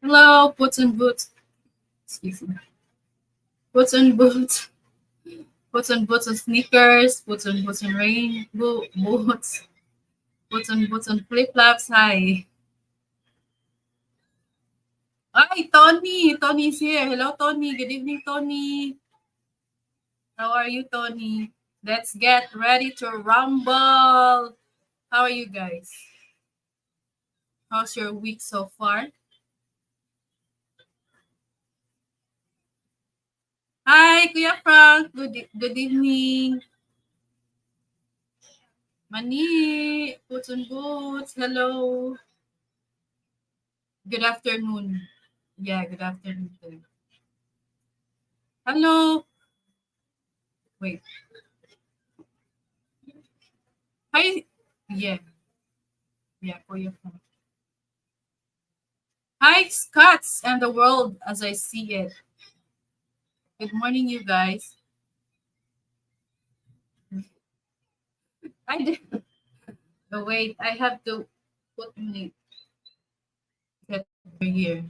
Hello, boots and boots. Excuse me. Boots and boots. Boots and sneakers. Boots and boots. Boots and flip flops. Hi. Hi, Tony. Tony's here. Hello, Tony. Good evening, Tony. How are you, Tony? Let's get ready to rumble. How are you guys? How's your week so far? Hi, Kuya Frank. Good evening. Mani, boots and boots. Hello. Good afternoon. Yeah, good afternoon. Too. Hello. Wait. Hi. Yeah. Yeah, Kuya Frank. Hi, Scots and the world as I see it. Good morning, you guys. I did. Oh, wait, I have to put my get over here.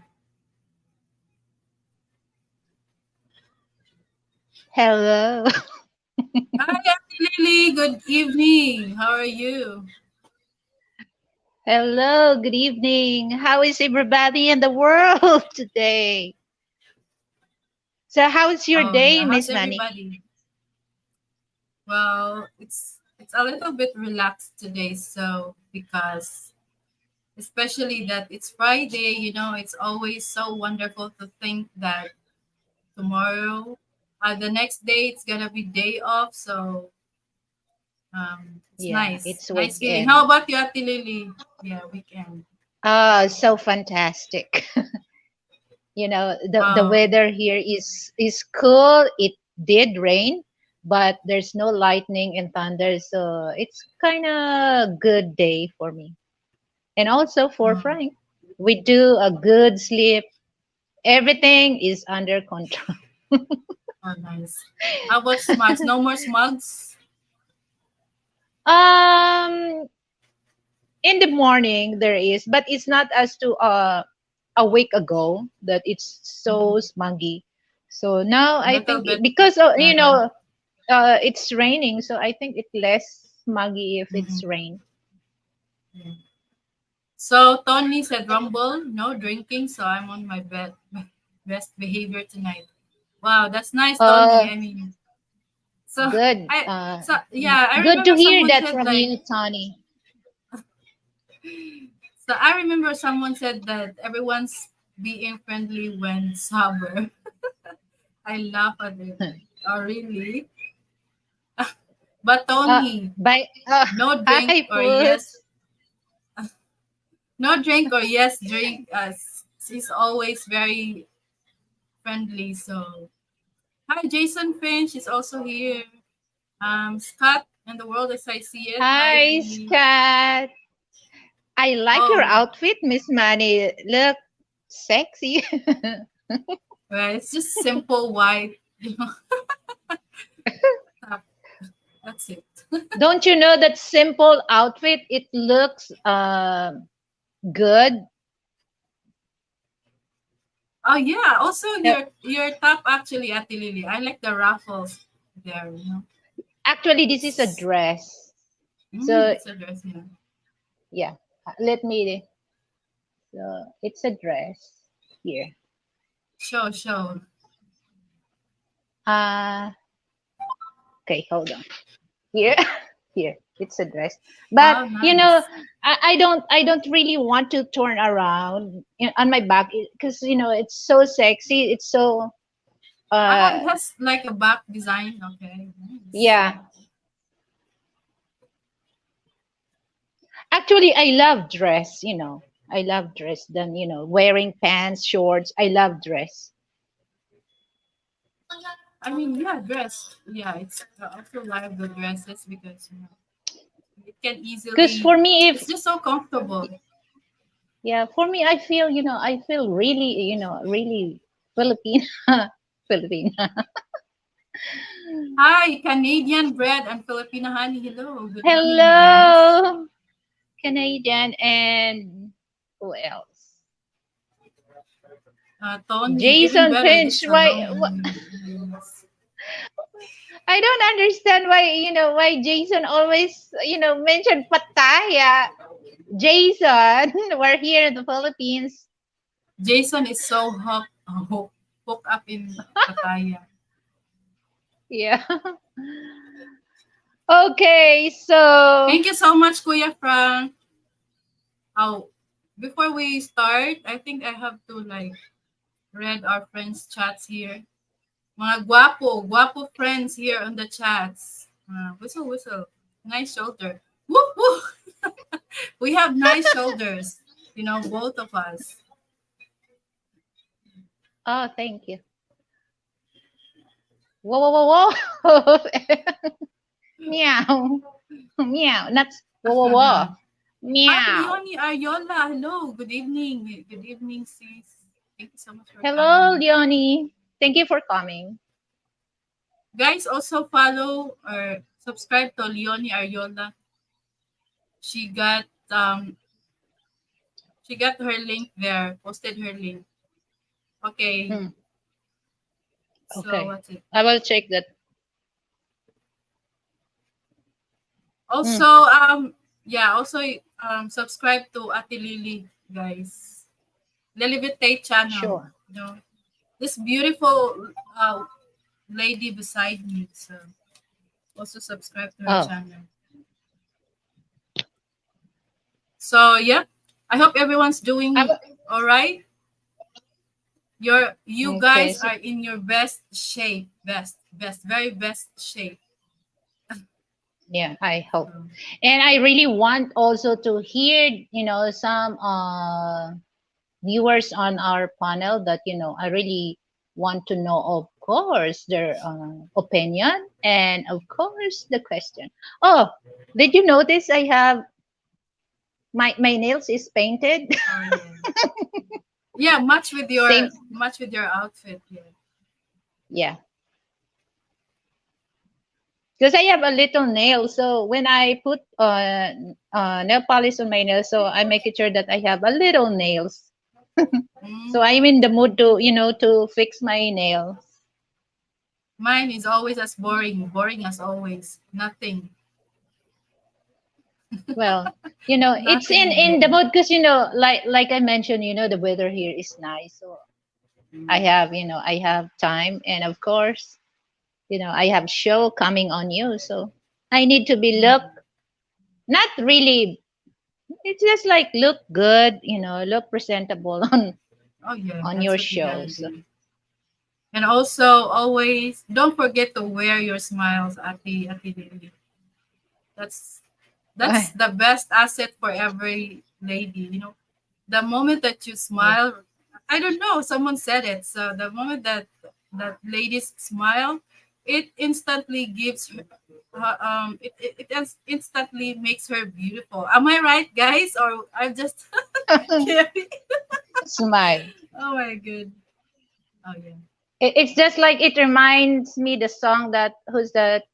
Hello. Hi, Auntie Lily. Good evening. How are you? Hello. Good evening. How is everybody in the world today? So, how's your Oh day, yeah. How's Miss Manny? everybody? Well, it's a little bit relaxed today, so because especially that it's Friday, it's always so wonderful to think that tomorrow, the next day it's gonna be day off, so it's Yeah, nice, it's nice feeling. How weekend. about you, Ate Lily? Yeah, weekend. Oh, so fantastic. The Wow. weather here is cool. It did rain, but there's no lightning and thunder, so it's kind of good day for me. And also for Mm, Frank, we do a good sleep. Everything is under control. oh, nice. How about smugs? No more smugs. Um, in the morning there is, but it's not as to a week ago that it's so Mm, smoggy. So now a I little think bit because better. it's raining, so I think it's less smoggy if it's Mhm. rain. Yeah. So Tony said rumble, no drinking, so I'm on my best behavior tonight. Wow, that's nice, Tony. Uh, I mean, so good. I Good to remember hear someone that said from like you, Tony. so I remember someone said that everyone's being friendly when sober. I laugh at it. Oh really? But Tony, By no drink Hi, or yes, Poots. no drink or yes drink. She's always very friendly. So hi, Jason Finch is also here. Scott and the world as I see it. Hi, Hi, Billy. Scott. I like your Oh, outfit, Miss Manny. Look sexy. well, it's just simple white. Top. That's it. Don't you know that simple outfit? It looks good. Oh yeah. Also, Uh, your top actually, Ate Lily. I like the ruffles there. Actually, this is a It's dress. So it's a dress. Yeah. yeah, let me. So it's a dress here. Show. Uh okay, hold on. Here, here. It's a dress. But Wow, nice. I don't really want to turn around on my back because it's so sexy. It's so Oh, uh it has like a back design. Okay, nice. yeah. Actually, I love dress, I love dress than, wearing pants, shorts. I love dress. I mean, yeah, dress. Yeah, it's I also like the dresses because it can Because easily. for me, It's just so comfortable. yeah, for me, I feel really, really Filipino, Filipina. Hi, Canadian bread and Filipino honey. Hello, good evening, you guys. Hello, Canadian, and who else? Tony, even Jason better, Finch. just Why? alone. Yes. I don't understand why Jason always, mentioned Pattaya. Jason, we're here in the Philippines. Jason is so hooked up in Pattaya. Yeah. Okay, so Thank you so much, Kuya Frank. Oh, before we start, I think I have to like read our friends' chats here. Mga guwapo friends here on the chats. Whistle, whistle. Nice shoulder. Woo, woo. We have nice shoulders, both of us. oh, thank you. Whoa, whoa, whoa, whoa. Meow. Meow. Not whoa, whoa, whoa. Hi, Meow. Leonie Ariola. Hello. Good evening. Good evening, sis. Thank you so much for Hello, coming. Leonie. Thank you for coming. Guys, also follow or subscribe to Leonie Ariola. She got um she got her link there, posted her link. Okay. Hmm. So Okay. what's it? I will check that. Also, Hmm. yeah, also subscribe to Ate Lily, guys. Lilivitate channel. Sure. This beautiful lady beside me. So also subscribe to her Oh, channel. So yeah, I hope everyone's I doing will, all right. You okay. guys So, are in your best shape, best, very best shape. yeah, I hope. So, And I really want also to hear, some viewers on our panel that, I really want to know, of course, their opinion and, of course, the question. Oh, did you notice I have my nails is painted? oh yeah, yeah. Same. Match with your outfit. Yeah. Yeah. Because I have a little nail, so when I put nail polish on my nails, so I make it sure that I have a little nails. So Mm. I'm in the mood to, to fix my nails. Mine is always as boring as always. Nothing, Well, it's nothing in in the there. mood because, like I mentioned, the weather here is nice, so I have time, and of course, I have show coming on you, so I need to be look Mm. not really. It's just like look good, look presentable Oh yeah, on that's your what you gotta shows. do. And also, always don't forget to wear your smiles, Ate Lily. That's that's Why? the best asset for every lady. The moment that you Yeah. smile, I don't know, someone said it. So the moment that ladies smile, it instantly gives her, instantly makes her beautiful. Am I right, guys? Or I'm just kidding? Smile. Oh my god. Oh yeah. It's just like it reminds me the song that who's that?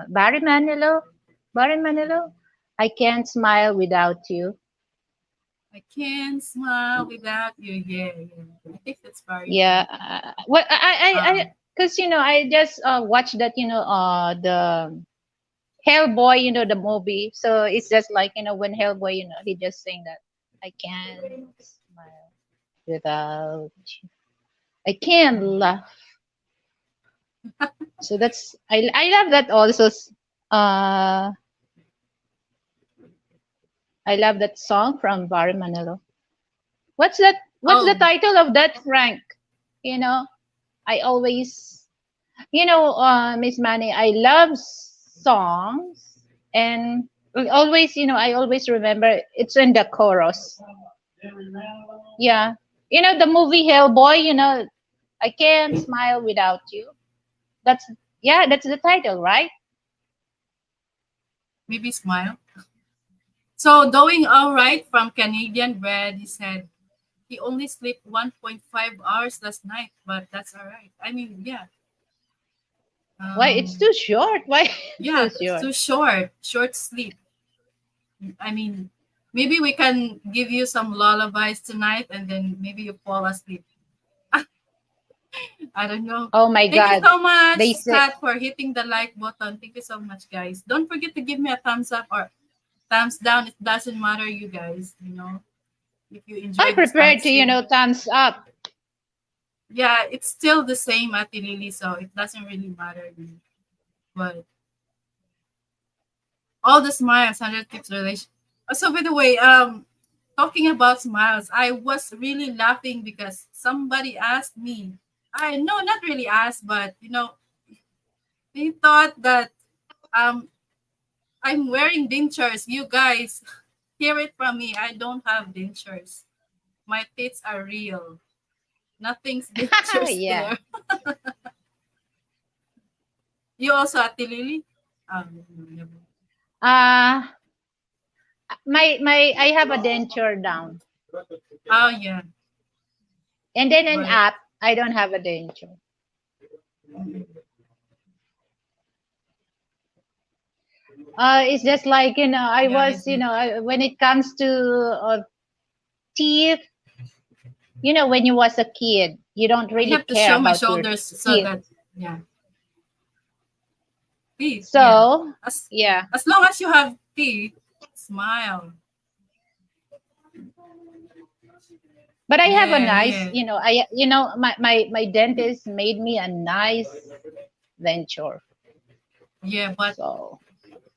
Barry Manilow. Barry Manilow. I can't smile without you. I can't smile without you. Yeah, yeah. I think that's very Yeah. good. What I Um, because I just watched that the Hellboy, the movie. So it's just like, when Hellboy, he just saying that I can't smile without you. I can't laugh. So that's I love that also. Uh, I love that song from Barry Manilow. What's that? What's the oh, title of that, Frank? You know, I always, Miss Manny, I love songs, and always, I always remember it's in the chorus. Yeah. The movie Hellboy, I can't smile without you. That's yeah, that's the title, right? Maybe smile. So doing all right from Canadian Bread, he said he only slept 1.5 hours last night, but that's all right. I mean, yeah. Why it's Um, too short? Why it's too yeah, it's short? too short. Short sleep. I mean, maybe we can give you some lullabies tonight and then maybe you fall asleep. I don't know. Oh my Thank you god. so much, They say Scott, for hitting the like button. Thank you so much, guys. Don't forget to give me a thumbs up or thumbs down. It doesn't matter, you guys. If you I enjoyed this prefer to, dancing. thumbs up. Yeah, it's still the same, Ate Lily, so it doesn't really matter. But all the smiles, 100 tips relation. So, by the way, talking about smiles, I was really laughing because somebody asked me. I no, not really asked, but they thought that um I'm wearing dentures. You guys, hear it from me. I don't have dentures. My teeth are real. Nothing's dentures Yeah. there. You also, Ate Lily? Never. Uh my I have a denture down. Oh yeah, And then an but up, I don't have a denture. It's just like, I yeah, was, is it? when it comes to teeth, when you was a kid, you don't I really have to care show my about your shoulders so teeth. that yeah, teeth. Yeah, So, as yeah. as long as you have teeth, smile. But I have a Yeah, nice, yeah, my dentist made me a nice denture. yeah. But So,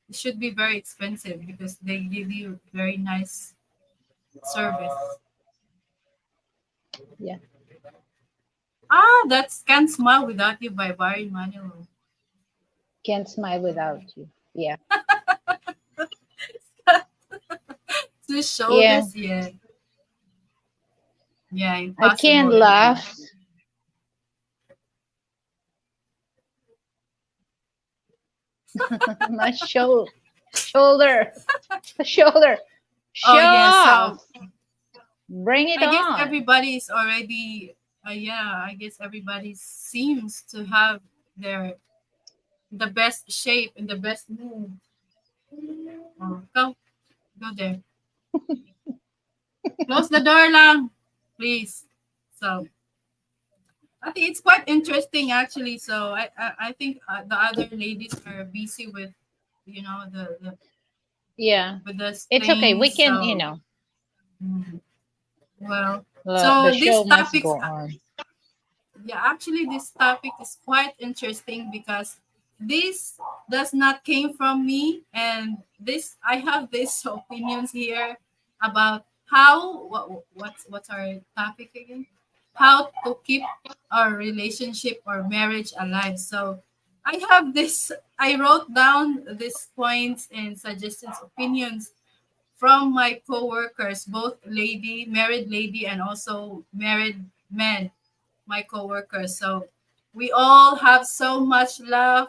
it should be very expensive because they give you very nice service. yeah. That's Can't Smile Without You by Barry Manilow. Can't smile without you. Yeah. Two Yeah. shoulders, yeah, yeah, I can't impossible indeed. laugh. My shoulder. Shoulder. Oh Show yeah, off. so Bring it I guess on. everybody is already, yeah, I guess everybody seems to have their the best shape and the best move. Oh, go there. Close the door lang, please. So I think it's quite interesting actually. So I think the other ladies are busy with the Yeah. with the It's okay. We things. can, So mm, well, the so this show must topics go on. yeah, actually this topic is quite interesting because this does not came from me, and this I have this opinions here about how what's our topic again, how to keep our relationship or marriage alive. So I have this, I wrote down these points and suggestions, opinions from my coworkers, both married lady and also married men, my coworkers. So we all have so much love,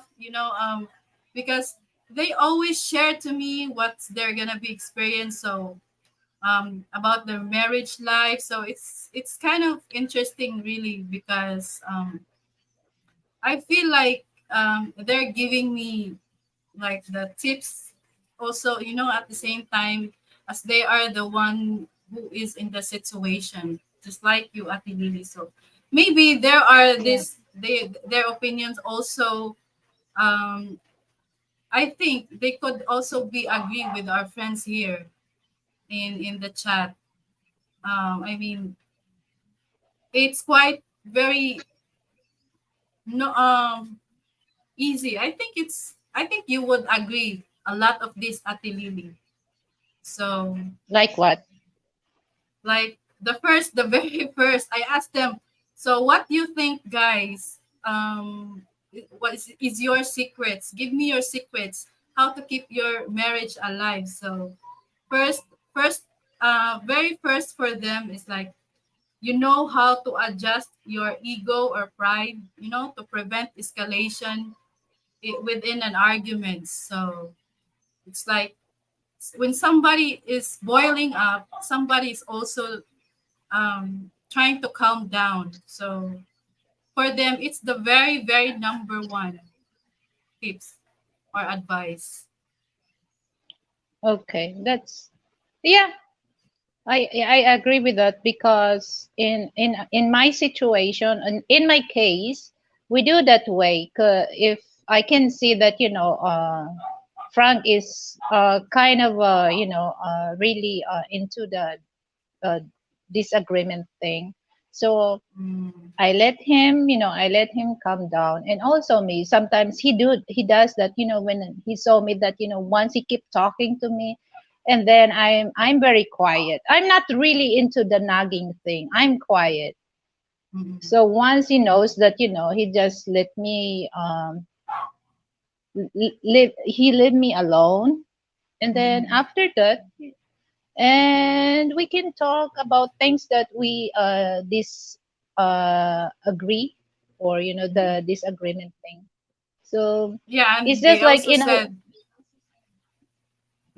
because they always share to me what they're gonna be experienced. So about their marriage life. So it's kind of interesting, really, because I feel like they're giving me like the tips also, at the same time as they are the one who is in the situation, just like you, Ate Lily. So maybe there are Yeah. their opinions also. um I think they could also be agree with our friends here in the chat. I mean, it's quite very no easy. I think you would agree a lot of this, Ate Lily. So Like what? like the very first, I asked them, so what do you think, guys? What is your secrets? Give me your secrets. how to keep your marriage alive. So first first very first for them is like, you know how to adjust your ego or pride, you know, to prevent escalation within an argument. So it's like when somebody is boiling up, somebody is also trying to calm down. So for them, it's the very, very number one tips or advice. Okay, that's yeah. I agree with that because in my situation and in my case, we do that way. If I can see that Frank is kind of really into the uh, disagreement thing, so Mm, I let him calm down. And also me, sometimes he does that, when he saw me that, once he keep talking to me, and then I'm very quiet. I'm not really into the nagging thing. I'm quiet. mm, So once he knows that, he just let me leave me alone. And then mm, after that, and we can talk about things that we agree, or mm. the disagreement thing. So Yeah, it's and just they like also said,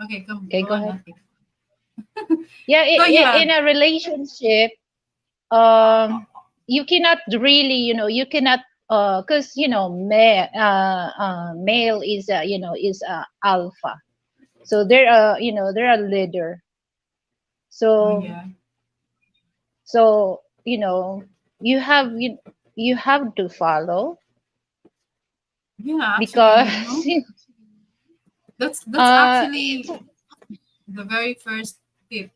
okay, come okay, go go on, ahead. Ate. Yeah, So yeah, in a relationship, um you cannot really, you cannot because male is alpha, so they're a leader. oh So yeah, so you have you have to follow, yeah. Actually, because you know, that's it's actually the very first tip.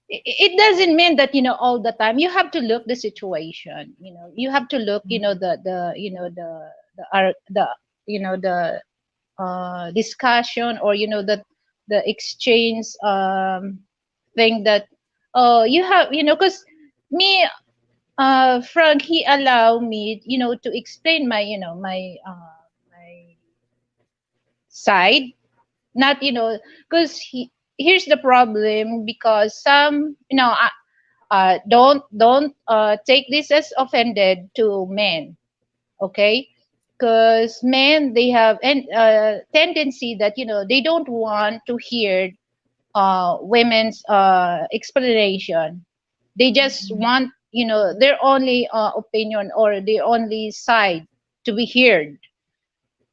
it doesn't mean that all the time you have to look the situation. You have to look, Mm, the the discussion, or the exchange thing that you have, because me, Frank, he allowed me, to explain my my side. Not, because here's the problem, because some, don't take this as offended to men, okay? Because men, they have an tendency that they don't want to hear women's explanation. They just mm, want, their only opinion, or their only side to be heard.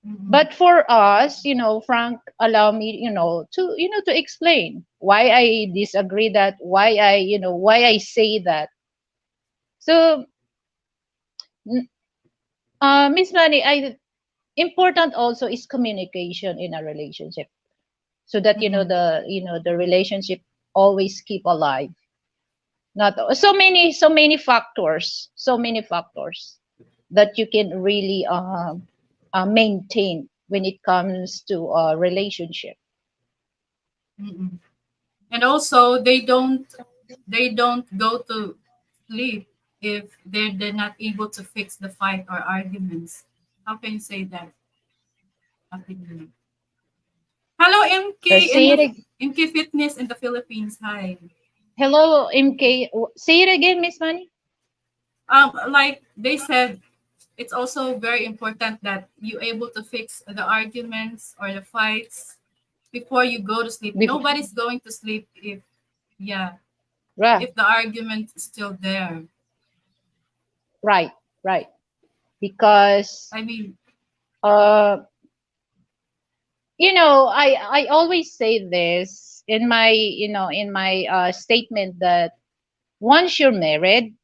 mm, But for us, Frank allow me, to explain why I disagree, that why I say that. So Miss Manny, I important also is communication in a relationship, so that mm, the relationship always keep alive. Not so many factors that you can really maintain when it comes to a relationship. mm. And also they don't go to sleep if they're not able to fix the fight or arguments. How can you say that? Ate Nina? Hello, MK in Say it the ag- MK Fitness in the Philippines. Hi. Hello, MK. Say it again, Miss Manny. Like they said, it's also very important that you able to fix the arguments or the fights before you go to sleep. Before, Nobody's going to sleep if, yeah, right, if the argument is still there. right, right. Because I mean, uh, I always say this in my statement, that once you're married,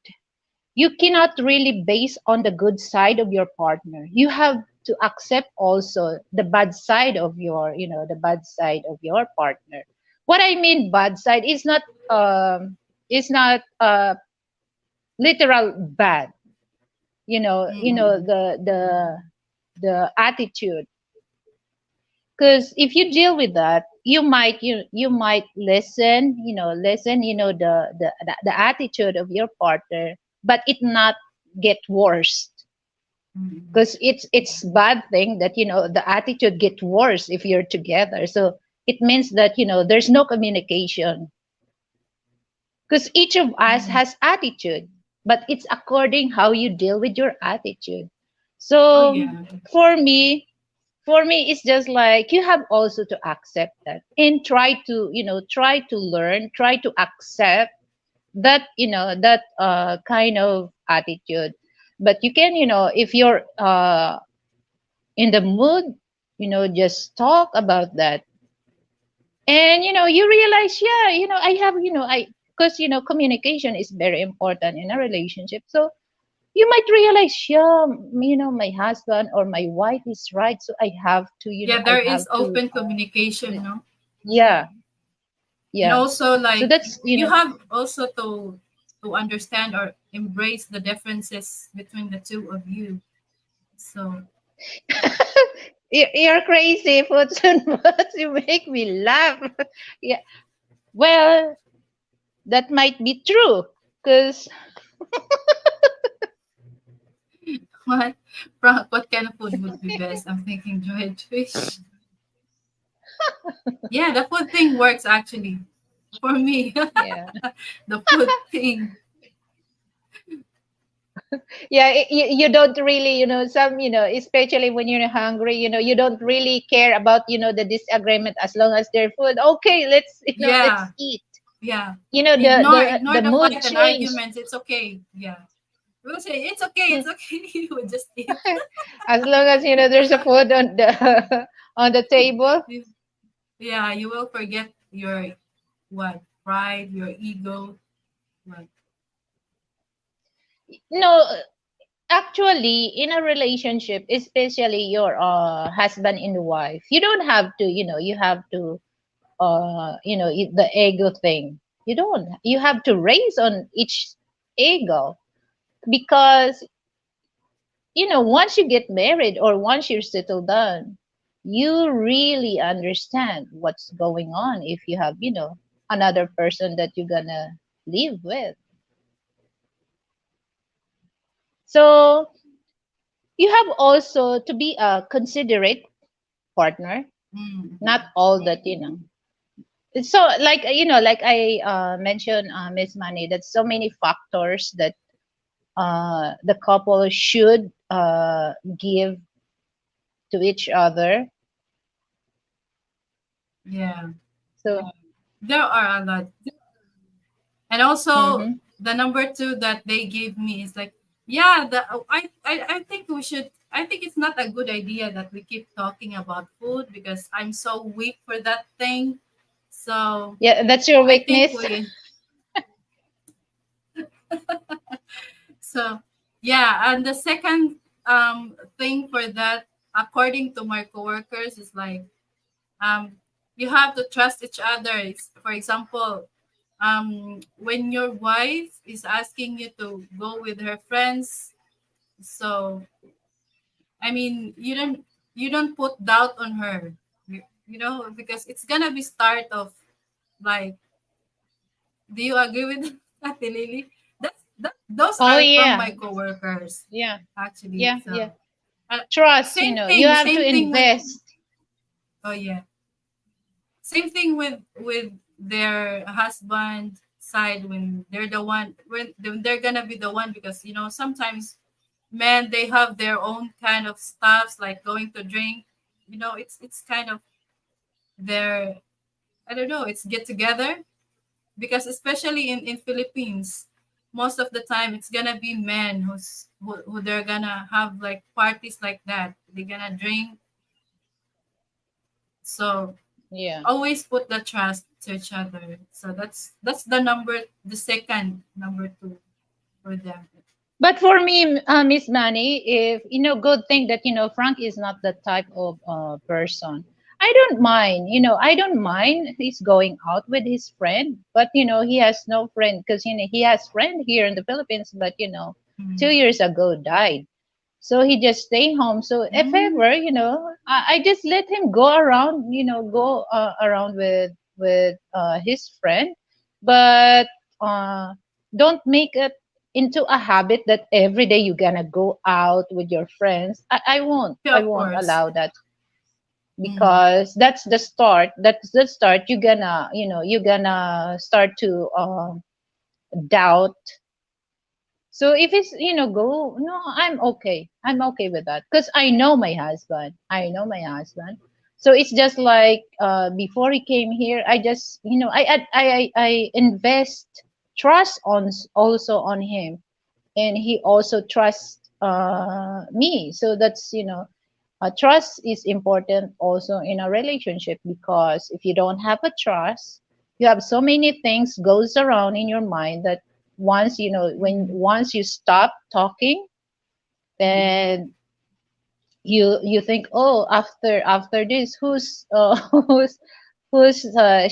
you cannot really base on the good side of your partner. You have to accept also the bad side of your partner. What I mean bad side is not literal bad. mm, The attitude. Because if you deal with that, you might listen, the attitude of your partner, but it not get worse. Mm. because it's bad thing that the attitude get worse if you're together. So it means that there's no communication, because each of us Mm. has attitude, but it's according how you deal with your attitude. Oh So yeah. for me for me it's just like you have also to accept that, and try to learn, try to accept that that kind of attitude. But you can, if you're in the mood, just talk about that. And you realize, yeah, I have, I because communication is very important in a relationship. So you might realize, yeah, my husband or my wife is right, so I have to, Yeah, I there have is to open communication, no? yeah, And yeah. also So like that's you have also to understand or embrace the differences between the two of you. So you're crazy, Foots and Butts. You make me laugh. Yeah. Well, that might be true. Because, what Frank, what kind of food would be best? I'm thinking dried fish. Yeah, the food thing works actually for me. yeah. The food thing. Yeah, you don't really, especially when you're hungry, you don't really care about, the disagreement as long as their food. Okay, let's, Yeah, let's eat. yeah. The, Ignore the the mood fight and change. arguments. It's okay. Yeah. We'll say it's okay. You would just eat. As long as, there's a food on the, on the table. Yeah, you will forget your what pride, your ego. What? No, actually, in a relationship, especially your husband and wife, you don't have to, you have to, the ego thing. You don't. You have to raise on each ego, because once you get married or once you're settled down, you really understand what's going on if you have, another person that you're gonna live with. So you have also to be a considerate partner, Mm. not all that, so like, like I mentioned, Miss Money, that so many factors that the couple should give to each other. Yeah, So there are a lot, and also mhm. the number two that they gave me is like, yeah, I think we should. I think it's not a good idea that we keep talking about food because I'm so weak for that thing. So Yeah, that's your I think weakness. we So yeah, and the second thing for that, according to my coworkers, is like um you have to trust each other. For example, when your wife is asking you to go with her friends, so I mean you don't put doubt on her. You know, because it's gonna be start of like, do you agree with that, Lily? Those Oh are from yeah, my coworkers yeah, actually. yeah, So yeah. uh, Trust, same you thing, have to same thing with, invest. oh yeah, same thing with their husband side when they're the one when they're gonna be the one, because sometimes men, they have their own kind of stuffs like going to drink. It's kind of their, I don't know, it's get together, because especially in Philippines, most of the time it's gonna be men who they're gonna have like parties like that. They're gonna drink. So Yeah. always put the trust to each other. So that's the second number two for them. But for me, Miss Manny, if good thing that Frank is not that type of person. I don't mind. I don't mind he's going out with his friend, but he has no friend, because he has friend here in the Philippines, but 2 years ago died. So he just stay home. So if Mm, ever, I just let him go around, go around with his friend, but uh, don't make it into a habit that every day you're gonna go out with your friends. Yeah, I of won't course. allow that, Mm. because that's the start. That's the start. You're gonna, you're gonna start to doubt. So if it's, go, no, I'm okay. I'm okay with that because I know my husband. I know my husband. So it's just like before he came here, I just, I invest trust on also on him, and he also trusts me. So that's, trust is important also in a relationship, because if you don't have a trust, you have so many things goes around in your mind that once, when Mm. once you stop talking, Mm. then you think, oh, after this, who's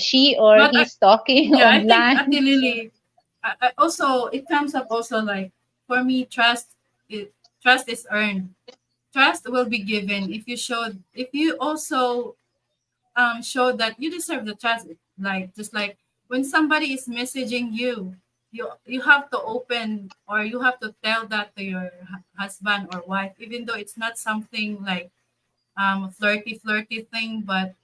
she or But he's talking yeah, I think online. Ate Lily, also it comes up also like for me, trust is earned. Trust will be given if you show, if you also show that you deserve the trust. Like just like when somebody is messaging you, you have to open, or you have to tell that to your husband or wife, even though it's not something like flirty thing, but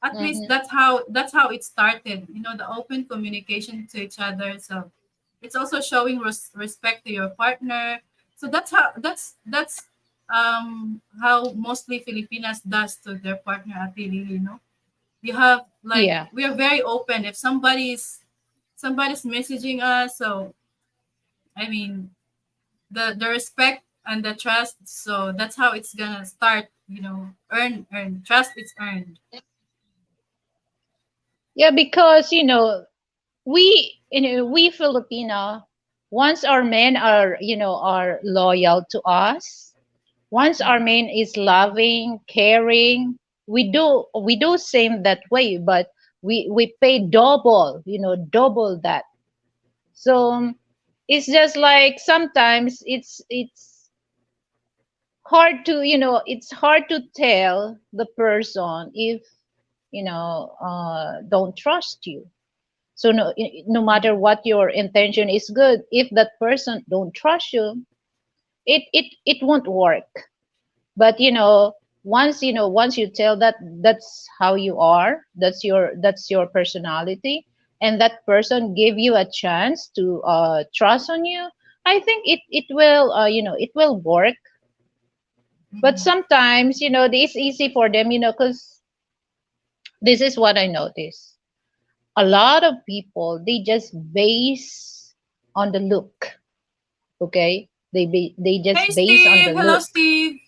at least Mhm. that's how it started, the open communication to each other. So it's also showing respect to your partner. So that's how mostly Filipinas does to their partner, at you have, like, Yeah. we are very open if somebody's messaging us. So I mean, the respect and the trust, so that's how it's gonna start, earn trust, it's earned. Yeah, because we Filipino, once our men are, are loyal to us, once our man is loving, caring, we do same that way, but we pay double, double that. So it's just like sometimes it's hard to, it's hard to tell the person if, don't trust you. So no matter what your intention is good, if that person don't trust you, it won't work. But once you tell that that's how you are, that's your personality, and that person give you a chance to trust on you, I think it will, it will work. But Mhm. sometimes, it's easy for them, because this is what I notice. A lot of people, they just base on the look. Okay, they just Hey base on the Steve, hello look. Steve.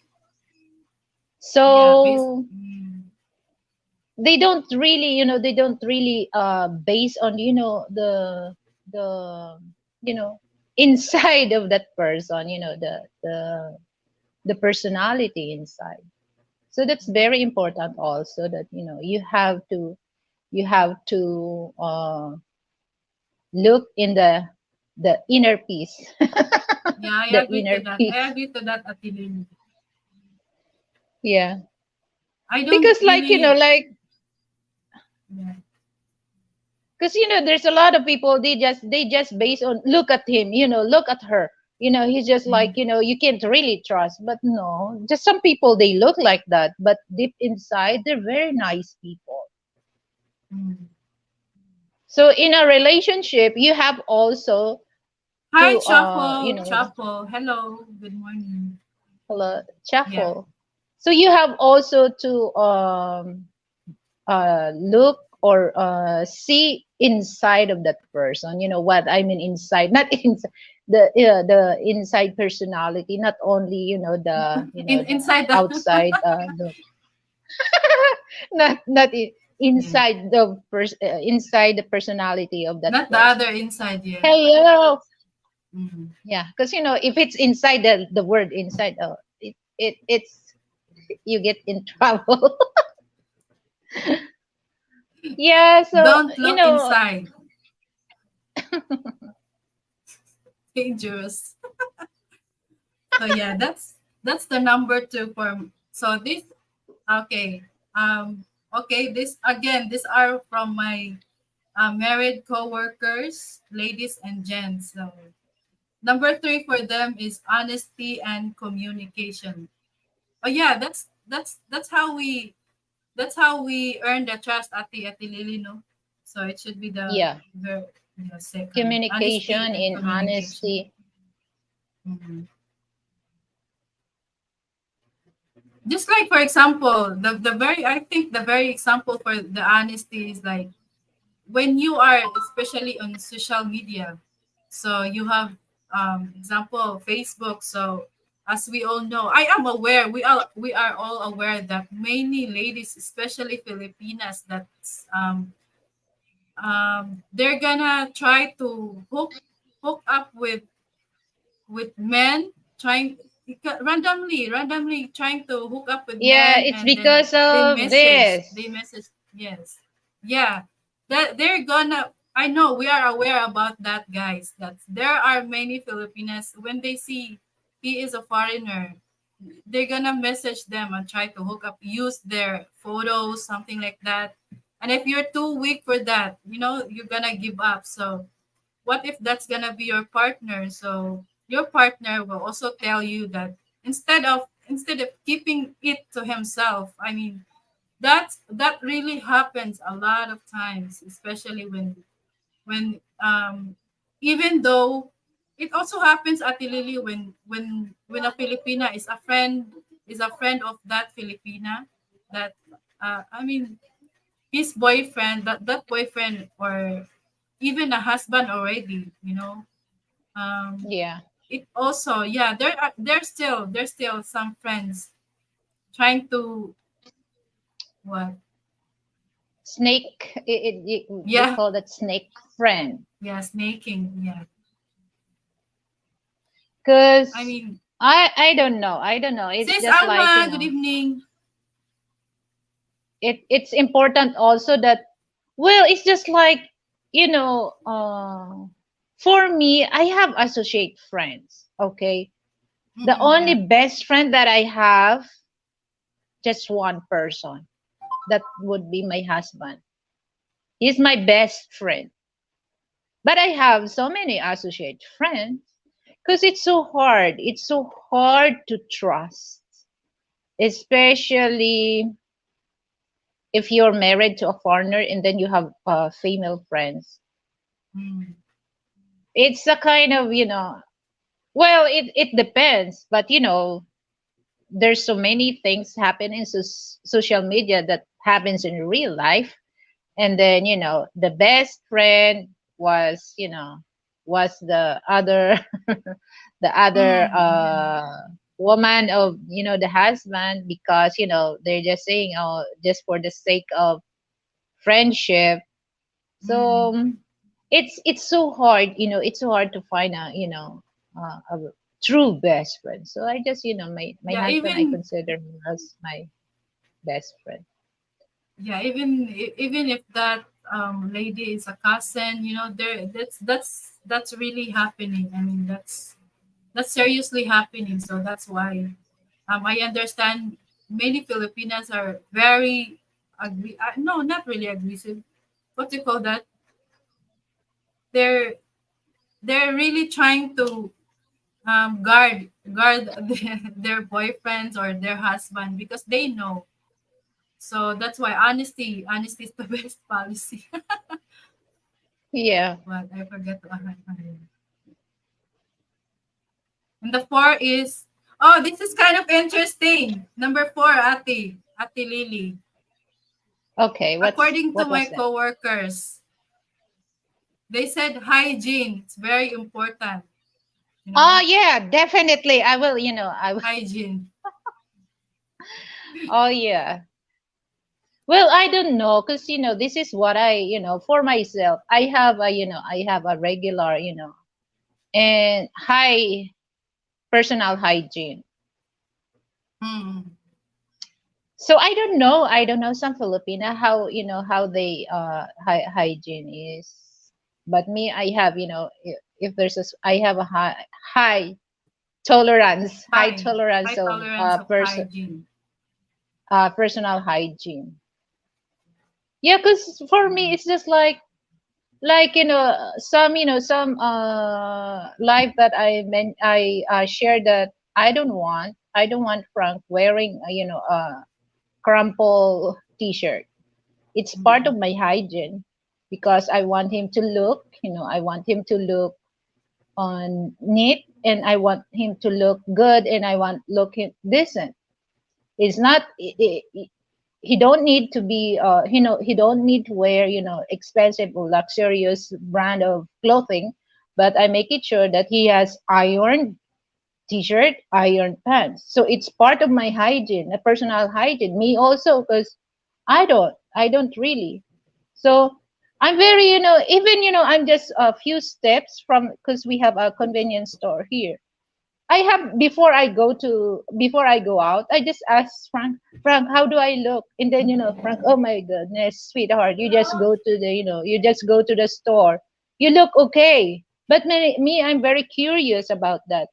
Yeah, So they don't really, base on, the inside of that person, the personality inside. So that's very important also, that you have to look in the inner peace. yeah, I The agree to inner that. I peace. agree to that, Ate. Yeah, I don't because like, really. Yeah. because there's a lot of people, they just base on, look at him, look at her, he's just like, Mm. you can't really trust. But no, just some people, they look like that, but deep inside they're very nice people. Mm. So in a relationship, you have also Hi, to Chapo. Chapo. Hello. Good morning. Yeah. shuffle. So you have also to look or see inside of that person. You know what I mean? Inside, not inside, the inside personality, not only, the Inside the outside look. Not yeah. inside inside the personality of that Not the person. other inside, yeah. Hello. Mm. Yeah, because if it's inside, the word inside, it's you get in trouble. Yeah, so Don't look inside. Dangerous. So yeah, that's the number two for, so this, okay. Okay, this again, these are from my married co-workers, ladies and gents. So Number three for them is honesty and communication. Oh yeah, that's how we earn the trust at the Lily, no? So it should be Yeah, the second. Honesty communication and in communication. honesty. Mhm. Just like for example, the very I think the very example for the honesty is like when you are especially on social media. So you have example Facebook. So as we all know, I am aware, we are all aware that many ladies, especially Filipinas, that's they're gonna try to hook up with men, trying randomly trying to hook up with Yeah, men, it's and then because of they this. message, yes, yeah, that they're gonna, I know we are aware about that, guys, that there are many Filipinas when they see he is a foreigner, they're gonna message them and try to hook up, use their photos, something like that. And if you're too weak for that, you're gonna give up. So what if that's gonna be your partner? So your partner will also tell you that instead of keeping it to himself. I mean, that really happens a lot of times, especially when even though it also happens at Lily, when a Filipina is a friend of that Filipina, that I mean, his boyfriend, that boyfriend, or even a husband already, um Yeah. it also, yeah, there's still some friends trying to, what, Snake, they yeah, call that snake friend. yeah, snaking, yeah. I Because mean, I don't know. I don't know. It's sis just like, Alma, good evening. it's important also that, well, it's just like, for me, I have associate friends, okay? The only Yeah. best friend that I have, just one person. That would be my husband. He's my best friend. But I have so many associate friends because it's so hard. It's so hard to trust, especially if you're married to a foreigner and then you have female friends. Mm. It's a kind of, well, it depends, but there's so many things happen in social media that happens in real life. And then, the best friend was, was the other the other Yeah. woman of, the husband, because they're just saying, oh, just for the sake of friendship. Mm. So it's so hard, it's so hard to find a true best friend. So I just, my Yeah, husband, I even consider him as my best friend. yeah, even if that lady is a cousin, there that's really happening. I mean, that's seriously happening. So that's why I understand many Filipinas are very no, not really aggressive. What do you call that? They're they're really trying to guard their boyfriends or their husband because they know. So that's why honesty is the best policy. Yeah. But I forget to add. And the four is, oh, this is kind of interesting. Number four, Ate Lily. Okay, According to what my was that? coworkers, they said hygiene. It's very important. Oh yeah, definitely. I will, I will. Hygiene. Oh yeah. Well, I don't know, because this is what I, for myself, I have a regular, and high personal hygiene. Mm. So I don't know some Filipina how, how they hygiene is. But me, I have, if there's I have a high high High. tolerance High of tolerance of hygiene. personal hygiene. Yeah, because for me, it's just like, like some some life that I shared that I don't want Frank wearing a crumple t-shirt. It's part Mm-hmm. of my hygiene because I want him to look, I want him to look on neat, and I want him to look good, and I want look him decent. It's not he don't need to be he don't need to wear expensive or luxurious brand of clothing, but I make it sure that he has ironed t-shirt, ironed pants. So it's part of my hygiene, a personal hygiene. Me also, because I don't really. So I'm very, even, I'm just a few steps from, because we have a convenience store here. I have before I go out, I just ask Frank, how do I look? And then Frank, oh my goodness, sweetheart, you just go to the you just go to the store. You look okay. But me, I'm very curious about that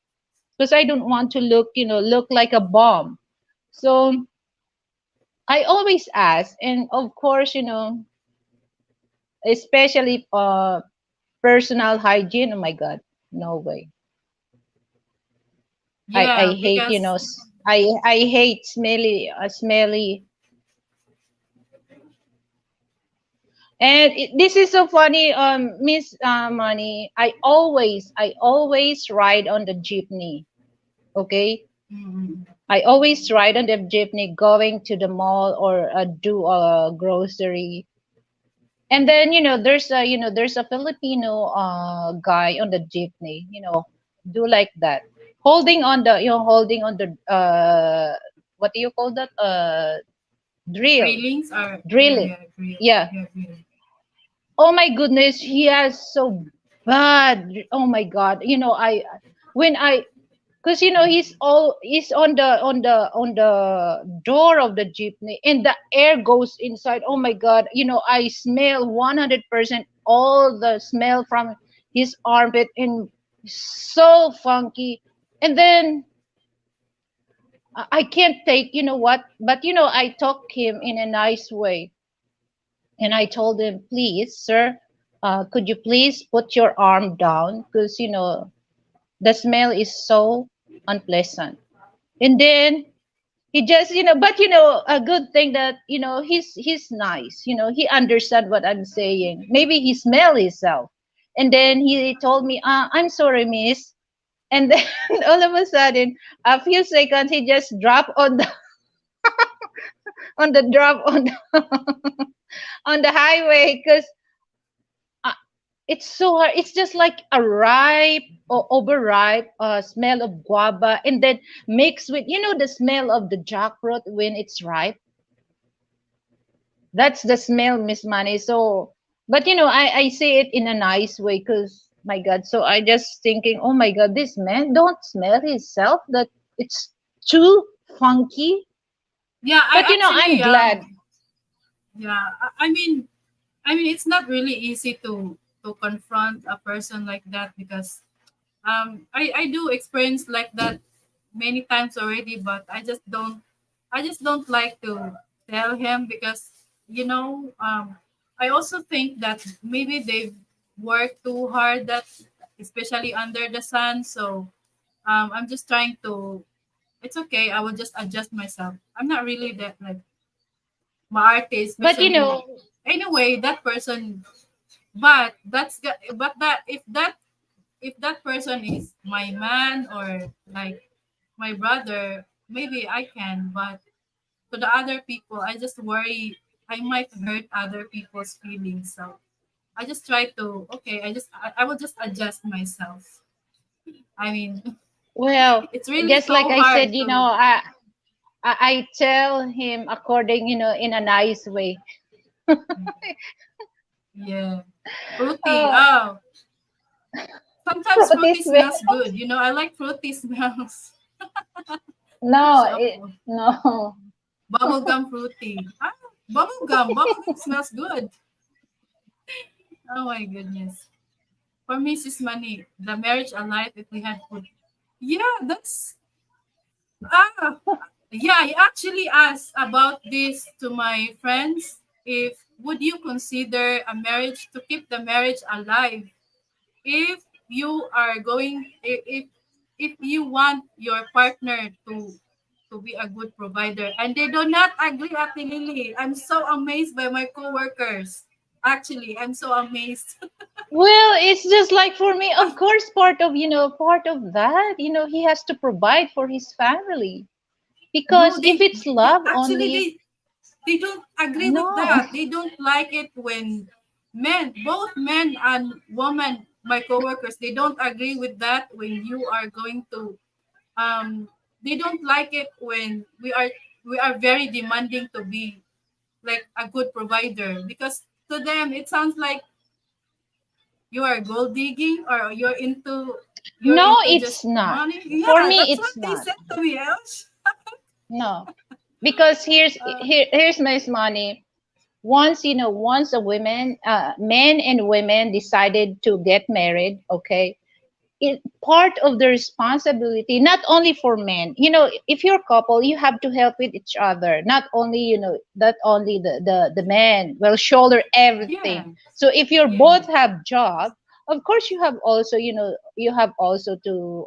because I don't want to look like a bomb. So I always ask, and of course, especially personal hygiene. Oh my God, no way. I Yeah, hate because I hate smelly. And this is so funny, Miss Money. I always ride on the jeepney. Okay, mm, I always ride on the jeepney going to the mall or do a grocery. And then there's a Filipino guy on the jeepney. Do like that, holding on the what do you call that drill railings are yeah, drilling. yeah, real, Yeah. yeah, real. Oh my goodness, he has so bad. Oh my God. When I because he's on the door of the jeepney, and the air goes inside. Oh my God. I smell 100% all the smell from his armpit, and so funky. And then I can't take, what, but I talk him in a nice way, and I told him, please, sir, could you please put your arm down, because the smell is so unpleasant. And then he just, but a good thing that he's nice. He understand what I'm saying. Maybe he smell himself. And then he told me, I'm sorry, miss. And then all of a sudden, a few seconds, he just dropped on the on the drop on on the highway, because uh, it's so hard. It's just like a ripe or overripe smell of guava, and then mixed with the smell of the jackfruit when it's ripe. That's the smell, Miss Money. So, but I say it in a nice way, because my God. So I just thinking, oh my God, this man don't smell himself. That it's too funky. Yeah, I But actually I'm glad. yeah, I mean it's not really easy to confront a person like that because I do experience like that many times already, but I just don't like to tell him because I also think that maybe they've worked too hard, that especially under the sun. So I'm just trying to, it's okay, I will just adjust myself. I'm not really that like Marte, But especially. Anyway, that person, but but that if that person is my man or like my brother, maybe I can. But to the other people, I just worry I might hurt other people's feelings. So I just try to okay. I will just adjust myself. I mean, well, it's really just like so I hard said, to. I tell him according, in a nice way. Yeah, fruity. Oh, Oh, sometimes fruity fruity smell. smells good. I like fruity smells. No, Shuffle. no. Bubblegum fruity. Ah, bubblegum. Bubblegum smells good. Oh my goodness. For Mrs. Money, the marriage alive if we had food. Yeah, that's ah yeah, I actually asked about this to my friends if would you consider a marriage to keep the marriage alive if you are going if you want your partner to be a good provider and they do not agree, Ate Lily. I'm so amazed by my coworkers. Actually, I'm so amazed. Well, it's just like for me, of course, part of that, he has to provide for his family. No, Because if it's love actually only, they don't agree with no. that. They don't like it when both men and women, my coworkers, they don't agree with that when you are going to they don't like it when we are very demanding to be like a good provider because to them it sounds like you are gold digging or you're No, into it's just not. money. For Yeah, me, that's what it's they not. said to me, Elsh. No. Because Uh, here's Miss Money. Once a men and women decided to get married, okay, it part of the responsibility not only for men, if you're a couple, you have to help with each other, not only the man will shoulder yeah. everything. So if you Yeah. both have job, of course you have also to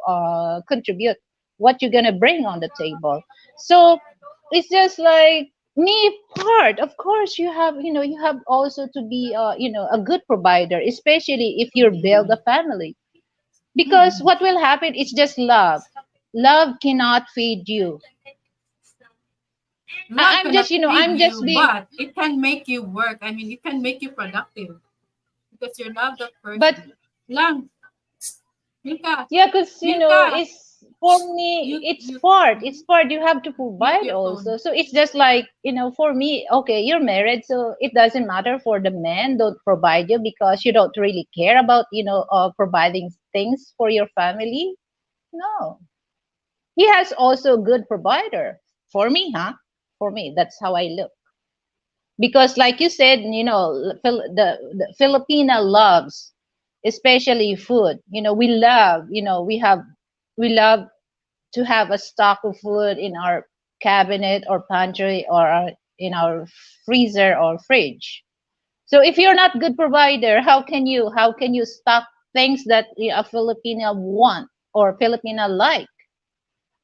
contribute what you're gonna bring on the table. So it's just like me part, of course you have also to be a good provider, especially if you build a family. Because Mm-mm. what will happen is just love cannot feed you. Love cannot feed I'm just you, being, but it can make you work. I mean, it can make you productive because you love that but person. Lang, Milka, yeah, because Milka, it's for me, mute, it's mute, part, mhm. it's part you have to Mute provide your also. phone. So it's just like, for me, okay, you're married, so it doesn't matter for the men don't provide you because you don't really care about, providing things for your family. No, he has also a good provider for me, huh? For me, that's how I look. Because like you said, the Filipina loves especially food. We love, we love to have a stock of food in our cabinet or pantry or in our freezer or fridge. So if you're not good provider, how can you stock things that a Filipina want or Filipina like?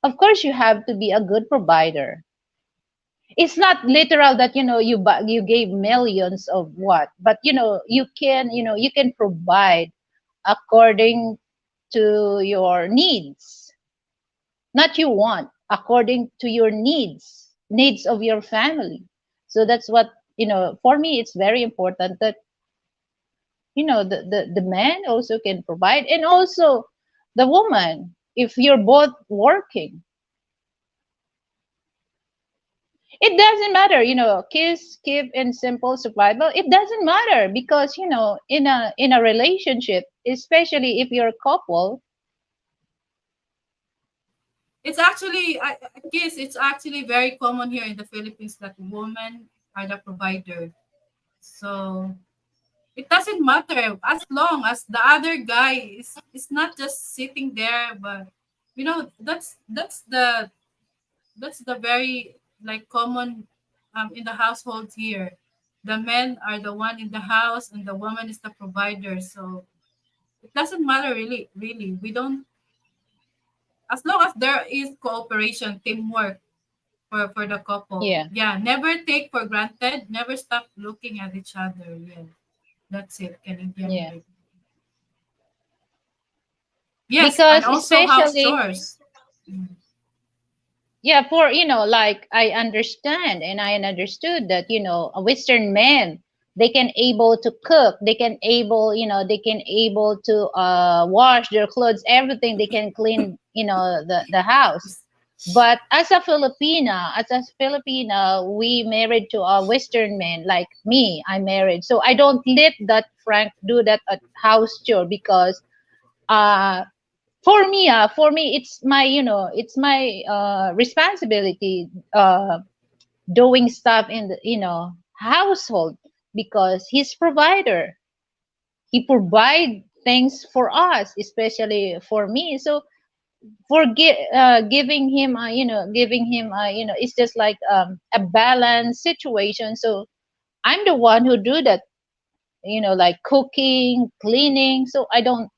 Of course you have to be a good provider. It's not literal that you gave millions of what, but you can provide according to your needs, not you want, according to your needs of your family. So that's what, for me it's very important that the man also can provide, and also the woman, if you're both working. It doesn't matter, kiss, keep, and simple survival. It doesn't matter because in a relationship, especially if you're a couple. It's actually, I guess it's actually very common here in the Philippines that women are the provider. So it doesn't matter as long as the other guy is not just sitting there, but that's the very like common in the households here. The men are the one in the house and the woman is the provider. So it doesn't matter really. We don't as long as there is cooperation, teamwork for the couple. Yeah, Yeah, never take for granted, never stop looking at each other. Yeah. That's it, Canadian yeah. way. Yes, and Because also house especially, chores. Mm. yeah, for like I understand and I understood that a Western men, they can able to cook, they can able to wash their clothes, everything, they can clean the house. But as a Filipina, we married to a Western man like me. I married, so I don't let that Frank do that at house chore because uh for me it's my responsibility doing stuff in the household, because he's provider. He provide things for us, especially for me. So giving him it's just like a balanced situation. So I'm the one who do that, like cooking, cleaning. So I don't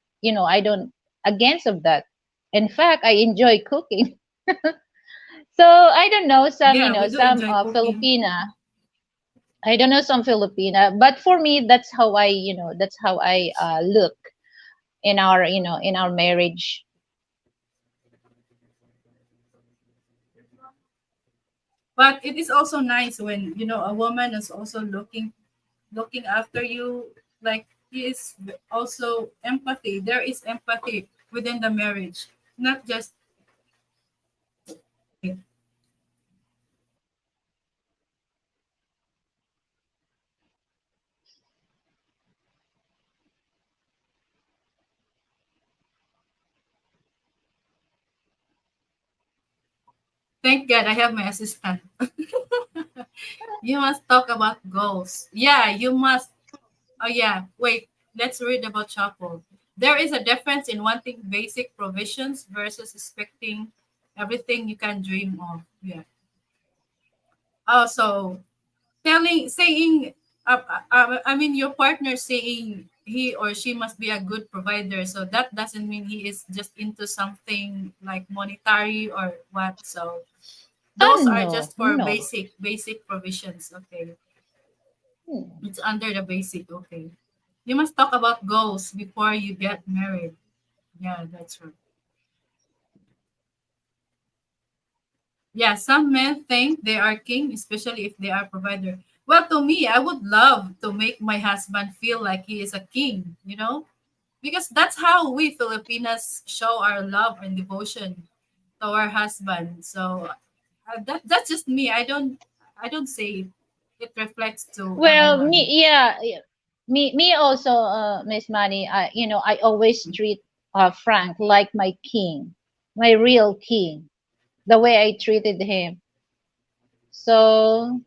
against of that. In fact, I enjoy cooking. So I don't know some, Yeah, we do some enjoy cooking. Filipina. I don't know some Filipina, but for me, that's how I look in our, in our marriage. But it is also nice when a woman is also looking after you. Like, he is also empathy. There is empathy within the marriage, not just. Thank God I have my assistant. You must talk about goals. Yeah, you must. Oh yeah, wait. Let's read about chapel. There is a difference in wanting basic provisions versus expecting everything you can dream of. Yeah. Also, saying, I mean, your partner saying he or she must be a good provider. So that doesn't mean he is just into something like monetary or what. So Oh those are no, just for no. basic provisions. Okay, Hmm. it's under the basic. Okay, you must talk about goals before you get married. Yeah, that's right. Yeah, some men think they are king, especially if they are provider. Well, to me, I would love to make my husband feel like he is a king, because that's how we Filipinas show our love and devotion to our husband. So that's just me. I don't say it. It reflects to Well, everyone. me also, Miss Manny. I always treat Frank like my king, my real king. The way I treated him. So,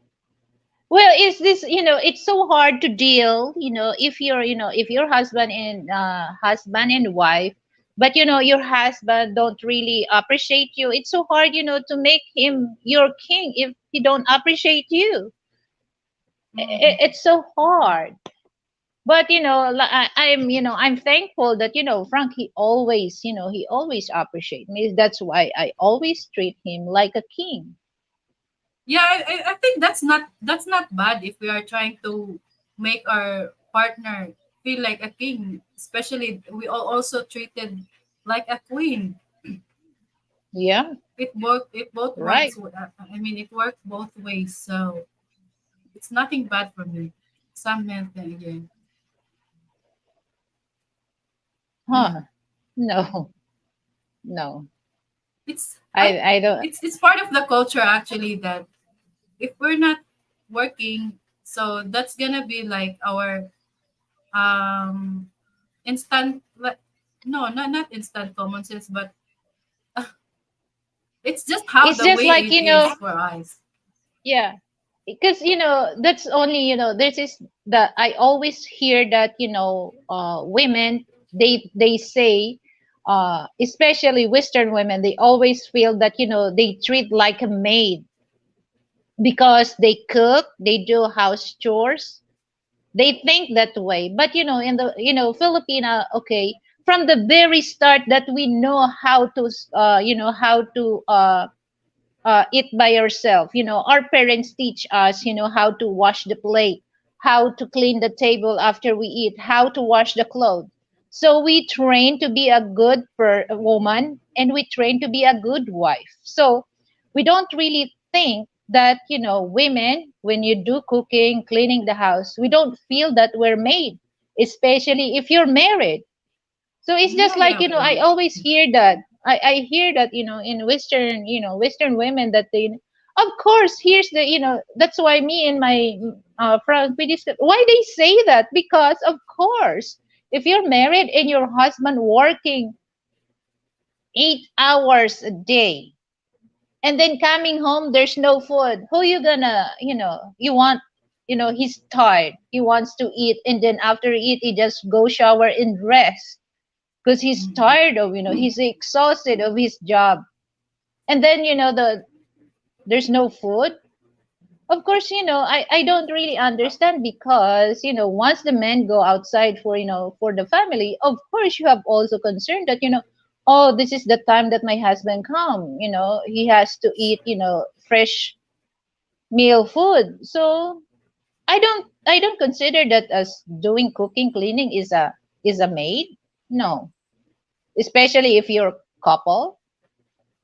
well, is this, it's so hard to deal, if if your husband and wife, but your husband don't really appreciate you. It's so hard, to make him your king if he don't appreciate you. Mm. It's so hard. But I'm thankful that Frank, he always appreciate me. That's why I always treat him like a king. Yeah, I think that's not bad if we are trying to make our partner feel like a king. Especially we all also treated like a queen. Yeah, It both right. works. I mean, it works both ways. So it's nothing bad for me. Some men think again. Huh. No, no. It's I I don't. it's part of the culture actually that if we're not working, so that's gonna be like our um instant, like, no, not instant common sense, but it's just how It's the just way like, it is for us. yeah, because that's only, this is that I always hear that, women, they say, especially Western women, they always feel that, they treat like a maid because they cook, they do house chores. They think that way, but in the, Filipina, okay, from the very start that we know how to eat by yourself. Our parents teach us, how to wash the plate, how to clean the table after we eat, how to wash the clothes. So we train to be a good woman, and we train to be a good wife. So we don't really think that, women, when you do cooking, cleaning the house, we don't feel that we're made, especially if you're married. So it's just Yeah, like, yeah, I okay. always hear that. I hear that, in Western, Western women, that they, of course, here's the, that's why me and my friends, we discuss why they say that, because of course, if you're married and your husband working 8 hours a day, and then coming home, there's no food, who you gonna, you want, he's tired, he wants to eat, and then after eat, he just go shower and rest because he's Mhm. tired of, he's exhausted of his job. And then, there's no food. of course, I don't really understand because, once the men go outside for, for the family, of course you have also concern that, oh, this is the time that my husband come, he has to eat, fresh meal food. So I don't consider that as doing cooking, cleaning is a maid. No, especially if you're couple.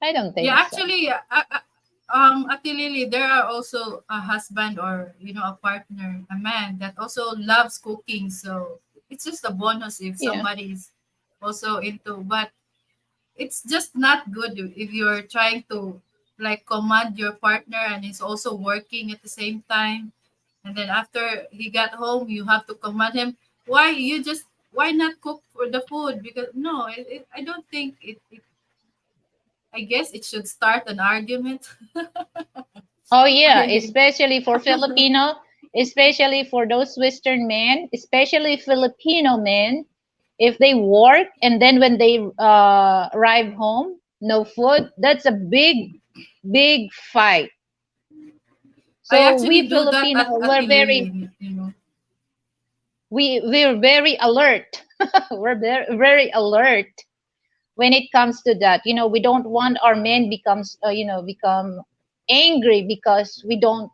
I don't Yeah, think so. actually, Ate Lily, there are also a husband or a partner, a man that also loves cooking. So it's just a bonus if Yeah. somebody is also into. But it's just not good if you're trying to like command your partner and he's also working at the same time. And then after he got home, you have to command him. Why not cook for the food? Because no, I don't think it. I guess it should start an argument. Oh yeah, I mean, especially for Filipino, especially for those Western men, especially Filipino men, if they work and then when they arrive home, no food, that's a big fight. I So actually we do that Filipino, at Lily. we're very alert. We're very alert when it comes to that. We don't want our men become angry because we don't.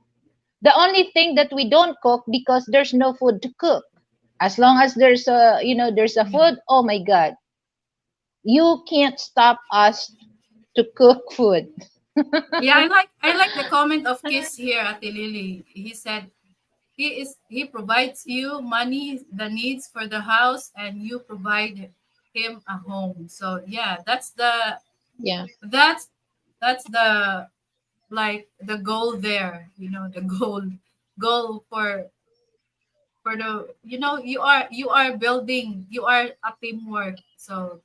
The only thing that we don't cook because there's no food to cook. As long as there's a Yeah. food, oh my God, you can't stop us to cook food. Yeah, I like the comment of Kiss here at Lily. He said he provides you money, the needs for the house, and you provide him a home. So yeah, Yeah, that's that's the like the goal there. The goal for the you are building, you are a teamwork. So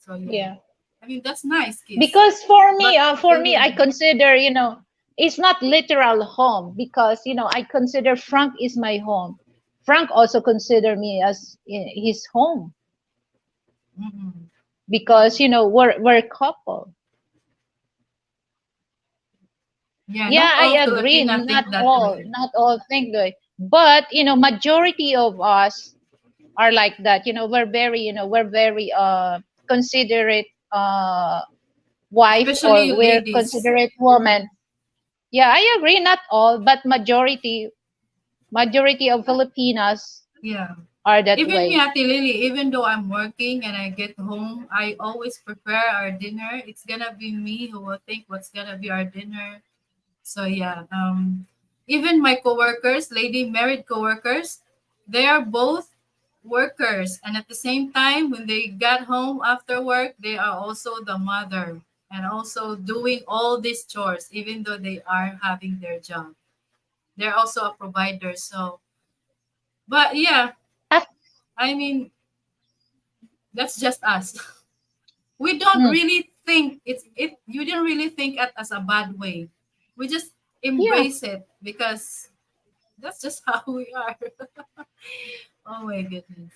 yeah. yeah. I mean that's nice, Kiss. Because for me, But I consider, it's not literal home because I consider Frank is my home. Frank also consider me as his home mm-mm. because we're a couple. Yeah, Yeah, not I all agree. Filipina Not think that all, way. not all think that, but majority of us are like that. We're very considerate wife, Especially or we're ladies. considerate woman. Yeah, I agree. Not all, but majority of Filipinas Yeah. are that Even me, way. Ate Lily, even though I'm working and I get home, I always prepare our dinner. It's gonna be me who will think what's gonna be our dinner. So yeah, even my coworkers, lady married coworkers, they are both workers, and at the same time, when they got home after work, they are also the mother and also doing all these chores, even though they are having their job. They're also a provider. So, but yeah, Ah, I mean, that's just us. We don't mm, really think it. You didn't really think it as a bad way. We just yeah. embrace it because that's just how we are. Oh my goodness.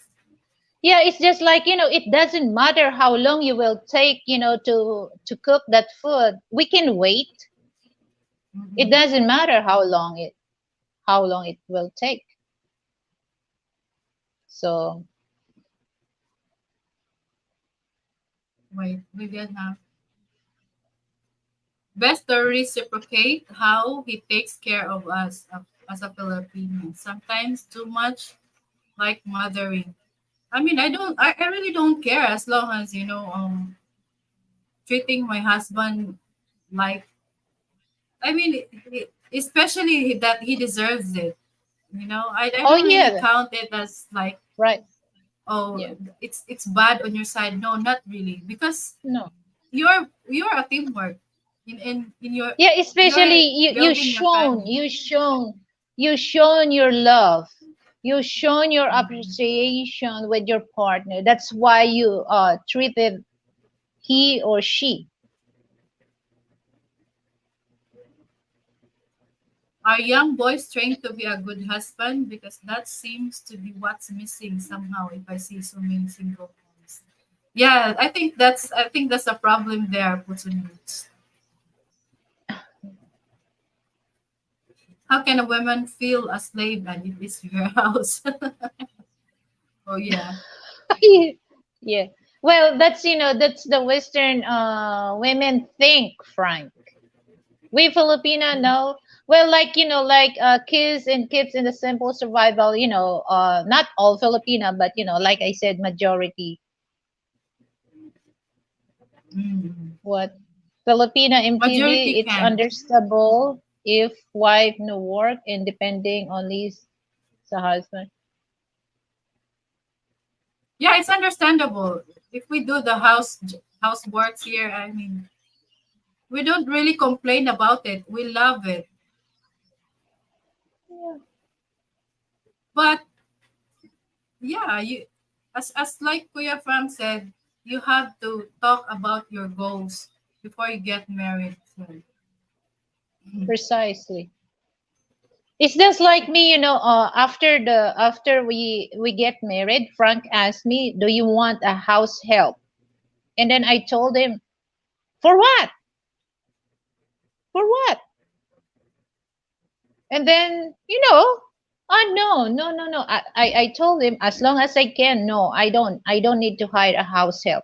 Yeah, it's just like, it doesn't matter how long you will take, to cook that food. We can wait. It Hmm. doesn't matter how long it will take. So, Wait, we get now. Best to reciprocate how he takes care of us as a Filipino. Sometimes too much, like mothering. I mean, I really don't care as long as treating my husband like. I mean, especially that he deserves it. I oh don't really yeah, count it as like, right. oh, Yeah. it's bad on your side. No, not really, because No. you're a teamwork in your Yeah, especially you're you building your shown, family. you shown your love. You shown your Mhm. appreciation with your partner. That's why you treated he or she. Are young boys trained to be a good husband? Because that seems to be what's missing somehow. If I see so many single moms, yeah, I think that's a problem there, Putin. How can a woman feel a slave and it is your house? Oh yeah. Yeah. Well, that's that's the Western women think, Frank. We Filipina know. Well, like like kids and kids in the simple survival, not all Filipina, but like I said, majority. Mm. What Filipina Majority MTV, it's can. understandable if wife no work and depending only sa husband. Yeah, it's understandable. If we do the houseworks here, I mean, we don't really complain about it. We love it. Yeah. But yeah, you as like Kuya Frank said, you have to talk about your goals before you get married. So, mhm. Precisely. It's just like me, after we get married, Frank asked me, "Do you want a house help?" And then I told him, "For what? For what?" And then, no, no, no, no. I told him as long as I can, no, I don't need to hire a house help.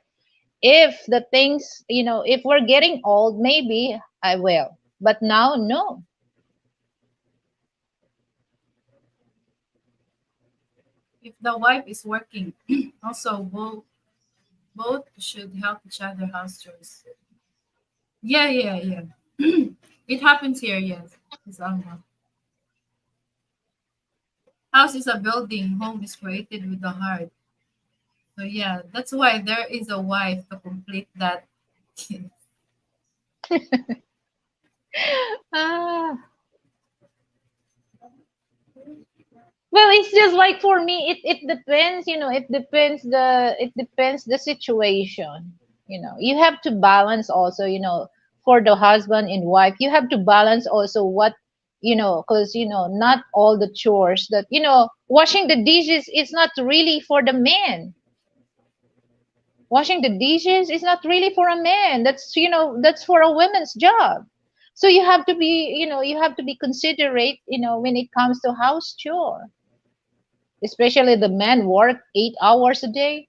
If the things, if we're getting old, maybe I will. But now, no. If the wife is working, also both should help each other house chores. Yeah, yeah, yeah. It happens here, yes. It's house is a building, home is created with the heart. So yeah, that's why there is a wife to complete that. Ah, well, it's just like for me, it depends, it depends the situation. You have to balance also, for the husband and wife, you have to balance also what, because not all the chores that, washing the dishes is not really for the man. Washing the dishes is not really for a man. That's for a woman's job. So you have to be considerate, when it comes to house chore, especially the men work 8 hours a day.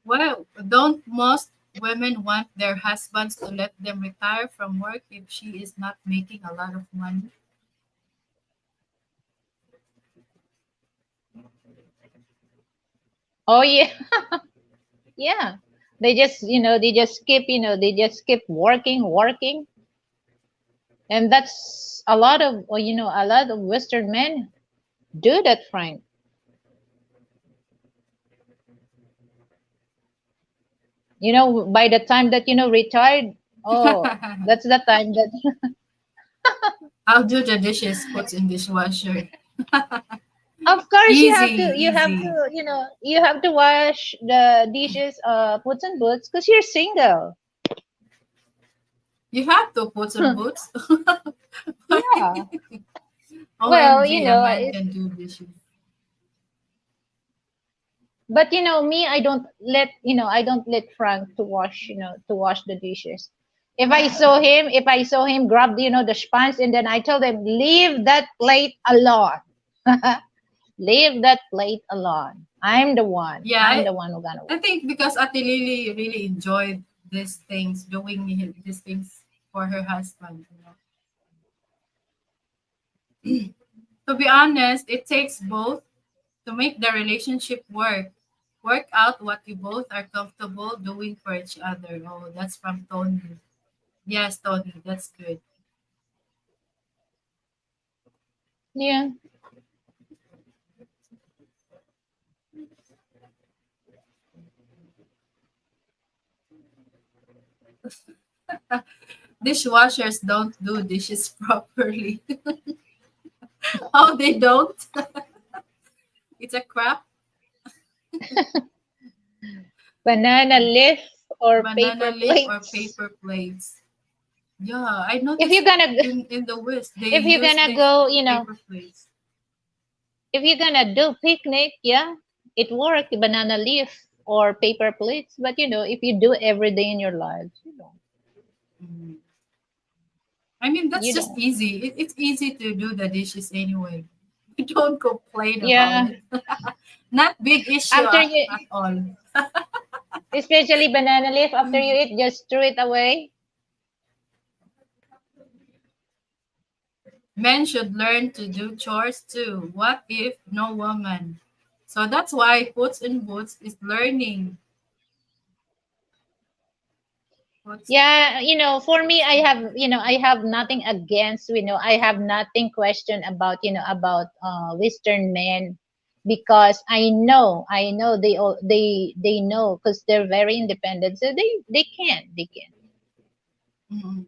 Well, don't most women want their husbands to let them retire from work if she is not making a lot of money? Oh yeah. Yeah, they just keep working, and that's a lot of Western men do that, Frank. By the time that retired, oh, that's the time that I'll do the dishes, puts in dishwasher. of course you Easy, have to you have easy. to you have to wash the dishes, puts and boots, because you're single. You have to put some boots. Yeah. Well, OMG, a man can do dishes. but me, I don't let Frank to wash the dishes. If I saw him grab the sponge, and then I told him, leave that plate alone. Leave that plate alone. I'm the one. Yeah, I'm the one who gonna I wash. think because Ate Lily really enjoyed these things, doing these things for her husband. To be honest, it takes both to make the relationship work. Work out what you both are comfortable doing for each other. Oh, that's from Tony. Yes, Tony, that's good. Yeah. Dishwashers don't do dishes properly. Oh, they don't? It's a crap. Banana leaf or Banana paper leaf or plates. paper plates. Yeah, I If noticed you're gonna in the West they if you're use gonna this go, paper plates. if you're gonna do picnic, yeah, it work, banana leaf or paper plates. But if you do every day in your lives, Mm. I mean, that's You just don't. easy. It's easy to do the dishes anyway. We don't complain about Yeah. it. Not big issue After at, you, at all. especially banana leaf, after you eat, just throw it away. Men should learn to do chores too. What if no woman? So that's why Puts in Boots is learning. Puts, Yeah, for me, I have nothing against, I have nothing question about, Western men, because I know they know, because they're very independent, so they can. mm.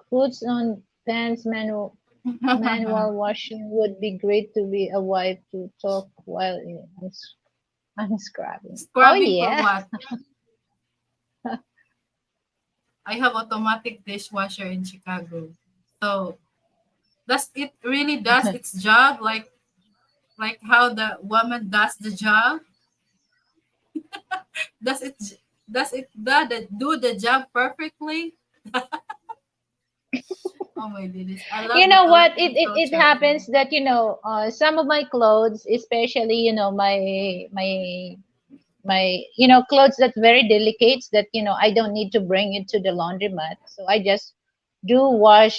Puts on pants, manual washing would be great to be a wife to talk while unscrubbing. Oh Scrubbing for yeah. what? I have automatic dishwasher in Chicago. So does it really does its job like how the woman does the job? Does it do the job perfectly? Oh my goodness. I You love the know what, it, Philippine it it culture. happens that, some of my clothes, especially, my clothes that's very delicate, that, I don't need to bring it to the laundromat, so I just do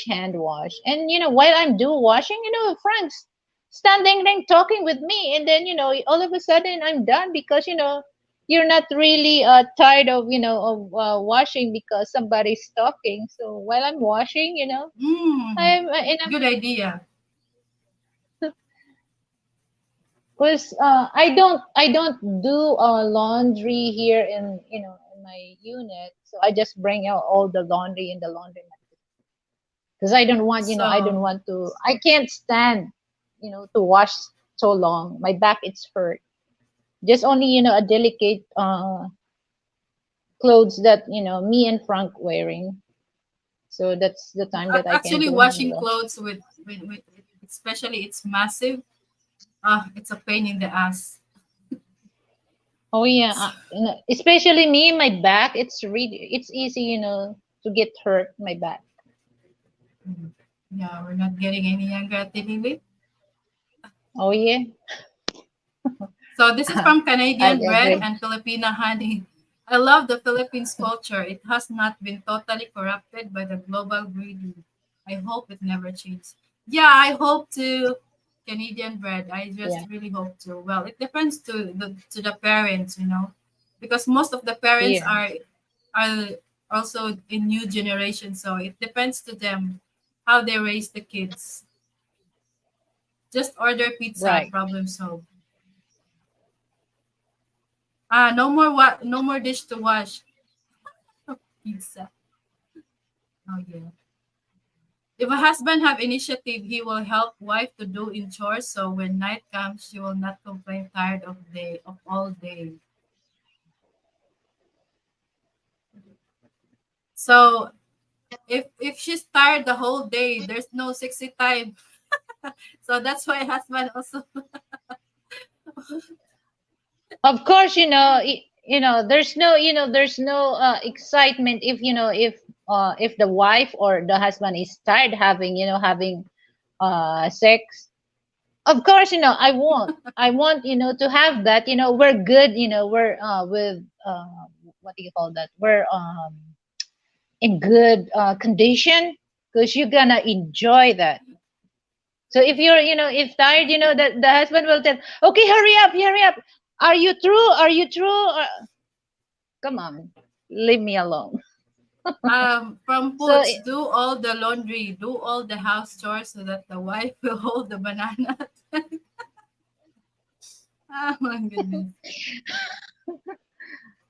hand wash. And, while I'm do washing, Frank's standing there talking with me, and then, all of a sudden I'm done, because, you're not really tired of, washing, because somebody's talking. So while I'm washing, Mm, I'm and I'm good idea. because I don't do laundry here in my unit, so I just bring out all the laundry in the laundromat, because I don't So want to, I can't stand, to wash so long. My back it's hurt. Just only, a delicate clothes that, me and Frank wearing. So that's the time that I can actually do hand washing wash. clothes with especially it's massive. It's a pain in the ass. Oh yeah, especially me, my back. It's easy, to get hurt my back. Mhm. Yeah, we're not getting any younger at Lily. Oh yeah. So this is from I Canadian Bread agree. and Filipina Honey. I love the Philippines culture. It has not been totally corrupted by the global greedy. I hope it never changes. Yeah, I hope to. Canadian bread. I just Yeah. really hope to. Well, it depends to the parents, because most of the parents Yeah. are also in new generation, so it depends to them how they raise the kids. Just order pizza, Right. problem solved. No more dish to wash. Pizza. Oh yeah. If a husband have initiative, he will help wife to do in chores. So when night comes, she will not complain tired of all day. So if she's tired the whole day, there's no sexy time. So that's why husband also. Of course, there's no excitement if, if the wife or the husband is tired having sex. Of course, I want to have that. We're good. We're with what do you call that? We're in good condition, because you're gonna enjoy that. So if you're, if tired, that the husband will tell, okay, hurry up. Are you through? Are you through? Come on, leave me alone. From So Puts, do all the laundry, do all the house chores so that the wife will hold the banana. Oh my goodness.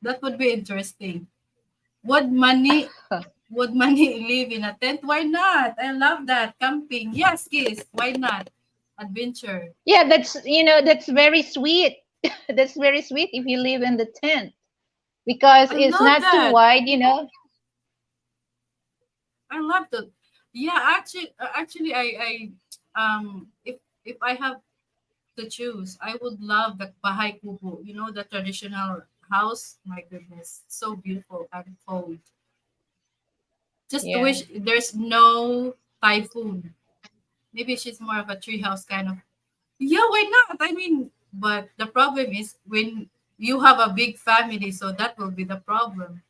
That would be interesting. Would money would money live in a tent? Why not? I love that. Camping. Yes, kiss. Why not? Adventure. yeah, that's very sweet. That's very sweet if you live in the tent, because I it's love not too that. wide. I love that. Yeah, actually, if I have to choose, I would love the Bahay Kubo. The traditional house, my goodness, so beautiful and cold. Just Yeah. wish there's no typhoon. Maybe she's more of a treehouse kind of. Yeah, why not? I mean, but the problem is when you have a big family, so that will be the problem.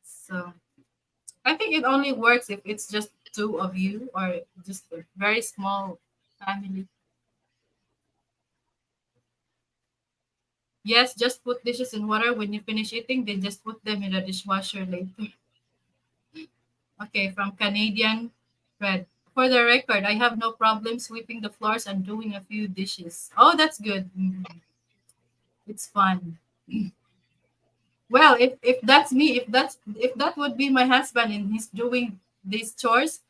So I think it only works if it's just two of you or just a very small family. Yes, just put dishes in water when you finish eating, then just put them in the dishwasher later. Okay, from Canadian Red. For the record, I have no problem sweeping the floors and doing a few dishes. Oh, that's good. Mhm. It's fun. Well, if that's me, if that would be my husband and he's doing these chores,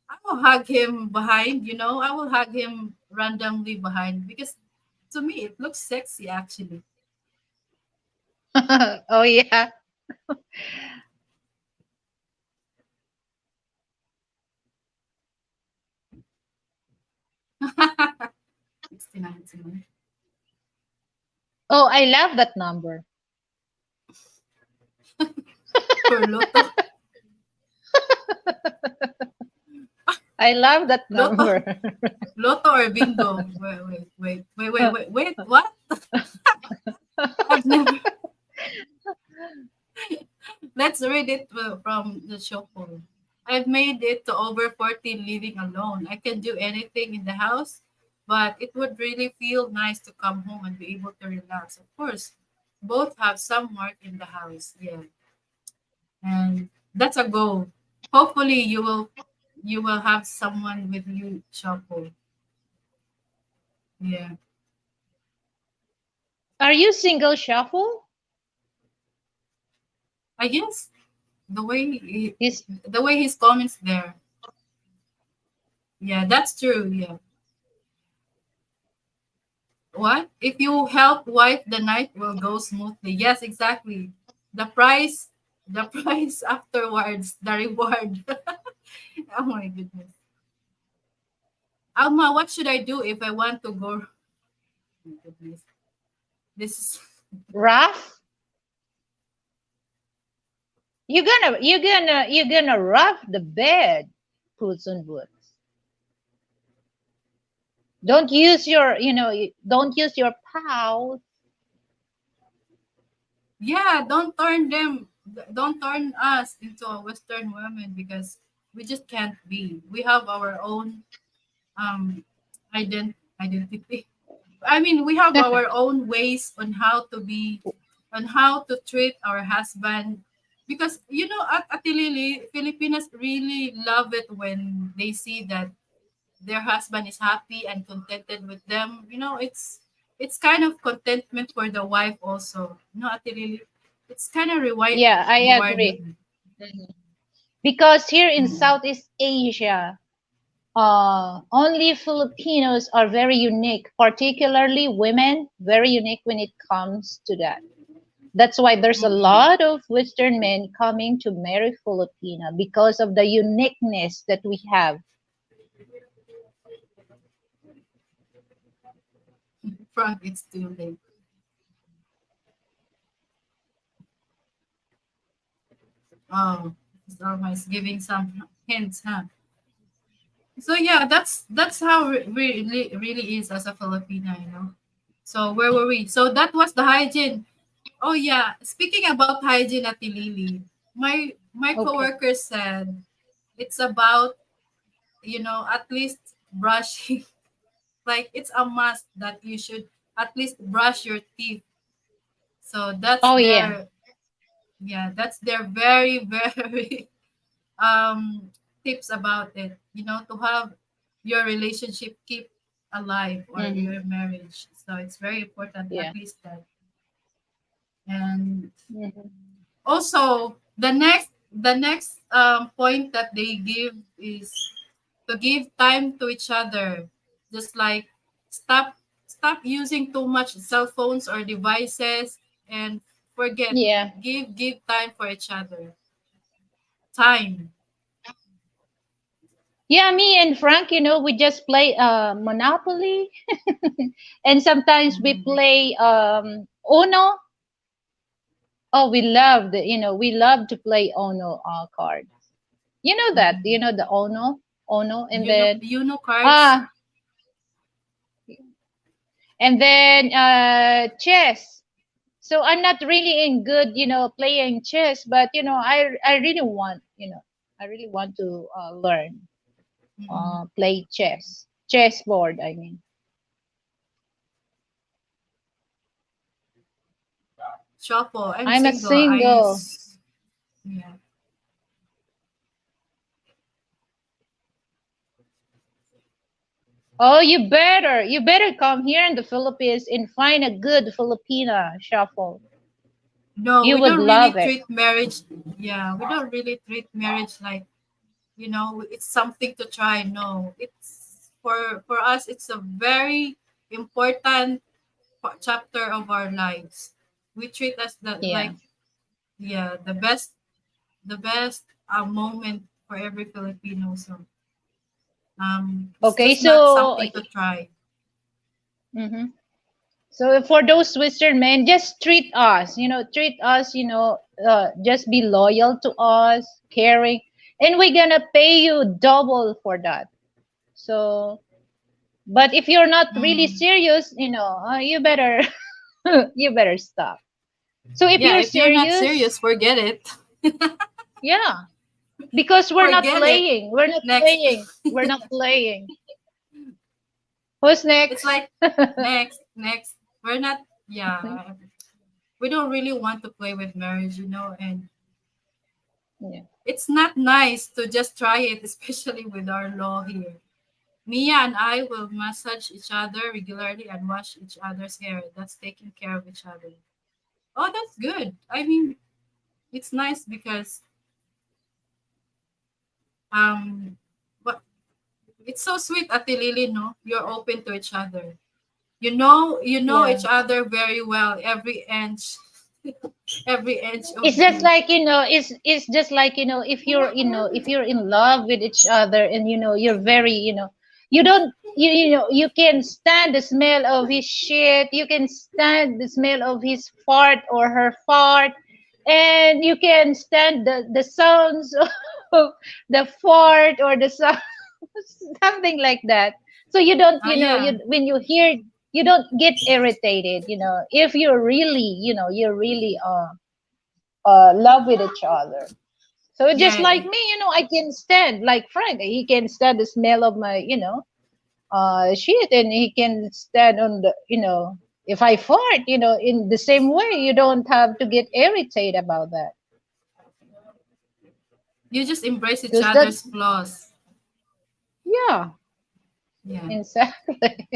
I will hug him behind, I will hug him randomly behind because to me it looks sexy actually. Oh yeah. Sixty-nine. Oh, I love that number. For Lotto, I love that Lotto, number. Lotto or bingo. Wait. What? I've never. Let's read it from the shuffle. I've made it to over 14 living alone. I can do anything in the house, but it would really feel nice to come home and be able to relax. Of course, both have some work in the house. Yeah. And that's a goal. Hopefully you will have someone with you, shuffle. Yeah. Are you single shuffle? I guess Is the way his comments there. Yeah, that's true. Yeah. What? If you help wife, the night will go smoothly. Yes, exactly. The price, the price afterwards, the reward. Oh my goodness. Alma, what should I do if I want to go? Oh my goodness. This is rough? You're gonna rough the bed, Puss in Boots. Don't use your paws. yeah, don't turn us into a Western woman because we just can't be. We have our own um identity. I mean, we have our own ways on how to be, on how to treat our husband. Because, at Atilili, Filipinas really love it when they see that their husband is happy and contented with them. It's kind of contentment for the wife also. Atilili, it's kind of Yeah, I agree. rewarding. Mhm. Because here in Mm. Southeast Asia, only Filipinos are very unique, particularly women, very unique when it comes to that. That's why there's a Mm-mm. lot of Western men coming to marry Filipina because of the uniqueness that we have. Frank, it's too late. Oh, Norma is giving some hints, huh? So yeah, that's how really really is as a Filipina. So where were we? So that was the hygiene. Oh yeah, speaking about hygiene at Lily, my Okay. coworker said it's about at least brushing. Like it's a must that you should at least brush your teeth. So that's Oh yeah. their, yeah, that's their very very um tips about it, to have your relationship keep alive or Hmm. your marriage, so it's very important at Yeah. least that. And Hmm. also the next point that they give is to give time to each other, just like stop using too much cell phones or devices, and forget, Yeah. give time for each other, time. Yeah, me and Frank, we just play Monopoly and sometimes we Mhm. play Uno. Oh, we loved, we love to play Ono cards. You know that, Mhm. the Ono, and You know, then you know cards. ah, chess. So I'm not really in good, playing chess, but I really want, I really want to learn Mhm. play chessboard. I mean, Shuffle. I'm I'm a single. single. Yeah. Oh, you better come here in the Philippines and find a good Filipina shuffle. No, You we would don't really love it. treat marriage. Yeah, we don't really treat marriage like, it's something to try. No, it's for us. It's a very important chapter of our lives. We treat us the Yeah. like, yeah, the best moment for every Filipino. So it's Okay, just not so something to try. mhm. So for those Western men, just treat us, just be loyal to us, caring, and we're gonna pay you double for that. So, but if you're not really Mm. serious, you better you better stop. So if Yeah, you're if you're not serious, serious, forget it. yeah, because we're not Forget it. playing. We're not Next. playing. We're not playing. Who's It's next? like next. We're not. Yeah, we don't really want to play with marriage, and Yeah. it's not nice to just try it, especially with our law here. Mia and I will massage each other regularly and wash each other's hair. That's taking care of each other. Oh, that's good. I mean, it's nice because um, but it's so sweet, Ate Lily. No, you're open to each other. You know Yeah. each other very well. Every inch of It's just you. like it's just like if you're in love with each other, and you're very, you don't you can stand the smell of his shit, you can stand the smell of his fart or her fart, and you can stand the sounds of the fart or the sound, something like that. So you don't, Yeah. when you hear, you don't get irritated, if you're really, love with each other. So just Yeah. like me, I can stand, like Frank, he can stand the smell of my, shit, and he can stand on the, if I fart, in the same way, you don't have to get irritated about that. You just embrace each Because other's that's, flaws. yeah, Yeah. exactly.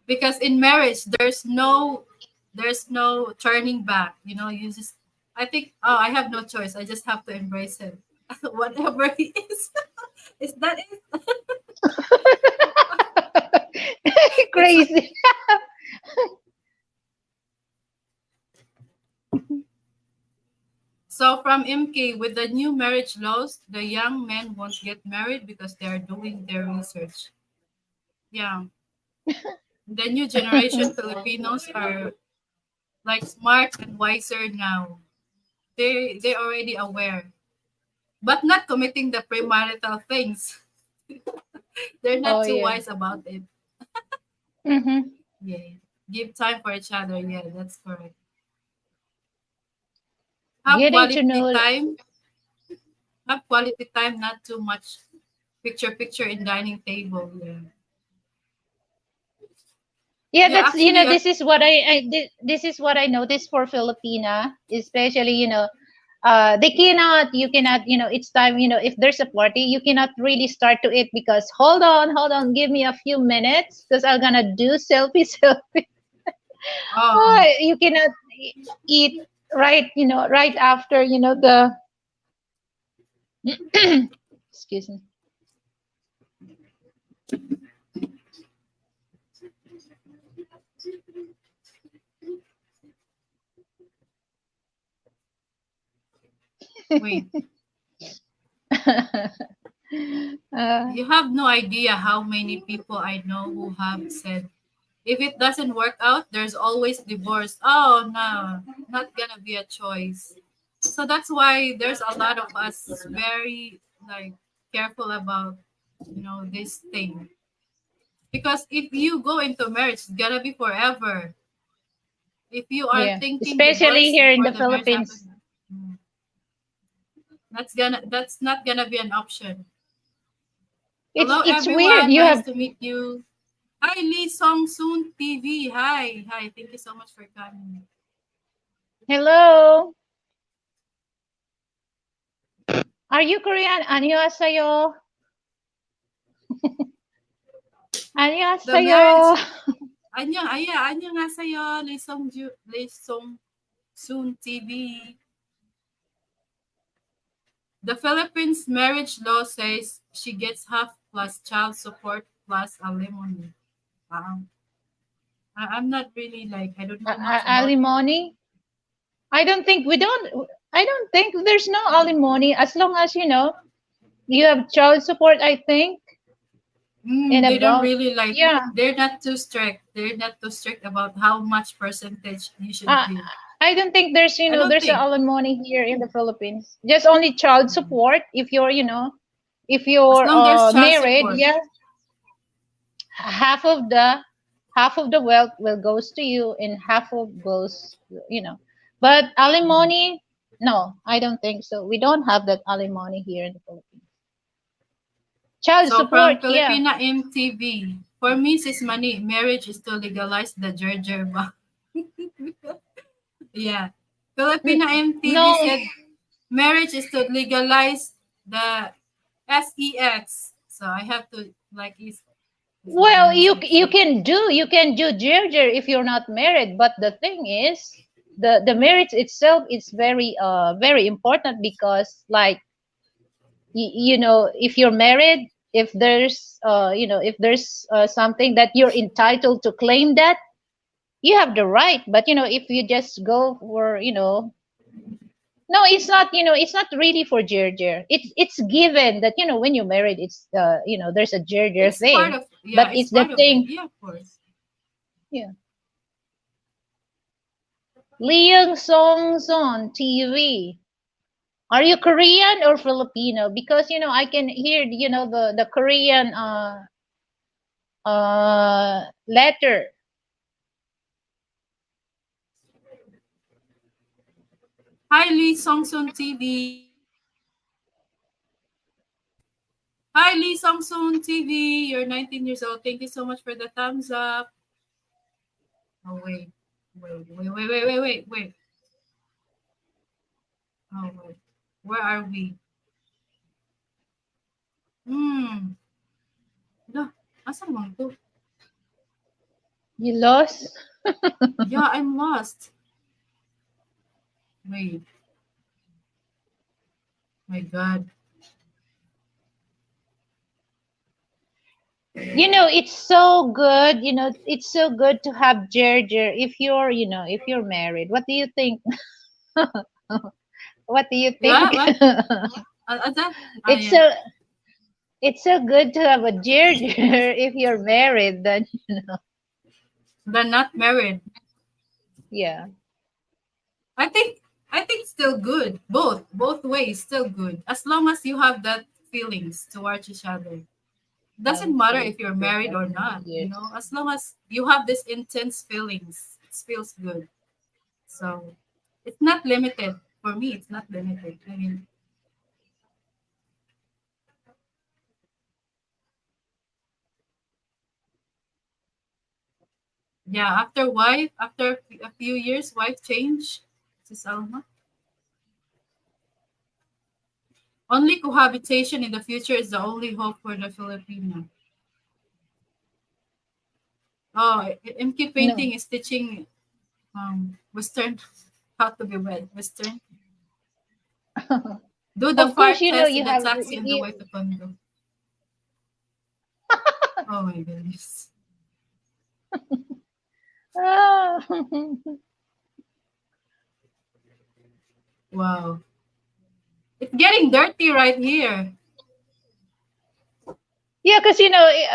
Because in marriage there's no turning back. You just I think, oh, I have no choice. I just have to embrace him. Whatever he is. Is that it? It's like, Crazy. so from MK, with the new marriage laws, the young men won't get married because they are doing their research. Yeah. The new generation Filipinos are like smart and wiser now. They're already aware, but not committing the premarital things. They're Oh not too yeah. wise about it. Mm-hmm. Yeah. Give time for each other. Yeah, that's correct. Have Getting to quality know. time. Have quality time, not too much picture in dining table. Yeah. Yeah, Yeah, that's, actually, this is what this is what I noticed for Filipina, especially, they cannot, you cannot, it's time, if there's a party, you cannot really start to eat, because hold on, give me a few minutes, because I'm gonna do selfie selfie. oh, You cannot eat right, right after, the excuse me. wait. uh, You have no idea how many people I know who have said, If it doesn't work out, there's always divorce. Oh no, not gonna be a choice. So that's why there's a lot of us very like careful about this thing. Because if you go into marriage, it's gonna be forever. If you are Yeah, thinking especially divorce here in before the the marriage Philippines. happens, that's not gonna be an option. Hello It's weird. everyone, You nice have to meet you. Hi Lee Song Soon TV. Hi. Thank you so much for coming. hello. Are you Korean? 안녕하세요. The 안녕하세요. marriage. 안녕하세요. Lee Song Soon TV. The Philippines marriage law says she gets half plus child support plus alimony. Wow. I'm not really like I don't know much about it. Alimony? I don't think we don't. I don't think there's no alimony as long as you have child support. I think and They don't above. really like. Yeah. They're not too strict. They're not too strict about how much percentage you should Uh, give. I don't think there's I don't there's a think. alimony here in the Philippines. Just only child support if you're if As you're long there's child married. support. Yeah, half of the wealth will goes to you and half of goes but alimony, no, I don't think so. We don't have that alimony here in the Philippines. Child So support, from yeah. Filipina MTV, for Mrs. Mani, marriage is to legalize the Gerger ba? Yeah. Filipina MTV No, said marriage is to legalize the sex. So I have to like is well, legalize you sex. you can do gerger if you're not married, but the thing is the marriage itself is very important because like if you're married, if there's if there's something that you're entitled to claim, that you have the right. But if you just go for no, it's not it's not really for gerger. It's given that when you're married, it's there's a gerger It's part thing, of but it's it's the part of it. thing. Yeah, of course. Yeah. Liang Song on TV. Are you Korean or Filipino? Because I can hear the Korean letter. Hi Lee Songsun TV. Hi Lee Songsun TV. You're 19 years old. Thank you so much for the thumbs up. Oh wait. Oh wait. Where are we? Hmm. No, asan mo to? You lost? Yeah, I'm lost. Wait. My God. It's so good. It's so good to have gerger if you're if you're married. What do you think? What do you Yeah, think? what? Asan? Ah, it's yeah. so it's so good to have a gerger if you're married. Then They're not married. yeah. I think still good. Both ways still good. As long as you have that feelings towards each other. Doesn't matter Okay. if you're Good. married That's or nice. not, Yes. as long as you have this intense feelings, it feels good. So it's not limited. For me, it's not limited. I mean, yeah, after a few years, wife change. This is Alma. Only cohabitation in the future is the only hope for the Filipino. Oh, MK No. Painting is teaching Western how to be wed. Western. Do the Of course, fart test in you the have taxi on the way to condo. Oh my goodness. Ah. Wow. It's getting dirty right here. Yeah, because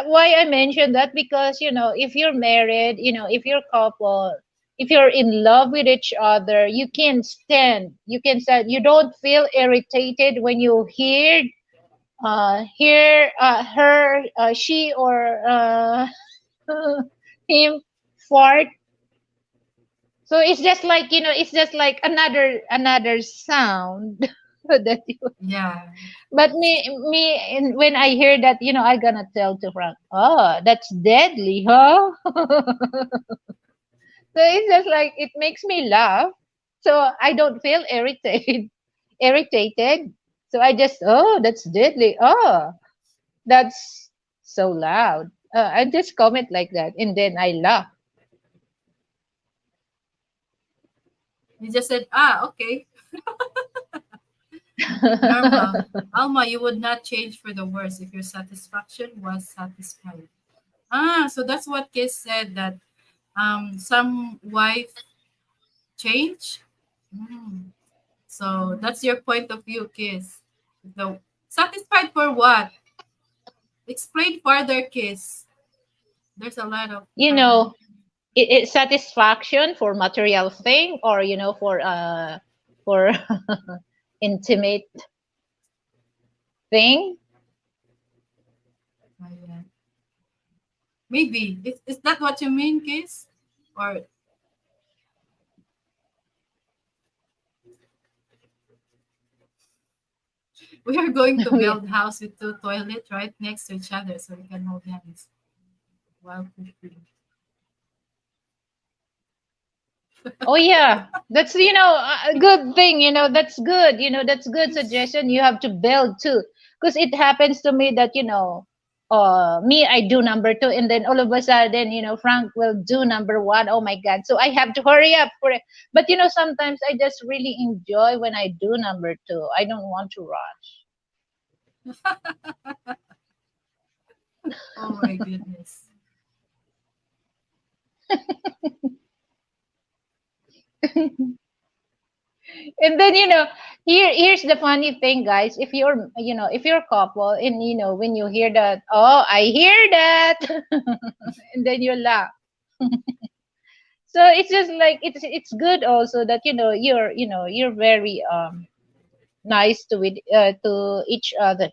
why I mentioned that, because if you're married, if you're couple, if you're in love with each other, you can stand, you don't feel irritated when you her, she, or him fart. So it's just like another sound that you. Yeah. But when I hear that, I gonna tell to Frank, oh, that's deadly, huh? So it's just like it makes me laugh. So I don't feel irritated. irritated. So I just, oh, that's deadly. Oh, that's so loud. I just comment like that, and then I laugh. You just said, ah, okay, normal. Alma, you would not change for the worse if your satisfaction was satisfied. Ah, so that's what Kiss said, that some wife change. Mm. So that's your point of view, Kiss. The satisfied for what? Explain further, Kiss. There's a lot of you know, it's satisfaction for material thing, or for intimate thing. yeah. Maybe is that what you mean, Kiss? Or we are going to Yeah. build house with two toilets right next to each other so we can hold hands while cooking. Oh yeah, that's a good thing. That's good. That's good suggestion. You have to build too, because it happens to me that me, I do number two, and then all of a sudden, Frank will do number one. Oh my God! So I have to hurry up for it. But sometimes I just really enjoy when I do number two. I don't want to Oh my goodness. rush. And then here's the funny thing, guys. If you're a couple, and when you hear that, oh, I hear that, and then you laugh. So it's just like it's good also that you're very nice to each other,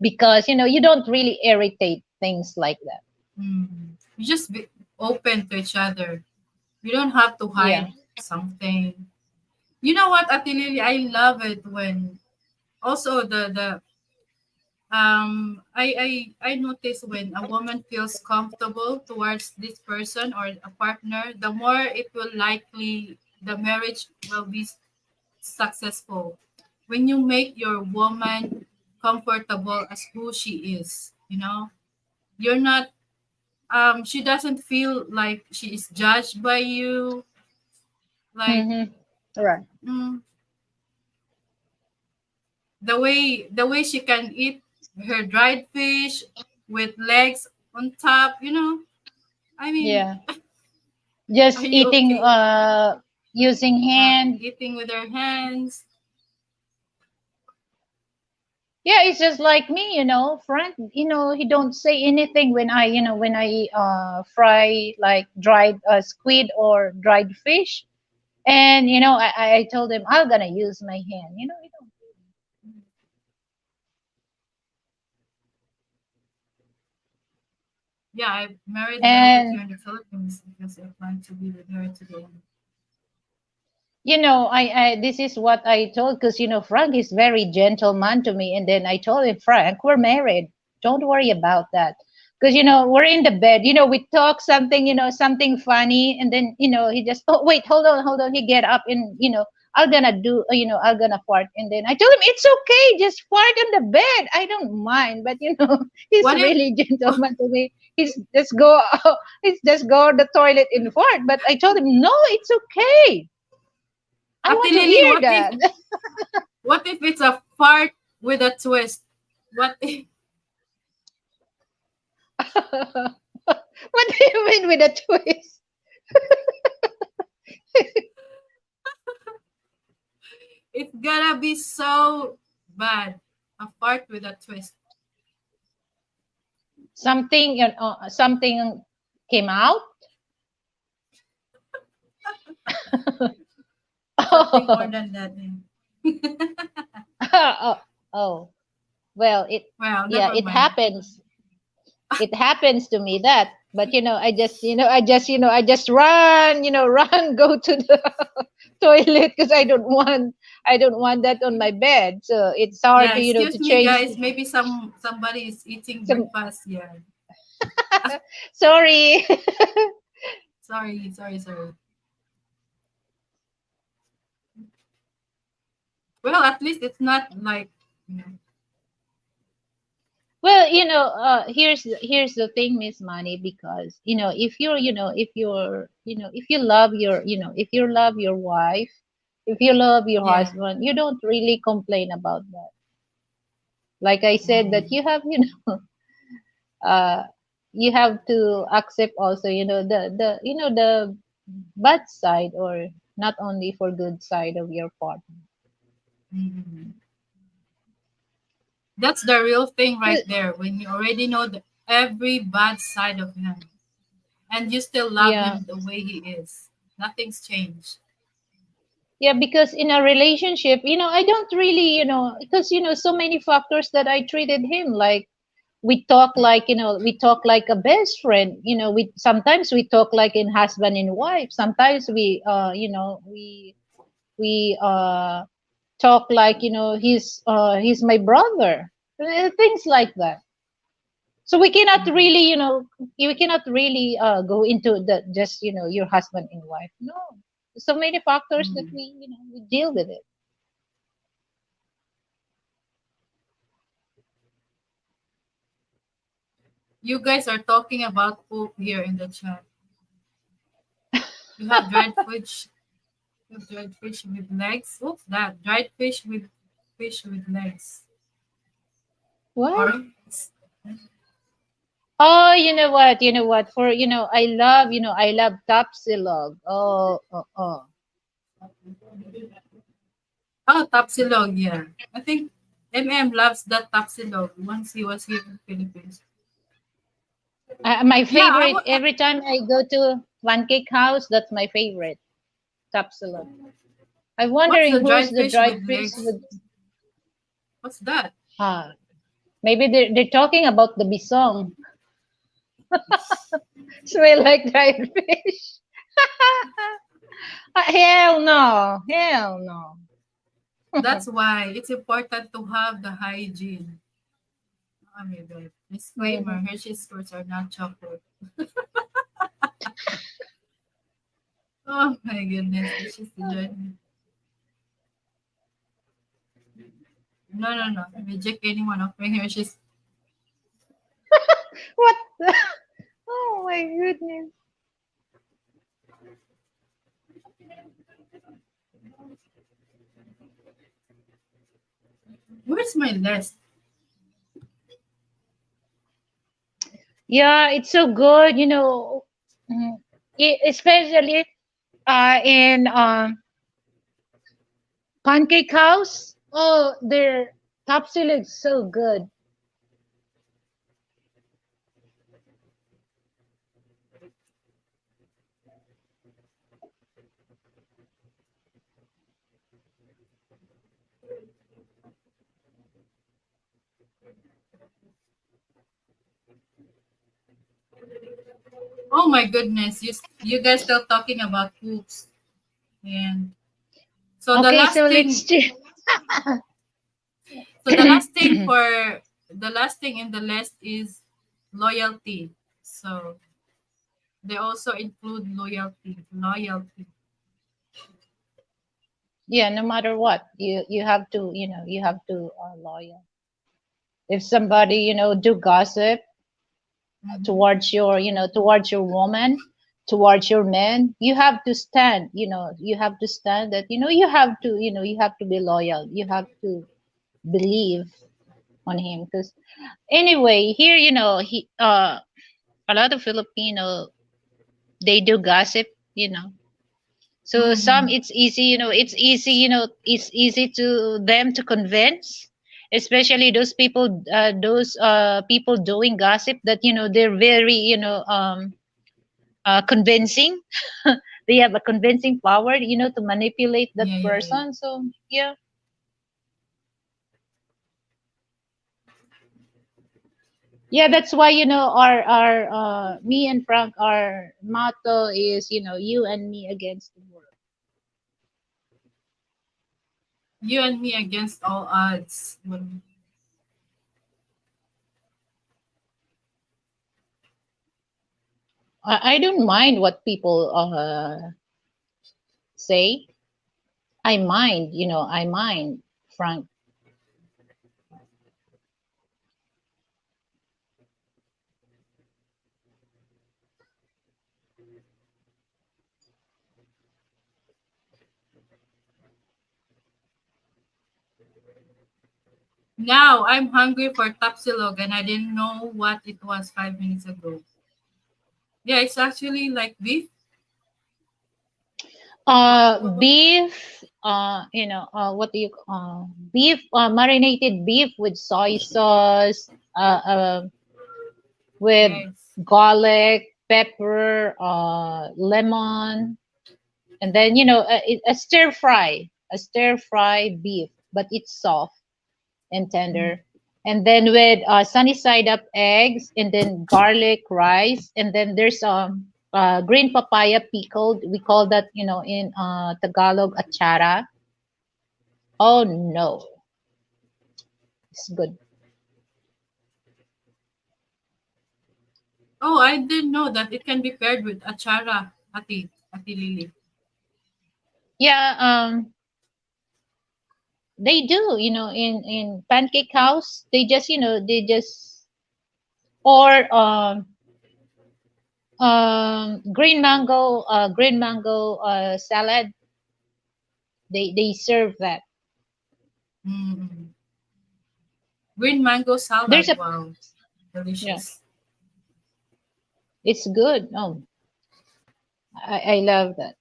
because you don't really irritate things like that. Mm. You just be open to each other. You don't have to Yeah. hide something. You know what, Ate Lily, I love it when also the I notice when a woman feels comfortable towards this person or a partner, the more it will likely the marriage will be successful. When you make your woman comfortable as who she is, you're not she doesn't feel like she is judged by you, like Mm-hmm. Right. mm, the way she can eat her dried fish with legs on top, I mean, Yeah. are Just you eating okay? using hand. Eating with her hands. Yeah, it's just like me, Frank, he don't say anything when I fry like dried squid or dried fish. And I told him I'm gonna use my hand. He don't. Yeah, I married Velvet here And in the Philippines because I plan to be with her today. I this is what I told, because Frank is very gentleman to me, and then I told him, Frank, we're married. Don't worry about that, because we're in the bed. We talk something, something funny, and then he just, oh wait, hold on. He get up, and I'm gonna fart, and then I told him it's okay, just fart on the bed. I don't mind, but he's What if really gentleman to me. He's just go to the toilet and fart. But I told him no, it's okay. I Ate want to Lily, hear what if that. it's a fart with a twist? What if What do you mean with a twist? it's gonna be so bad? A fart with a twist. Something, something came out. Something more Oh, than that. oh, oh. Well, Well, yeah, never it mind. happens. It happens to me that, but I just run, run, go to the toilet because I don't want that on my bed. So it's hard Yeah, to, excuse to me, change. guys. Maybe somebody is eating Some, breakfast. Yeah. sorry. Sorry, sorry, sorry. Well, at least it's not like, you know, Well, here's the thing, Miss Money, because if you love if you love your wife, if you love your yeah. husband, you don't really complain about that. Like I said, that Mm. uh you have to accept also, the bad side, or not only for good side of your partner. Mhm. That's the real thing right Well, there. When you already know every bad side of him, and you still love yeah. him the way he is. Nothing's changed. Yeah, because in a relationship, I don't really, because so many factors that I treated him like, we talk like a best friend. We sometimes we talk like in husband and wife. Sometimes we talk like, he's my brother. Things like that. So we cannot Mhm. really, we cannot really go into the just, your husband and wife. No, so many factors that Mhm. we deal with it. You guys are talking about poop here in the chat. You have dried fish. You have dried fish with legs. What's that? Dried fish with legs. What? Or Oh, you know what? You know what? For I love tapsilog. Oh. oh, tapsilog. Yeah, I think MM loves that tapsilog once he was here in the Philippines. My Yeah, favorite every time I go to pancake house. That's my favorite tapsilog. I'm what's the wondering who's dried the fish dried with fish legs? with. What's that? Maybe they're talking about the bisong. Smell like dried fish. Hell no, hell no. That's why it's important to have the hygiene. Oh my God. Disclaimer, Mhm. Hershey's Squirts are not chocolate. Oh my goodness. It's just the journey. No, no, no. Reject anyone offering Hershey's. What? Oh my goodness. Where's my list? Yeah, it's so good, mm, especially in Pancake House. Oh, their topsil is so good. Oh my goodness. You guys still talking about hoops. And so the Okay, last so let's thing check. so the last thing for the last thing in the list is loyalty. So they also include loyalty. Loyalty. Yeah, no matter what, you have to, you have to loyal. If somebody, do gossip Mhm. towards your woman, towards your man, you have to stand, you have to stand that, you have to be loyal. You have to believe on him, because anyway, here, a lot of Filipino, they do gossip, so some, Mhm. it's easy, it's easy to them to convince, especially those people doing gossip that they're very convincing. They have a convincing power to manipulate that Yeah, yeah, yeah. person. So yeah. Yeah, that's why our me and Frank, our motto is you and me against the world. You and me against all odds. I don't mind what people say. I mind, Frank. Now I'm hungry for tapsilog and I didn't know what it was 5 minutes ago. Yeah, it's actually like beef. Beef, what do you beef, marinated beef with soy sauce, with Yes. garlic, pepper, lemon, and then a stir fry beef, but it's soft and Mm. tender. And then with sunny side up eggs, and then garlic rice, and then there's green papaya pickled. We call that in Tagalog achara. Oh no, it's good. Oh, I didn't know that it can be paired with achara, ati lili. Yeah, they do. In Pancake House, they just or green mango salad. They serve that. Mm. Green mango There's salad. a Wow, Yeah, delicious. it's good. Oh, I love that.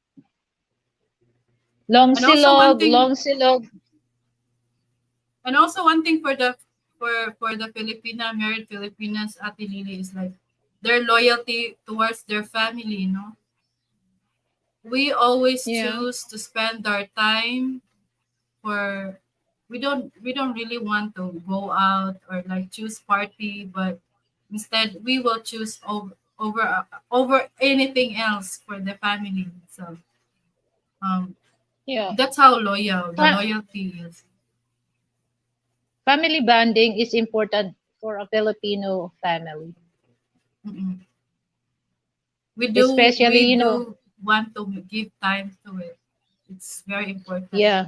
And also one thing, Long silog. and also one thing for the Filipina married Filipinas, ati lili is like their loyalty towards their family. We always Yeah, choose to spend our time for we don't really want to go out or like choose party, but instead we will choose over anything else for the family. So um yeah. that's how loyal the Fa- loyalty is. Family bonding is important for a Filipino family, Mm-mm. We especially do want to give time to it. It's very important, yeah.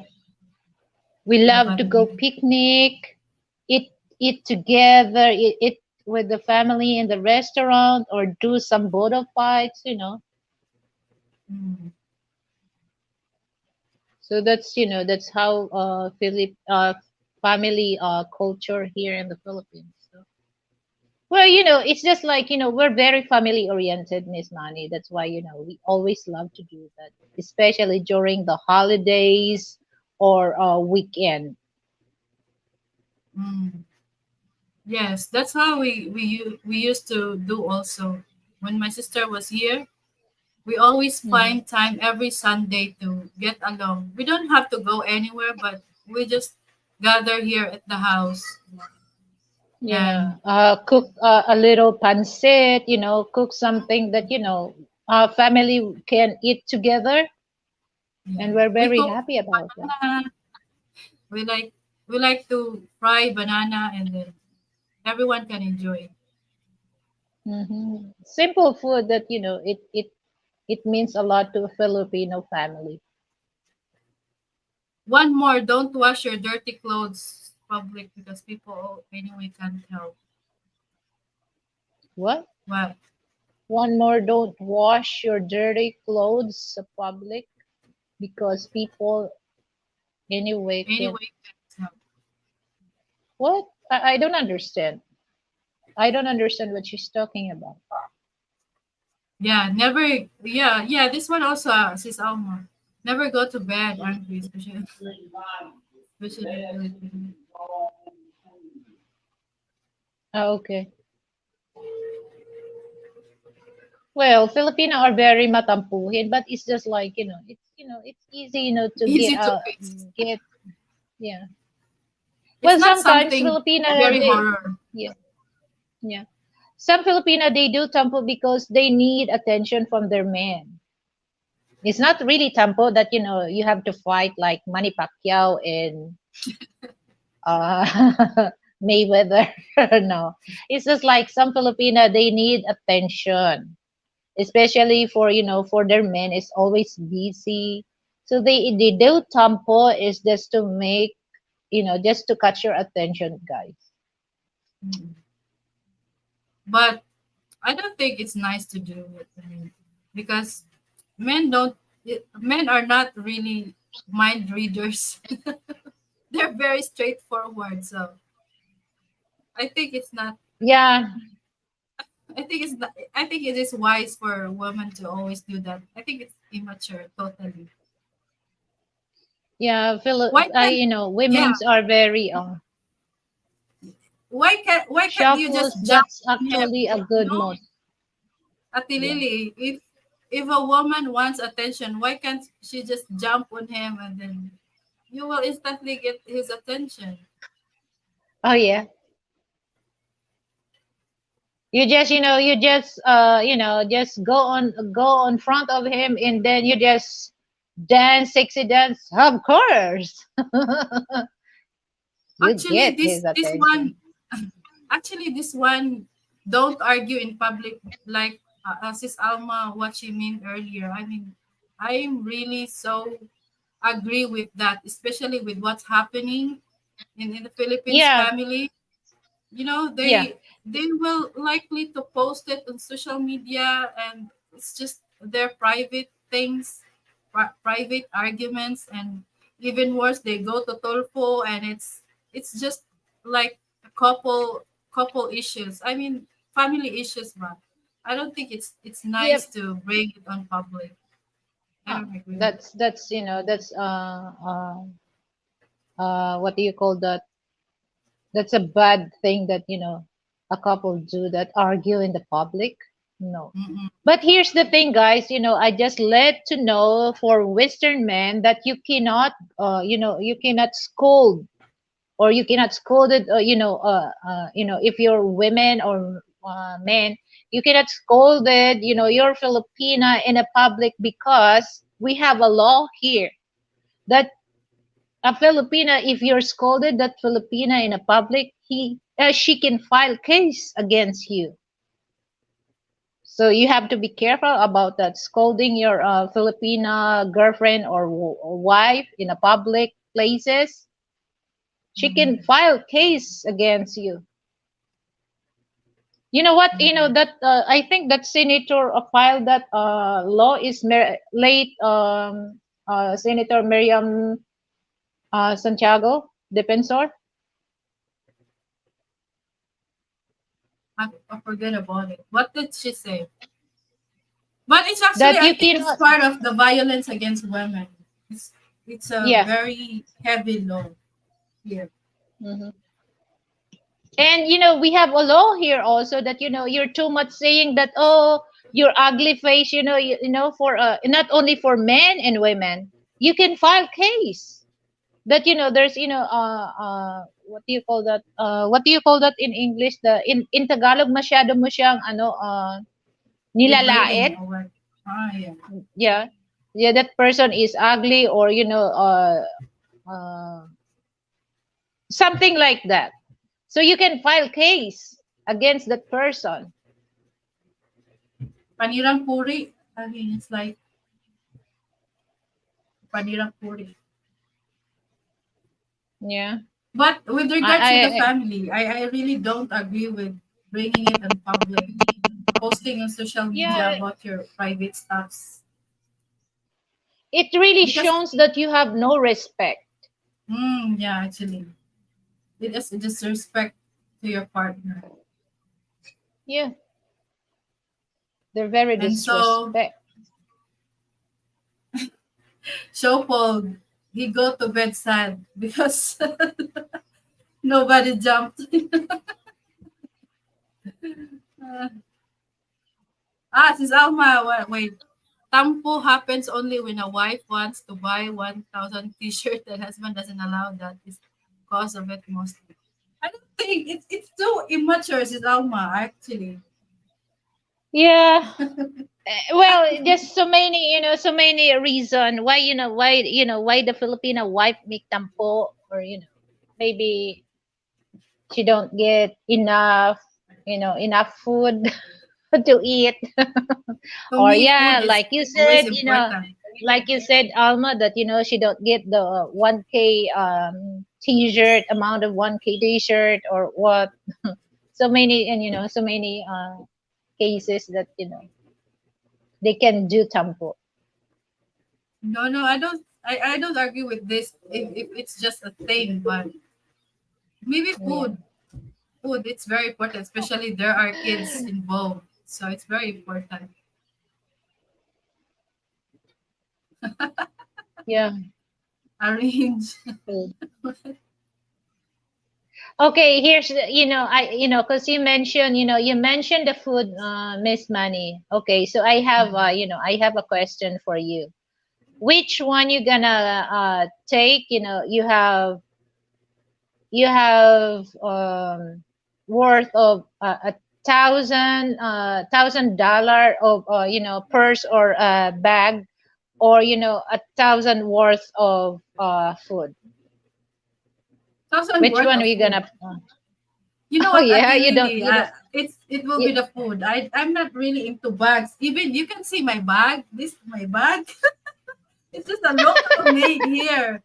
We the love to go bonding. picnic, eat eat together, eat with the family in the restaurant, or do some bodo fights. Mm. So that's how family culture here in the Philippines. So, well, it's just like we're very family oriented, Miss Nani. That's why we always love to do that, especially during the holidays or weekend. Mm. Yes, that's how we used to do also. When my sister was here, we always Hmm. find time every Sunday to get along. We don't have to go anywhere, but we just gather here at the house. And Yeah, cook a little pancit, cook something that family can eat together, yeah, and we're we very cook happy about that. banana. We like we like to fry banana, and then everyone can enjoy. Simple food that it means a lot to a Filipino family. One more, don't wash your dirty clothes public because people anyway can't help. What? What? One more, don't wash your dirty clothes public because people anyway can. Anyway can't help. What? I don't understand. I don't understand what she's talking about. Yeah, never. Yeah, yeah. This one also, sis Alma. Never go to bed angry, especially Filipino. Okay. Well, Filipino are very matampuhin, but it's just like, it's easy, to Easy to fix. get, yeah. It's Well, not sometimes something Filipino, very they, horror. yeah, yeah. Some Filipino, they do tampo because they need attention from their men. It's not really tampo that, you have to fight like Manny Pacquiao and uh, Mayweather. No, it's just like some Filipina, they need attention, especially for their men. It's always busy, so they do tampo is just to make, just to catch your attention, guys. Mm. But I don't think it's nice to do it. I mean, because men don't. Men are not really mind readers. They're very straightforward. So I think it's not. Yeah, I think it's not. I think it is wise for a woman to always do that. I think it's immature, totally. yeah. Why can't? Yeah. Women's are very Why can't you shuffles. just jump That's on him? actually a You good know, mode. Ati Yeah. Lily, if a woman wants attention, why can't she just jump on him and then you will instantly get his attention? Oh yeah. You just go on front of him, and then you just dance, sexy dance. Of course, you Actually, get this his this one attention. actually this one don't argue in public like Sis Alma what she meant earlier. I mean, I'm really so agree with that, especially with what's happening in the Philippines Yeah, family. You know, yeah, they will likely to post it on social media, and it's just their private things, private arguments, and even worse, they go to Tolfo, and it's just like a couple issues. I mean, family issues, but I don't think it's yep. nice to bring it on public. I Uh, don't agree with it. that's what do you call that? That's a bad thing that a couple do, that argue in the public. No. Mm-mm. But here's the thing, guys. I just let to know for Western men that you cannot scold, or you cannot scold it. If you're women or men, you cannot scold it. You're Filipina in a public, because we have a law here that a Filipina, if you're scolded that Filipina in a public, she can file case against you. So you have to be careful about that. Scolding your Filipina girlfriend or wife in a public places, she can Mm-mm. file case against you. You know what? Mm-mm. That I think that senator filed that law is late Senator Miriam Santiago Defensor. I forget about it. What did she say? But it's actually, That I you think it's cannot. part of the violence against women. It's it's a Yeah. very heavy law here. Hmm. And we have a law here also that you're too much saying that, oh, your ugly face, for not only for men and women, you can file case that there's what do you call that in English, the in Tagalog masyado mo siyang Degrading nilalait. or what? Ah, yeah. Yeah, yeah, that person is ugly, or uh something like that. So you can file case against that person. Panirang puri. I mean, it's like panirang puri. Yeah. But with regards with the I family, I really don't agree with bringing it in public, posting on social media yeah, about your private stuffs. it really Because, shows that you have no respect. yeah, actually, it is a disrespect to your partner. Yeah, they're very And so, disrespect. Shopol, he go to bed sad because nobody jumped. Uh, Sis Alma, wait. Tampo happens only when a wife wants to buy 1,000 t-shirt and husband doesn't allow that. Is cause of it mostly. I don't think it's too immature, Sis Alma, actually. Yeah. Well, just so many, so many reason why, why the Filipino wife make tampo, or maybe she don't get enough, enough food to eat. To Or me, yeah, food is like you always said, important. like you said, Alma, that she don't get the 1K t-shirt amount of 1K t-shirt or what. So many, and so many cases that they can do tampo. No, no, I don't argue with this if it's just a thing, but maybe Yeah. food, it's very important, especially there are kids involved. So it's very important. Yeah. Arrange. Food. Okay, here's because you mentioned the food, Miss Money. Okay, so I have I have a question for you. Which one you gonna take? You have worth of $1,000 of purse or bag, or 1,000 worth of food. Thousand Which worth one are of you food. gonna? You know Oh what, yeah, Ate you don't. Lily? You don't. It will be You, the food. I'm not really into bags. Even you can see my bag. This is my bag. It's just a local made here.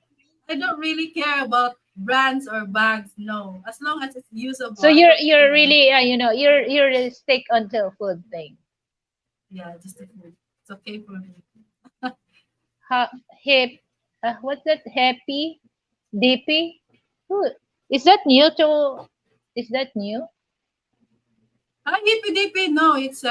I don't really care about brands or bags. No, as long as it's usable, so I you're don't you're care. really you're a stick until food thing. Yeah, just the food. It's okay for me. Ha, hip. What's that? Happy, dippy. Who is that new to? Is that new? Hippy Dippy, no, he's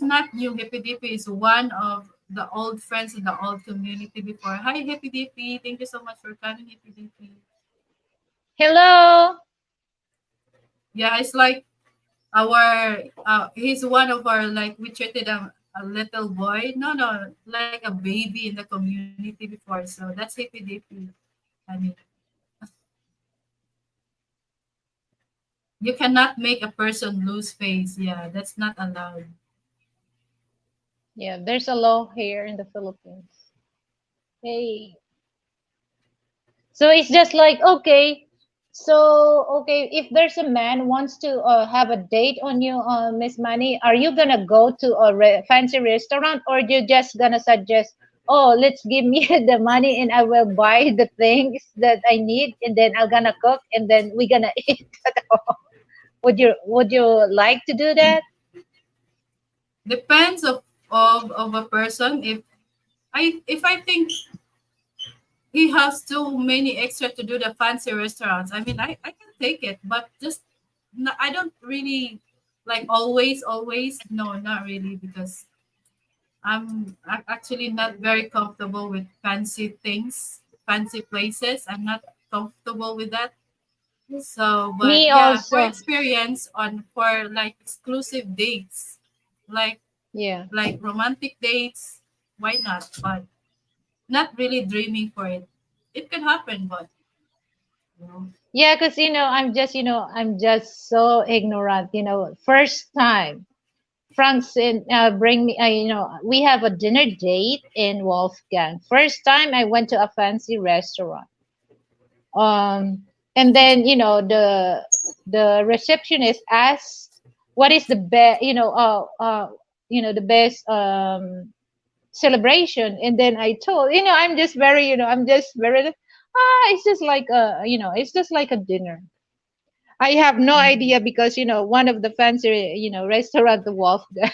not new. Hippy Dippy is one of the old friends in the old community before. Hi, Hippy Dippy. Thank you so much for coming, Hippy Dippy. Hello. Yeah, it's like he's one of our, like, we treated him a little boy. No, no, like a baby in the community before. So that's Hippy Dippy. I mean, you cannot make a person lose face. Yeah, that's not allowed. Yeah, there's a law here in the Philippines. Hey. So it's just like, okay. So okay, if there's a man wants to have a date on you, Miss Money, are you gonna go to a fancy restaurant, or you just gonna suggest, oh, let's give me the money and I will buy the things that I need, and then I'm gonna cook and then we're gonna eat at home. Would you like to do that? Depends of a person. If I think he has too many extra to do the fancy restaurants, I mean, I can take it, but just no, I don't really like always. No, not really, because actually not very comfortable with fancy things, fancy places. I'm not comfortable with that. So, but Me yeah, for also. experience on for like exclusive dates, like Yeah. romantic dates, why not? But not really dreaming for it. It can happen, but you know. Yeah, because I'm just so ignorant. First time Francine bring me. We have a dinner date in Wolfgang. First time I went to a fancy restaurant. And then the receptionist asked, "What is the best? The best celebration?" And then I told, I'm just very, it's just like it's just like a dinner. I have no Mhm. idea because one of the fancy restaurant, the Wolfgang.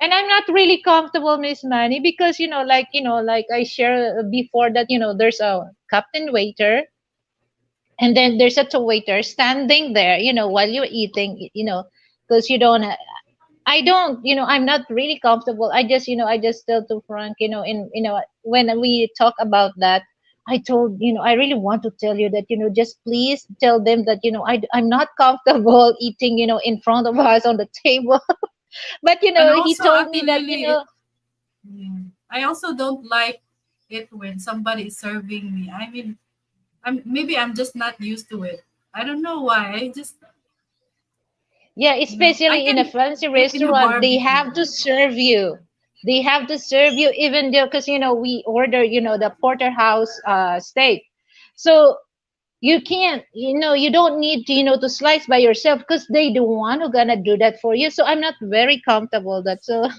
And I'm not really comfortable, Miss Manny, because like I shared before, that there's a captain waiter, and then there's a two waiter standing there, while you're eating, because you don't. I don't, I'm not really comfortable. I just tell to Frank, in when we talk about that, I told, I really want to tell you that, just please tell them that, I'm not comfortable eating, in front of us on the table. But, And he also, told Ate me that, Lily, I also don't like it when somebody is serving me. I mean, I'm just not used to it. I don't know why. I just, yeah, I especially in a can fancy eat in a restaurant, they barbecue. have to serve you. They have to serve you even though, because, we order, the porterhouse steak. So you can't, you don't need to, to slice by yourself because they the one who gonna do that for you. So I'm not very comfortable that. So,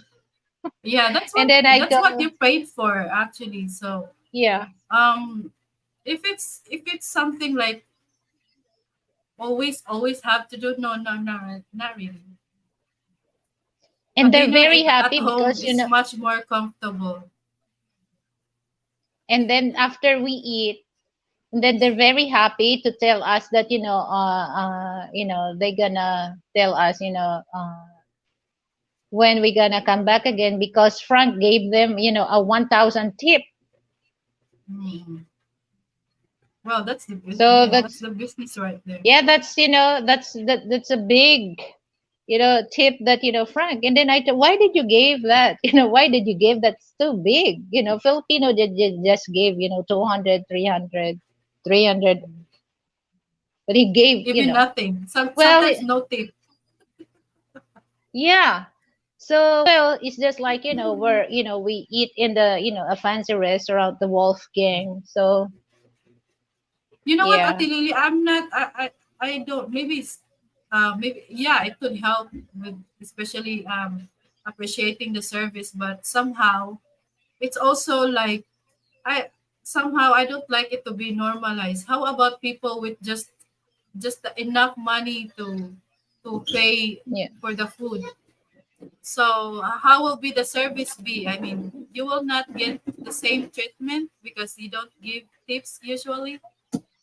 Yeah, and then I that's what go, you paid for actually. So, yeah. um, if it's something like always have to do, no, not really. A And they're dinner very at happy home because, is much more comfortable. and then after we eat, and then they're very happy to tell us that, they're gonna tell us, when we gonna come back again because Frank gave them, a 1,000 tip. Mm. Well, So yeah, that's that's, the business right there. yeah, that's, that's a big, tip that, Frank. And then why did you give that? Why did you give that so big? Filipino just gave, 200, 300, 300, but he gave, Even nothing. well, Sometimes no tip. yeah. So, well, it's just like, where, we eat in the, a fancy restaurant, the Wolfgang. So, You know what, yeah. Ate Lily? I'm not. I don't. Maybe it's. Maybe yeah, it could help with especially appreciating the service, but somehow it's also like I somehow I don't like it to be normalized. How about people with just enough money to pay Yeah. for the food? So how will be the service be? I mean, you will not get the same treatment because you don't give tips usually.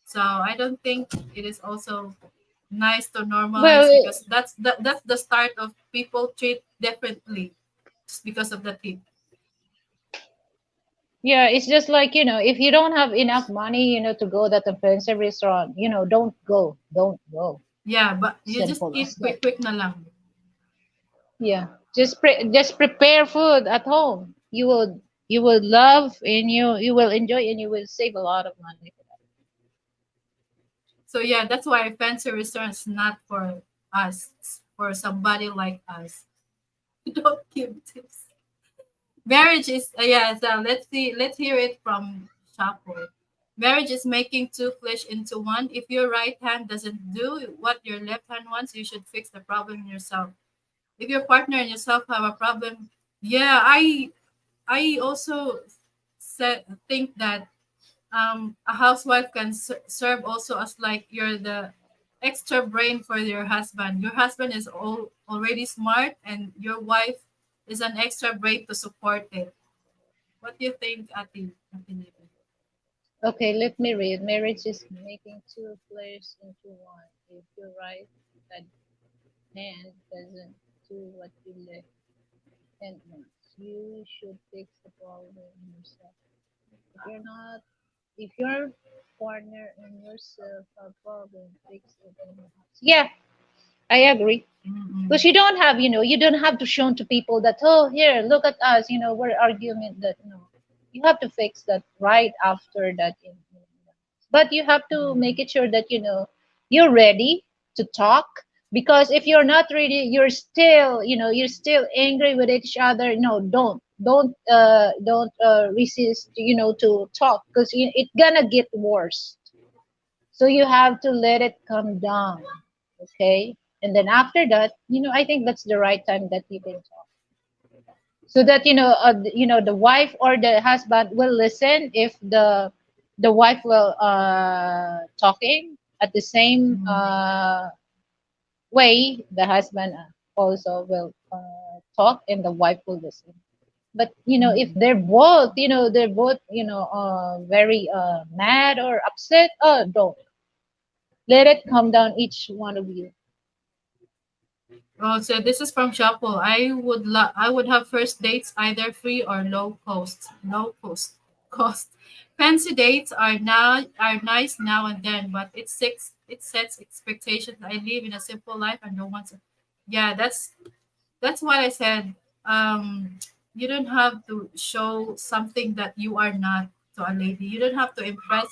So I don't think it is also nice to normalize Well, because that's the start of people treat differently just because of the tip. yeah, it's just like, if you don't have enough money, to go that fancy restaurant, don't go. Don't go. Yeah, but you just Simple as eat that. quick na lang. Yeah. Just prepare food at home. You will love and you will enjoy and you will save a lot of money. So yeah, that's why fancy restaurants not for us. It's for somebody like us. Don't give tips. Marriage is yeah. So let's hear it from Chapo. Marriage is making two flesh into one. If your right hand doesn't do what your left hand wants, you should fix the problem yourself. If your partner and yourself have a problem, yeah, I also think that a housewife can serve also as like you're the extra brain for your husband. Your husband is already smart, and your wife is an extra brain to support it. What do you think, Ate Nita? Okay, let me read. Marriage is making two players into one. If you're right, that hand doesn't do what you left hand wants. You should fix the problem yourself. If you're not, if your partner and yourself have problem, fix it in the house. Yeah, I agree. Because Mm-mm. you don't have to show to people that, oh, here, look at us, we're arguing that, no. You have to fix that right after that. But you have to make it sure that, you're ready to talk. Because if you're not ready, you're still angry with each other. No, don't resist, to talk because it's gonna get worse. So you have to let it come down, okay? And then after that, I think that's the right time that you can talk. So that the wife or the husband will listen if the wife will talking at the same Mm. way the husband also will talk and the wife will listen. But if Mm. they're both very mad or upset, oh, don't let it come down each one of you. Oh, so this is from Chapo. I would have first dates either free or low cost. Low cost. cost. Fancy dates are nice now and then, but it sets expectations. I live in a simple life and don't want to. Yeah, that's what I said. You don't have to show something that you are not to a lady. You don't have to impress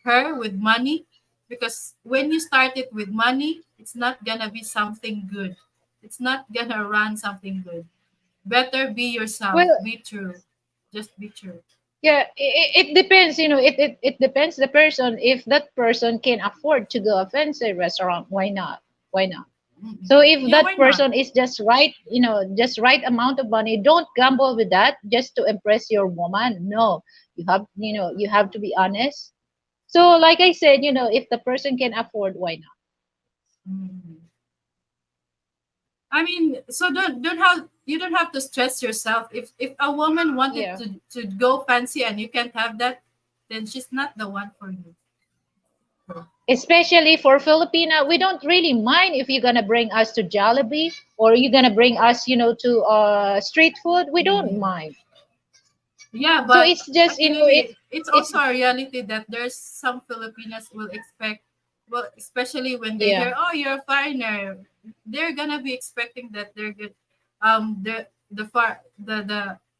her with money, because when you start it with money, it's not gonna be something good. It's not gonna run something good. Better be yourself. Well, Be true. Just be true. yeah, it depends, it depends the person. If that person can afford to go a fancy restaurant, why not? Why not? Mm-mm. So if Yeah, that why not? person is just right, just right amount of money, don't gamble with that just to impress your woman. No, you have to be honest. So like I said, if the person can afford, why not? Mm. I mean, so don't have to stress yourself. If a woman wanted Yeah. to go fancy and you can't have that, then she's not the one for you. Especially for Filipina, we don't really mind if you're gonna bring us to Jollibee or you're gonna bring us, to street food. We don't Mm. mind. Yeah, So but it's just, Ate Lily, it's it's also a reality that there's some Filipinas will expect, well, especially when they yeah. hear, "Oh, you're a foreigner," they're gonna be expecting that they're good.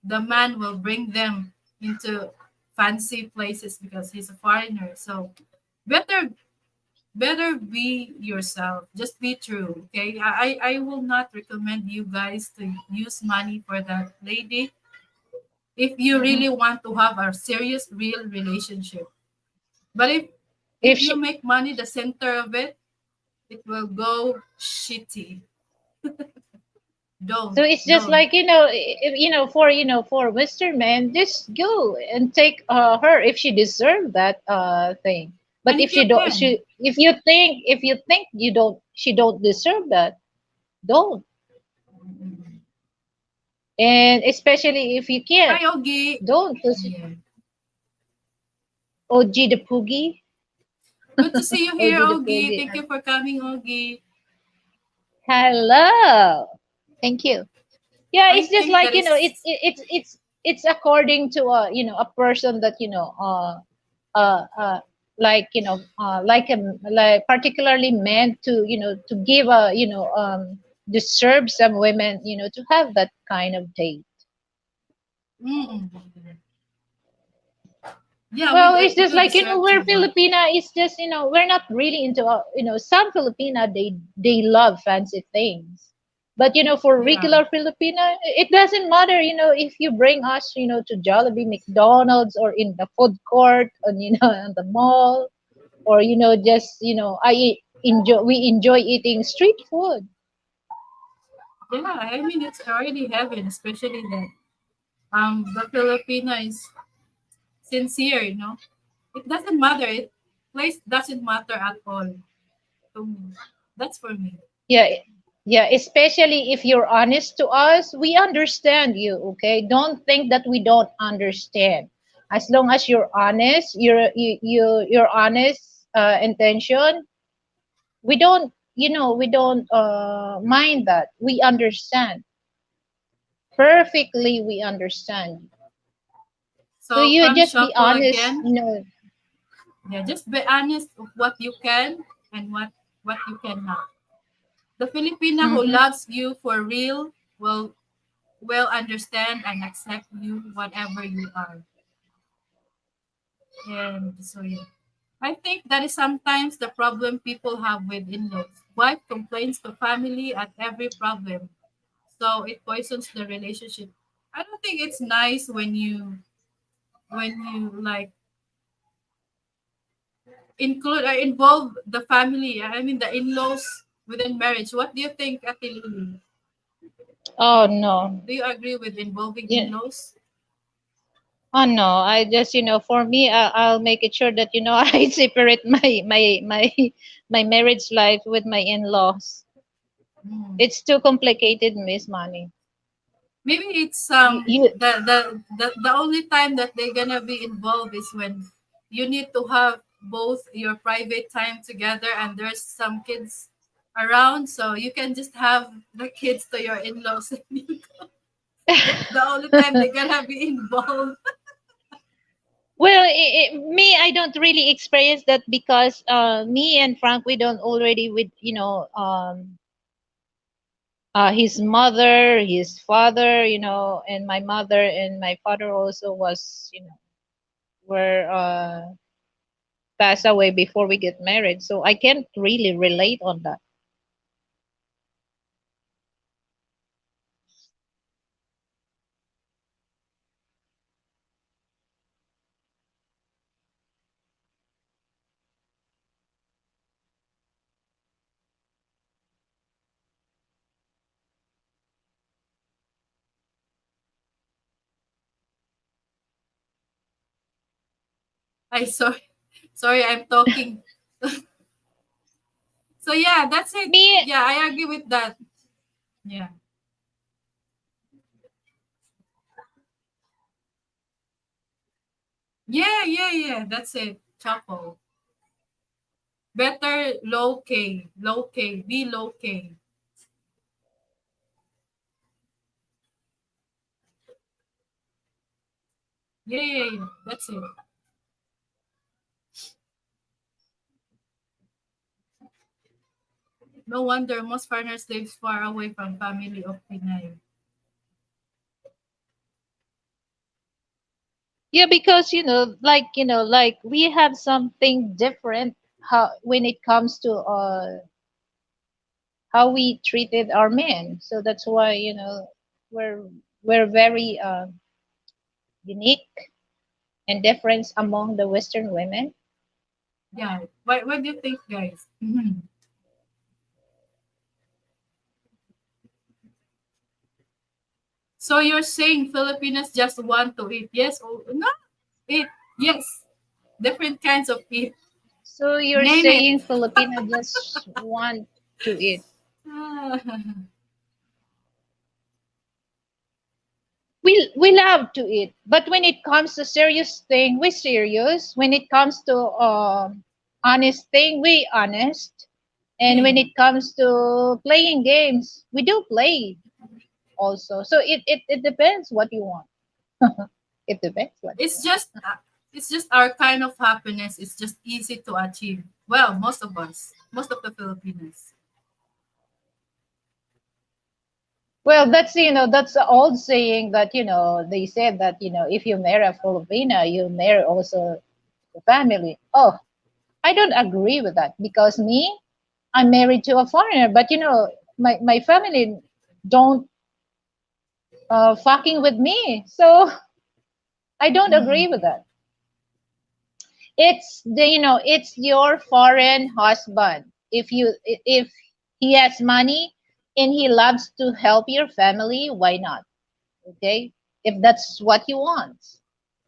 The man will bring them into fancy places because he's a foreigner. So better better be yourself. Just be true. Okay. I will not recommend you guys to use money for that lady if you Mhm. really want to have a serious real relationship. But if If you she, make money the center of it, it will go shitty. so Don't it's just don't like, if, for Western men, just go and take her if she deserve that thing. But And if if you she don't, can. if you think she don't deserve that, don't. And especially if you can't, Hi Ogi. don't. 'Cause Yeah. OG the Poogie, Good to see you here, OG the Ogi. Poogie. Thank you for coming, Ogi. Hello. Thank you. Yeah, I it's just think like, that is it's according to a person that, like, like particularly meant to, to give a, deserve some women, to have that kind of date. mm, yeah, Well, it's we just do like, deserve we're to, but Filipina. It's just, we're not really into, some Filipina, they love fancy things. But, for yeah. regular Filipina, it doesn't matter, if you bring us, to Jollibee, McDonald's, or in the food court, on, on the mall, or, just, we enjoy eating street food. Yeah, I mean it's already heaven, especially that the Filipina is sincere, It doesn't matter. Place doesn't matter at all to me. That's for me. Yeah, yeah, especially if you're honest to us, we understand you, okay? Don't think that we don't understand. As long as you're honest, your honest intention, we don't mind that. We understand. Perfectly we understand. So So you from just be Shoppo honest, again, yeah, just be honest of what you can and what you cannot. The Filipina who mhm. loves you for real will understand and accept you whatever you are. And so yeah. I think that is sometimes the problem people have with in-laws. Wife complains to family at every problem. So it poisons the relationship. I don't think it's nice when you like include or involve the family. I mean the in-laws within marriage. What do you think, Ate Lily? Oh no. Do you agree with involving Yeah. in-laws? Oh no, I just, for me, I'll make it sure that, I separate my marriage life with my in-laws. Hmm. It's too complicated, Miss Money. Maybe it's You the only time that they're gonna be involved is when you need to have both your private time together and there's some kids around, so you can just have the kids to your in-laws. That's the only time they're gonna be involved. me, I don't really experience that because me and Frank, we don't already with his mother, his father, and my mother and my father also was, were passed away before we get married. So I can't really relate on that. I sorry, I'm talking. So yeah, that's it. Me, Yeah, I agree with that. Yeah. Yeah. That's it. Chapo. Better low K, be low K. Yeah. That's it. No wonder most foreigners live far away from family of Pinay. yeah, because like we have something different how when it comes to how we treated our men. So that's why we're we're very unique and different among the Western women. Yeah. What do you think, guys? Mhm. So you're saying Filipinos just want to eat? Yes or no? Eat. Yes. Different kinds of eat. So you're Name it. saying Filipino just want to eat. We love to eat, but when it comes to serious thing, we serious. When it comes to honest thing, we honest. And when Yeah. it comes to playing games, we do play also. So it depends what you want. It depends what you It's want. just it's just our kind of happiness. It's just easy to achieve. Well, most of us, most of the Filipinos. Well, that's the old saying that they said that if you marry a Filipina, you marry also the family. Oh, I don't agree with that because me, I'm married to a foreigner, but my family don't fucking with me, so I don't agree with Mhm. that. It's your foreign husband. If he has money and he loves to help your family, why not? Okay, if that's what you want,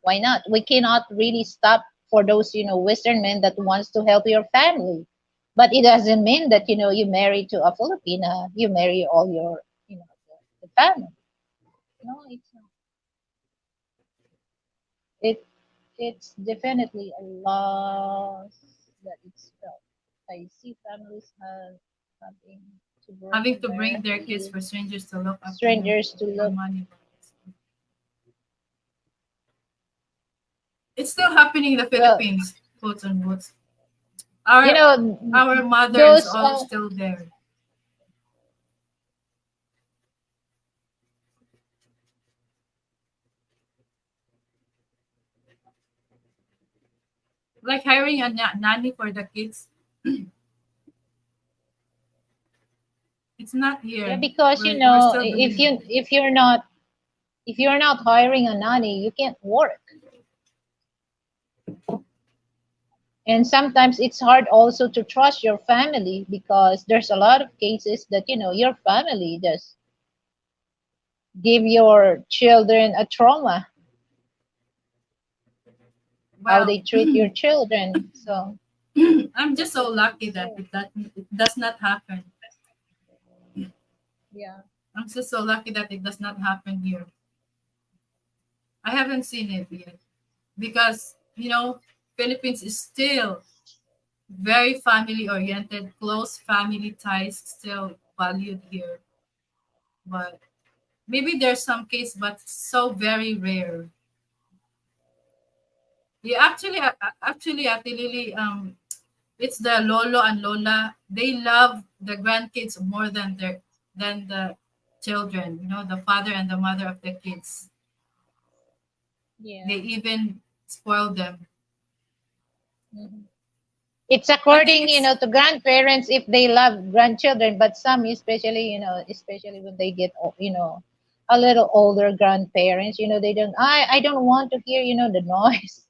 why not? We cannot really stop for those Western men that wants to help your family, but it doesn't mean that you marry to a Filipina, you marry all your the family. No, it's not. It's definitely a loss that it's felt. I see families having to Having bring to their bring their kids for strangers to look after them strangers to for look. money. It's still happening in the Well, Philippines, quotes and quotes. you Our know our mothers those all still there. Like hiring a nanny for the kids. It's not yeah, here. because We're still doing it. if you're not hiring a nanny, you can't work. And sometimes it's hard also to trust your family because there's a lot of cases that your family just give your children a trauma, how Well, they treat your children. So I'm just so lucky that so it does not happen. yeah. I'm just so lucky that it does not happen here. I haven't seen it yet because Philippines is still very family oriented, close family ties still valued here. But maybe there's some case, but so very rare. Yeah, actually, Ate Lily, it's the lolo and lola. They love the grandkids more than the children. You know, the father and the mother of the kids. Yeah. They even spoil them. Mhm. It's I think according, it's to grandparents if they love grandchildren, but some, especially, especially when they get, a little older grandparents, they don't, I don't want to hear, the noise,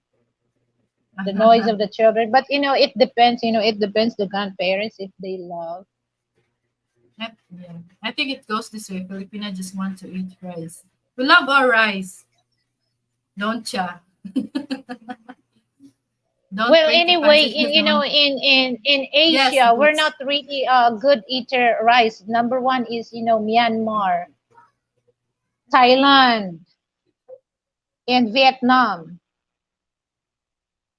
the noise of the children. But, it depends, it depends the grandparents if they love. yeah. I think it goes this way. Filipina just want to eat rice. We love our rice, don't ya? Don't Well, pray to anyway, Pancit in, Canton. in Yes, Asia, we're goods. not really a good eater rice. Number one is, Myanmar, Thailand, and Vietnam.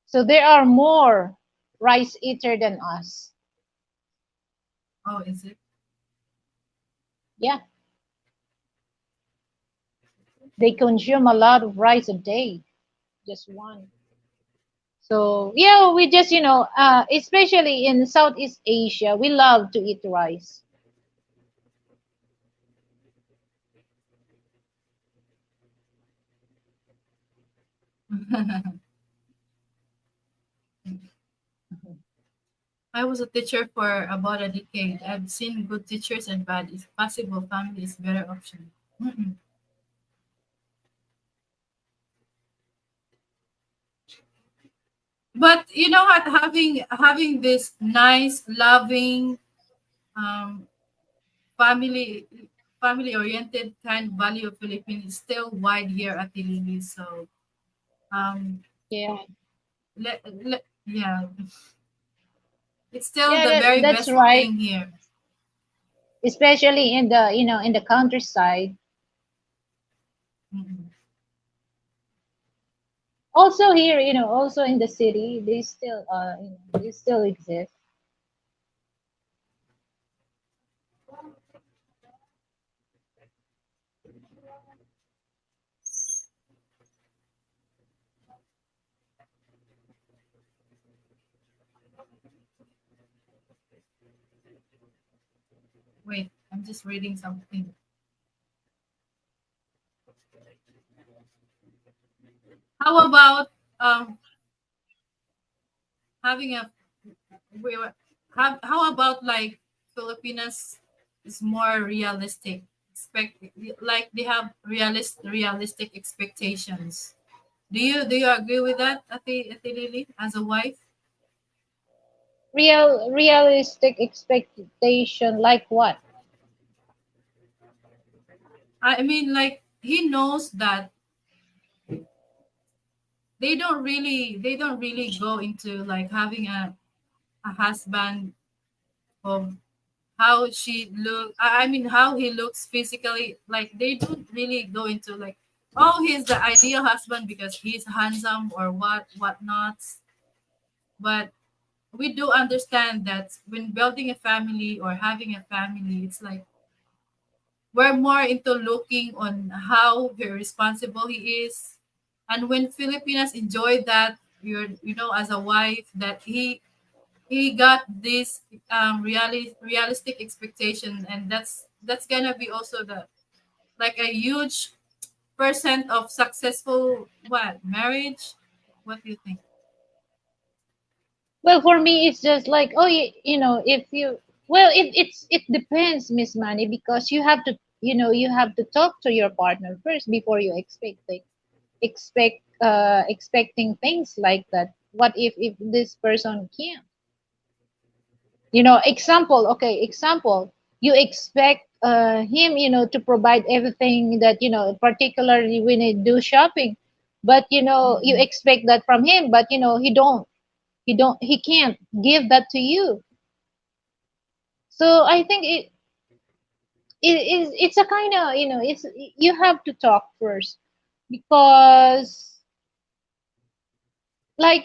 So there are more rice eater than us. Oh, is it? Yeah, they consume a lot of rice a day, just one. So yeah, we just, especially in Southeast Asia, we love to eat rice. I was a teacher for about a decade. I've seen good teachers and bad. If possible, family is better option. Mm-mm. But you know what? Having this nice, loving, um, family family oriented kind value of Philippines is still wide here at Ilini. So um, Yeah, yeah, it's still yeah, the very that's best right. thing here. Especially in the, in the countryside. Mm-mm. Also here, also in the city, they still, they still exist. Wait, I'm just reading something. How about um, having a we were- how about like Filipinas is more realistic expect like they have realistic expectations. Do you agree with that, Ate Lily, as a wife? Realistic expectation, like what? I mean, like he knows that they don't really go into like having a husband of how she look I mean how he looks physically, like they don't really go into like, oh, he's the ideal husband because he's handsome or whatnot. But we do understand that when building a family or having a family, it's like we're more into looking on how responsible he is. And when Filipinas enjoy that, as a wife, that he got this realistic expectation, and that's gonna be also the like a huge percent of successful what marriage. What do you think? Well, for me, it's just like, oh, if you, well, it depends, Miss Manny, because you have to talk to your partner first before you expecting things like that. What if this person can't? Example, okay, example, you expect him, to provide everything that, particularly when you do shopping, but you Mm-mm. expect that from him, but he can't give that to you. So I think it's a kind of, it's, you have to talk first, because like,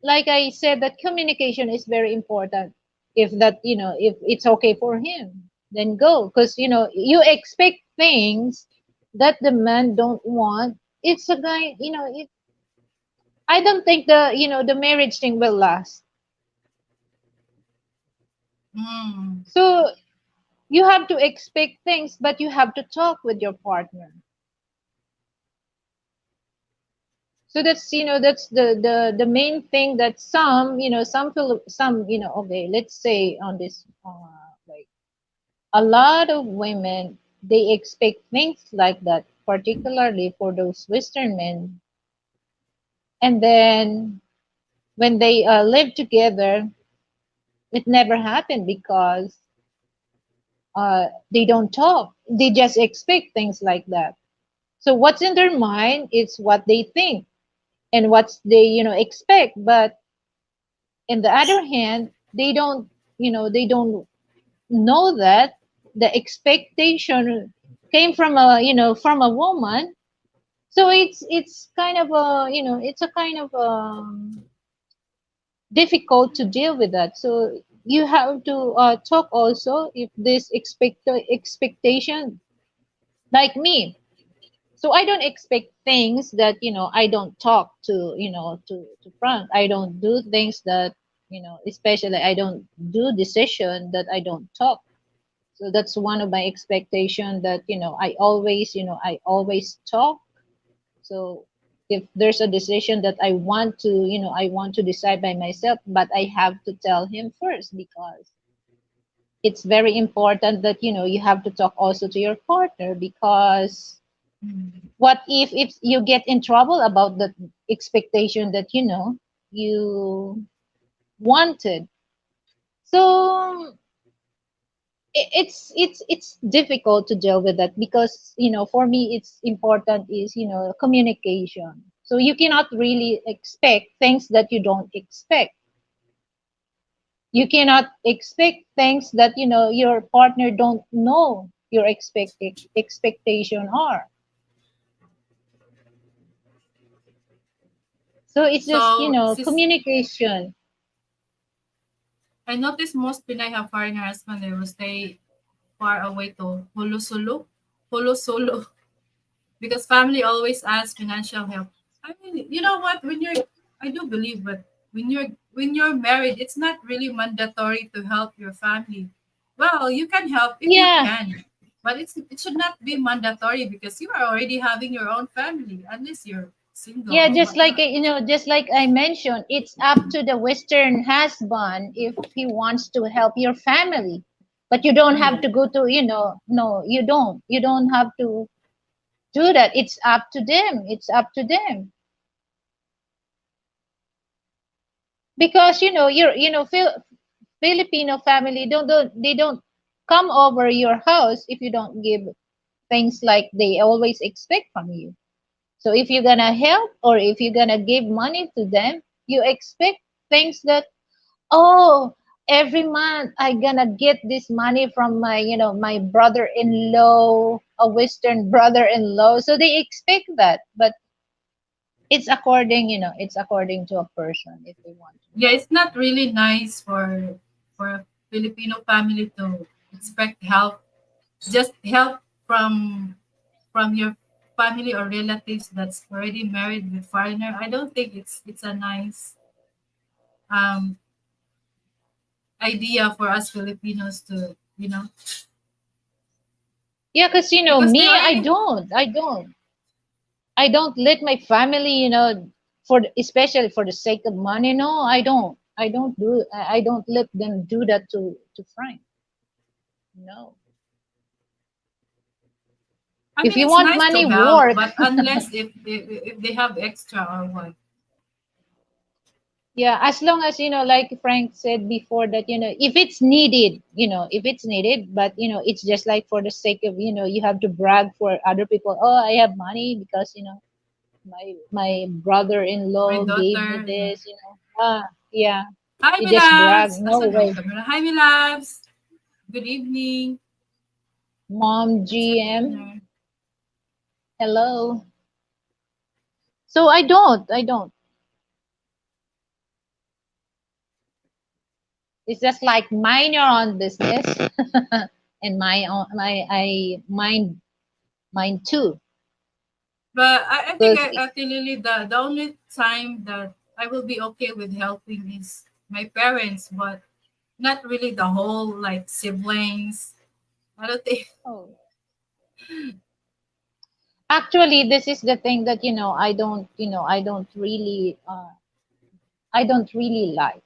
like I said, that communication is very important. If that, if it's okay for him, then go, because you expect things that the man don't want. It's a guy, I don't think the marriage thing will last. Mm. So you have to expect things, but you have to talk with your partner. So that's the main thing that some okay, let's say on this like a lot of women, they expect things like that, particularly for those Western men. And then when they live together, it never happened because they don't talk. They just expect things like that. So what's in their mind is what they think and what they expect. But in the other hand, they don't know that the expectation came from a woman. So it's kind of it's a kind of difficult to deal with that. So you have to talk also if this expectation, like me. So I don't expect things that I don't talk to Frank. I don't do things that especially I don't do decision that I don't talk. So that's one of my expectation, that I always talk. So if there's a decision that I want to decide by myself, but I have to tell him first, because it's very important that you have to talk also to your partner. Because Mm. what if you get in trouble about the expectation that you wanted. So it's difficult to deal with that, because for me it's important is communication. So you cannot really expect things that you don't expect. You cannot expect things that your partner don't know your expectation are. So it's just So, communication. I noticed most Pinay have foreign husband. They will stay far away to Holo Solo, because family always asks financial help. I mean, you know what? I do believe, but when you're married, it's not really mandatory to help your family. Well, you can help if you Yeah. can, but it should not be mandatory because you are already having your own family, unless you're single Yeah, or just like whatnot. just like I mentioned, it's up to the Western husband if he wants to help your family. But you don't have Mm. to go to, no, you don't. You don't have to do that. It's up to them. It's up to them. Because Filipino family don't come over your house if you don't give things like they always expect from you. So if you're gonna help, or if you're gonna give money to them, you expect things that, oh, every month I gonna get this money from my brother-in-law, a Western brother-in-law. So they expect that, but it's according to a person if they want to Yeah, help. it's not really nice for a Filipino family to expect help, just help from your family or relatives that's already married with foreigner. I don't think it's a nice um idea for us Filipinos to, Yeah, because because they me, I already don't, I don't, I don't let my family, especially for the sake of money. No, I don't let them do that to Frank. No. I If mean you it's want nice to money, help, work. but unless if they have extra or what. Yeah, as long as like Frank said before, that if it's needed, but it's just like for the sake of you have to brag for other people. Oh, I have money because my My brother-in-law gave me daughter, yeah. this. Yeah, Hi, you my just brag. loves. No Asan na ang way. camera? Hi, my loves. Good evening. Mom Let's have GM, dinner. hello. So I don't. It's just like mind your own business, and my own, I mind mine too. But I think Because actually the only time that I will be okay with helping is my parents, but not really the whole like siblings. I don't think. oh, actually, this is the thing that I don't I don't really like,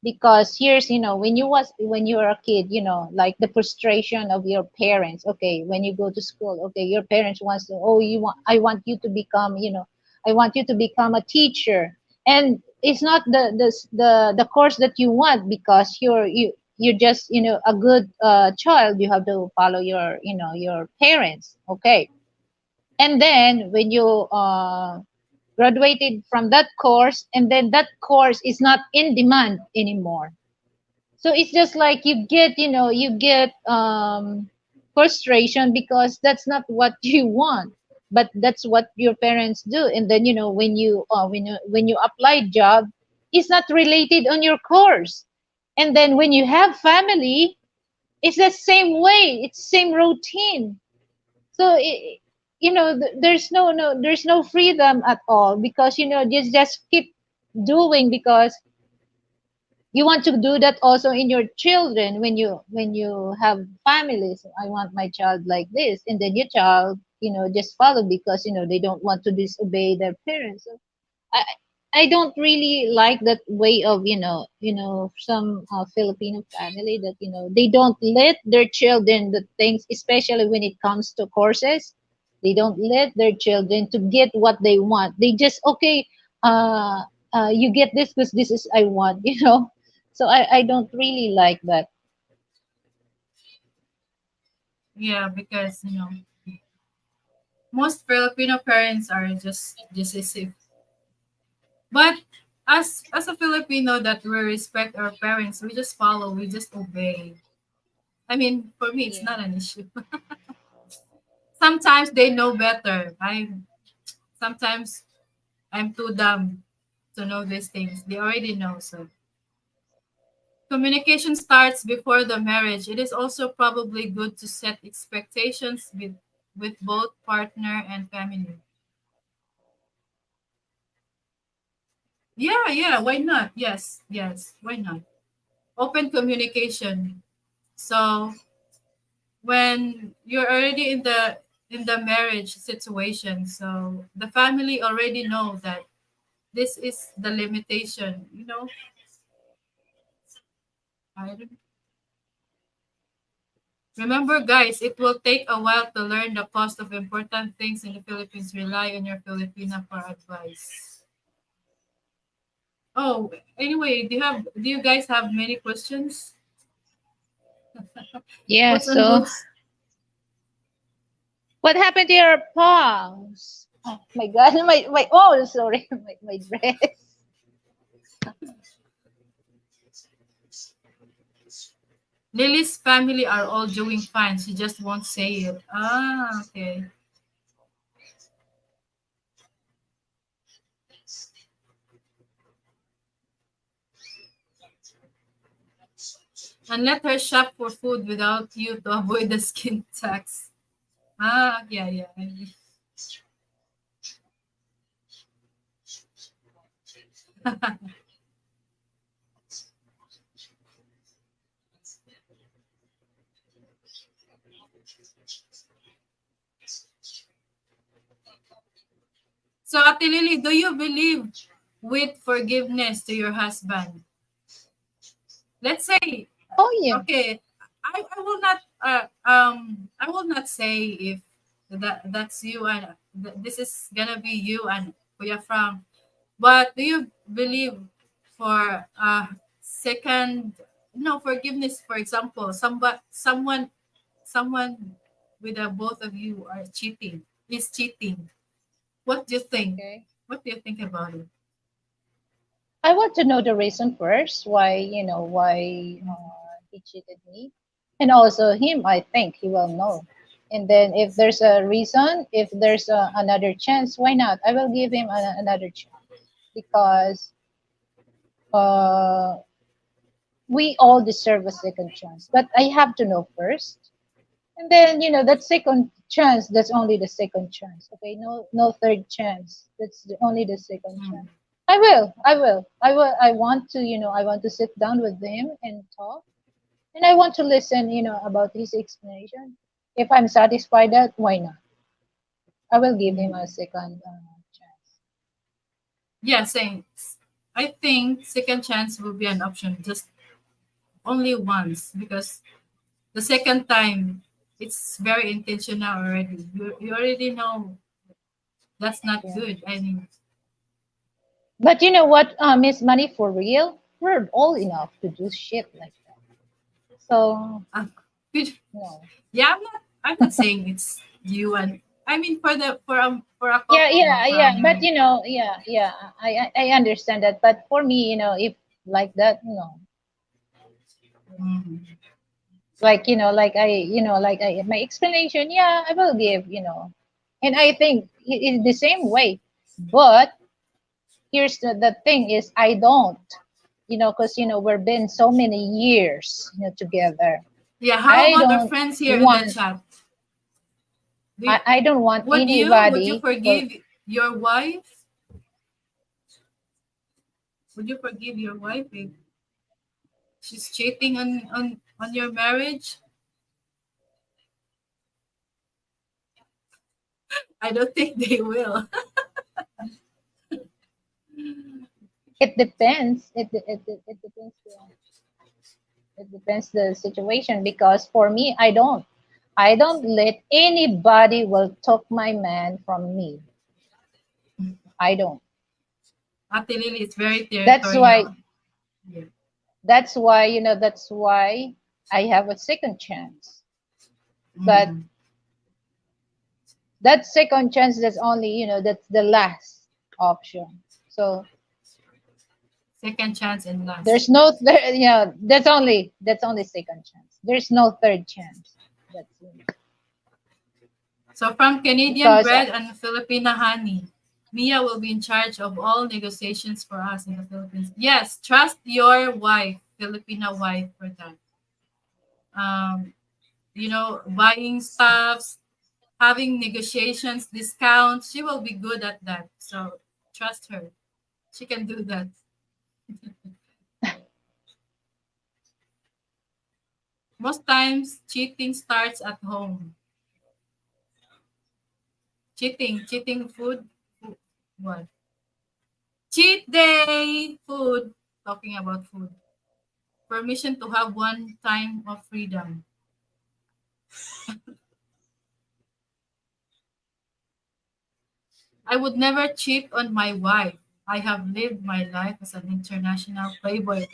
because here's when you were a kid, like the frustration of your parents. Okay, when you go to school, okay, your parents wants to, oh, I want you to become, I want you to become a teacher, and it's not the course that you want, because you're just a good child. You have to follow your parents. Okay, and then when you graduated from that course, and then that course is not in demand anymore, so it's just like you get frustration, because that's not what you want, but that's what your parents do. And then when you apply job, it's not related on your course. And then when you have family, it's the same way, it's same routine. So there's no freedom at all, because just keep doing, because you want to do that also in your children. When you have families, I want my child like this, and then your child just follow, because they don't want to disobey their parents. So i I don't really like that way of some Filipino family, that they don't let their children the things, especially when it comes to courses. They don't let their children to get what they want. They just, okay, uh you get this because this is I want. So I don't really like that. Yeah, because most Filipino parents are just decisive. But as a Filipino that we respect our parents, we just follow, we just obey. I mean, for me, it's Yeah. not an issue. Sometimes they know better. Sometimes I'm too dumb to know these things. They already know. So communication starts before the marriage. It is also probably good to set expectations with both partner and family. Yeah, yeah, why not? Yes, yes, why not? Open communication. So when you're already in the marriage situation, so the family already know that this is the limitation. I don't, remember, guys, it will take a while to learn the cost of important things in the Philippines. Rely on your Filipina for advice. Oh, anyway, do you guys have many questions? Yeah. Boots and So boots. what happened to your paws? Oh my God, my oh, sorry, my dress. Lily's family are all doing fine. She just won't say it. Ah, okay. And let her shop for food without you to avoid the skin tax. Ah, yeah, yeah. So, Ate Lily, do you believe with forgiveness to your husband? Let's say, Oh yeah. okay, I will not I will not say if that's you and this is gonna be you and Kuya from. But do you believe for second, no, forgiveness? For example, someone with both of you are cheating, is cheating. What do you think? Okay. What do you think about it? I want to know the reason first, why he cheated me, and also him. I think he will know. And then if there's a reason, if there's another chance, why not? I will give him another chance, because uh, we all deserve a second chance. But I have to know first, And then, that second chance, that's only the second chance. Okay, no third chance. That's only the second Mm. chance. I want to, I want to sit down with him and talk. And I want to listen, about his explanation. If I'm satisfied that, why not? I will give him Mm. a second chance. Yeah, same. I think second chance will be an option, just only once, because the second time it's very intentional already. You already know that's not Yeah. good. I mean, But you know what, Miss Money, for real, we're old enough to do shit like that. So, uh, good. no. Yeah, I'm not saying it's you and I mean for a Yeah, couple yeah, of yeah. But yeah. I understand that. But for me, if like that, no. Mhm. Like my explanation, yeah, I will give, and I think it's the same way. But here's the thing is, I don't, because we've been so many years, together. Yeah, how I about our don't friends here in the want, chat? Do you, I don't want would you anybody will. forgive your wife? Would you forgive your wife if she's cheating on your marriage? I don't think they will. It depends. It depends. It depends the situation, because for me, I don't let anybody will talk my man from me. I don't. Ate Lily is very That's why territorial. Yeah. that's why I have a second chance. But Mhm. that second chance, that's only, that's the last option. So Second chance and last. there's no that's only second chance. There's no third chance. That's it. So from Canadian Because bread and Filipina honey, Mia will be in charge of all negotiations for us in the Philippines. Yes, trust your wife, Filipina wife, for that. Um, buying stuffs, having negotiations, discounts. She will be good at that. So trust her. She can do that. Most times, cheating starts at home. Cheating food. What? Cheat day food. Talking about food. Permission to have one time of freedom. I would never cheat on my wife. I have lived my life as an international playboy.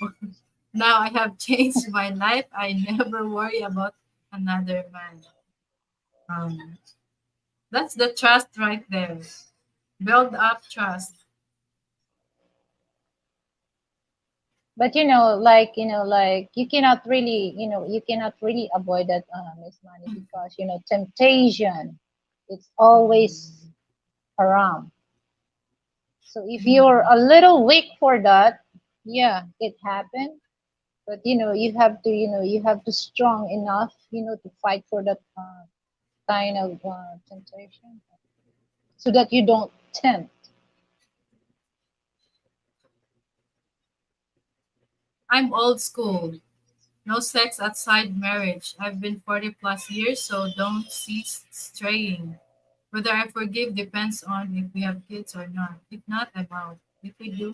Now I have changed my life. I never worry about another man. Um, that's the trust right there. Build up trust. But like you cannot really avoid that, Miss Money, because temptation, it's always around. So if you're Mm. a little weak for that, yeah, it happened. But you have to strong enough, to fight for that kind of temptation, so that you don't tempt. I'm old school. No sex outside marriage. I've been 40 plus years, so don't cease straying. Whether I forgive depends on if we have kids or not. If not, I'm out. If we do,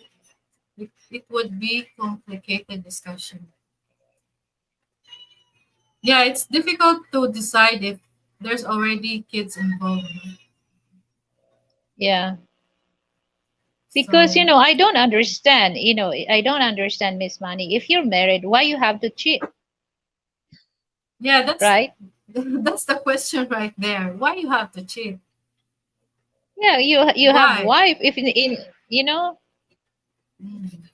it would be complicated discussion. Yeah, it's difficult to decide if there's already kids involved. Yeah, because So I don't understand, Miss Money. If you're married, why you have to cheat, yeah, that's right? that's the question right there. Why you have to cheat? Yeah, you have Why? wife. If in you know Mm.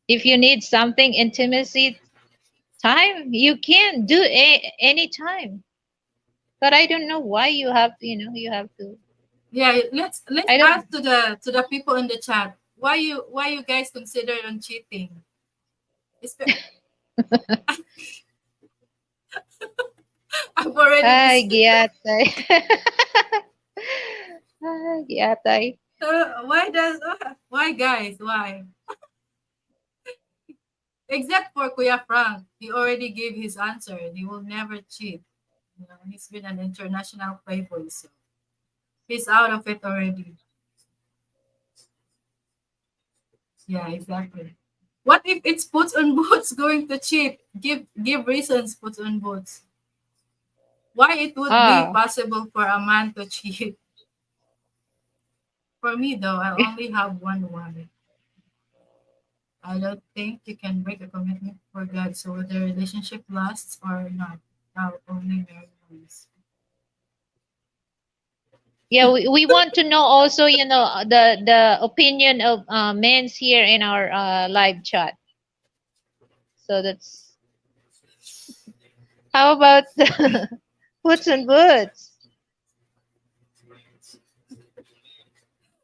if you need something intimacy time, you can do any time. But I don't know why you have to. Yeah, let's I don't. ask to the people in the chat. Why you guys consider on cheating? Is there, I've already Ay, decided. giatay. Ay, giatay. Why does why guys? Why? Except for Kuya Frank, he already gave his answer. He will never cheat. You know, he's been an international playboy, so he's out of it already. Yeah, exactly. What if it's puts on boots going to cheat? Give reasons puts on boots. Why it would be Oh, possible for a man to cheat? For me though, I only have one wife. I don't think you can break a commitment for God, so whether the relationship lasts or not, I'll only marry once. yeah. We want to know also, the opinion of men's here in our live chat. So that's how about puts and boots?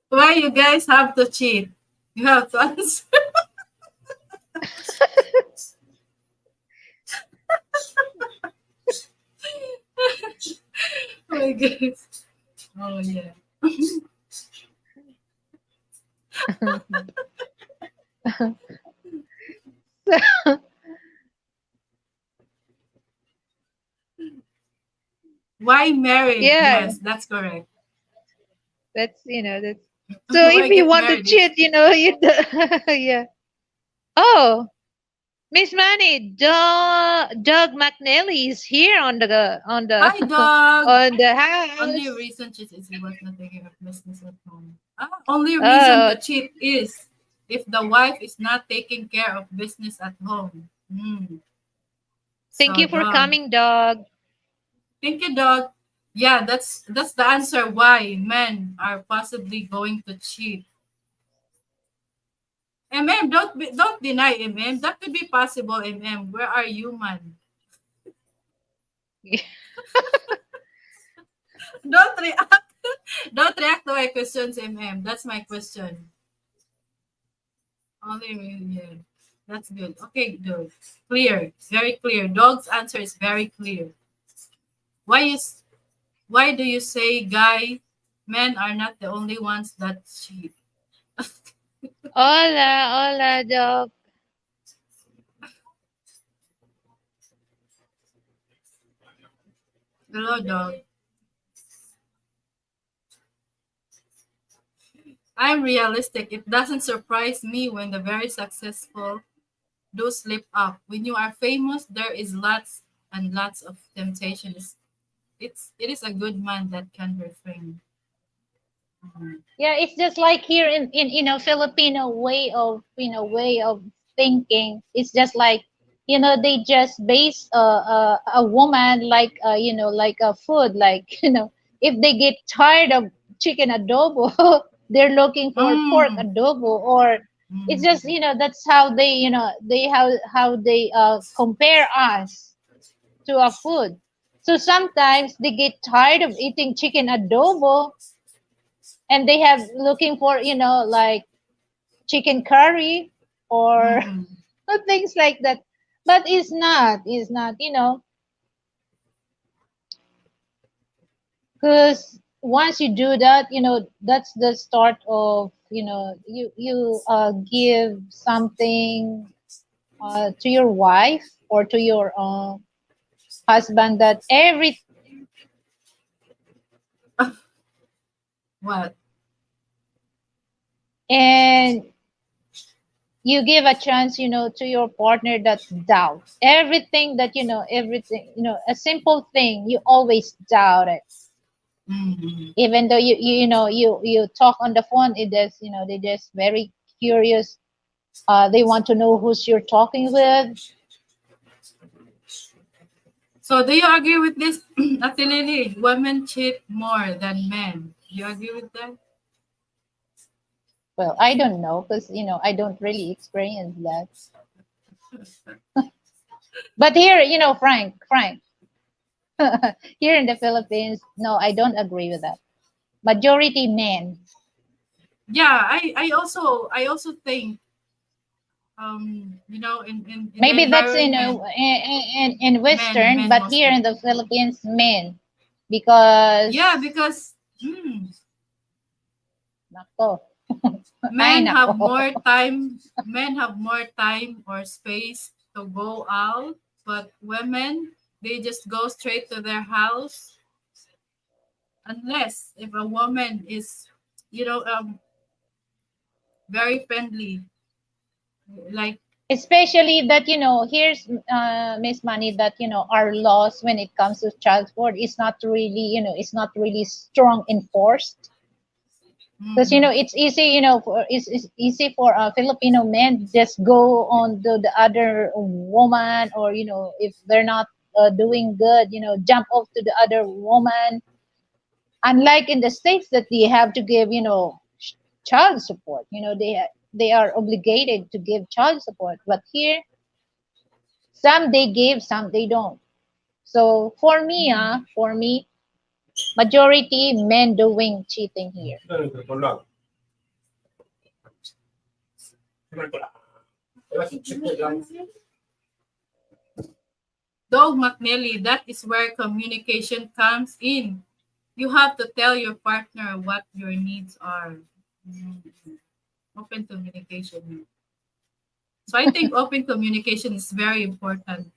Why you guys have to cheat? You have to answer. Oh my goodness. Oh yeah. Why married? Yeah, Yes, that's correct. that's so if Why you get want to married? If cheat, you yeah. Oh, Miss Manny, Doug McNally is here on the hi dog. on the Only house. reason cheat is he was not taking up business at home. Only reason Oh, to cheat is if the wife is not taking care of business at home. thank So you for dog. coming, Doug. Thank you, dog. Yeah, that's the answer why men are possibly going to cheat. Don't deny MM. That could be possible, MM. Where are you, man? Don't react. Don't react to my questions, MM. That's my question. Only me, yeah. That's good. Okay, good. Clear. Very clear. Dog's answer is very clear. Why is why do you say guy men are not the only ones that cheat? Hola, hola, Doug. Hello, dog. I'm realistic. It doesn't surprise me when the very successful do slip up. When you are famous, there is lots and lots of temptations. It is a good man that can refrain. Mhm. Yeah, it's just like here in Filipino way of thinking. It's just like they just base a woman like like a food like if they get tired of chicken adobo, they're looking for pork Mm, adobo, or it's just mm, that's how they how they compare us to a food. So sometimes they get tired of eating chicken adobo, and they have looking for like chicken curry or mm. things like that, but it's not because once you do that, that's the start of you give something to your wife or to your husband that every What? and you give a chance to your partner that doubt everything, that everything, a simple thing you always doubt it, Mm. even though you talk on the phone. It is they're just very curious. They want to know who's you're talking with. So do you agree with this, Ate Lily? Women cheat more than men. You agree with that? Well, I don't know because I don't really experience that, but here Frank here in the Philippines, no, I don't agree with that. Majority men. Yeah, I also think in the Maybe that's environment, in Western, men but here mostly. in the Philippines, men, Yeah, because because nako, ay men nako. have more time. Men have more time or space to go out, but women, they just go straight to their house, unless if a woman is, you know, very friendly, like. Especially that here's Miss Money, that our laws when it comes to child support is not really it's not really strong enforced, because Mhm. it's easy it's easy for a Filipino men just go on to the other woman, or if they're not doing good, jump off to the other woman, unlike in the states that they have to give child support. They are obligated to give child support, but here some they give, some they don't. So for me, majority men doing cheating here. Dog McNally, that is where communication comes in. You have to tell your partner what your needs are. Mm. Open communication. So I think open communication is very important.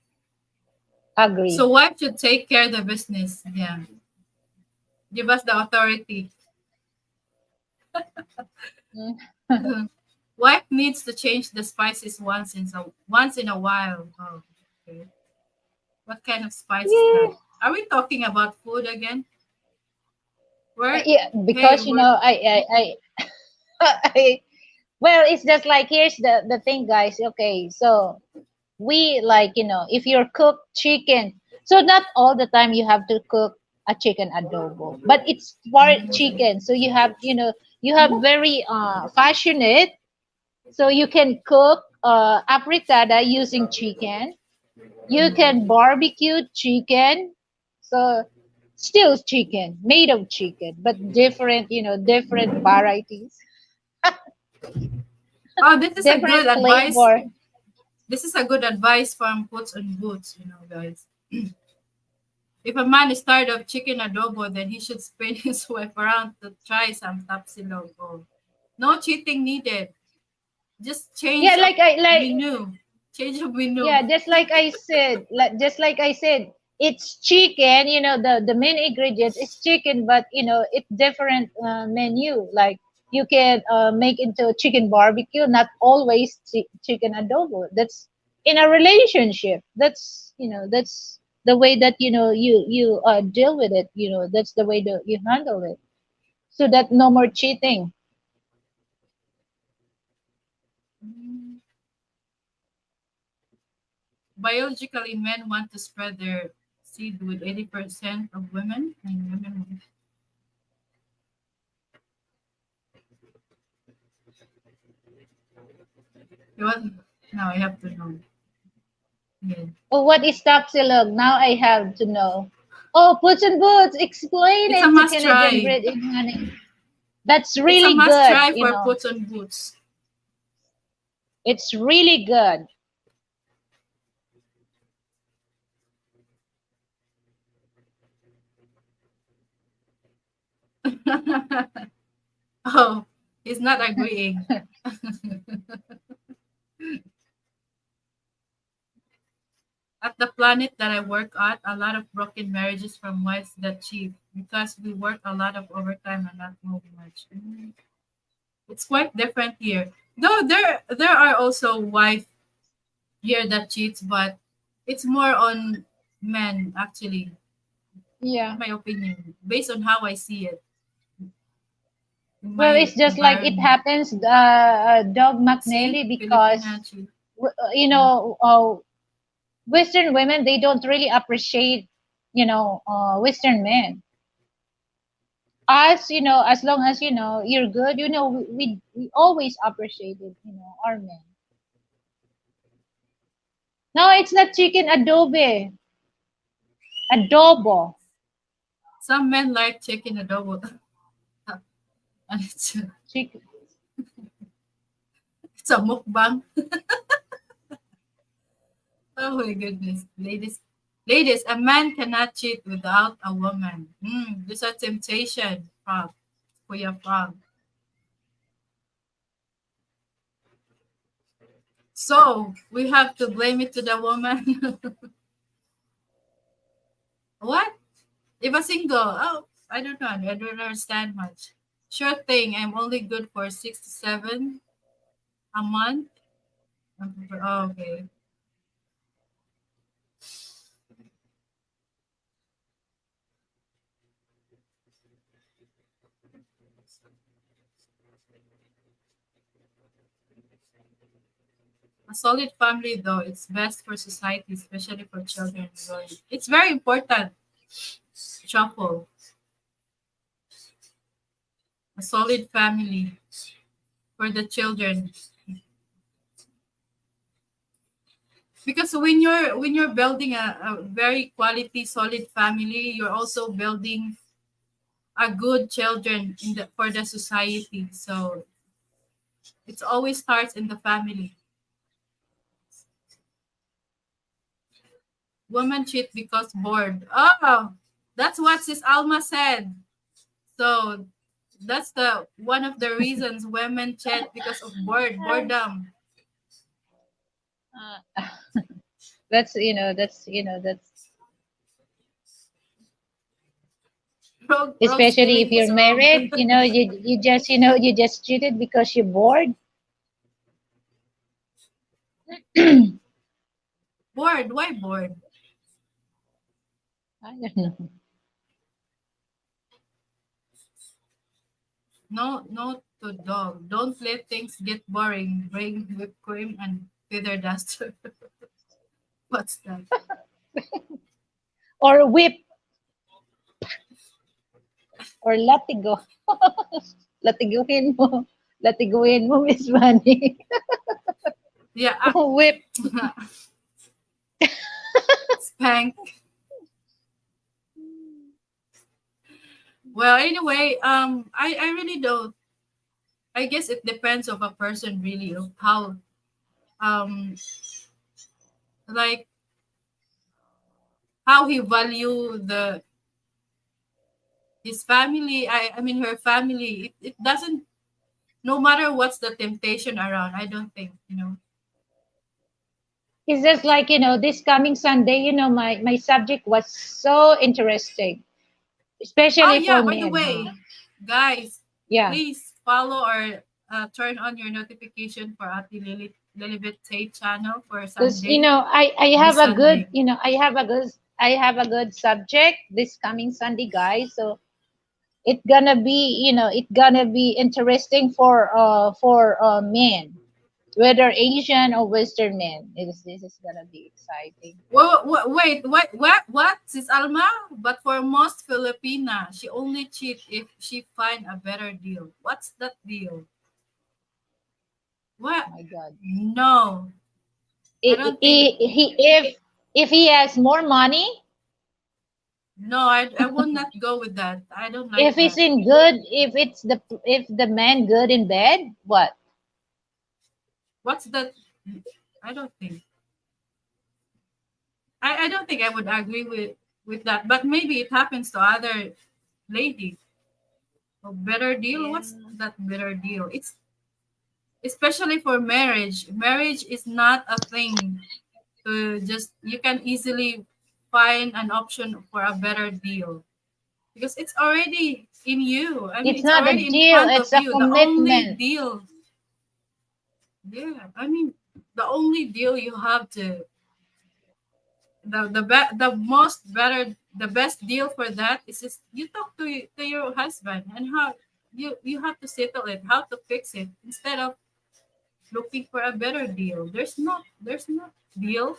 So Agree. wife should take care of the business. Yeah. Give us the authority. Mm. Wife needs to change the spices once in a while. Oh, okay. What kind of spice is Yeah, that? Are we talking about food again? Where yeah, hey, because we're I well, it's just like, here's the thing, guys. Okay, so we, like, if you're cook chicken, so not all the time you have to cook a chicken adobo, but it's for chicken, so you have very passionate, so you can cook apritada using chicken, you can barbecue chicken, so still chicken, made of chicken, but different, different varieties, oh, this is a good different advice. flavor. This is a good advice from Puts on Boots, guys. If a man is tired of chicken adobo, then he should spin his wife around to try some tapsilog. Oh, no cheating needed. Just Yeah, change of like I like menu. Change of menu. yeah, just like I said, it's chicken. The main ingredient is chicken, but it's different menu. Like, you can make into chicken barbecue, not always chicken adobo. That's in a relationship. That's the way that you deal with it. That's the way that you handle it, so that no more cheating. Mm. Biologically, men want to spread their seed with 80% of women, and women. What? Now I have to know. Yeah. Oh, what is Tapsilog? Now I have to know. Oh, Puts and Boots, explain It's a it to must Canadian try. bread and honey. That's It's a really must good. try for Puts on Boots. It's really good. Oh, he's not agreeing. At the planet that I work at, a lot of broken marriages from wives that cheat because we work a lot of overtime and not move much. Mm. It's quite different here. Though there are also wife here that cheats, but it's more on men actually, Yeah. in my opinion, based on how I see it in Well, my it's just like it environment. happens, Dog See, McNally, because Filipina cheat. w- uh, you Yeah. know, uh, Western women, they don't really appreciate, Western men. Us, as long as you're good, we always appreciated, our men. No, it's not chicken adobe. Adobo. Some men like chicken adobo, and it's Chicken. it's a mukbang. Oh my goodness, ladies, a man cannot cheat without a woman. There's a temptation, Frog, for your Frog. So we have to blame it to the woman. What? If a single? Oh, I don't know. I don't understand much. Sure thing. I'm only good for 6 to 7 a month. Oh, okay. A solid family, though, it's best for society, especially for children growing. It's very important. Shuffle. A solid family for the children. Because when you're building a very quality, solid family, you're also building a good children in the for the society. So it always starts in the family. Women cheat because bored. Oh, that's what Sis Alma said. So that's the one of the reasons women cheat because of boredom. Uh, that's that's Rogue's especially if feeling is you're wrong. married, you just cheated because you're bored. Bored? Why bored? I don't know. No, no to dog. Don't let things get boring. Bring whipped cream and feather duster. What's that? Or whip or latigo. Latiguhin mo. Latiguhin mo, Miss Bunny. Yeah, Whip. spank. Well, anyway, I really don't. I guess it depends of a person really of how um like how he value the his family. I mean her family. It doesn't, no matter what's the temptation around. I don't think, It's just like, this coming Sunday, my subject was so interesting, Oh especially yeah, for by the men, huh? way, guys, Yeah. please follow or turn on your notification for Ati Lilibet Tate channel for Because, Sunday, I have this a good, Sunday. I have a good subject this coming Sunday, guys. So it gonna be interesting for men, whether Asian or Western men. This is gonna be exciting. Well, wait, what? Sis Alma? But for most Filipina, she only cheat if she find a better deal. What's that deal? What? My God. No, I I- don't think. if he has more money, No, I will not go with that. I don't like if he's that. in good, if the man good in bed, what? What's that? I don't think. I don't think I would agree with that. But maybe it happens to other ladies. A better deal? Yeah. What's that better deal? It's especially for marriage. Marriage is not a thing to just you can easily find an option for a better deal because it's already in you. I mean, It's it's not a already in deal, front it's of a you. The only commitment. deal, yeah. I mean, the only deal you have to the most better the best deal for that is just you talk to your husband and how you have to settle it, how to fix it instead of looking for a better deal. There's no deal.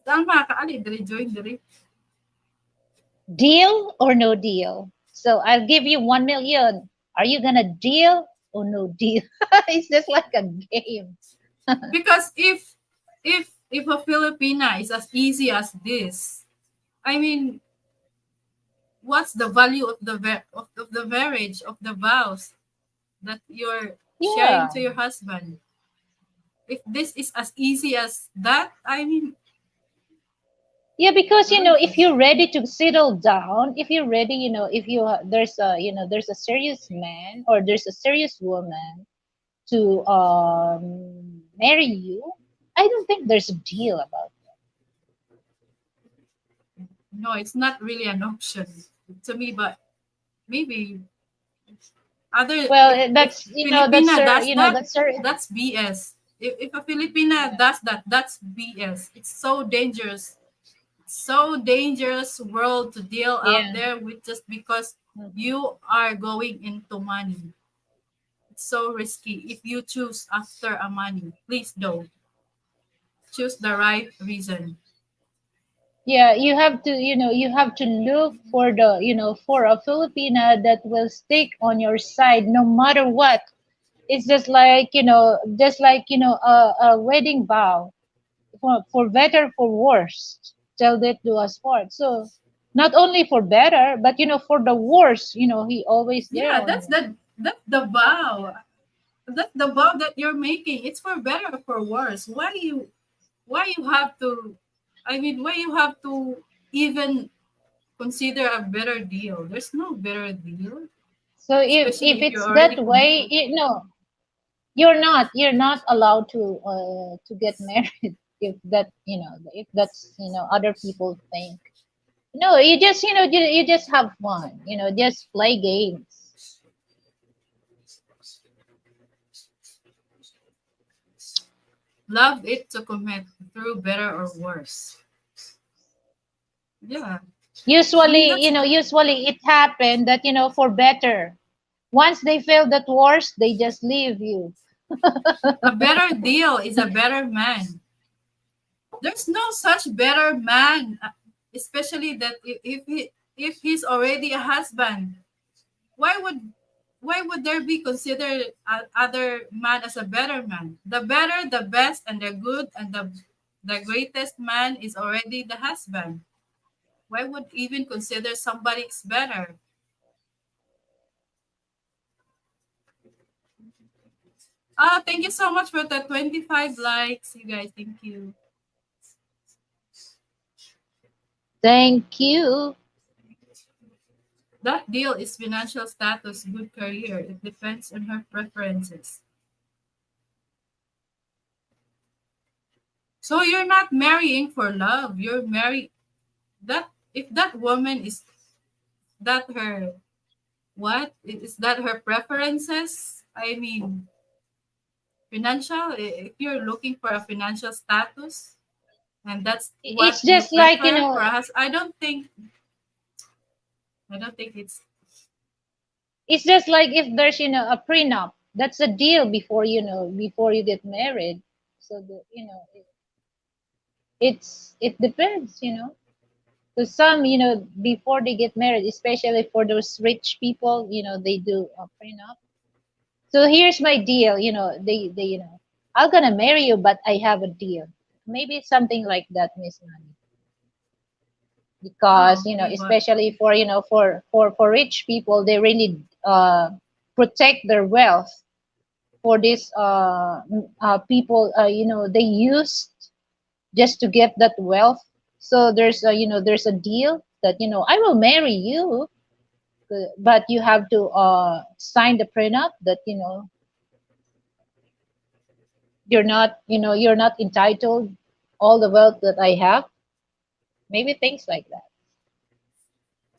Tama ka ali diri join diri. Deal or no deal? So I'll give you 1 million. Are you gonna deal or no deal? It's just like a game. Because if a Filipina is as easy as this, I mean, what's the value of of the marriage, of the vows that you're sharing Yeah. to your husband? if this is as easy as that, I mean, Yeah, because I don't if think. you're ready to settle down, if you're ready, if there's a there's a serious man or there's a serious woman to marry you, I don't think there's a deal about No, it's not really an option to me, but maybe other, Well, if that's that's Filipina does that, that's her. that's BS. If a Filipina does that, that's BS. It's so dangerous. So dangerous world to deal out Yeah. there with just because Mhm. you are going into money. It's so risky. If you choose after a money, please don't choose the right reason. Yeah, you have to, you have to look for the, for a Filipina that will stick on your side no matter what. It's just like, a wedding vow, for better, for worse, till death do us part. So not only for better, but for the worse, he always there Yeah, on you. that's the vow. That's the vow that you're making. It's for better or for worse. Why you have to, I mean, why you have to even consider a better deal? There's no better deal, So if especially if you're it's that already way, committed. no, you're not allowed to get married if that, if that's, other people think. No, you just, you just have fun, just play games. Love it to commit through better or worse. Yeah, I mean Usually, that's usually it happened that, for better. Once they feel that worse, they just leave you. a better deal is a better man. There's no such better man, especially that if he's already a husband. Why would there be considered other man as a better man? The better, the best, and the good, and the greatest man is already the husband. Why would even consider somebody's better? Thank you so much for the 25 likes, you guys. Thank you. Thank you. That deal is financial status, good career. It depends on her preferences. So you're not marrying for love. You're married that if that woman is that her what is that her preferences? I mean, financial. If you're looking for a financial status and that's what It's you just like, prefer for us, I don't think it's just like if there's, a prenup, that's a deal before, before you get married. So it depends, So some, before they get married, especially for those rich people, they do a prenup. So here's my deal, they, I'm gonna marry you, but I have a deal. Maybe something like that, Miss Nani. Because, okay, but especially for, for rich people, they really protect their wealth for these people, they used just to get that wealth. So there's a, there's a deal that, I will marry you, but you have to sign the prenup that, you're not entitled all the wealth that I have. Maybe things like that.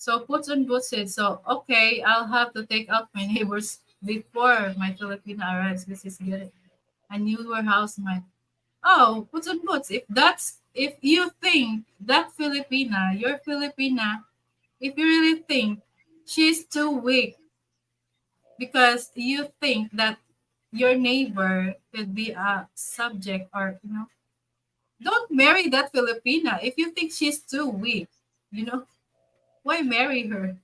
so puts and boots it. So okay, I'll have to take out my neighbors before my Filipina arrives. This is good. A newer house might. Oh, puts and boots. If you think that Filipina, your Filipina, if you really think she's too weak because you think that your neighbor could be a subject or don't marry that Filipina if you think she's too weak. You know, why marry her?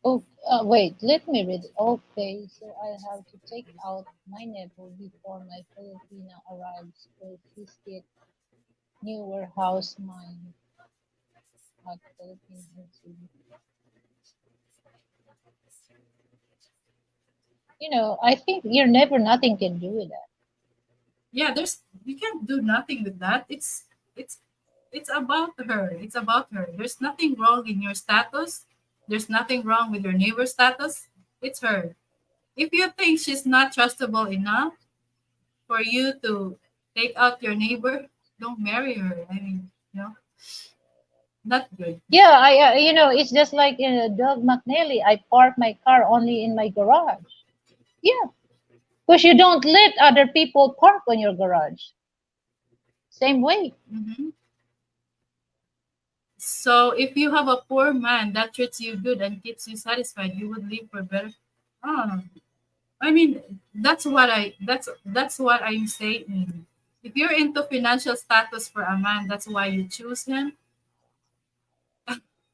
Oh, wait, let me read it. Okay, so I have to take out my neighbor before my Filipina arrives for his get newer house mine at Philippine. I think you're never nothing can do with that. Yeah, there's you can't do nothing with that. It's it's about her. It's about her. There's nothing wrong in your status. There's nothing wrong with your neighbor's status. It's her. If you think she's not trustable enough for you to take out your neighbor, don't marry her. I mean, not good. Yeah, it's just like Doug McNally. I park my car only in my garage. Yeah, because you don't let other people park on your garage. Same way. Hmm. So if you have a poor man that treats you good and keeps you satisfied, you would live for better. Oh, I mean, that's what I'm saying. If you're into financial status for a man, that's why you choose him.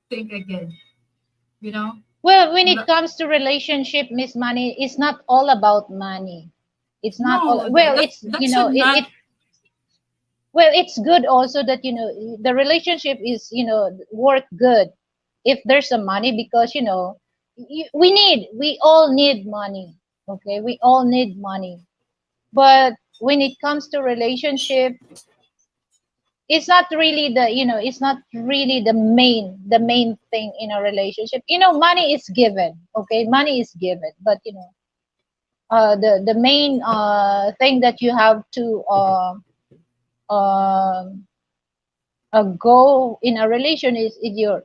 Think again. You know, Well, when it no, comes to relationship, Miss Money, it's not all about money. It's not all. no, Well, it's that should not. well, it's good also that the relationship is work good if there's some money because we all need money. Okay, we all need money. But when it comes to relationship, it's not really the main thing in a relationship. Money is given. Okay, money is given, but the main thing that you have to um go in a relation is your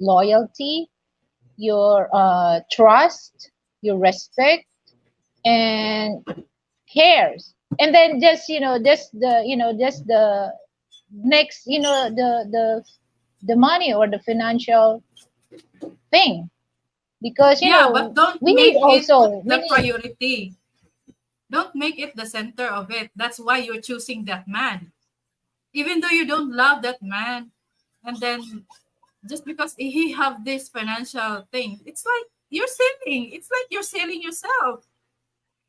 loyalty, your trust, your respect, and cares. And then just the next, the money or the financial thing, because Yeah, but don't we need make it also we the need priority. Don't make it the center of it. That's why you're choosing that man, even though you don't love that man, and then just because he have this financial thing, it's like you're selling. It's like you're selling yourself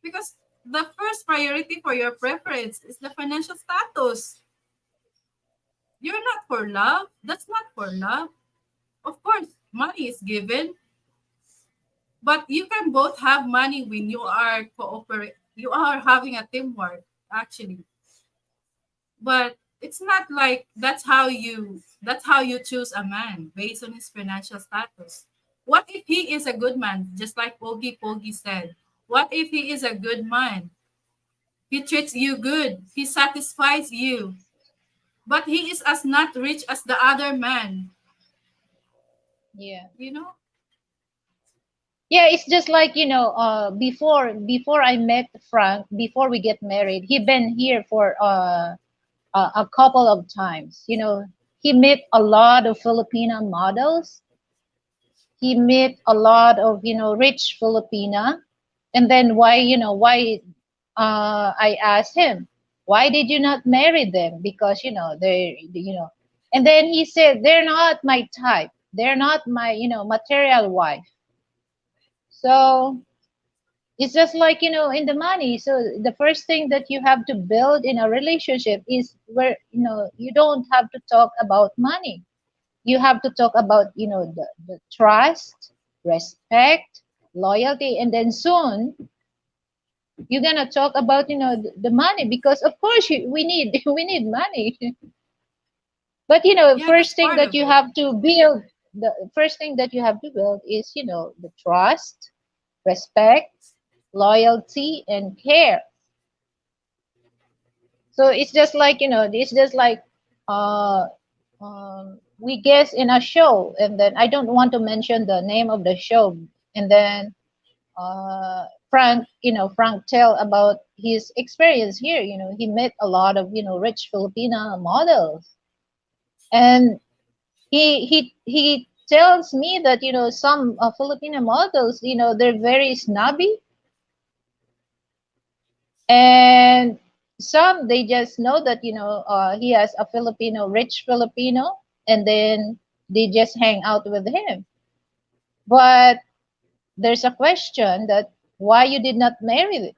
because the first priority for your preference is the financial status. You're not for love. That's not for love. Of course, money is given, but you can both have money when you are cooperate. You are having a teamwork actually, but it's not like that's how you choose a man based on his financial status. What if he is a good man, just like Pogi said? What if he is a good man? He treats you good. He satisfies you. But he is as not rich as the other man. yeah. You know? Yeah, it's just like before I met Frank, before we get married, he been here for a couple of times. He met a lot of Filipino models. He met a lot of rich Filipina. And then why I asked him, why did you not marry them? Because and then he said, they're not my type, they're not my material wife. So it's just like in the money. So the first thing that you have to build in a relationship is where you don't have to talk about money. You have to talk about the trust, respect, loyalty, and then soon you're gonna talk about the money, because of course we need we need money. But Yeah, that's first thing part that of you it. have to build the first thing that you have to build is the trust, respect, loyalty, and care. So it's just like uh we guess in a show, and then I don't want to mention the name of the show. And then Frank tell about his experience here. He met a lot of rich Filipina models, and he tells me that some Filipino models, they're very snobby, and some they just know that he has a rich Filipino, and then they just hang out with him. But there's a question that why did you not marry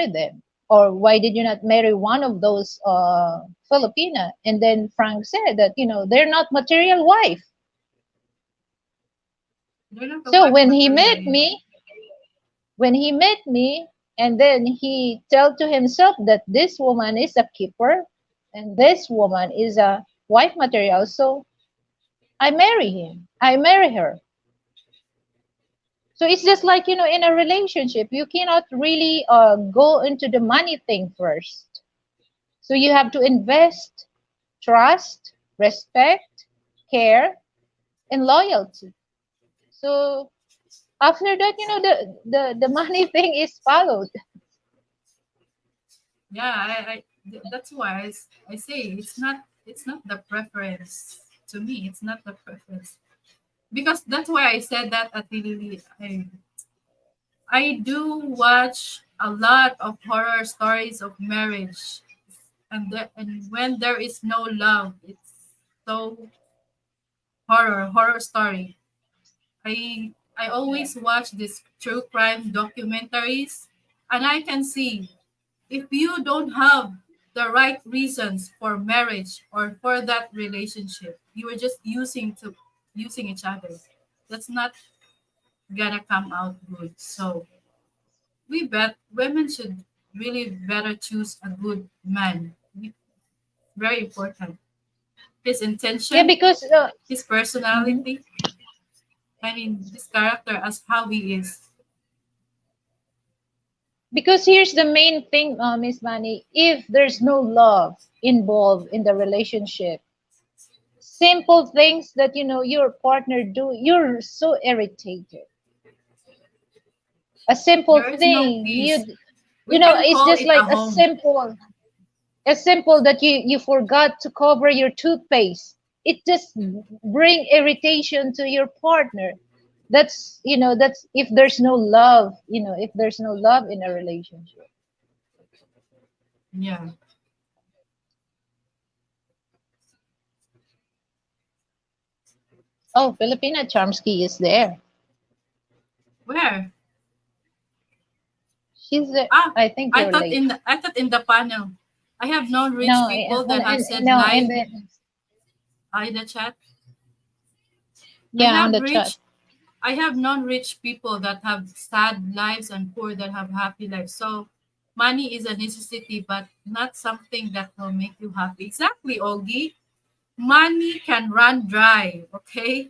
them, or why did you not marry one of those Filipina? And then Frank said that they're not material wife. They're not the So wife when he met materially. me When he met me, and then he tell to himself that this woman is a keeper and this woman is a wife material, so I marry him. I marry her. So it's just like, in a relationship, you cannot really go into the money thing first. So you have to invest trust, respect, care, and loyalty. So after that, the money thing is followed. Yeah, that's why I say it's not the preference. To me, it's not the preference, because that's why I said that at the Lily. I do watch a lot of horror stories of marriage, and when there is no love, it's so horror story. I Yeah. always watch these true crime documentaries, and I can see, if you don't have the right reasons for marriage or for that relationship, you are just using each other. That's not gonna come out good. So we bet women should really better choose a good man. Very important. His Yeah, intention, because his mhm. personality, his character as how he is. Because here's the main thing, Miss Manny. If there's no love involved in the relationship, simple things that your partner do, you're so irritated. A simple There is no thing, peace. We can it's call just it a like a home. simple, that you forgot to cover your toothpaste. It just bring irritation to your partner. That's if there's no love, if there's no love in a relationship. Yeah. Oh, Filipina Charmsky is there. Where? She's there. Ah, I think you're late. I thought in the panel. I have known rich No, people that have said no, in live the in the chat. I yeah, on have the chat. rich I have known rich people that have sad lives and poor that have happy lives. So money is a necessity, but not something that will make you happy. Exactly, Ogi. Money can run dry, okay?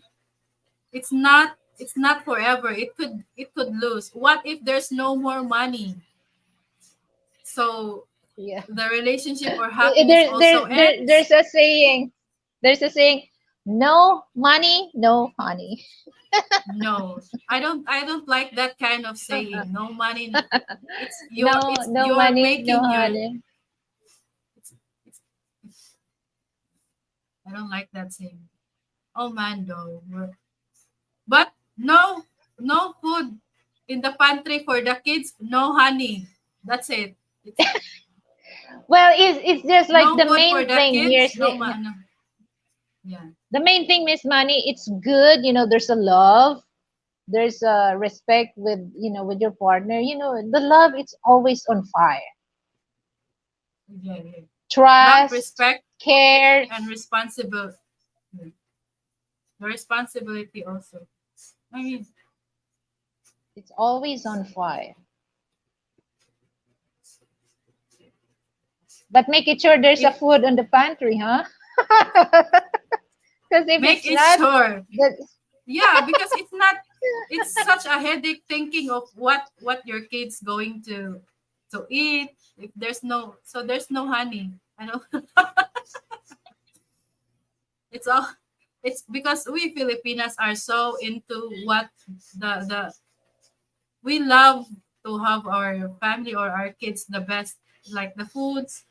It's not forever. It could lose. What if there's no more money? So Yeah. the relationship or happiness also There's ends? a saying. There's a saying. No money, no honey. No. I don't like that kind of saying. No money. It's your No, it's no you're money, no making your honey. it's I don't like that saying. Oh man, though. But no food in the pantry for the kids, no honey. That's it. It's Well, it's just like no the food for main the thing here. kids, no. Yeah. The main thing, Miss Money, it's good. There's a love. There's a respect with your partner. The love, it's always on fire. Yeah, yeah. Love, Trust, respect, care, and responsible. Yeah. The responsibility also. I mean, it's always on fire. But make it sure there's a if food on the pantry, huh? Because if make it's it not, sure. that Yeah, because it's such a headache thinking of what your kids going to eat if there's no honey. I know. It's all it's because we Filipinas are so into what the we love to have our family or our kids the best, like the foods.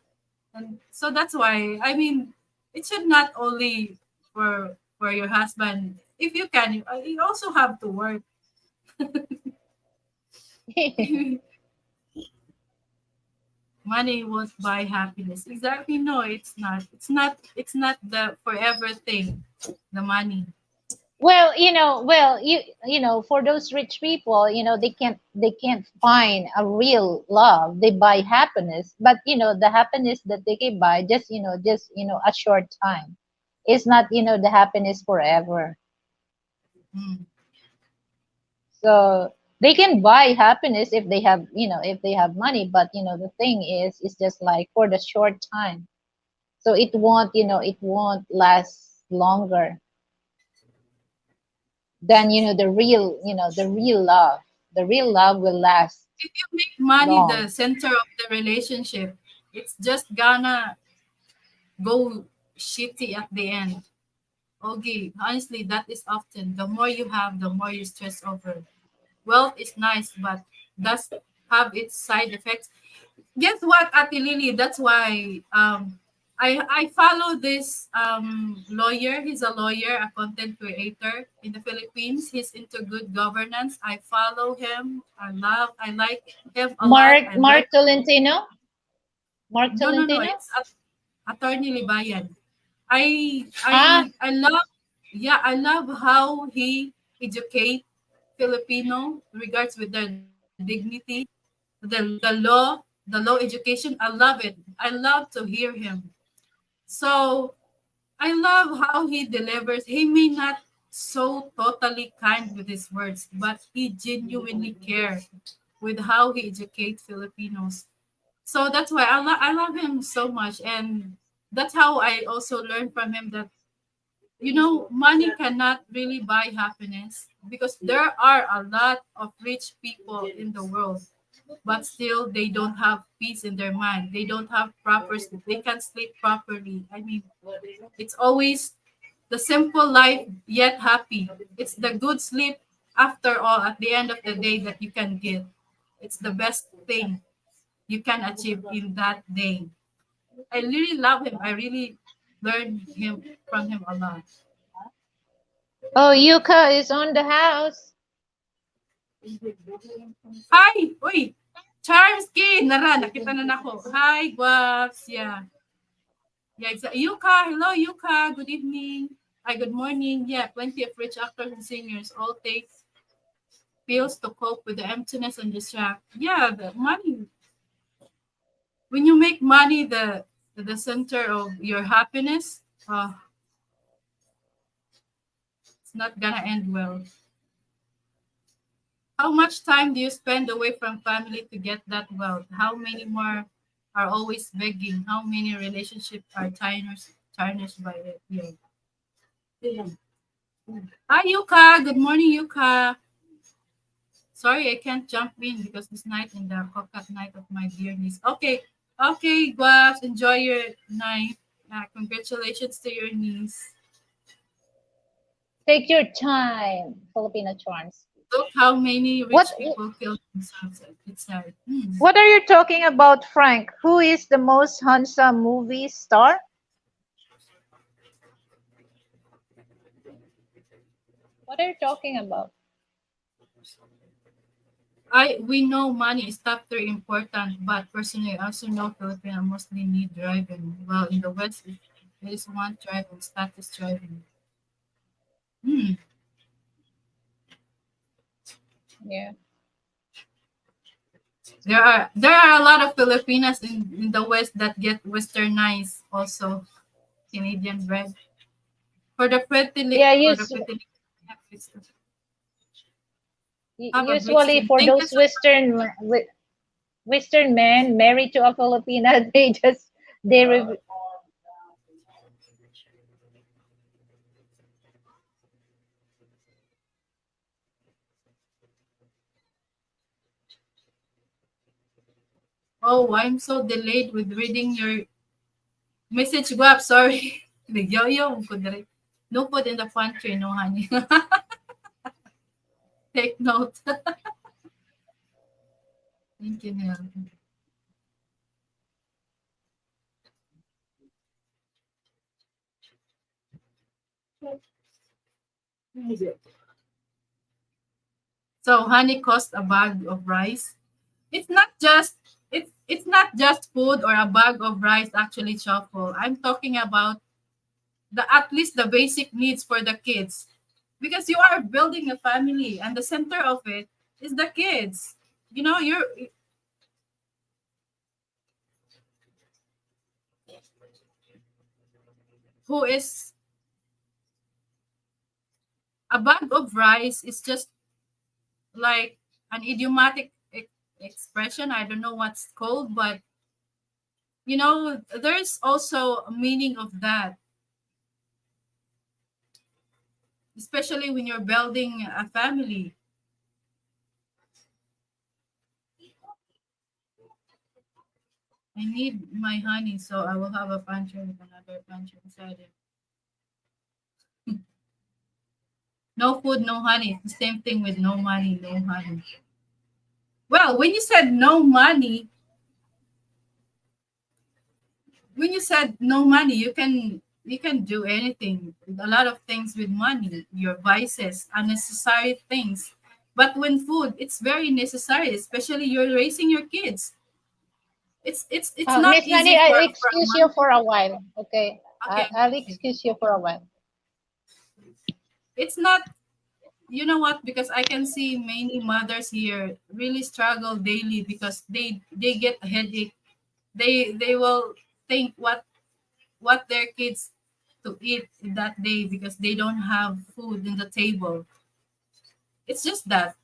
And so that's why, I mean, it should not only for your husband. If you can, you also have to work. Money won't buy happiness. Exactly. No, it's not. It's not the forever thing. The money. for those rich people, they can't find a real love. They buy happiness, but the happiness that they can buy just a short time. It's not the happiness forever. Mm. So They can buy happiness if they have, if they have money, but the thing is, it's just like for the short time. So it won't last longer than the real love. The real love will last If you make money long. the center of the relationship, it's just gonna go shitty at the end. Okay, honestly, that is often the more you have, the more you stress over. Wealth is nice, but does have its side effects. Guess what, Ate Lily? That's why I follow this lawyer. He's a lawyer, a content creator in the Philippines. He's into good governance. I follow him. I like him a lot. Mark I learn. Mark Tolentino. Mark No. Tolentino. It's Attorney Libayan. I Ah, I love, yeah, I love how he educate Filipino regards with their dignity, the law education. I love it. I love to hear him. So I love how he delivers. He may not so totally kind with his words, but he genuinely cares with how he educates Filipinos. So that's why I love him so much, and that's how I also learned from him that money cannot really buy happiness, because there are a lot of rich people in the world, but still they don't have peace in their mind. They don't have proper sleep. They can't sleep properly. I mean, it's always the simple life yet happy. It's the good sleep after all at the end of the day that you can get. It's the best thing you can achieve in that day. I really love him. I really learned him from him a lot. oh, Yuka is on the house. Hi! Uy! Charmsky! Nara, nakita na nako. Hi, Guaps. Yeah. Yeah, exactly. Yuka, hello, Yuka. Good evening. Hi, good morning. Yeah, plenty of rich actors and singers all take pills to cope with the emptiness and distract. Yeah, the money. When you make money the center of your happiness, it's not gonna end well. How much time do you spend away from family to get that wealth? How many more are always begging? How many relationships are tarnished by it? Yeah. Hi, Yuka. Good morning, Yuka. Sorry, I can't jump in because this night in the coconut night of my dear niece. Okay, okay, Guaps, enjoy your night. Congratulations to your niece. Take your time, Filipino charms. Look how many What rich people kill themselves. It's sad. Hmm. what are you talking about, Frank? Who is the most handsome movie star? What are you talking about? We know money is top three important, but personally, I also know Filipino mostly need driving. Well, in the West, it is one driving, status driving. Hmm. Yeah. There are a lot of Filipinas in the West that get westernized also, Canadian bread. Yeah, For the pretty lick, have a great usually stream. for Thank you those so much. Western men married to a Filipina, they rev- Oh, I'm so delayed with reading your message, Guap. Sorry. Nagyo-yo ko direct. No food in the pantry, no honey. Take note. Thank you, Nell. So honey cost a bag of rice. It's not just it's not just food or a bag of rice actually, Shuffle. I'm talking about the at least the basic needs for the kids. Because you are building a family and the center of it is the kids. You're who is a bag of rice is just like an idiomatic expression. I don't know what's called, but there's also a meaning of that, especially when you're building a family. I need my honey, so I will have a puncher with another puncher inside it. No food, no honey. It's the same thing with no money, no honey. Well, when you said no money, you can do anything, a lot of things with money, your vices, unnecessary things. But when food, it's very necessary, especially you're raising your kids. It's not Miss Manny, easy I'll for a excuse you mom. for a while. Okay, Okay, I'll okay. excuse you for a while. It's not, you know what, because I can see many mothers here really struggle daily because they get a headache. They will think what their kids to eat that day because they don't have food in the table. It's just that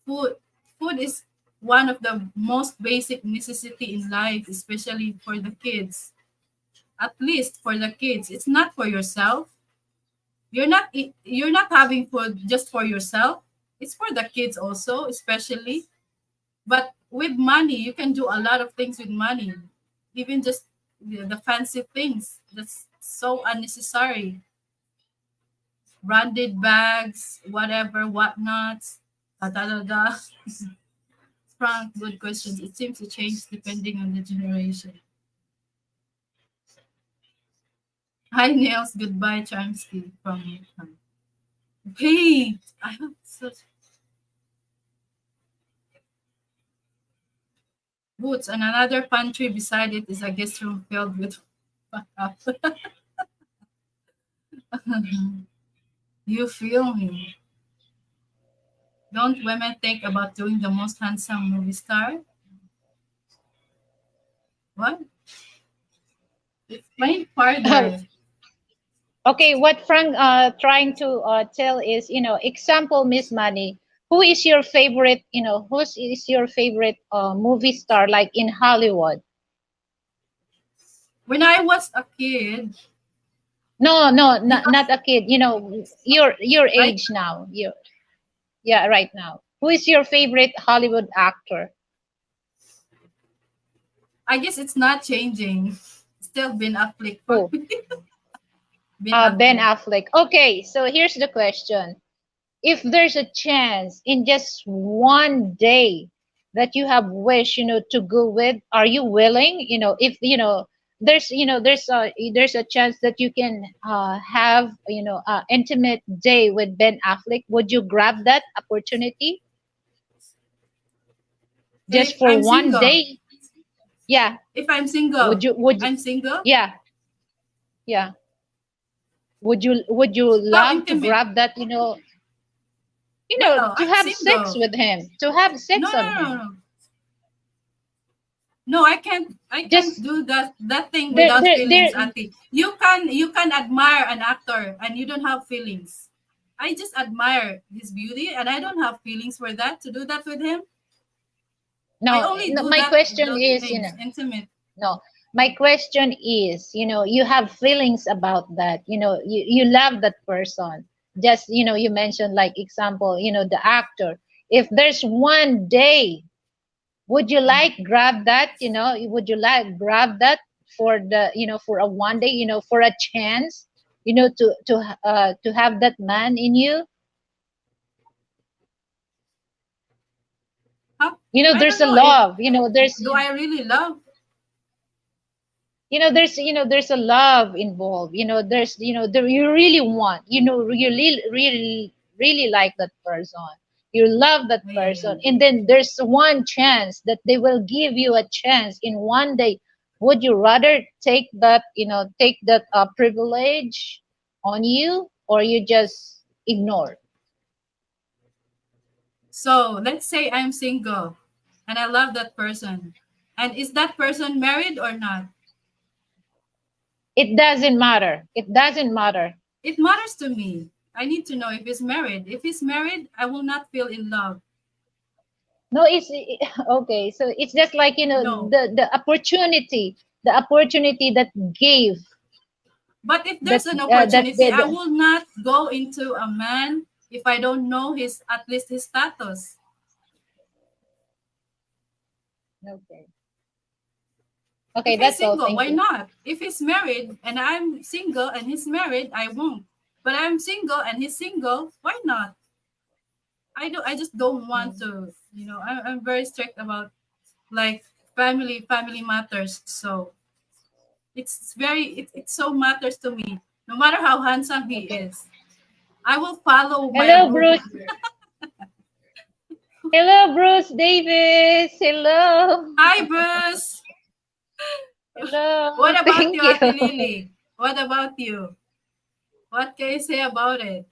food food is one of the most basic necessity in life, especially for the kids. At least for the kids, it's not for yourself. You're not having food just for yourself. It's for the kids also, especially. But with money, you can do a lot of things with money, even just the fancy things that's so unnecessary. Branded bags, whatever, whatnots, da da da da. Frank, good questions. It seems to change depending on the generation. Hi, Nails. Goodbye, Charmsky from Vietnam. Wait, I have such boots, and another pantry beside it is a guest room filled with. You feel me? Don't women think about doing the most handsome movie star? What? Explain further. Okay, what Frank trying to tell is, example, Miss Money, who is your favorite, who is your favorite movie star like in Hollywood? When I was a kid, No, no, not because a kid, your right, age now. Yeah, right now. Who is your favorite Hollywood actor? I guess it's not changing. Still Ben Affleck for Who? me. Ben Ben Affleck. Affleck. Okay, so here's the question. If there's a chance in just one day that you have wish, to go with, are you willing? If there's a chance that you can have intimate day with Ben Affleck, would you grab that opportunity just If for I'm one single, day? Yeah. if I'm Would single, you? Would you? I'm single. Yeah. Yeah. Would you How love to intimate? grab that? Well, To I'm have sex single. with him, to have No, sex on no, no, him. no. No, I can't. I can't Just do that thing there, without there, feelings, there. Ati. You can admire an actor and you don't have feelings. I just admire his beauty and I don't have feelings for that to do that with him. I No, only no. do My that question those is, things intimate. no. My question is, you have feelings about that. You love that person. Just, you mentioned like example, the actor. If there's one day, would you like grab that? Would you like grab that for for a one day, for a chance, to have that man in you? How, I There's don't a know if love. do I really love. There's a love involved. There's there, you really want, you really like that person, you love that Yeah, yeah. person, and then there's one chance that they will give you a chance in one day. Would you rather take that privilege on you, or you just ignore? So let's say I'm single and I love that person. And is that person married or not? It doesn't matter, it doesn't matter. It matters to me. I need to know if he's married. If he's married, I will not feel in love. No, it's okay. So it's just like No. the opportunity that gave But if there's an that opportunity, I the will not go into a man if I don't know his at least his status. okay. If Okay, he's that's all. single, Thank why you. not? If he's married and I'm single and he's married, I won't. But I'm single and he's single, why not? I just don't want Mm. to, I'm very strict about like family matters. So it so matters to me. No matter how handsome he Okay. is, I will follow my Hello, rule. Bruce. Hello, Bruce Davis. Hello. Hi, Bruce. Hello. What about you, Thank you. Ate Lily? What about you? What can you say about it?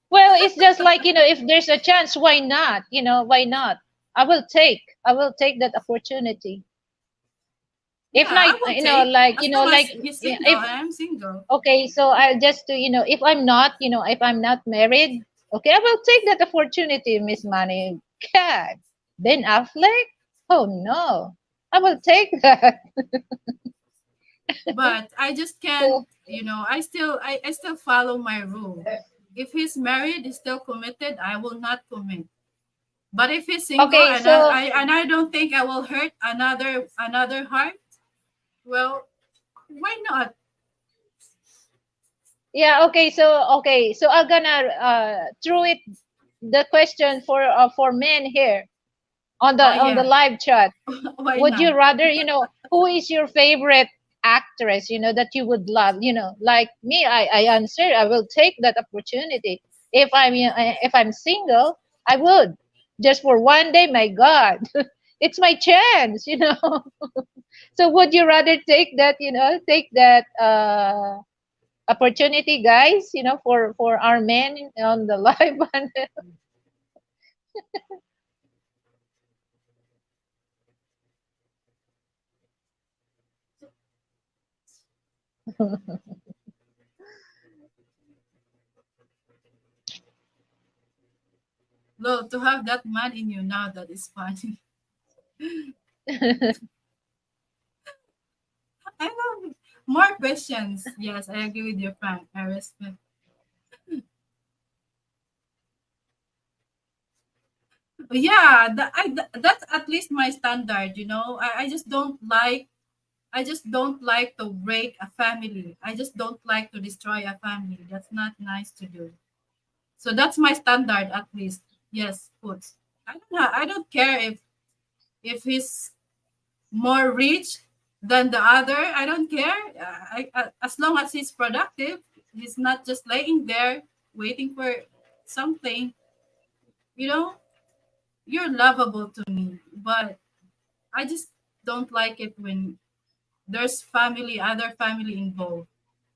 Well, it's just like, if there's a chance, why not? Why not? I will take that opportunity. If Yeah, not, I will take as long as like, he's yeah, single if and I'm single. okay, so I'll just if I'm not married, okay, I will take that opportunity, Miss Money. God, Ben Affleck? Oh no, I will take that. But I just can't, So I still follow my rule. If he's married, he's still committed, I will not commit. But if he's single okay, and so I don't think I will hurt another heart, well, why not? yeah, okay, so I'm gonna throw it the question for men here Oh on the yeah, live chat. why Would you not? rather, who is your favorite actress, that you would love? Like me, I answer, I will take that opportunity. If I'm single, I would. Just for one day, my God. It's my chance. So would you rather take that opportunity, guys, for our men on the live Well, to have that man in you now, that is funny. I love it. More questions. Yes, I agree with you, Frank. I respect. Yeah, that's at least my standard. I just don't like to break a family. I just don't like to destroy a family. That's not nice to do. So that's my standard at least. Yes, puts. I don't care if he's more rich than the other. I don't care. As long as he's productive, he's not just laying there waiting for something. You know, you're lovable to me, but I just don't like it when there's other family involved.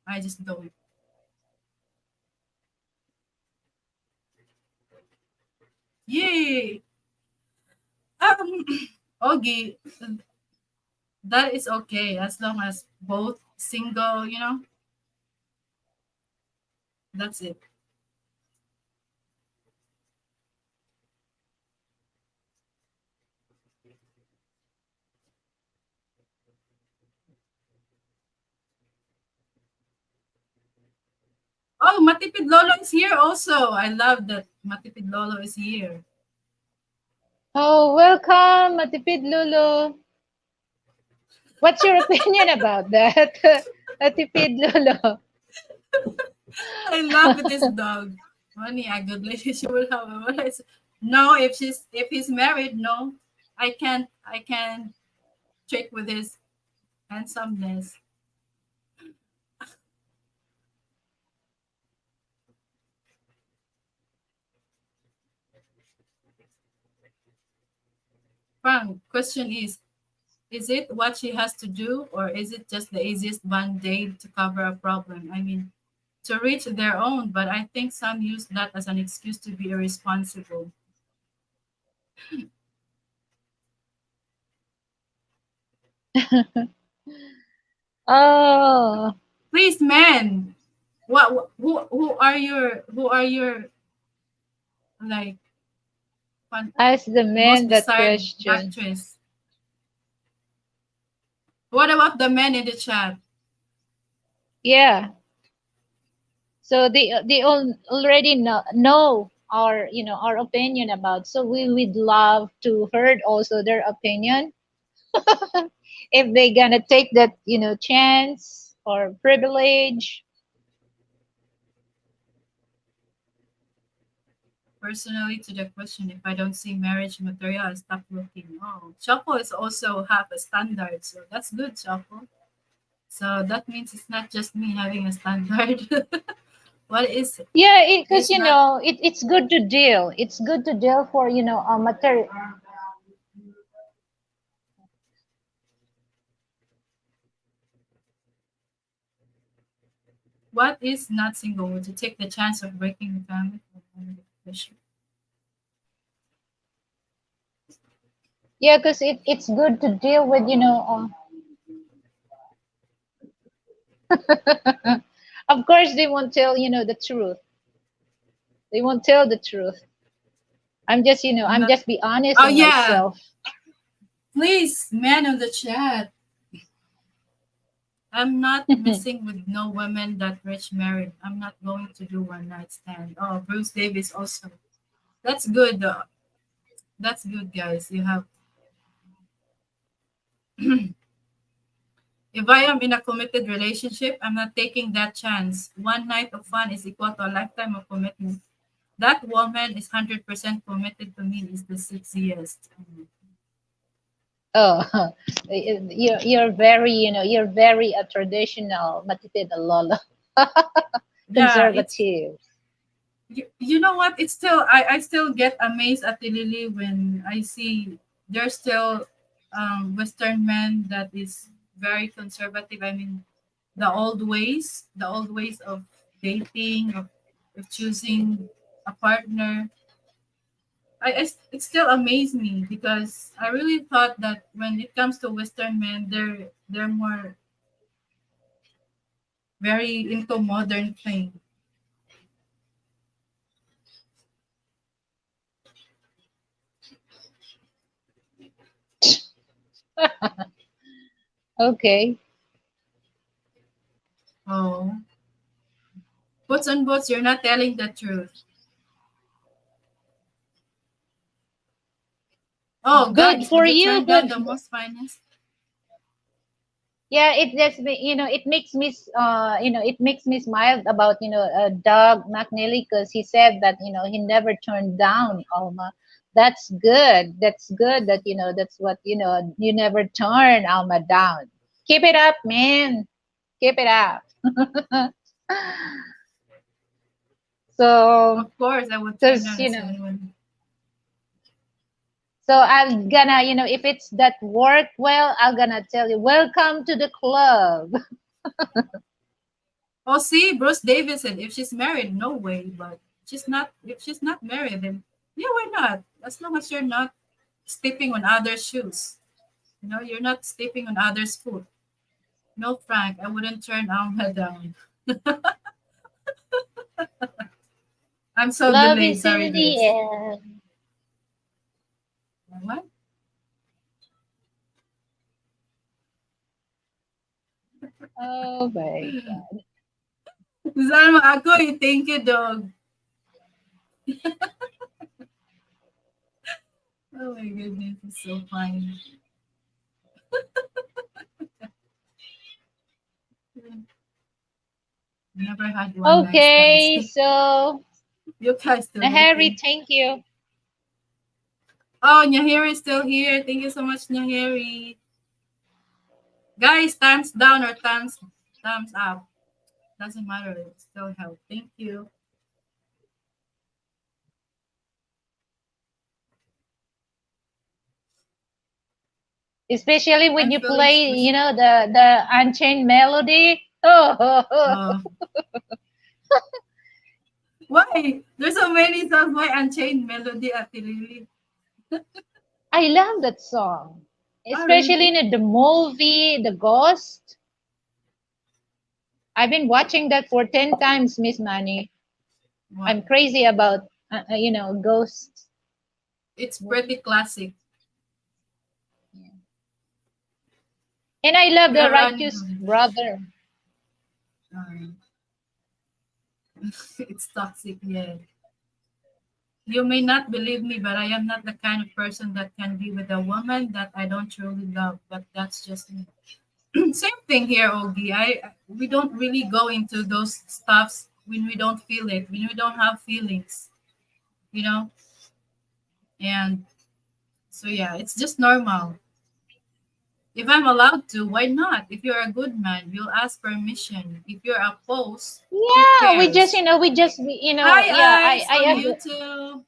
I just don't. Yay! Um, Ogie, that is okay as long as both single. That's it. Oh, Matipid Lolo is here also. I love that Matipid Lolo is here. Oh, welcome, Matipid Lulu. What's your opinion about that? Matipid Lulu. I love this dog. Money, a good lady, she will have a voice. No, if he's married, no, I can't check with his handsomeness. Frank, question is it what she has to do, or is it just the easiest band-aid to cover a problem? I mean, to reach their own, but I think some use that as an excuse to be irresponsible. Oh, Please, man, who are your like? fun, Ask the most man that desired question. actress. What about the men in the chat? Yeah. So they all already know our our opinion about. So we would love to heard also their opinion if they gonna take that chance or privilege. Personally, to the question, if I don't see marriage material, I stop looking. Oh, Choco is also have a standard, so that's good, Choco. So that means it's not just me having a standard. What Yeah, because is not it's good to deal. It's good to deal for material. what is not single to take the chance of breaking the family for another issue. Yeah, because it's good to deal with of course they won't tell the truth. They won't tell the truth. I'm I'm not. just be honest Oh on yeah, myself. please, man on the chat. I'm not messing with no women that rich married. I'm not going to do one night stand. Oh, Bruce Davis also. That's good. That's good, guys. You have. If I am in a committed relationship, I'm not taking that chance. One night of fun is equal to a lifetime of commitment. That woman is 100% committed to me is the 6 years. Oh, you're very you're very a traditional matitid na lolo. Yeah, it's Conservative. you know what? It's still I still get amazed at the Lily when I see there's still Western men that is very conservative. I mean, the old ways of dating, of choosing a partner. It still amazed me because I really thought that when it comes to Western men, they're more very into modern thing. Okay. Oh, boots on boots, you're not telling the truth. Oh, Good guys, for did you you. turn down Good. the most finest? Yeah, it just it makes me it makes me smile about Doug McNeely because he said that he never turned down Alma. That's good. That's good that that's what you never turn Alma down. Keep it up, man. Keep it up. So, Of course, I would turn because down as anyone. so I'm gonna if it's that work well, I'm gonna tell you welcome to the club. Oh, see, Bruce Davison, if she's married, no way. But she's not. If she's not married, then yeah, why not? As long as you're not stepping on others' shoes. You're not stepping on others' foot. No, Frank, I wouldn't turn Alma down. I'm so Love delayed. is Sorry, in the guys. air. What? Oh my god. Salma, ako eh. Thank you, dog. Oh my goodness, it's so funny. Never had one night stands. Okay, so You guys still Harry, waiting. thank you. Oh, Nyahiri is still here. Thank you so much, Nyahiri. Guys, thumbs down or thumbs up. Doesn't matter. It still help. Thank you. Especially when I'm you feeling play, squishy. the Unchained Melody. Oh, Uh, why? There's so many songs. Why Unchained Melody at Lily? I love that song. Oh, Especially really? in the movie The Ghost. I've been watching that for 10 times, Miss Manny. What? I'm crazy about ghosts. It's pretty classic. Yeah. And I love We the are running. righteous brother. Um, it's toxic, yeah. You may not believe me, but I am not the kind of person that can be with a woman that I don't truly love. But that's just me. Same thing here, Ogie. We don't really go into those stuffs when we don't feel it, when we don't have feelings, you know. And so yeah, it's just normal. If I'm allowed to, why not? If you're a good man, you'll ask permission. If you're opposed, who Yeah, cares? yeah, Hi, Ice on YouTube.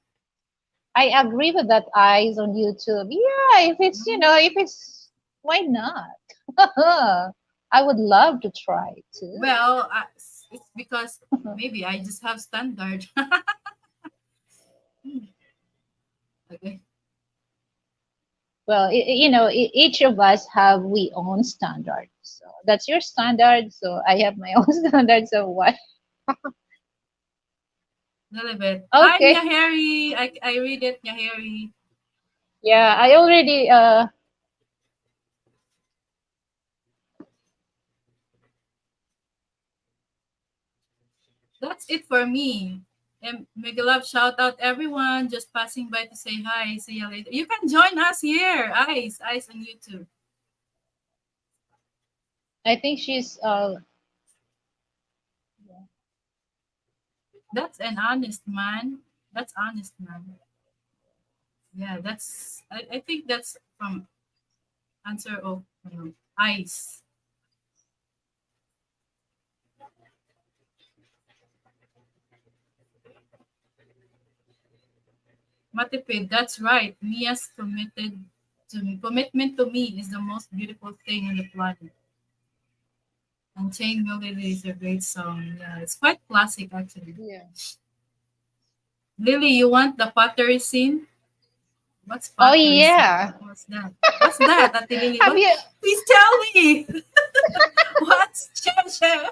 I agree with that eyes on YouTube. Yeah, if it's, if it's, why not? I would love to try too. Well, it's because maybe I just have standard. Okay. Well, each of us have we own standards. So that's your standard. So I have my own standard. So why? A little bit. Hi, Okay. Nyaheri. I read it, Nyaheri. Yeah, I already That's it for me. And mega love shout out everyone just passing by to say hi. See you later. You can join us here. Ice on YouTube. I think she's That's an honest man. That's honest man. Yeah, I think that's from answer of Ice. Matipid, that's right. Mia's commitment to me is the most beautiful thing on the planet. Unchained Melody is a great song. Yeah, it's quite classic actually. yeah. Lily, you want the pottery scene? What's Oh pottery scene? yeah. What's that? What's that, Ate Lily? Have What? you Please tell me. What's share?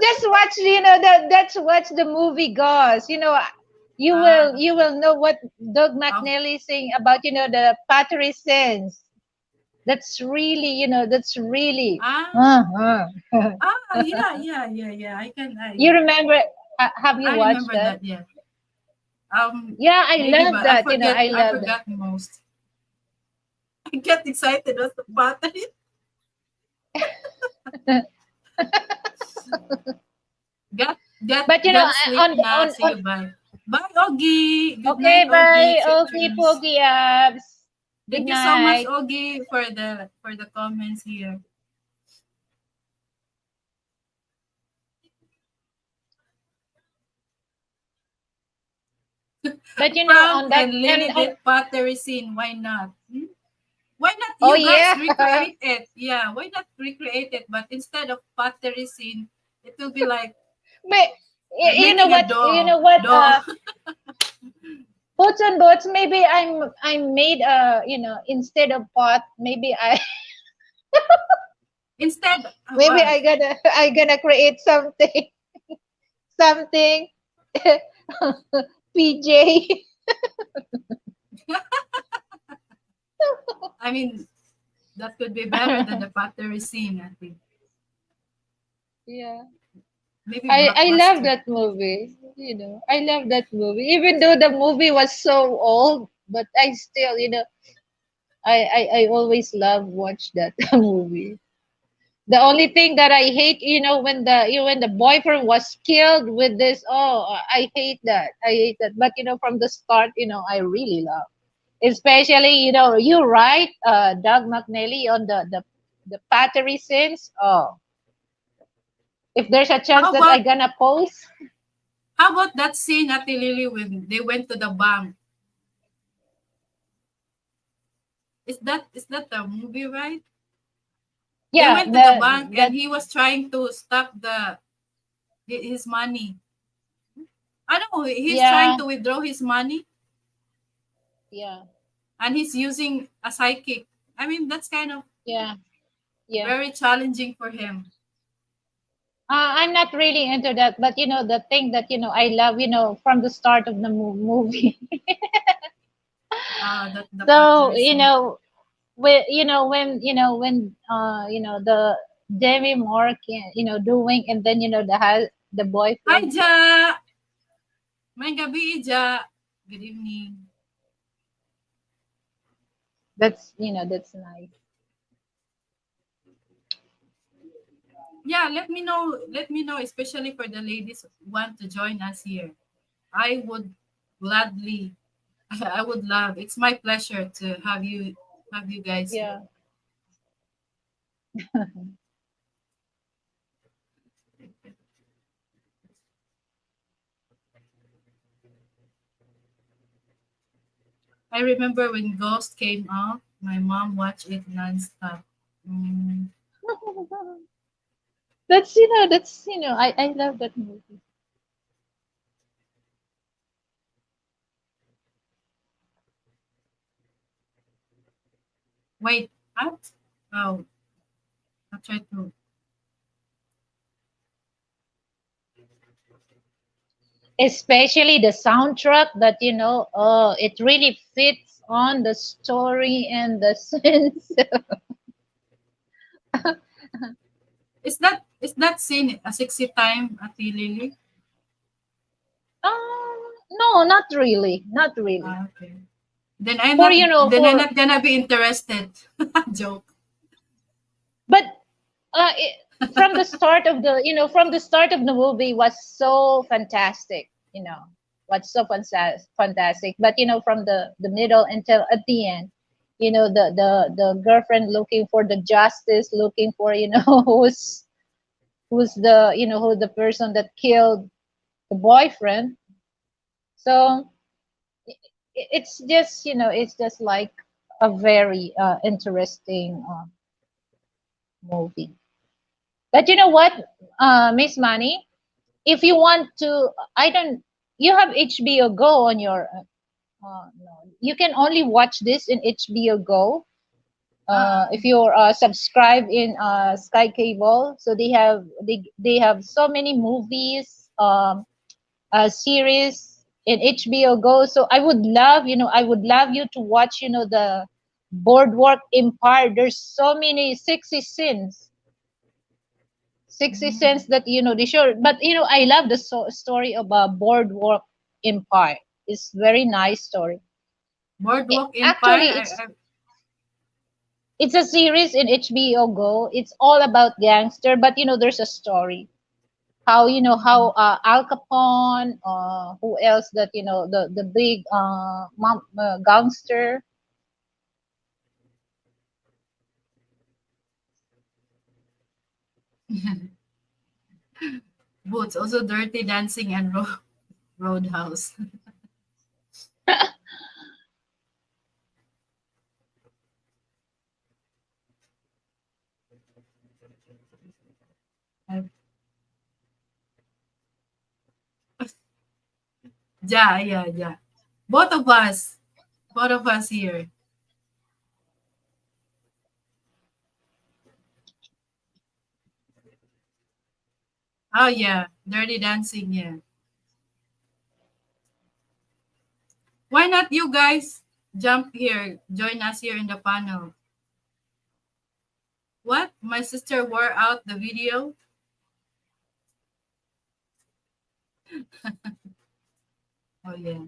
just watch, that's what the movie goes. Ah, You will know what Doug oh, McNally saying about, the pottery sense. That's really, that's really. ah, Uh-huh. yeah. You remember? Have you I watched remember that? that. Yeah. Yeah, I Maybe, love but I that. forget. I I love that. forgot most. I get excited with the pottery. Get But get sleep na. on See you. Bye. Bye, Ogie. Good night, okay, Ogie. bye. Sweet Okay, dreams. Pogi abs. Good Thank you so much, night. Ogie, for the comments here. But Frank on that and and Lily on, did pottery scene. Why not? Hmm? Why not oh you guys yeah. recreate it? Yeah, why not recreate it? But instead of pottery scene, it will be like But you know making a what? doll. Doll. Boots and boots. Maybe I'm made instead of pot. Maybe I Instead, maybe what? I gonna create something something PJ. I mean, that could be better than the pottery scene, I think. Yeah. Maybe I love blockbuster. that movie. I love that movie. Even though the movie was so old, but I still, I always love watch that movie. The only thing that I hate, when the boyfriend was killed with this, oh, I hate that. I hate that. But from the start, I really love. Especially, you're right, Doug McNally on the pottery scenes. Oh, if there's a chance How that I about gonna post, that scene at Lily when they went to the bank? Is that the movie, right? They yeah, went to the bank and that he was trying to stop his money. I don't know, he's trying yeah, to withdraw his money yeah, and he's using a psychic. I mean, that's kind of yeah, yeah. very challenging for him. I'm not really into that, but the thing that I love, from the start of the movie. That the So partnership. when the Demi Moore can, doing, and then the Hi, boyfriend. Ja! May gabi, Ja! Good evening. That's nice. Yeah, let me know, especially for the ladies who want to join us here. I would gladly, I would love, it's my pleasure to have you guys here. Yeah. I remember when Ghost came out, my mom watched it nonstop. Mm, That's I love that movie. wait, what? Oh, I'll try to. Especially the soundtrack that it really fits on the story and the sense. Is that scene a sexy time at the Lily? No, not really, not really. Okay. Then I'm For not then I'm for not gonna be interested. Joke. but from the start of the movie was so fantastic. What's so fantastic, but from the middle until at the end, the girlfriend looking for the justice, looking for who's the who the person that killed the boyfriend. So it's just like a very interesting movie. But you know what, Miss Money, if you want to, I don't. You have HBO Go on your. No, you can only watch this in HBO Go. If Um, you're subscribed in Sky Cable, so they have so many movies, series in HBO Go. So I would love you to watch, the Boardwalk Empire. There's so many sexy scenes, mm, that they show. But I love the story of a Boardwalk Empire. It's very nice story. Boardwalk Actually, Empire. it's a series in HBO Go. It's all about gangster, but there's a story. How Al Capone, who else that the big gangster. Boots, also Dirty Dancing and Roadhouse. Yeah, yeah, yeah. Both of us. Both of us here. Oh yeah, Dirty Dancing, yeah. Why not you guys jump here, join us here in the panel? What? My sister wore out the video? Oh yeah.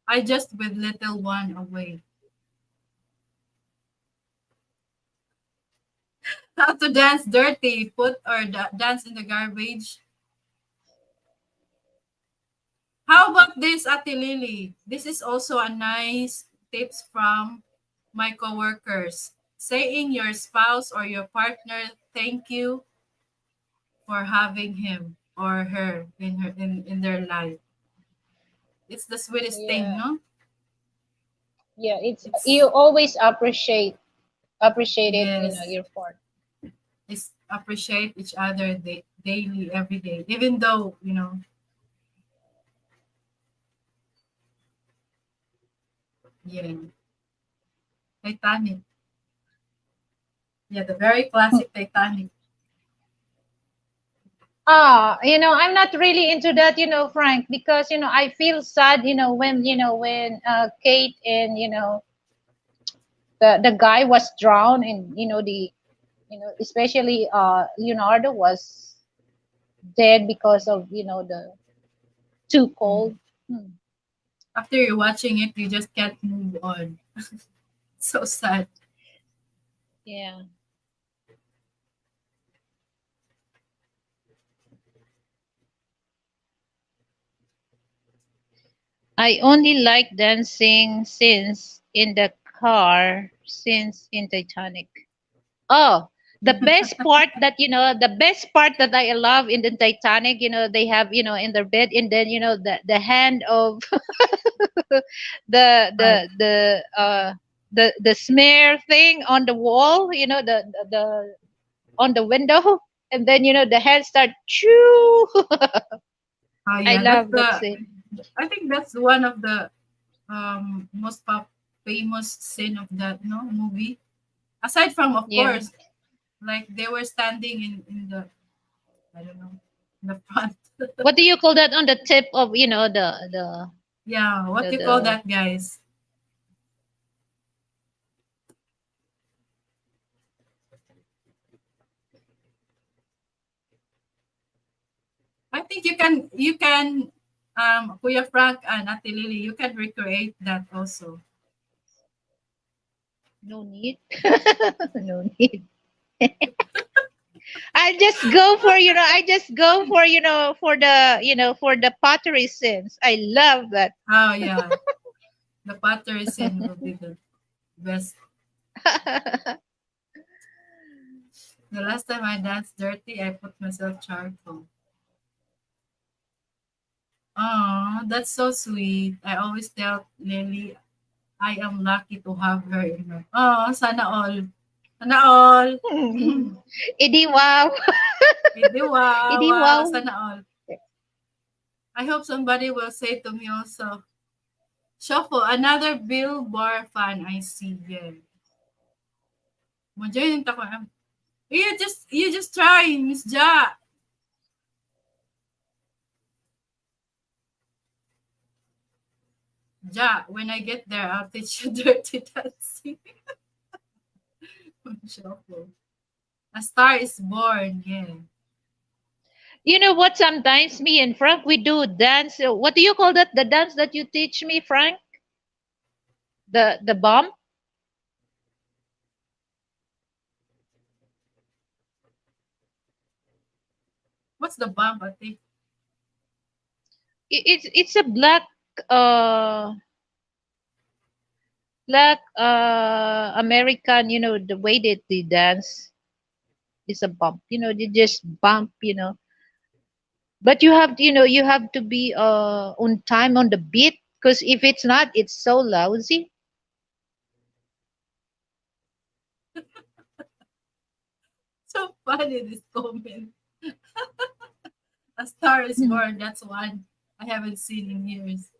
I just with little one away. How to dance dirty, put or dance in the garbage. How about this, Ate Lily? This is also a nice tips from my coworkers. Saying your spouse or your partner thank you for having him or her in their life. It's the sweetest thing, Yeah, no? yeah. It's It's you always appreciate it. yes, Your part. it's appreciate each other daily, every day, even though yeah. Titanic. Yeah, the very classic Titanic. I'm not really into that, Frank, because I feel sad, when Kate and the guy was drowned, and especially Leonardo was dead because of the too Mm. cold. Hmm. After you're watching it, you just can't move on. So sad. Yeah. I only like dancing scenes in the car, scenes in Titanic. Oh, the best part that I love in the Titanic, they have, in their bed, and then, the hand of the Right. the the uh the smear thing on the wall, the on the window, and then, the hand start chew. Oh I yeah, that's love that the. scene. I think that's one of the most famous scene of that movie. Aside from, of Yeah. course, like they were standing in the, I don't know, in the front. What do you call that on the tip of, the Yeah, what the do you call the that, guys? I think you can Kuya Frank and Ate Lily, you can recreate that also. no need. No need. I just go for for the pottery scenes. I love that. Oh yeah, the pottery scene will be the best. The last time I danced dirty, I put myself charcoal. Oh, that's so sweet. I always tell Lily I am lucky to have her in my. Oh, sana all. Sana all. Idi wow. Hindi wow, Idi wow, wow. sana all. I hope somebody will say to me also, Shuffle, another Bill Barr fan I see here. Mo join ta ko. You just try, Miss Ja. Ja, when I get there, I'll teach you dirty dancing. Shuffle. A star is born, yeah. You know what? Sometimes me and Frank we do dance. What do you call that? The dance that you teach me, Frank? The bump. What's the bump, I think? It's a uh black American. The way that they dance is a bump. They just bump. But you have to be on time on the beat, because if it's not, it's so lousy. So funny, this comment. A star is born, that's one I haven't seen in years.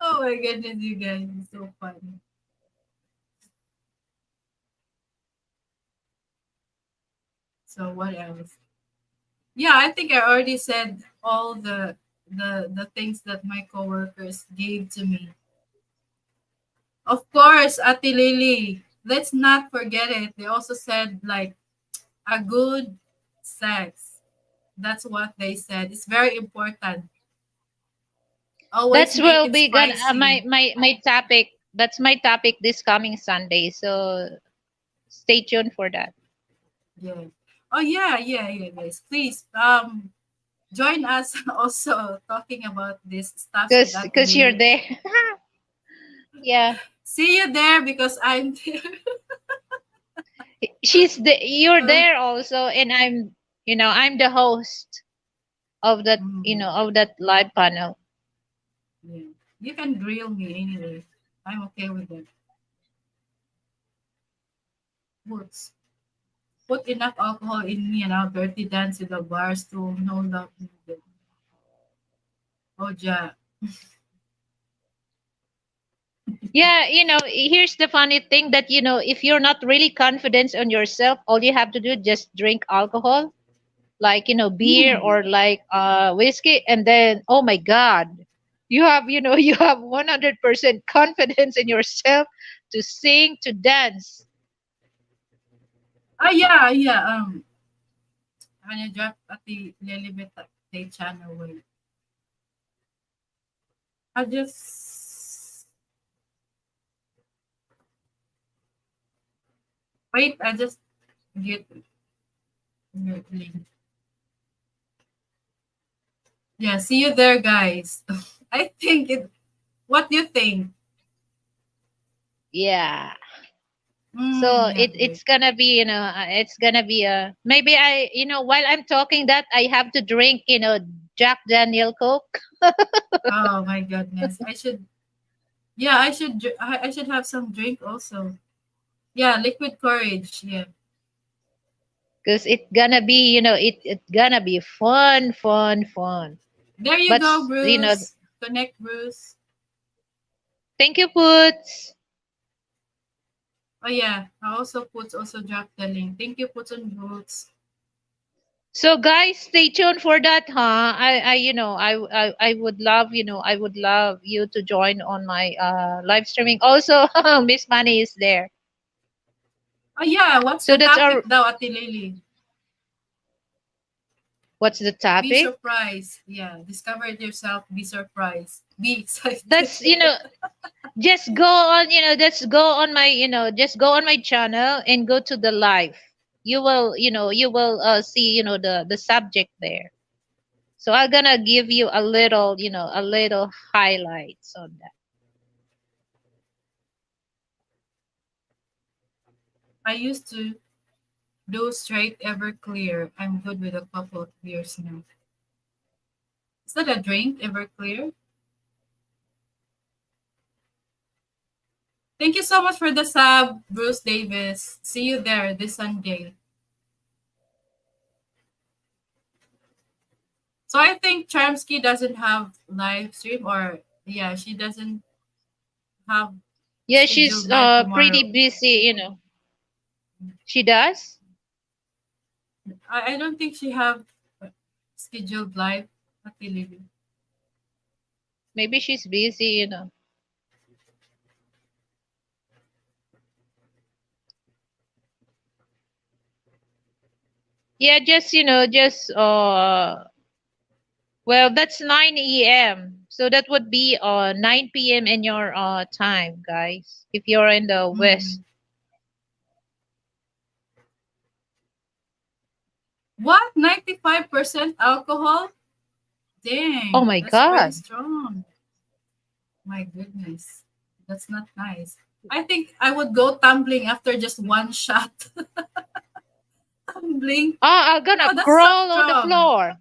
Oh my goodness, you guys, it's so funny. So what else? Yeah, I think I already said all the things that my coworkers gave to me. Of course, Ate Lily, let's not forget it. They also said like a good sex. That's what they said. It's very important. Always That's make will it be gonna spicy. my topic. That's my topic this coming Sunday. So stay tuned for that. Yeah. Oh yeah, yeah, yeah, guys. Please join us also talking about this stuff with Ate Cause you're Lily. there. Yeah. See you there because I'm there. You're Uh, there also, and I'm the host of that, mm, of that live panel. yeah. You can grill me anyway. I'm okay with that. Boots. Put enough alcohol in me and I'll dirty dance with the bars to no love needed. Oh, ja. Yeah, here's the funny thing that if you're not really confident on yourself, all you have to do just drink alcohol, like beer Mm. or like whiskey, and then oh my god, you have you have 100% confidence in yourself to sing, to dance. Oh yeah, yeah. Ano drop at the Lilibet at the channel way. I just wait. I just get your link. Yeah, see you there, guys. I think it. What do you think? Yeah. So Yeah, wait. it's gonna be it's gonna be maybe I while I'm talking that I have to drink Jack Daniel Coke. Oh my goodness. I should. Yeah, I should. I should have some drink also. Yeah, liquid courage. Yeah. Because it's gonna be it's gonna be fun. There you But go, Bruce. Connect, Bruce. thank you, Poots. Oh yeah, I also put also drop the link. Thank you, Puts and Boots. So guys, stay tuned for that, huh? I would love I would love you to join on my live streaming. Also, Miss Money is there. Oh yeah, what's So the that's topic our daw, Ate Lily? what's the Be topic? surprised. Yeah, discover it yourself. Be surprised. Be excited. That's just go on just go on my just go on my channel and go to the live. You will see the subject there. So I'm gonna give you a little highlights on that. I used to do straight Everclear. I'm good with a couple of beers now. Is that a drink, Everclear? Thank you so much for the sub, Bruce Davis. See you there this Sunday. So I think Charmsky doesn't have live stream, or yeah, she doesn't have Yeah, she's scheduled live pretty tomorrow. busy. She does. I don't think she have scheduled live at the living. Maybe she's busy. Yeah, just well, that's 9 a.m. So that would be 9 p.m. in your time, guys. If you're in the west. Mm. What? 95% alcohol? Oh Dang, my that's very god. strong. My goodness. That's not nice. I think I would go tumbling after just one shot. Tumbling. Oh, I'm gonna Oh, that's so crawl on the strong. floor.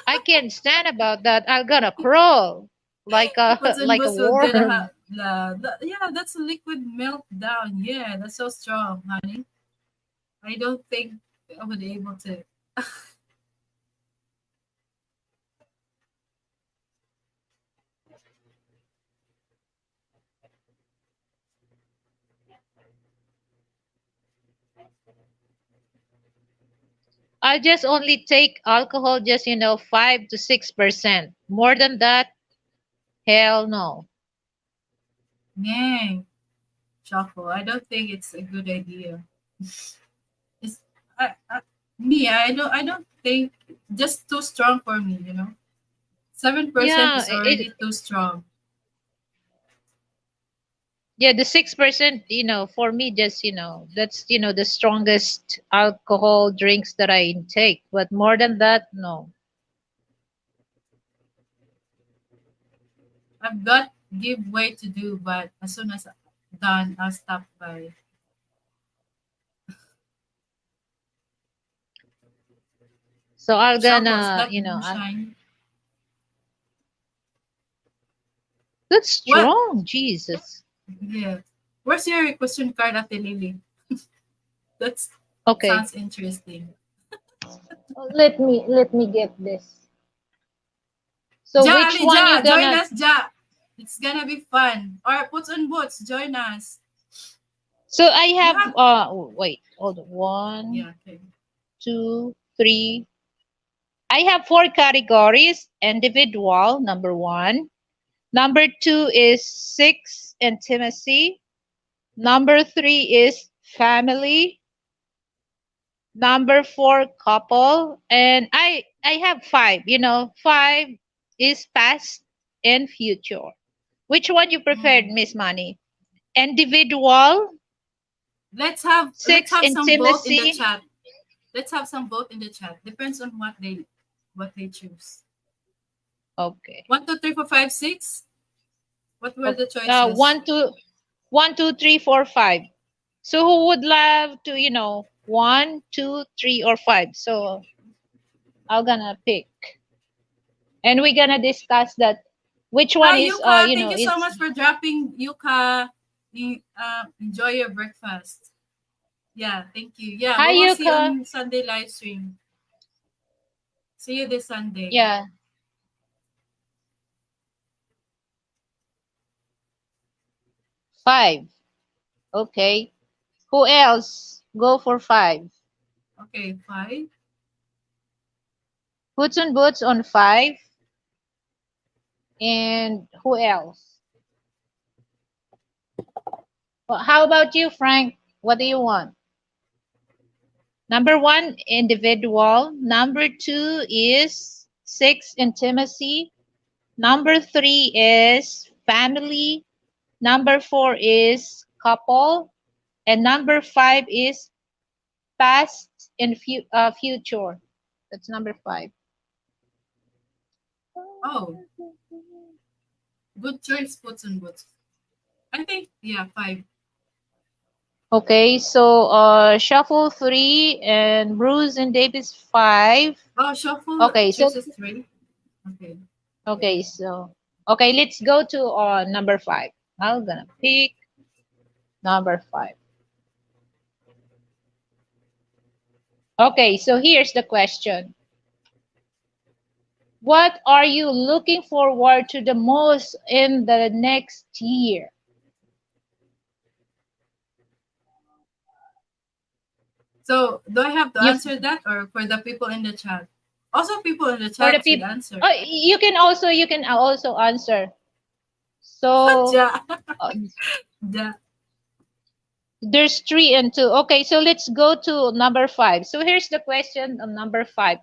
I can't stand about that. I'm gonna crawl like a Puts and like a Boost will gonna have worm. yeah, that's a liquid meltdown. Yeah, that's so strong, honey. I don't think I would be able to. I just only take alcohol just 5 to 6%. More than that, hell no. Dang, Choco. I don't think it's a good idea. It's me. I don't think just too strong for me. 7% Yeah, is it already too strong. yeah, the 6%, for me just that's the strongest alcohol drinks that I intake. But more than that, no. I've got giveaway to do, but as soon as done, I'll stop by. So I'm Choco, is gonna, that moonshine? that's What? strong, Jesus. Yeah. Where's your question card, Ate Lily? That Okay. sounds interesting. Let me get this. So Ja, which Ali one Ja, you join gonna us, Ja. It's gonna be fun. Or puts on boots, join us. So I You have have wait, hold on. One, yeah, okay. two, three. I have four categories. Individual, number one. Number two is six, intimacy. Number three is family. Number four, couple. And I have five. Five is past and future. Which one you preferred, Mm. Miss Money? Individual, Let's six, have some vote in the intimacy. chat. Let's have some vote in the chat. Depends on what they choose. Okay. 1, 2, 3, 4, 5, 6. What were Okay. the choices? One, two, three, four, five. So who would love to, one, two, three, or five? So I'm gonna pick, and we're gonna discuss that. Which one Hi, is, Yuka. Thank you so it's much for dropping, Yuka. Enjoy your breakfast. Yeah, thank you. Yeah, hi we will see you Yuka. on Sunday live stream. See you this Sunday. Yeah, five. Okay. Who else? Go for five. Okay, 5. Boots on boots on five. And who else? Well, how about you, Frank? What do you want? Number one, individual. Number two is six, intimacy. Number three is family. Number four is couple. And number five is past and future. That's number five. Oh, good choice, Puts and Boots. I think, yeah, 5. Okay, so shuffle three and Bruce and Davis five. Oh, Shuffle Okay, so chooses 3. Okay. okay, so okay, let's go to number five. I'm gonna pick number five. Okay, so here's the question. What are you looking forward to the most in the next year? So, do I have to You answer that or for the people in the chat? Also, people in the for the chat should people. answer. Oh, you can also answer. So Ja. uh, Ja. there's three and two. Okay, so let's go to number five. So here's the question on number five.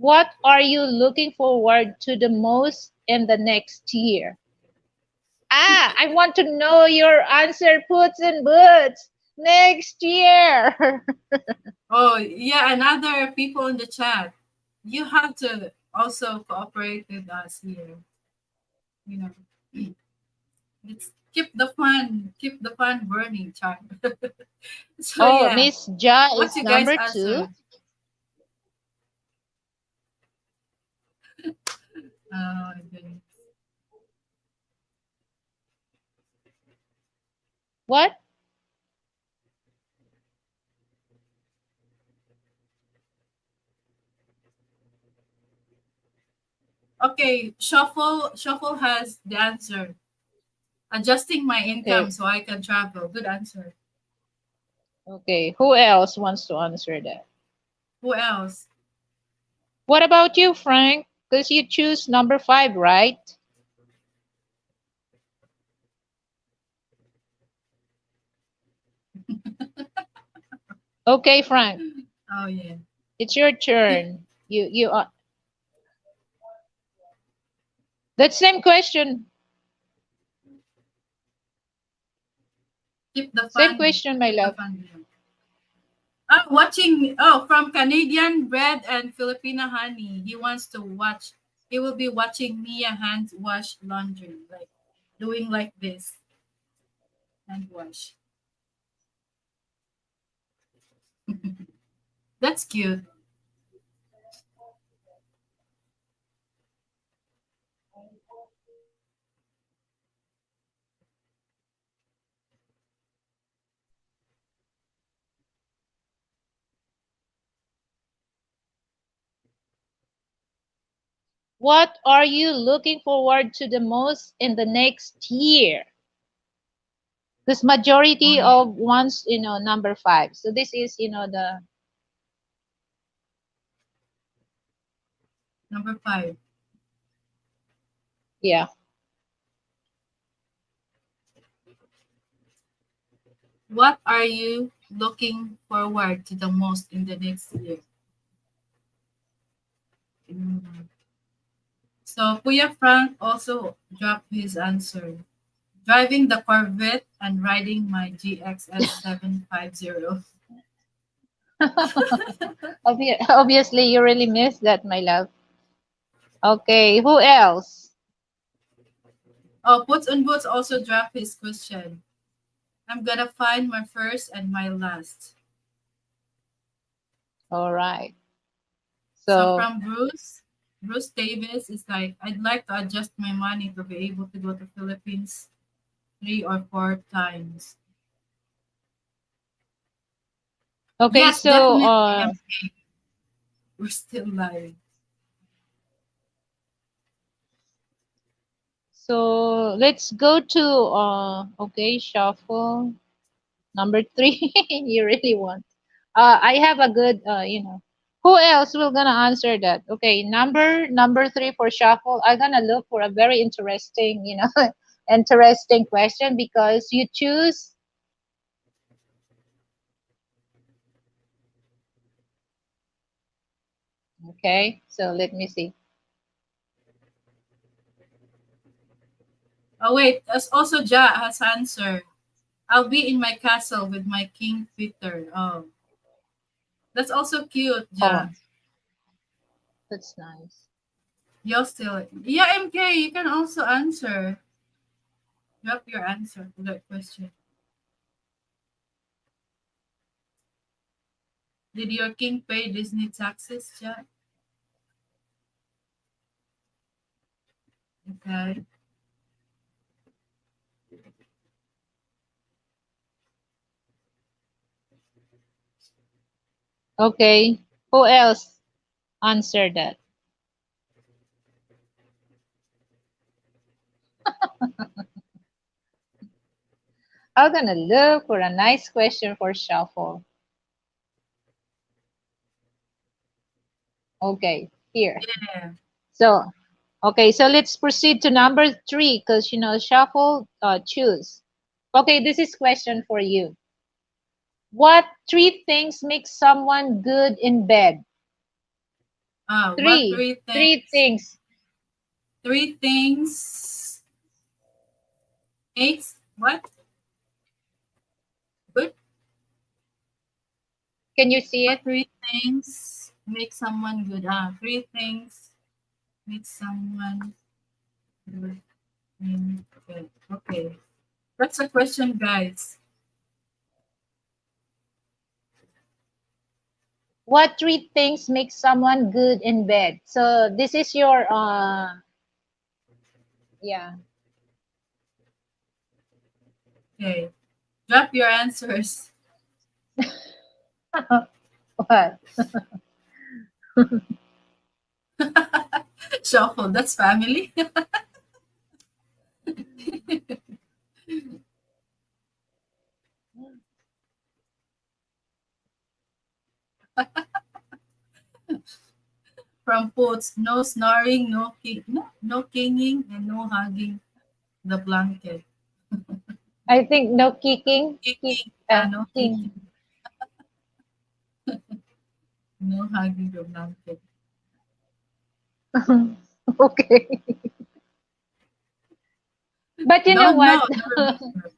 What are you looking forward to the most in the next year? I want to know your answer, Puts and Boots. Next year. Oh, yeah, and other people in the chat. You have to also cooperate with us here. You know, let's keep the fun burning, Char. So Oh, yeah, Miss Ja what is you guys number two. answered? Goodness. What? Okay, shuffle has the answer. Adjusting my income Okay. so I can travel. Good answer. Okay. Who else wants to answer that? Who else? What about you, Frank? Because you choose number five, right? Okay, Frank. Oh yeah. It's your Keep turn. You. That same question. keep the Same fun. question, my Keep the love. fun. Yeah. I'm watching. Oh, from Canadian Bread and Filipina Honey. He wants to watch. He will be watching Mia hand wash laundry, like doing like this hand wash. That's cute. What are you looking forward to the most in the next year? This Oh majority yeah. of ones, number five. So this is, the Number five. yeah. What are you looking forward to the most in the next year? Mm. So Kuya Frank also dropped his answer. Driving the Corvette and riding my GXS 750. Obviously, you really missed that, my love. Okay, who else? Oh, Puts on Boots also dropped his question. I'm gonna find my first and my last. All right. So So, from Bruce Davis is like, I'd like to adjust my money to be able to go to Philippines 3 or 4 times. okay, Yes, so, definitely. We're still live. let's go to, okay, shuffle. Number three, you really want. I have a good, who else will gonna answer that? Okay, number three for shuffle. I'm gonna look for a very interesting, interesting question because you choose. Okay, so let me see. Oh wait, as also Ja has answered. I'll be in my castle with my King Peter. Oh, that's also cute, Ja. Oh, that's nice. You're still, yeah, MK. You can also answer. Drop your answer to that question. Did your king pay Disney taxes, Ja? Okay. Okay, who else answer that? I'm gonna look for a nice question for shuffle. Okay, here. Yeah. So, okay, so let's proceed to number three because shuffle, choose. Okay, this is question for you. What three things make someone good in bed? What Three, three three things? things. Three things makes what good? Can you see What it? three things make someone good? Three things make someone good in bed. Okay, that's a question, guys. What three things make someone good in bed? So this is your yeah. Okay, drop your answers. What? Shuffle. That's family. From Puts, no snoring, no kinging, and no hugging the blanket. I think no kicking. Kick, Kicking, yeah, no king. kicking, no hugging the blanket. Okay. But you know Don't what? know, don't remember.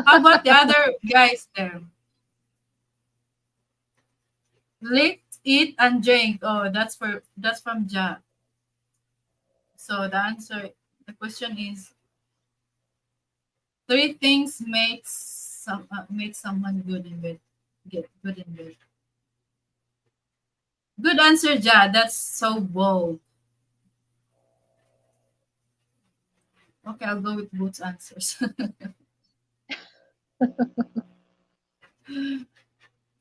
How about the other guys there? Lift, eat, and drink. Oh, that's from Ja. So the answer, the question is three things make someone good in bed. Get good in bed. Good answer, Ja. That's so bold. Okay, I'll go with Boots answers.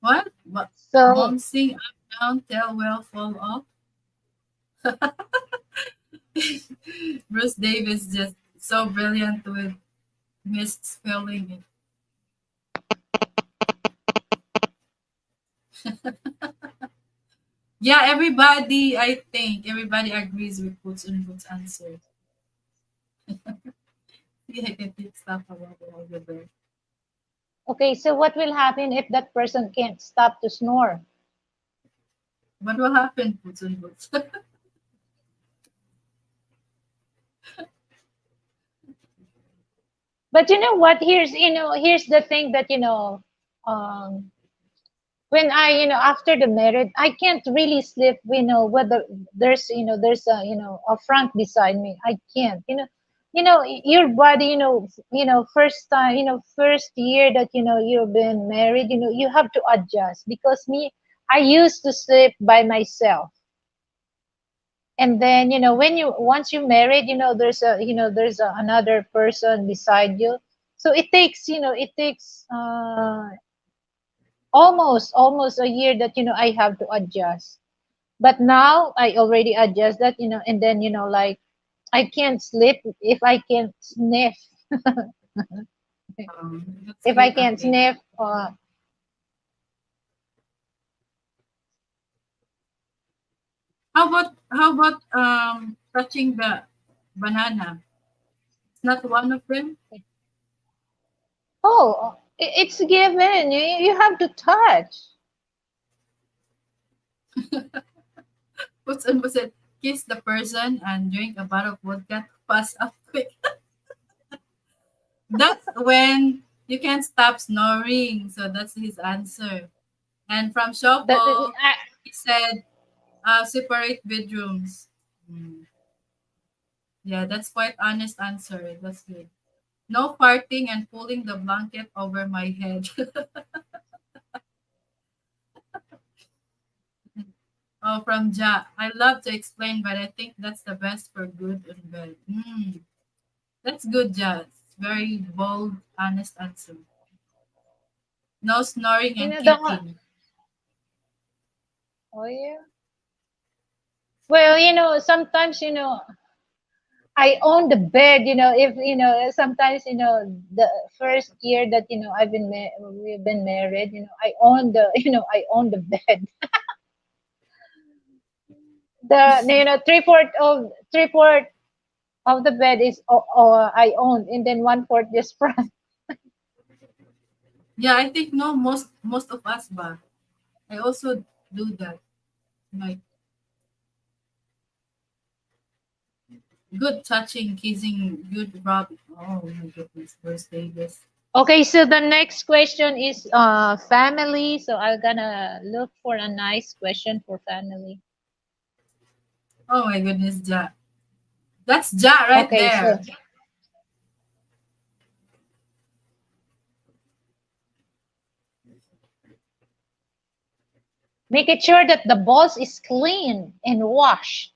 What? What? So Mom sing up down, tell well fall off. Bruce Davis just so brilliant with misspelling it. Yeah, everybody, I think everybody agrees with Boots and Boots' answer. Yeah, I can think stuff about it over there. Okay, so what will happen if that person can't stop to snore? What will happen, Boots and Boots? But you know what? Here's the thing that um, when after the marriage, I can't really sleep. Whether there's a front beside me, I can't. Your body. First time, first year that you've been married. You have to adjust because me, I used to sleep by myself, and then when you once you married, there's another person beside you, so it takes almost a year that I have to adjust. But now I already adjust that, and then like I can't sleep if I can't sniff. That's If I good can't update. sniff, How about touching the banana? It's not one of them. oh, it's given. You have to touch. Puts and puts it. Kiss the person and drink a bottle of vodka to pass out quick. That's when you can't stop snoring. So that's his answer. And from That Shoko, he said, separate bedrooms. Hmm. Yeah, that's quite honest answer. That's good. No farting and pulling the blanket over my head. Oh, from Ja. I love to explain, but I think that's the best for good and bad. That's good, Ja. It's very bold, honest answer. No snoring you and know the kicking. oh yeah. Well, sometimes I own the bed. If sometimes the first year that we've been married. I own the I own the bed. The three-fourth of the bed is I own, and then one-fourth is front. Yeah, I think no, most of us, but I also do that. Like good touching, kissing, good rub. Oh my goodness, Bruce Davis. Okay, so the next question is family. So I'm gonna look for a nice question for family. Oh my goodness, Ja. That's Ja right Okay, so there. make it sure that the balls is clean and washed.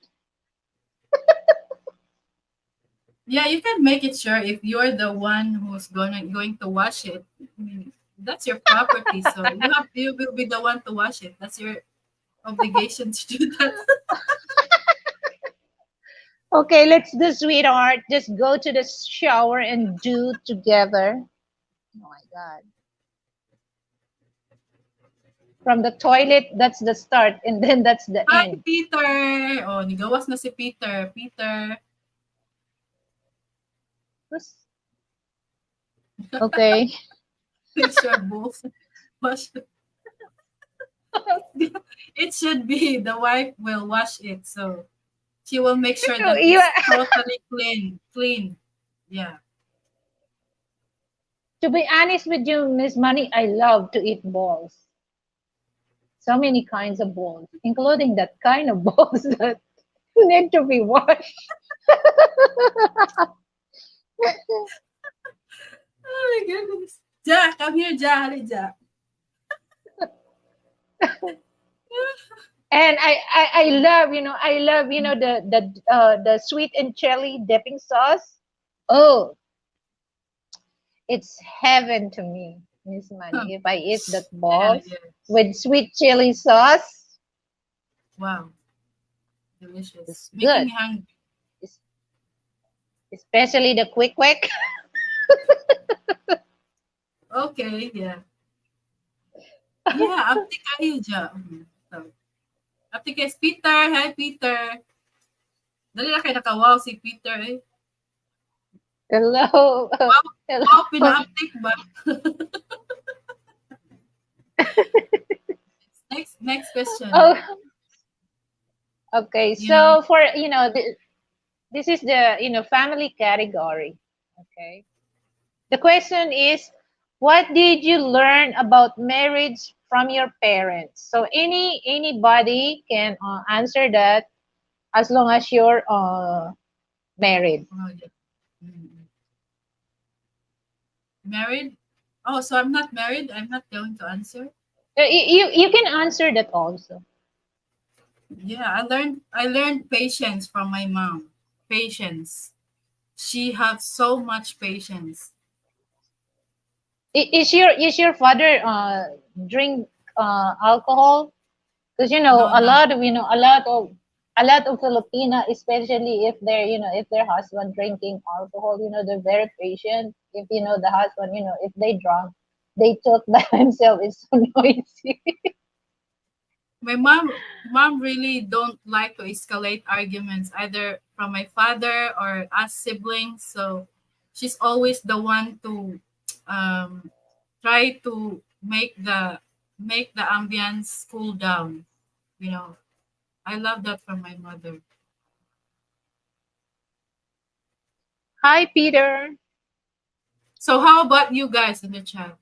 Yeah, you can make it sure if you're the one who's going to wash it. I mean, that's your property, so you will be the one to wash it. That's your obligation to do that. Okay, let's do sweetheart. Just go to the shower and do together. Oh my god. From the toilet, that's the start, and then that's the Hi, end. Peter! Oh, nigawas na si Peter. Peter, Who's- Okay. it's your balls. Wash it. It should be the wife will wash it, so she will make sure that You, it's totally clean. Clean. Yeah. to be honest with you, Miss Money, I love to eat balls. So many kinds of balls, including that kind of balls that need to be washed. Oh my goodness. Ja, come here, Ja. Hali, Ja. And I love, the sweet and chili dipping sauce. Oh, it's heaven to me, Miss Money. If I eat that Yeah, balls yeah. with sweet chili sauce, Wow. Delicious. it's Making good. me hungry. It's especially the quick quick. Okay, yeah. Yeah, abti kayo dyan. So, abti kay Peter. Hi, Peter. Dali na kayo nakawaw si Peter eh. Hello. Wow, wow, Hello. pinaaptik ba? Next question. Oh, okay. You know, So for this is the family category. Okay. The question is, what did you learn about marriage from your parents? So anybody can answer that as long as you're married. oh, yeah. Mm. Married? Oh, so I'm not married? I'm not going to answer? You can answer that also. Yeah, I learned patience from my mom. Patience. She has so much patience. Is your father drink alcohol? Because No, a no. lot of a lot of Filipina, especially if if their husband drinking alcohol, they're very patient. If the husband, if they drunk, they took by themselves. It's so noisy. My mom really don't like to escalate arguments either from my father or us siblings. So she's always the one to um, try to make the ambience cool down. You know, I love that from my mother. Hi, Peter. So how about you guys in the chat?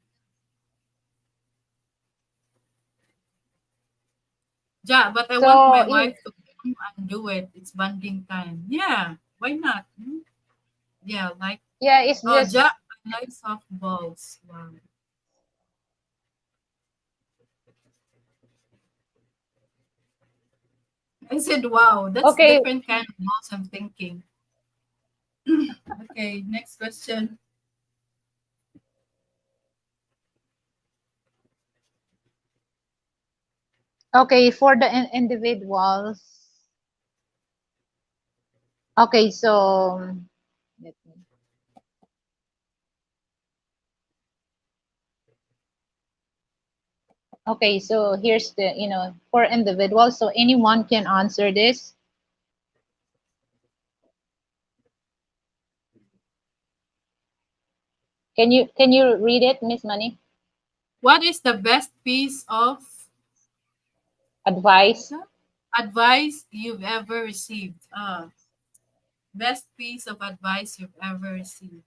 Yeah, but I want So my wife to come and do it. It's bonding time. Yeah, why not? Hmm? Yeah, like yeah, it's oh, just ja, I like softballs. Wow. I said, wow, that's okay. different kind of balls I'm thinking. Okay, next question. Okay, for the individuals. Okay, so let me. Okay, so here's the for individuals. So anyone can answer this. Can you read it, Miss Money? What is the best piece of what's Advice. that? Advice you've ever received? Best piece of advice you've ever received.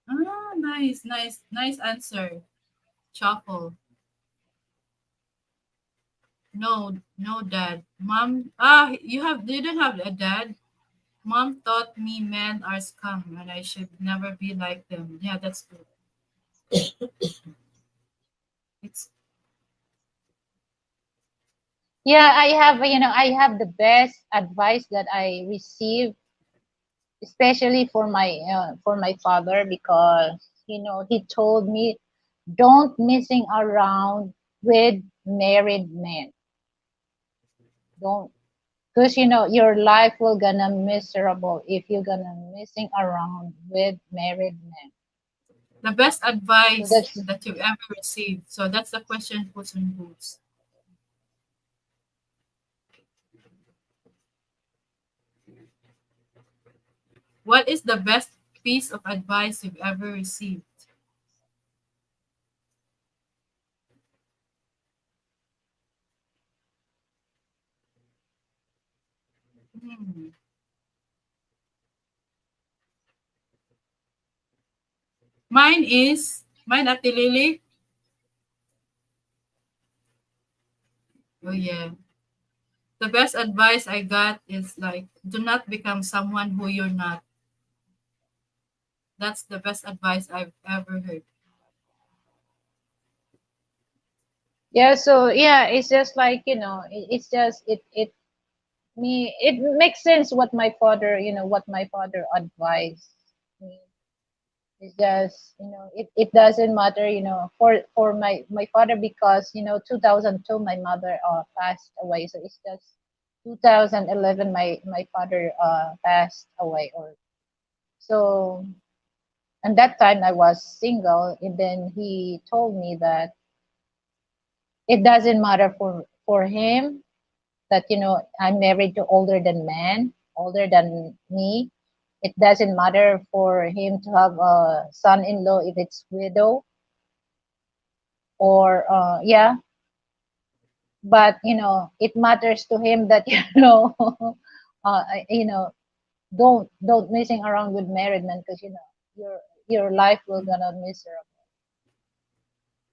Ah, nice, nice, nice answer. Chocolate. No, no dad. Mom, you don't have a dad. Mom taught me men are scum and I should never be like them. Yeah, that's good. It's Yeah, I have the best advice that I received, especially for my father, because he told me, don't messing around with married men. Don't, because your life will gonna miserable if you're gonna messing around with married men. the best So advice that's that you've ever received. So that's the question, Puss in Boots. What is the best piece of advice you've ever received? Hmm. Mine Ate Lily. Oh yeah. The best advice I got is like, do not become someone who you're not. That's the best advice I've ever heard. yeah. So yeah, it's just like it's just it makes sense what my father advised me, It's just, it doesn't matter, for my father, because 2002 my mother passed away, so it's just 2011 my father passed away. Or so, and that time I was single, and then he told me that it doesn't matter for him that I'm married to older than me. It doesn't matter for him to have a son-in-law if it's widow, or yeah, but it matters to him that uh, you know don't messing around with married men, because your life will gonna miserable.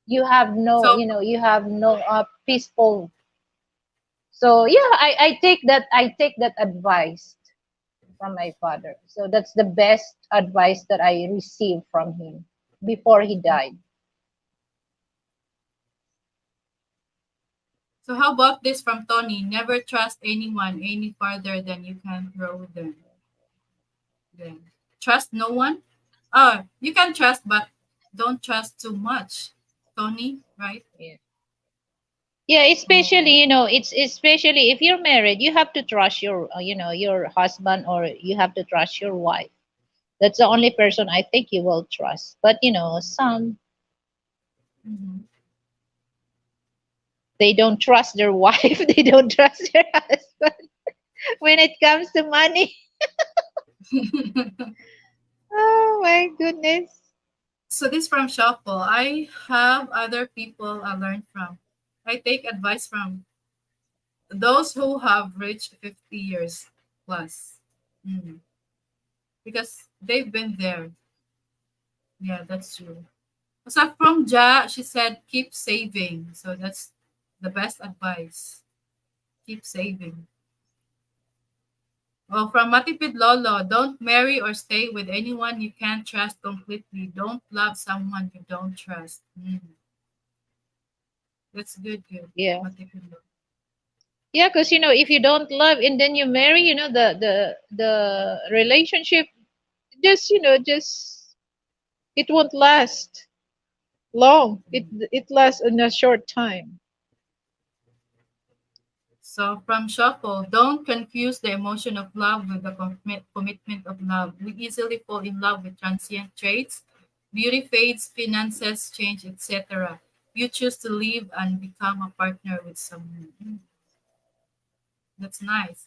You have no, So peaceful. So yeah, I take that advice from my father. So that's the best advice that I received from him before he died. so how about this from Tony? Never trust anyone any farther than you can throw them. Then trust no one. You can trust, but don't trust too much. Tony, right? Yeah. Yeah, especially, Oh, it's especially if you're married, you have to trust your husband, or you have to trust your wife. That's the only person I think you will trust. But some, mhm. they don't trust their wife, they don't trust their husband when it comes to money. Oh my goodness. So this from Shuffle. I have other people I learn from. I take advice from those who have reached 50 years plus. Mm. Because they've been there. Yeah, that's true. So from Ja, she said, keep saving. So that's the best advice. Keep saving. Well, from Matipid Lolo, don't marry or stay with anyone you can't trust completely. Don't love someone you don't trust. Mm. That's good, good. Yeah. Matipid Lolo. Yeah, because if you don't love and then you marry, the relationship just it won't last long. It lasts in a short time. So from Shuffle, don't confuse the emotion of love with the commitment of love. We easily fall in love with transient traits. Beauty fades, finances change, etc. You choose to live and become a partner with someone. That's nice.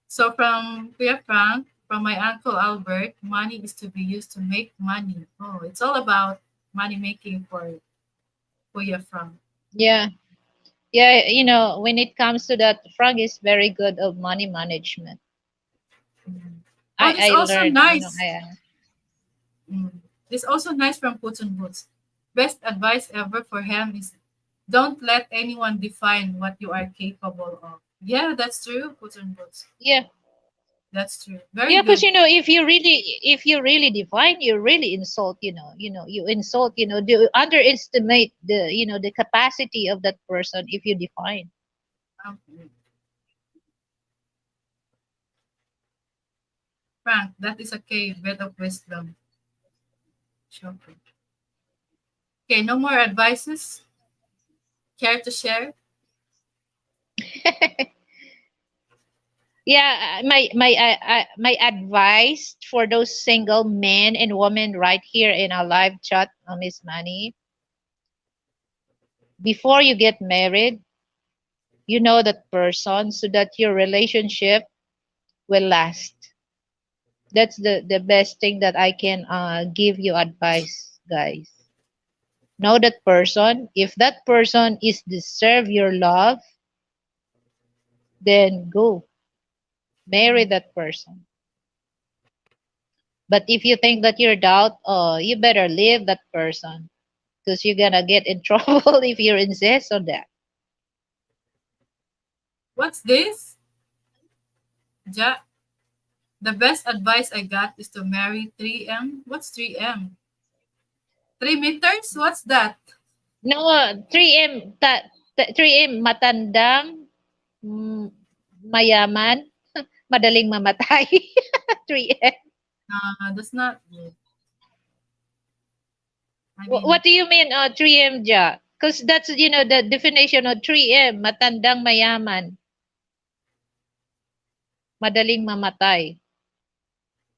So from Kuya Frank, from my uncle Albert, money is to be used to make money. Oh, it's all about money making for Kuya Frank. Yeah. Yeah, when it comes to that, Frank is very good of money management. Mm. I Oh, this I also learned, nice. Mm. This also nice from Puts on Boots. Best advice ever for him is don't let anyone define what you are capable of. Yeah, that's true, Puts on Boots. yeah. That's true. Very Yeah, because good. if you really define, you really insult, you insult, do underestimate the capacity of that person if you define. Um, Frank, that is a cave, bed of wisdom. Sure. Okay, no more advices. Care to share? Yeah, my advice for those single men and women right here in our live chat, Miss Manny, before you get married, you know that person so that your relationship will last. That's the best thing that I can give you advice, guys. Know that person. If that person is deserve your love, then go marry Mm. that person. But if you think that you're doubt, oh, you better leave that person, because you're gonna get in trouble if you insist on that. What's this? Ja, the best advice I got is to marry 3M. What's 3M? 3 meters? What's that? No, 3M, 3M, matandang, mm, mayaman, madaling mamatay. 3M. That's not good. I mean, What do you mean 3M ja? Because that's the definition of 3M, matandang mayaman, madaling mamatay.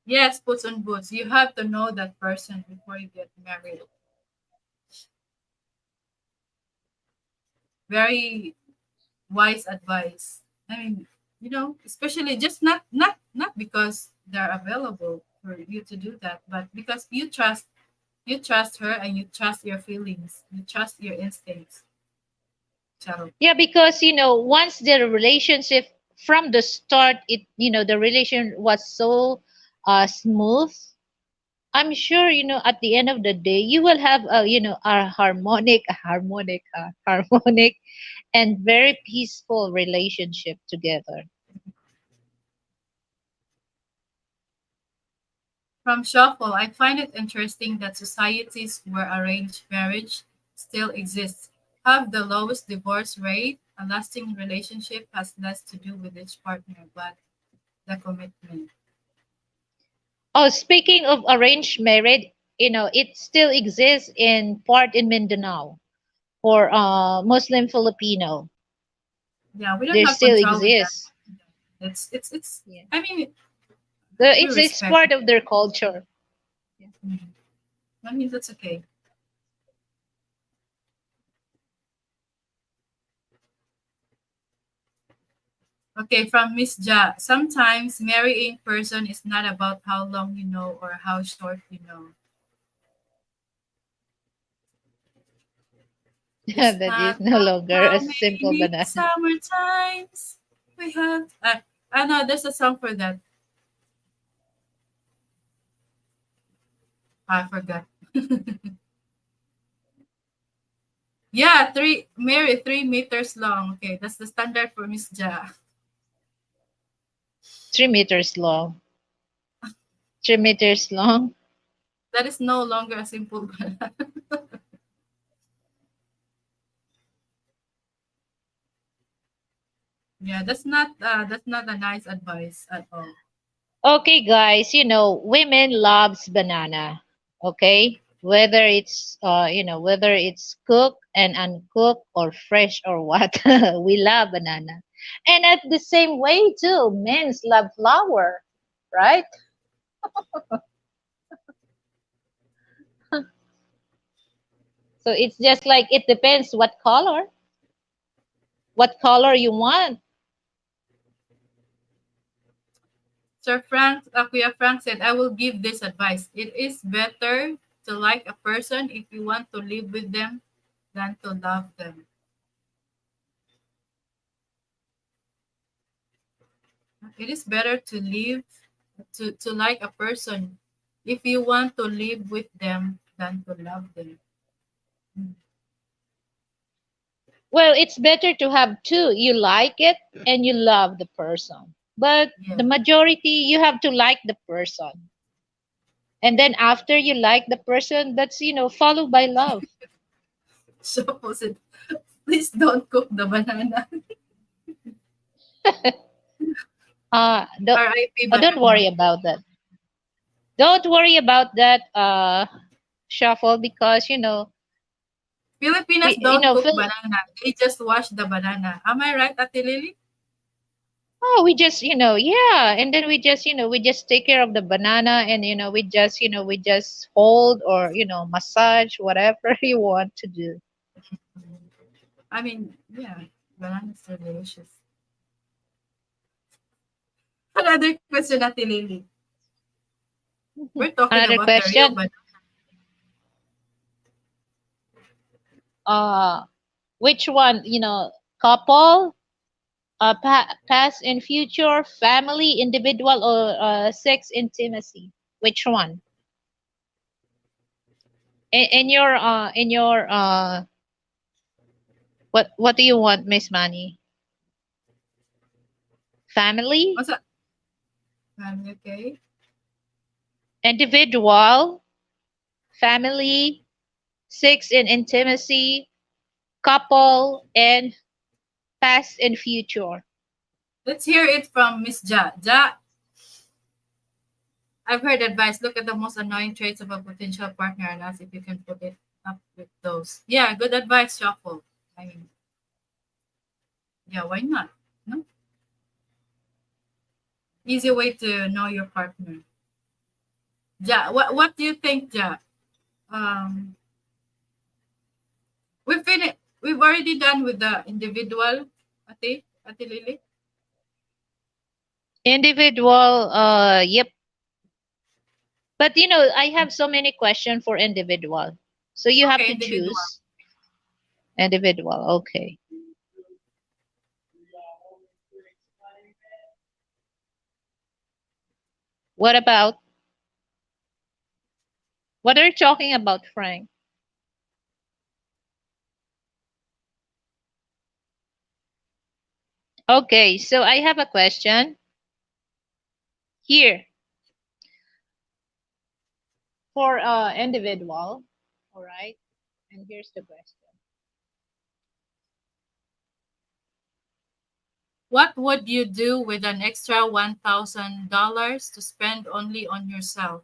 yes, boots on boots. You have to know that person before you get married. Very wise advice. I mean, especially just not because they're available for you to do that, but because you trust her and you trust your feelings, you trust your instincts. So Yeah, because once the relationship from the start, the relation was so smooth. I'm sure at the end of the day you will have a harmonic and very peaceful relationship together. from Shuffle, I find it interesting that societies where arranged marriage still exists have the lowest divorce rate. A lasting relationship has less to do with each partner, but the commitment. Oh, speaking of arranged marriage, it still exists in part in Mindanao for Muslim Filipino. Yeah, we don't There have still control with that. exists. It's. Yeah. I mean, we It's respect part it. of their culture. Mhm. I mean, that's okay. Okay, from Miss Ja. Sometimes marrying person is not about how long you know or how short you know. It's That is not no about longer how a simple many banana. summer times we have. I know there's a song for that. I forgot. Yeah, Mary 3 meters long. Okay, that's the standard for Miss Ja. 3 meters long. 3 meters long. That is no longer a simple banana. Yeah, that's not a nice advice at all. Okay, guys, women loves banana. Okay, whether it's cooked and uncooked or fresh or what, we love banana. And at the same way too, men's love flower, right? So it's just like it depends what color you want. Sir Frank, Kuya Frank said, I will give this advice. It is better to like a person if you want to live with them than to love them. It is better to like a person if you want to live with them than to love them. Mm. Well, it's better to have two. You like it and you love the person. But Yeah. the majority, you have to like the person. And then after you like the person, that's, followed by love. So said, please don't cook the banana. Don't, R.I.P. don't worry banana. about that. Don't worry about that, Shuffle, because, Filipinas we, you don't know, cook Phil, banana. They just wash the banana. Am I right, Ate Lily? oh, we just, yeah. And then we just take care of the banana and, we just hold or, massage, whatever you want to do. I mean, yeah, bananas are delicious. Another question, Ate Lily. We're talking Another about the real question. banana. Uh, which one, couple, past and future, family, individual, or sex intimacy? Which one? In your what do you want, Miss Manny? Family, What's that? Okay. individual, family, sex and intimacy, couple, and past and future. Let's hear it from Miss Ja. Ja, I've heard advice. Look at the most annoying traits of a potential partner and ask if you can put it up with those. Yeah, good advice, Shuffle. I mean, yeah, why not? No, easy way to know your partner. Ja, what do you think, Ja? Um, we finished. We've already done with the individual. Ate Lily. Individual, yep. But I have so many questions for individual. So you have Okay, to individual. choose individual. Okay. What about what are you talking about, Frank? Okay, so I have a question here for individual. All right. And here's the question. What would you do with an extra $1,000 to spend only on yourself?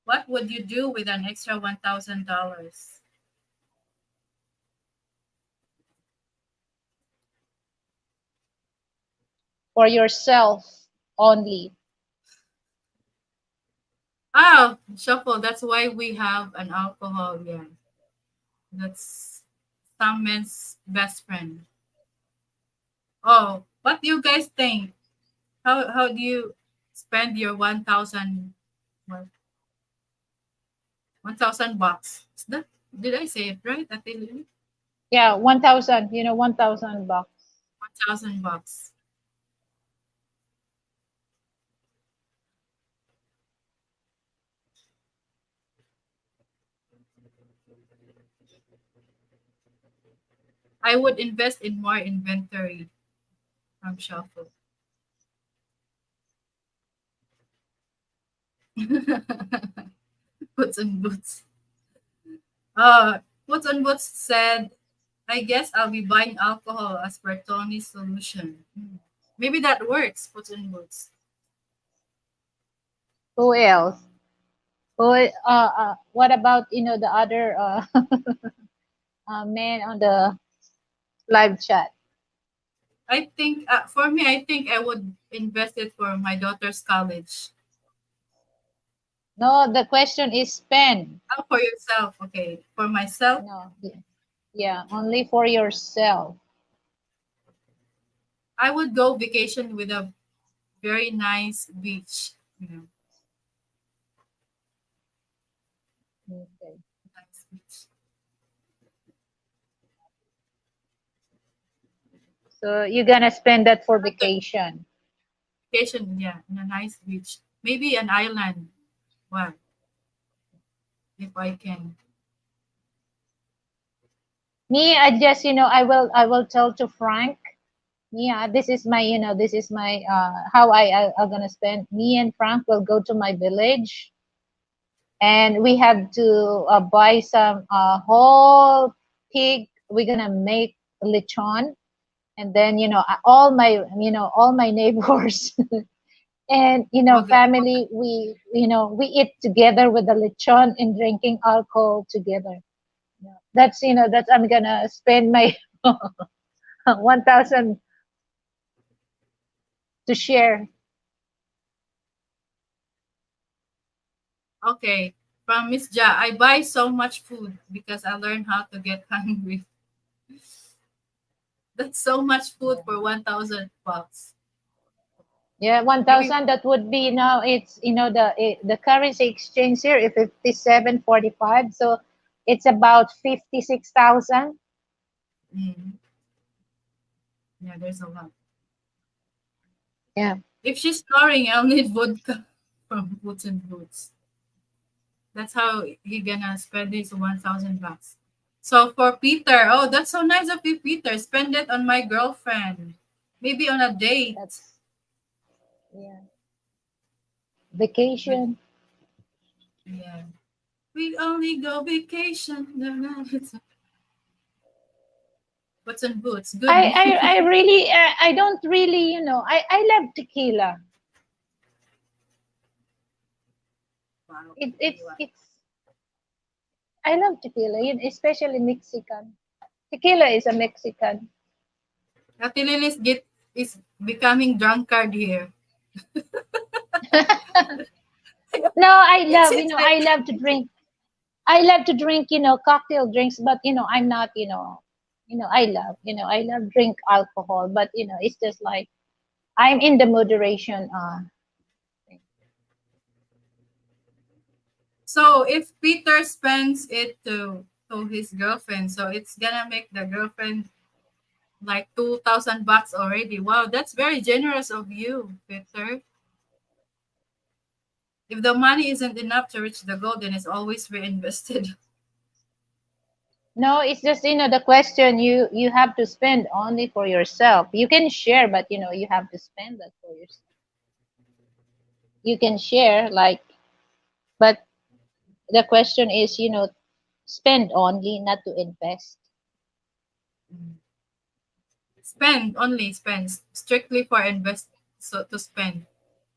What would you do with an extra $1,000? For yourself only. Oh, Shuffle. That's why we have an alcohol. Yeah, that's some men's best friend. Oh, what do you guys think? How do you spend your 1,000 what, 1,000 bucks? Is that, did I say it right? Ate Lily? Yeah, 1,000, 1,000 bucks. 1,000 bucks. I would invest in more inventory from Shuffle. Puts and boots. Puts and boots said, I guess I'll be buying alcohol as per Tony's solution. Maybe that works, puts and boots. Who else? What about the other man on the live chat? I think, for me, I think I would invest it for my daughter's college. No, the question is spend. Oh, for yourself. Okay. For myself, Yeah, only for yourself. I would go vacation with a very nice beach. Okay. Nice beach. So you're gonna spend that for vacation. Vacation, yeah, in a nice beach. Maybe an island. Well, if I can. Me, I will tell to Frank. Yeah, this is my how I'm gonna spend. Me and Frank will go to my village, and we have to buy some whole pig. We're gonna make lechon, and then all my neighbors and We'll family, we eat together with the lechon and drinking alcohol together. That's I'm gonna spend my 1,000 to share. okay. From Miss Ja, I buy so much food because I learned how to get hungry. That's so much food Yeah. for 1,000 bucks. Yeah, Maybe 1,000, that would be now, it's the currency exchange here is 57.45, so it's about 56,000. mm, yeah, there's a lot. Yeah. If she's snoring, I'll need vodka from Boots and Boots. That's how he gonna spend his 1,000 bucks. So for Peter, oh, that's so nice of you, Peter. Spend it on my girlfriend. Maybe on a date. That's yeah. With Vacation. yeah. We only go vacation. No, no, it's Boots and Boots. Good I name. I, I really I don't really I love tequila. Wow. It, Okay, it's wow. it's I love tequila, especially Mexican. Tequila is a Mexican. Kathleen is becoming drunkard here. No, I It love, seems I like love to drink. I love to drink, cocktail drinks, but I'm not, I love drink alcohol, but it's just like I'm in the moderation. Thing. so. If Peter spends it to his girlfriend, so it's gonna make the girlfriend like 2,000 bucks already. Wow, that's very generous of you, Peter. If the money isn't enough to reach the goal, then it's always reinvested. No, it's just the question you have to spend only for yourself. You can share, but you have to spend that for yourself. You can share like, but the question is, spend only, not to invest. Spend only spends strictly for invest, so to spend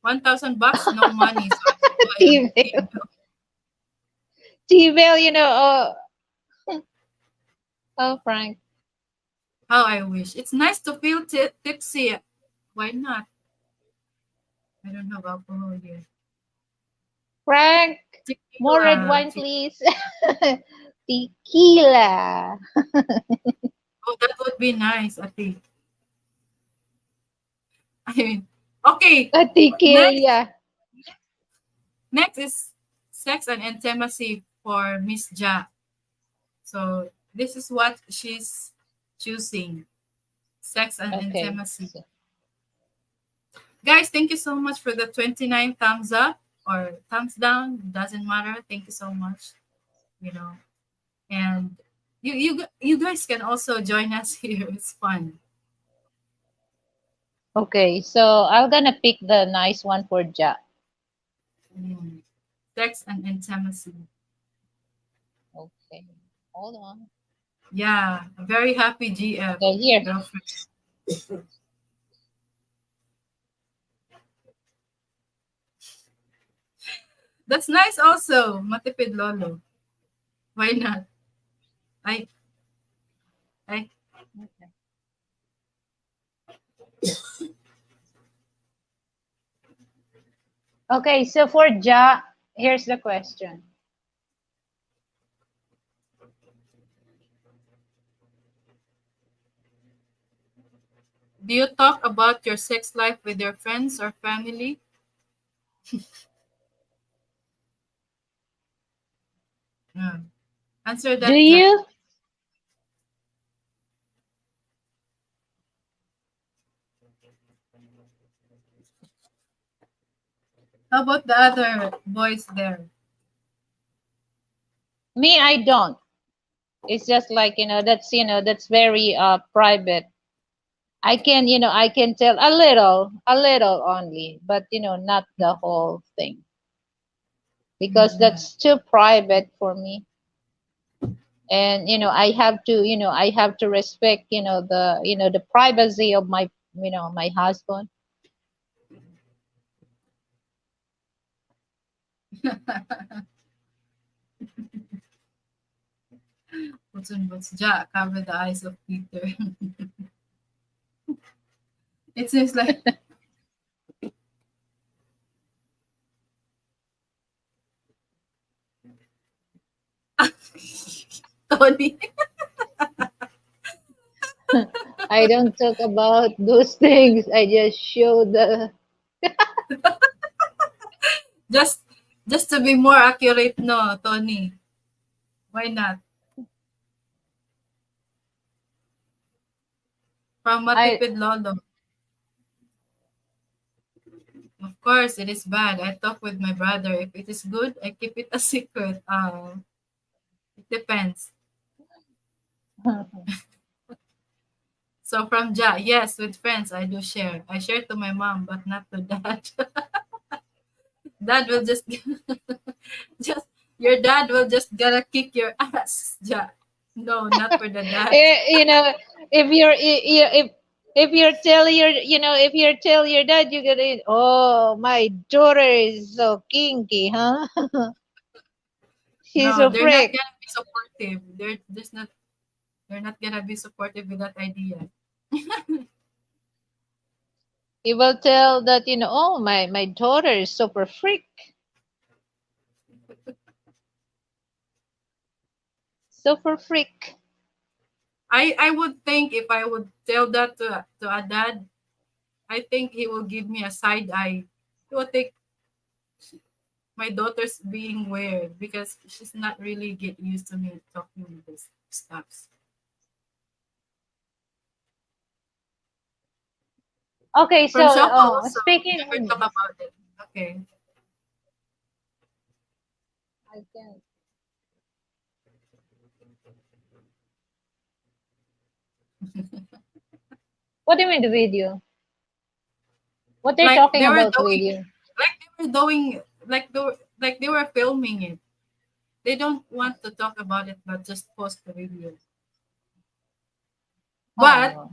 1,000 bucks, no money, so I can buy T-bill, everything. T-bill, oh, Frank. How I wish. It's nice to feel tipsy. Why not? I don't have alcohol here. Frank, more red Tequila. wine, please. Tequila. Oh, that would be nice, I think. I mean, okay. A Next, tequila. next is sex and intimacy for Miss Ja. So this is what she's choosing: sex and Okay. intimacy. Guys, thank you so much for the 29 thumbs up or thumbs down. Doesn't matter. Thank you so much. You know, and you guys can also join us here. It's fun. Okay, so I'm gonna pick the nice one for Ja. Mm. Sex and intimacy. Okay, hold on. Yeah, a very happy GF Okay, here. girlfriend. That's nice also, Matipid Lolo. Why not? I I Okay. Okay, so for Ja, here's the question. do you talk about your sex life with your friends or family? Yeah. Answer Do that, Ja. you? How about the other boys there? Me, I don't. It's just like, that's very private. I can, I can tell a little only, but not the whole thing because Mm-mm. that's too private for me. And I have to respect, the privacy of my husband. What's Ja? Cover the eyes of Peter. It seems like Tony. I don't talk about those things. I just show the. just just to be more accurate, no, Tony. Why not? From I Matipid Lolo. Of course, it is bad. I talk with my brother. If it is good, I keep it a secret. It depends. So from Ja, yes, with friends, I do share. I share to my mom, but not to dad. Dad will just, just your dad will just gonna kick your ass, Ja. No, not for the dad. You know, if you're if you're tell your if you're tell your dad, you're gonna, oh, my daughter is so kinky, huh? He's No, a they're not freak. gonna be supportive. They're not gonna be supportive with that idea. He will tell that, oh, my daughter is super freak. Super freak. I would think if I would tell that to a dad, I think he will give me a side eye. He will think my daughter's being weird because she's not really get used to me talking with this stuff. Okay, so From Shoppo also, we never talk speaking. about it. Okay. I can. What do you mean the video? What they're Like talking about video? they were doing like they were filming it. They don't want to talk about it but just post the video. But Oh,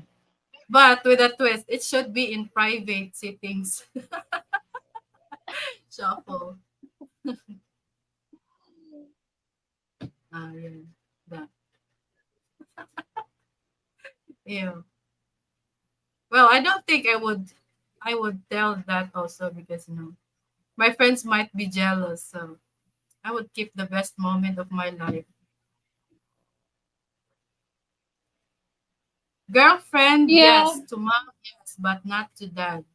but with a twist, it should be in private settings. Shuffle. Yeah. That. Yeah. Well, I don't think I would tell that also because my friends might be jealous, so I would keep the best moment of my life. Girlfriend, yeah. yes. To mom, yes, but not to dad.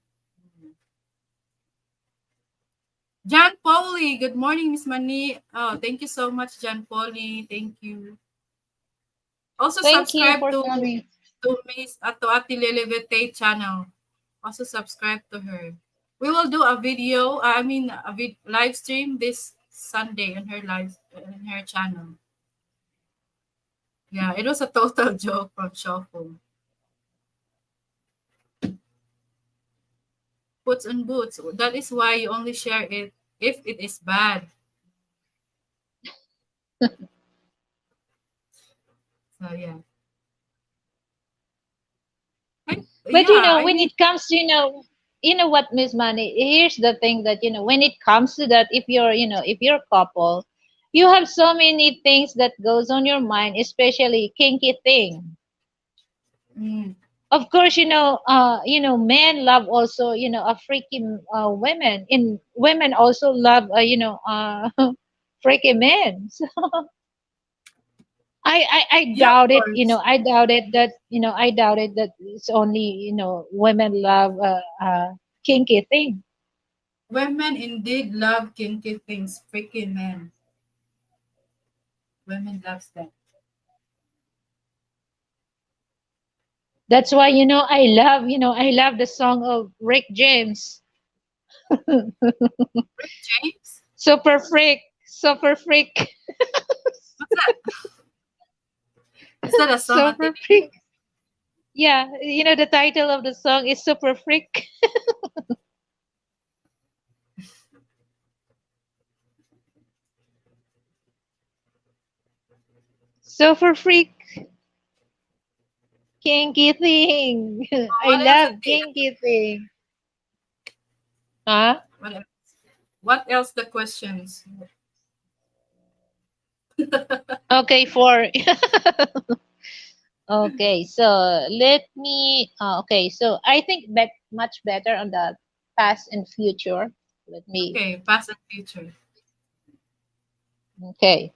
John Polly, good morning, Miss Mani. Oh, thank you so much, John Polly. Thank you. Also Thank you subscribe for coming. to Miss to Ate Lilibete channel. Also subscribe to her. We will do a video. I mean, live stream this Sunday on her channel. Yeah, it was a total joke from Shuffle. Puts and boots. That is why you only share it if it is bad. So yeah, But I when mean, it comes to, what, Miss Money, here's the thing that, when it comes to that, if you're a couple, you have so many things that goes on your mind, especially kinky thing. mm, Of course, men love also, a freaky women. In women also love, freaky men. So I yeah, of doubt it. course. I doubt it that it's only, women love kinky thing. Women indeed love kinky things. Freaking men. Women loves that. That's why, I love the song of Rick James. Rick James? Super freak, super freak, What's that? Is that a song at the super freak. Yeah, the title of the song is Super Freak. Super freak, kinky thing. I What else at love the kinky thing. Huh? what else? What else the questions? Okay, okay, so let me. Okay, so I think much better on the past and future. Let me. Okay, past and future. Okay,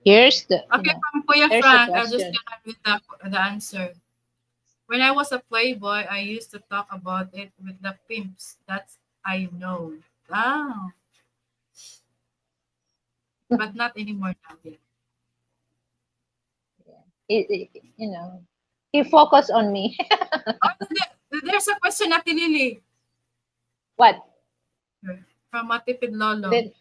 here's Okay, from Kuya here's the Frank, I'll just question. get on with the answer. When I was a playboy, I used to talk about it with the pimps. That's I know. Ah, but not anymore now. Yeah. He focused on me. Oh, there's a question, Ate Lily. What? From Matipid Lolo. Let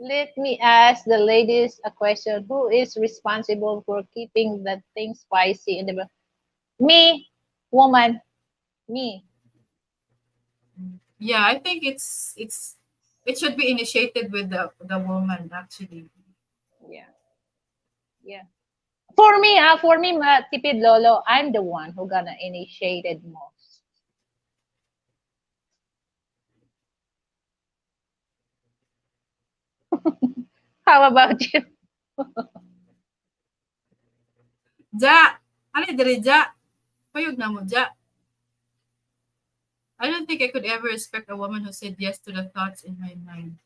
Let me ask the ladies a question. Who is responsible for keeping that thing spicy in the me, woman, me. Yeah, I think it should be initiated with the woman actually. Yeah, yeah. For me, tipid lolo, I'm the one who gonna initiate it most. How about you? Ja! Ano diri ja? Payog na mo, ja. I don't think I could ever respect a woman who said yes to the thoughts in my mind.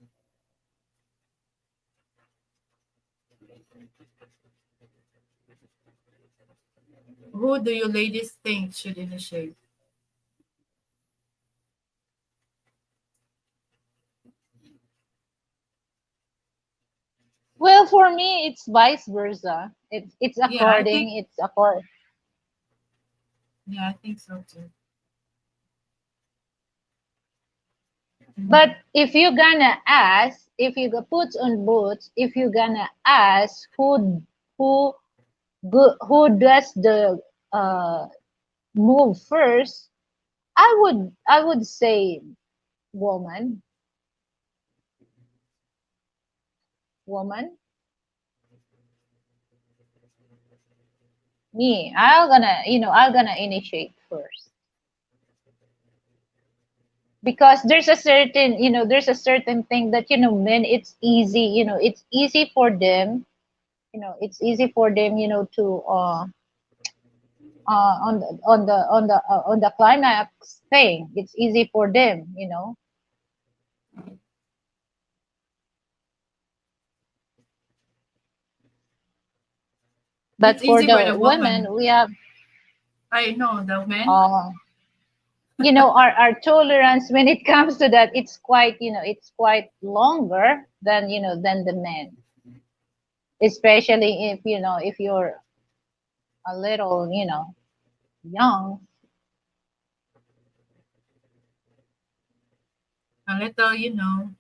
Who do you ladies think should initiate? Well, for me, it's vice versa. It's Yeah, I think according. It's accord. yeah, I think so too. But Mhm. if you're gonna ask, if you go put on boots, if you're gonna ask who who does the uh move first, I would say woman, woman. Me, I'm gonna initiate first because there's a certain thing that men, it's easy, it's easy for them, it's easy for them, to on the climax thing, it's easy for them. But It's for easy for the the woman. women, we have I know the men. uh our tolerance when it comes to that, it's quite longer than the men, especially if you're a little young. A little, you know.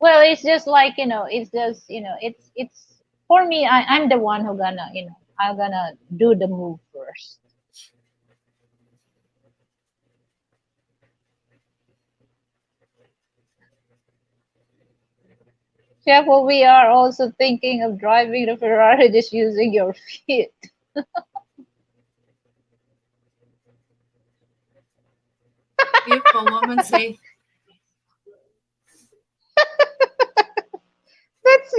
Well, it's just like it's just it's for me. I'm the one who gonna I'm gonna do the move first. Chef, well, we are also thinking of driving the Ferrari just using your feet. If a woman say, That's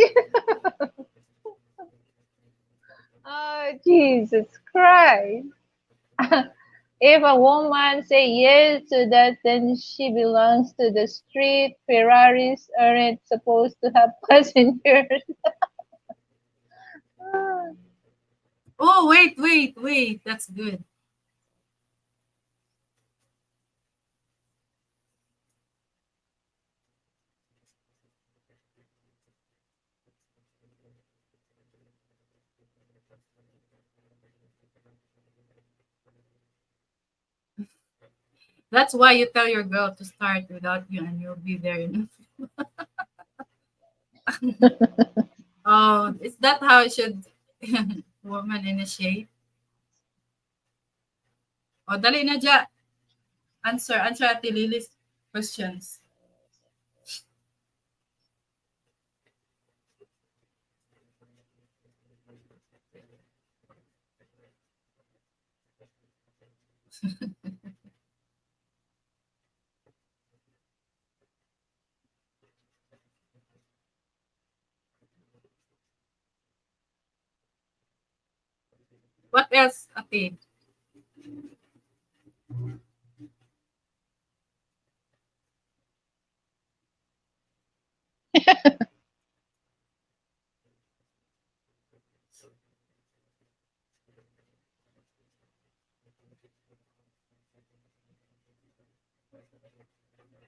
oh Jesus Christ. If a woman say yes to that, then she belongs to the street. Ferraris aren't supposed to have passengers. "Oh, wait, wait, wait, that's good." That's why you tell your girl to start without you, and you'll be there enough. Oh, is that how it should woman initiate? Oh, dali na dya. Answer Ate Lily's questions. What else, Ate?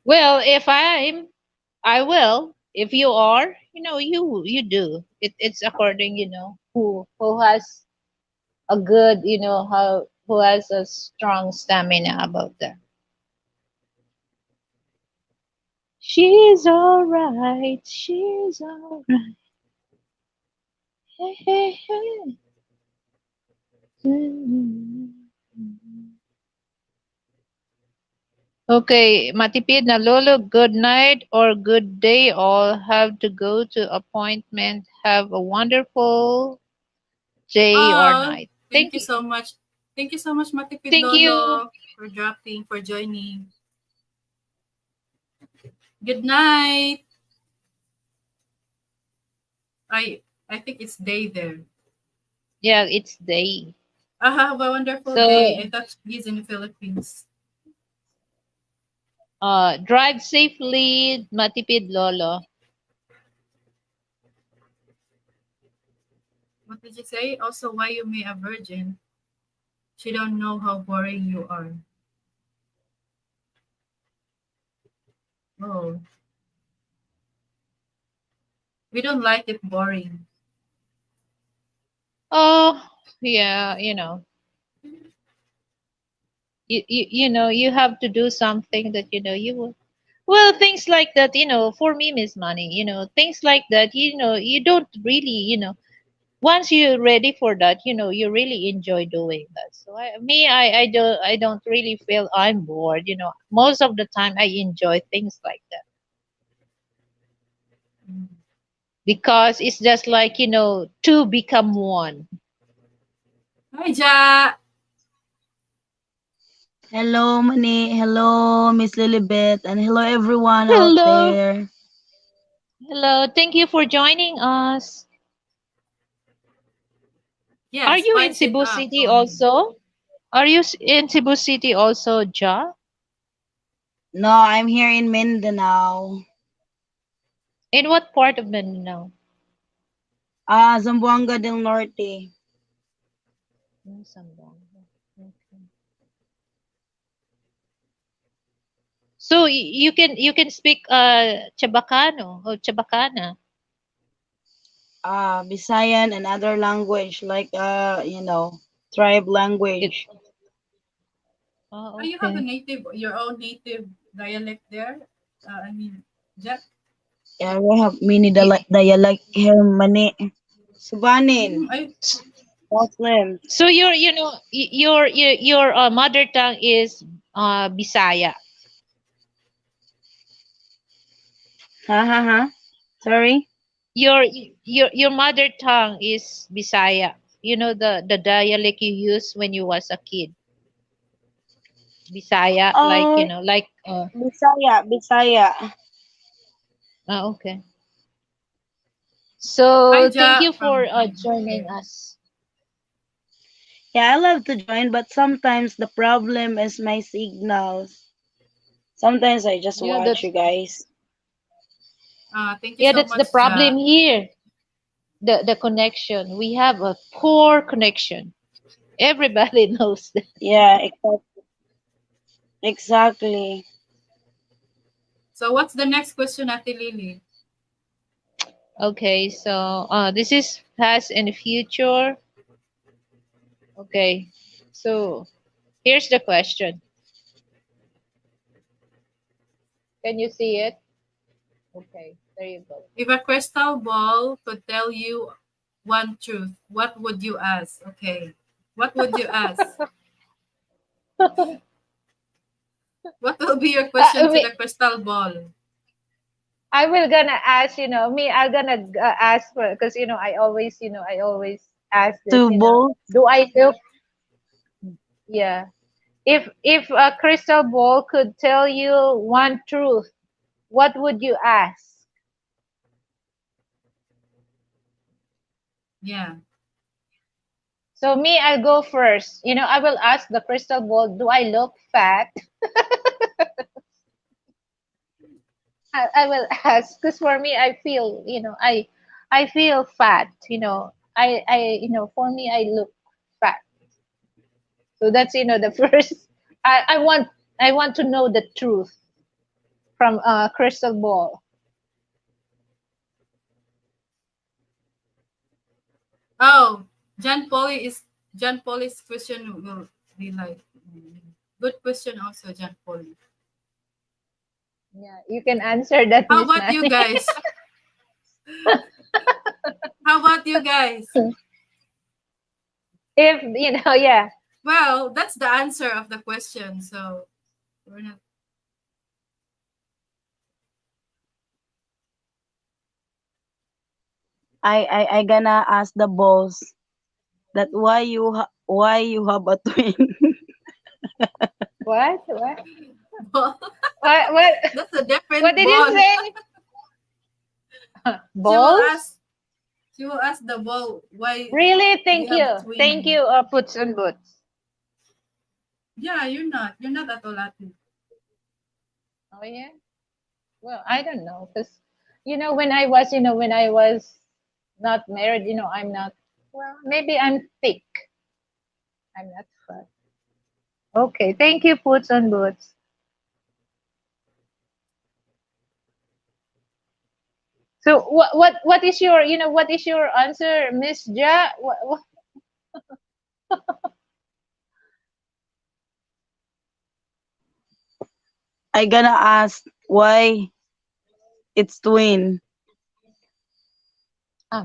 Well, if I will. If you are, you do. It's according, who has a good, how who has a strong stamina about that. She's all right. She's all right. Hey, hey, hey. Okay, Matipid na Lolo, good night or good day. All have to go to appointment. Have a wonderful day or Oh, night. thank Thank you you. so much. Thank you so much, Matipid Thank you. Lolo, for dropping, for joining. Good night. I think it's day there. Yeah, it's day. Have a wonderful day. So I thought he's in the Philippines. drive safely, matipid lolo. What did you say? Also, why you may a virgin? She don't know how boring you are. Oh, we don't like it boring. Oh, yeah, you have to do something that you will. Well, things like that, for me, Miss Money, things like that, you don't really, once you're ready for that, you really enjoy doing that. So I don't really feel I'm bored. Most of the time I enjoy things like that Mm. because it's just like two become one. Hi, Ja. Hello, Mani. Hello, Miss Lilibet. And hello, everyone out Hello, there. hello. Thank you for joining us. Yeah, Are you in spice it Cebu up, City Tony. also? Are you in Cebu City also, Ja? No, I'm here in Mindanao. In what part of Mindanao? Zamboanga del Norte. In Zamboanga. Okay. So you can speak Chabacano or Chabacana. Visayan and other language like, tribe It, language. oh, You have a okay. native, your own native dialect there. I mean, Jack. Yeah, we have many You, dialect here, Mani. Subanin, I Muslims. so your mother tongue is Bisaya. Ha ha ha. Sorry. Your mother tongue is Bisaya. The dialect you use when you was a kid. Bisaya, like Oh, Bisaya, Bisaya. okay. Hi, So thank Ja you for from joining UK. us. Yeah, I love to join, but sometimes the problem is my signals. Sometimes I just Yeah, watch you guys. Thank you yeah, so that's the much, Ja. problem here. The connection. We have a poor connection. Everybody knows that. Yeah, exactly. So what's the next question, Ate Lily? Okay, so this is past and future. Okay, so here's the question. Can you see it? Okay, there you go. If a crystal ball could tell you one truth, what would you ask? Okay. What would you ask? What will be your question to Me, the crystal ball? I will gonna ask. Me, I'm gonna ask for because I always ask this. To both. Do I look? Yeah. If a crystal ball could tell you one truth, what would you ask? Yeah. So me, I'll go first. I will ask the crystal ball, do I look fat? I will ask because for me, I feel, I feel fat. For me, I look fat. So that's the first. I want to know the truth from a crystal ball. Oh, John Paul's question will be like good question also, John Paul. Yeah, you can answer that, How Miss about you Nani. guys? How about you guys? If yeah. Well, that's the answer of the question. So we're not. I gonna ask the boss that why you have a twin. What? What? What what That's a what different did you ball. say? She will Balls? ask. She will ask the ball why Really? you Thank have you. Thank twin. you, Puts and Boots. Yeah, you're not. You're not Atolati. Oh yeah. Well, I don't know, cause when I was, when I was not married, I'm not. Well, maybe I'm thick. I'm not fat. Okay. Thank you, Puts and Boots. So what is your what is your answer, Miss Ja? What, I gonna ask why it's twin.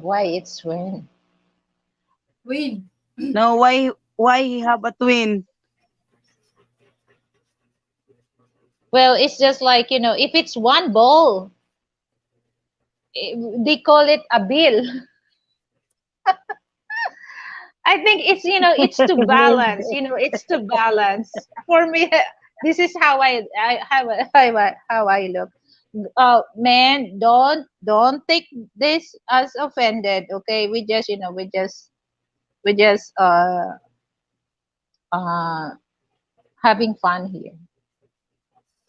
why it's when? Twin. No, why he have a twin? Well, it's just like if it's one ball, they call it a bill. I think it's it's to balance. It's to balance. For me, this is how I look. Man, don't take this as offended. Okay, we just uh having fun here.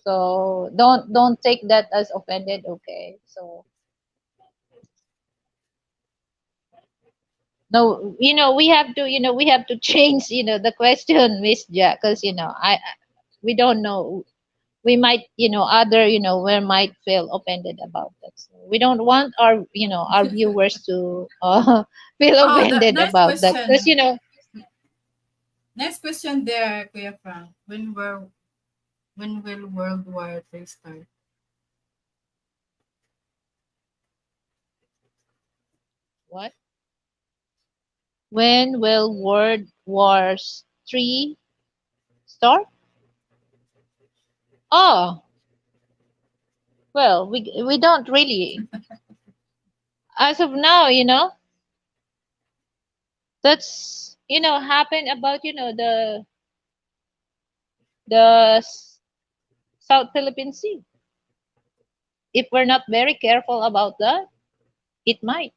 So don't take that as offended. Okay, so no, we have to change the question, Miss Jack, because we don't know, we might other we might feel offended about that, so we don't want our viewers to feel Oh, the offended next about that because question. Next question there, Kuya Frank. When will World War III start? what when will World Wars 3 start? Oh, well, we don't really, as of now, that's happened about the South Philippine Sea. If we're not very careful about that, it might.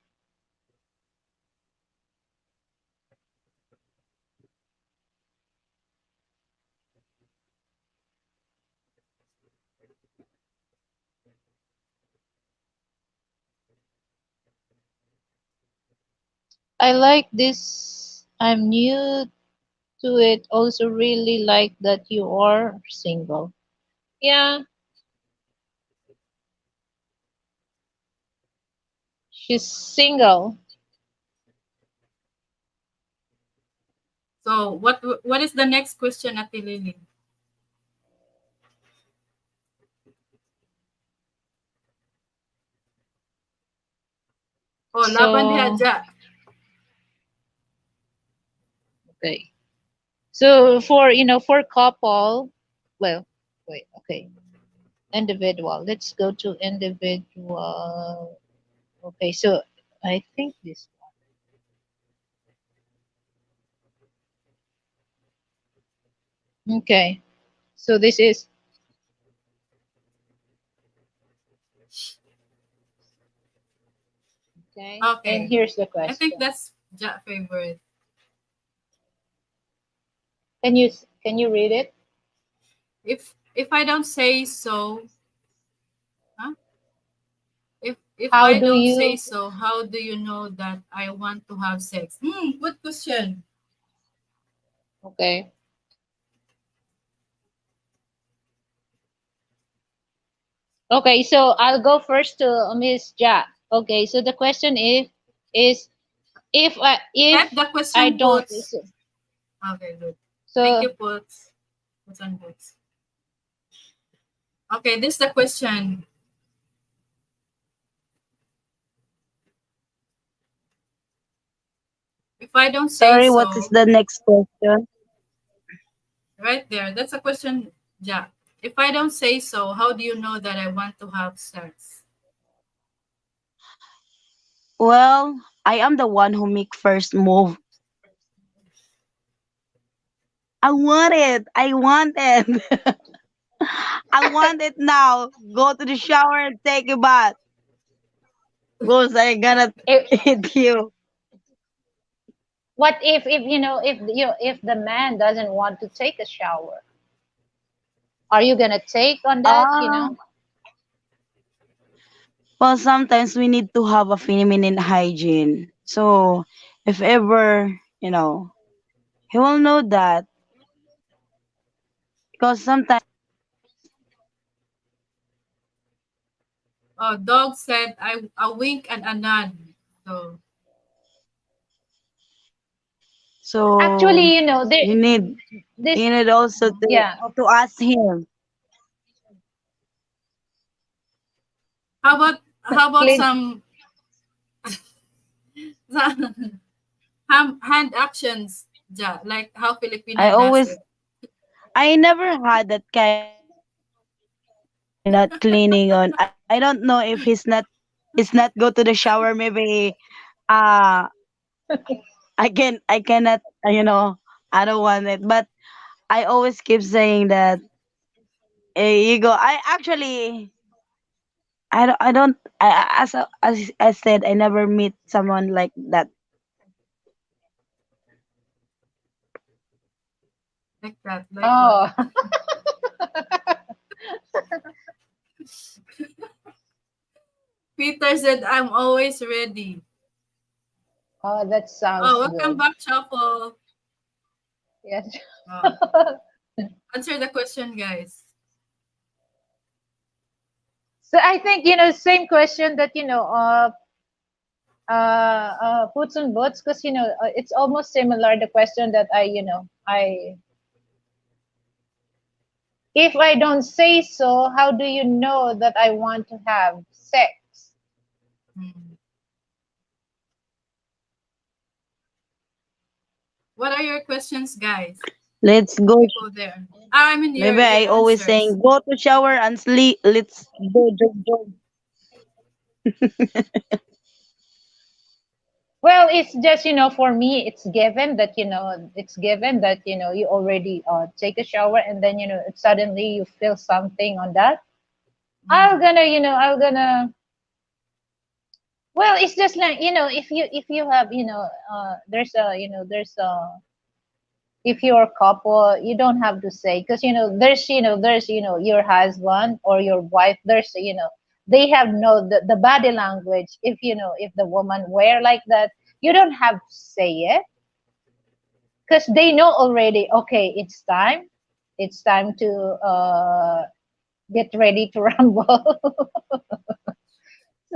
I like this. I'm new to it. Also, really like that you are single. Yeah, she's single. So what is the next question, Ate Lily? Oh, laban diha So, ja. okay. So for for couple, well, wait, okay, individual. Let's go to individual. Okay, so I think this one. Okay, so this is okay, and Okay. here's the I think question. that's ja favorite. Can you read it? If I don't say so, huh? If How I do don't say you? so, how do you know that I want to have sex? Good question. Okay. Okay, so I'll go first to Miss Ja. Okay, so the question is Type if the I question don't puts. Okay, good. Thank so you, puts. Puts and puts. Okay, this is the question. If I don't say Sorry, what is so, the next question? right there, that's a question, ja. If I don't say so, how do you know that I want to have sex? Well, I am the one who make first move. I want it. I want it. I want it now. Go to the shower and take a bath. Goes, I gonna If, hit you. what if if the man doesn't want to take a shower? Are you gonna take on that? Ah, well, sometimes we need to have a feminine hygiene. So, if ever, he will know that because sometimes. Oh, dog said I a wink and a nod. So So Actually, you need this, you need also to yeah. to ask him. how about Clean. some hand actions, ja, like how I Filipino does always it. I never had that kind of not cleaning on. I don't know if he's not go to the shower. Maybe uh I cannot I don't want it. But I always keep saying that you go. I actually as I said, I never meet someone like that. Like that, like what? Oh, Peter said I'm always ready. oh, that Oh, sounds welcome good. back, Shuffle. Yes. Oh, answer the question, guys. So I think, same question that, puts and butts, because, it's almost similar, the question that if I don't say so, how do you know that I want to have sex? Hmm. What are your questions, guys? Let's go. People there. I mean Maybe your I always answers. saying go to shower and sleep. Let's go jog. Well, it's just, for me, it's given that, you already take a shower, and then, suddenly you feel something on that. Mm. I'm gonna, well, it's just like, if you have, there's a, if you're a couple, you don't have to say, because, there's, your husband or your wife, there's, they have no the body language. If, if the woman wear like that, you don't have to say it, because they know already, okay, it's time to get ready to rumble.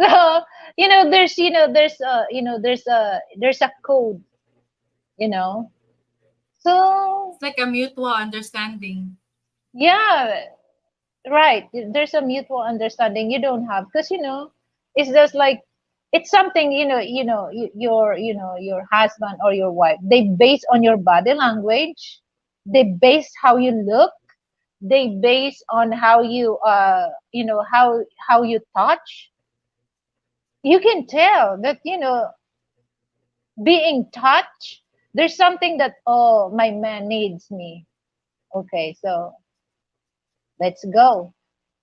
So, there's a code, you know so It's like a mutual understanding. yeah, right, there's a mutual understanding. You don't have, because, it's just like, it's something, your husband or your wife, they base on your body language, they base how you look, they base on how you how you touch. You can tell that, being touched, there's something that, oh, my man needs me. Okay, so let's go.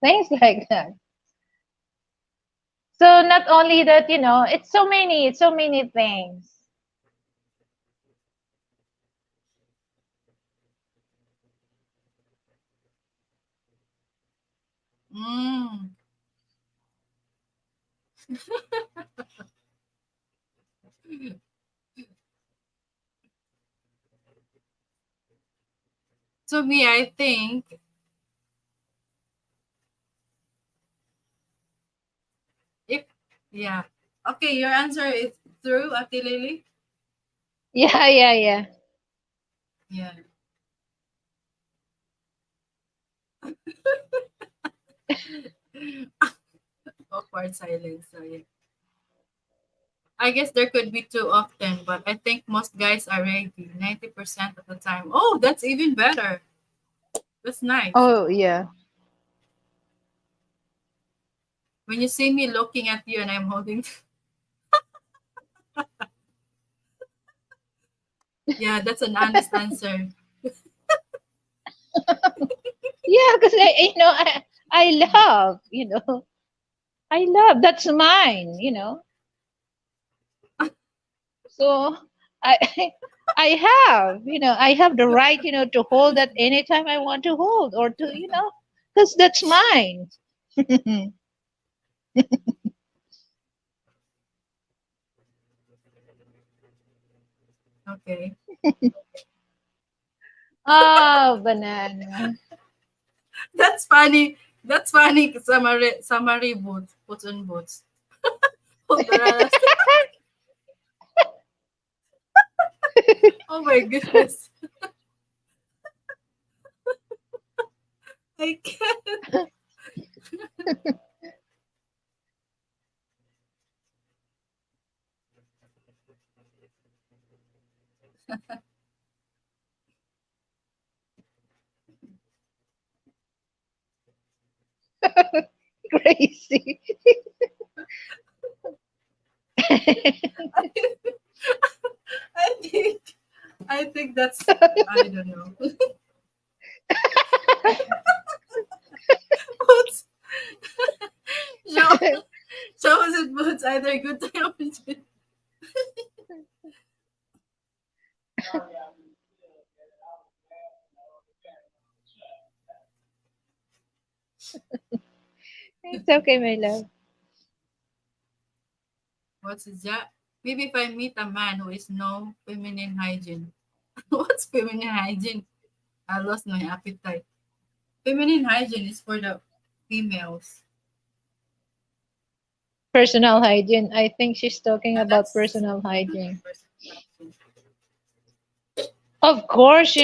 Things like that. So not only that, it's so many things. Mm. To me, I think if yeah. Okay, your answer is true, Ate Lily. Yeah, yeah, yeah. Yeah. Awkward silence. So yeah. I guess there could be too often, but I think most guys are ready 90% of the time. Oh, that's even better. That's nice. Oh, yeah. When you see me looking at you and I'm holding, yeah, that's an honest answer. Yeah, because, I love, I love. That's mine, So I I I have the right, to hold that anytime I want to hold or to, because that's mine. Okay. Oh, banana. That's funny. That's funny. Summary boots. Puts on boots. Hold bananas. Oh my goodness. I can't. Crazy. I think I think that's I don't know. Boots. Show shows it boots either good time or bad. It's okay, my love. What's that? Maybe if I meet a man who is no feminine hygiene. What's feminine hygiene? I lost my appetite. Feminine hygiene is for the females. Personal hygiene. I think she's talking about That's personal hygiene. personal hygiene. Of course,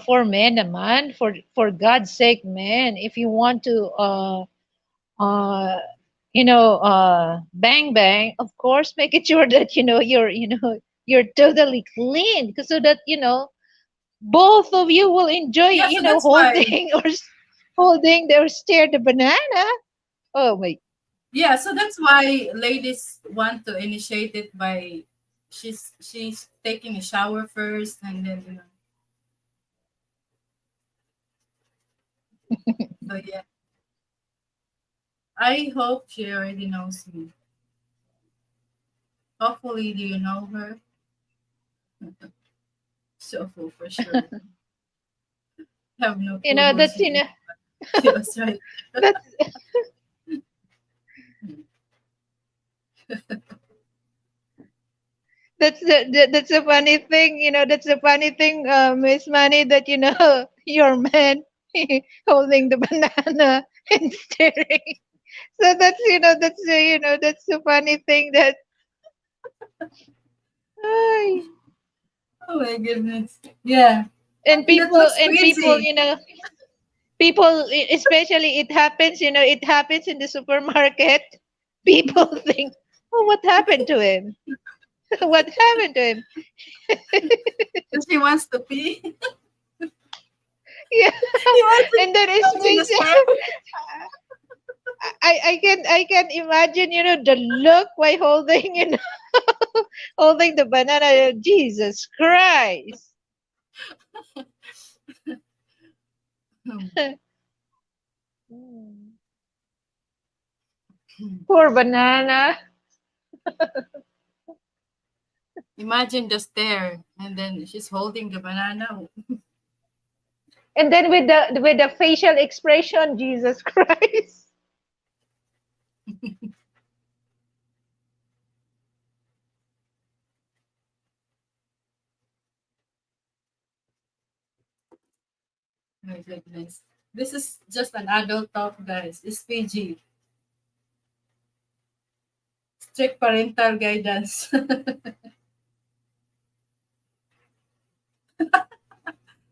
for men, a man, for God's sake, man, if you want to uh bang bang, of course, make it sure that you're totally clean, 'cause so that both of you will enjoy, Yeah, so that's why. holding holding or stare the banana. Oh my. Yeah, so that's why ladies want to initiate it by she's taking a shower first and then so yeah. I hope she already knows me. Hopefully, do you know her? Shuffle for sure. Have no clue who That's she is. She was right. that's that's a funny thing, that's a funny thing, Miss Manny, that your man holding the banana and staring. So that's that's a funny thing that ay. Oh my goodness. Yeah. and And that people looks and people crazy. especially it happens, it happens in the supermarket. People think, oh, what happened to him? What happened to him? And she wants to pee. Yeah. And then Imagine the especially sperm. I can imagine, the look while holding, holding the banana. Jesus Christ. Poor banana. Imagine the stare, and then she's holding the banana. And then with the facial expression, Jesus Christ. My goodness. This is just an adult talk, guys. It's PG. Strict parental guidance.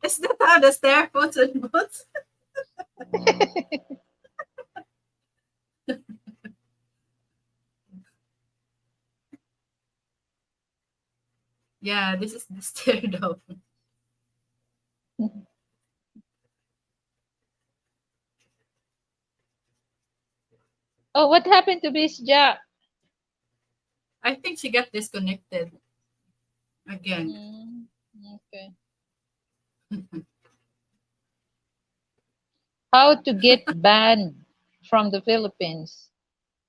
Is that how the stare puts and boots? Yeah, this is the stare though. Oh, what happened to Miss Ja? I think she got disconnected again. Mm, okay. How to get banned from the Philippines?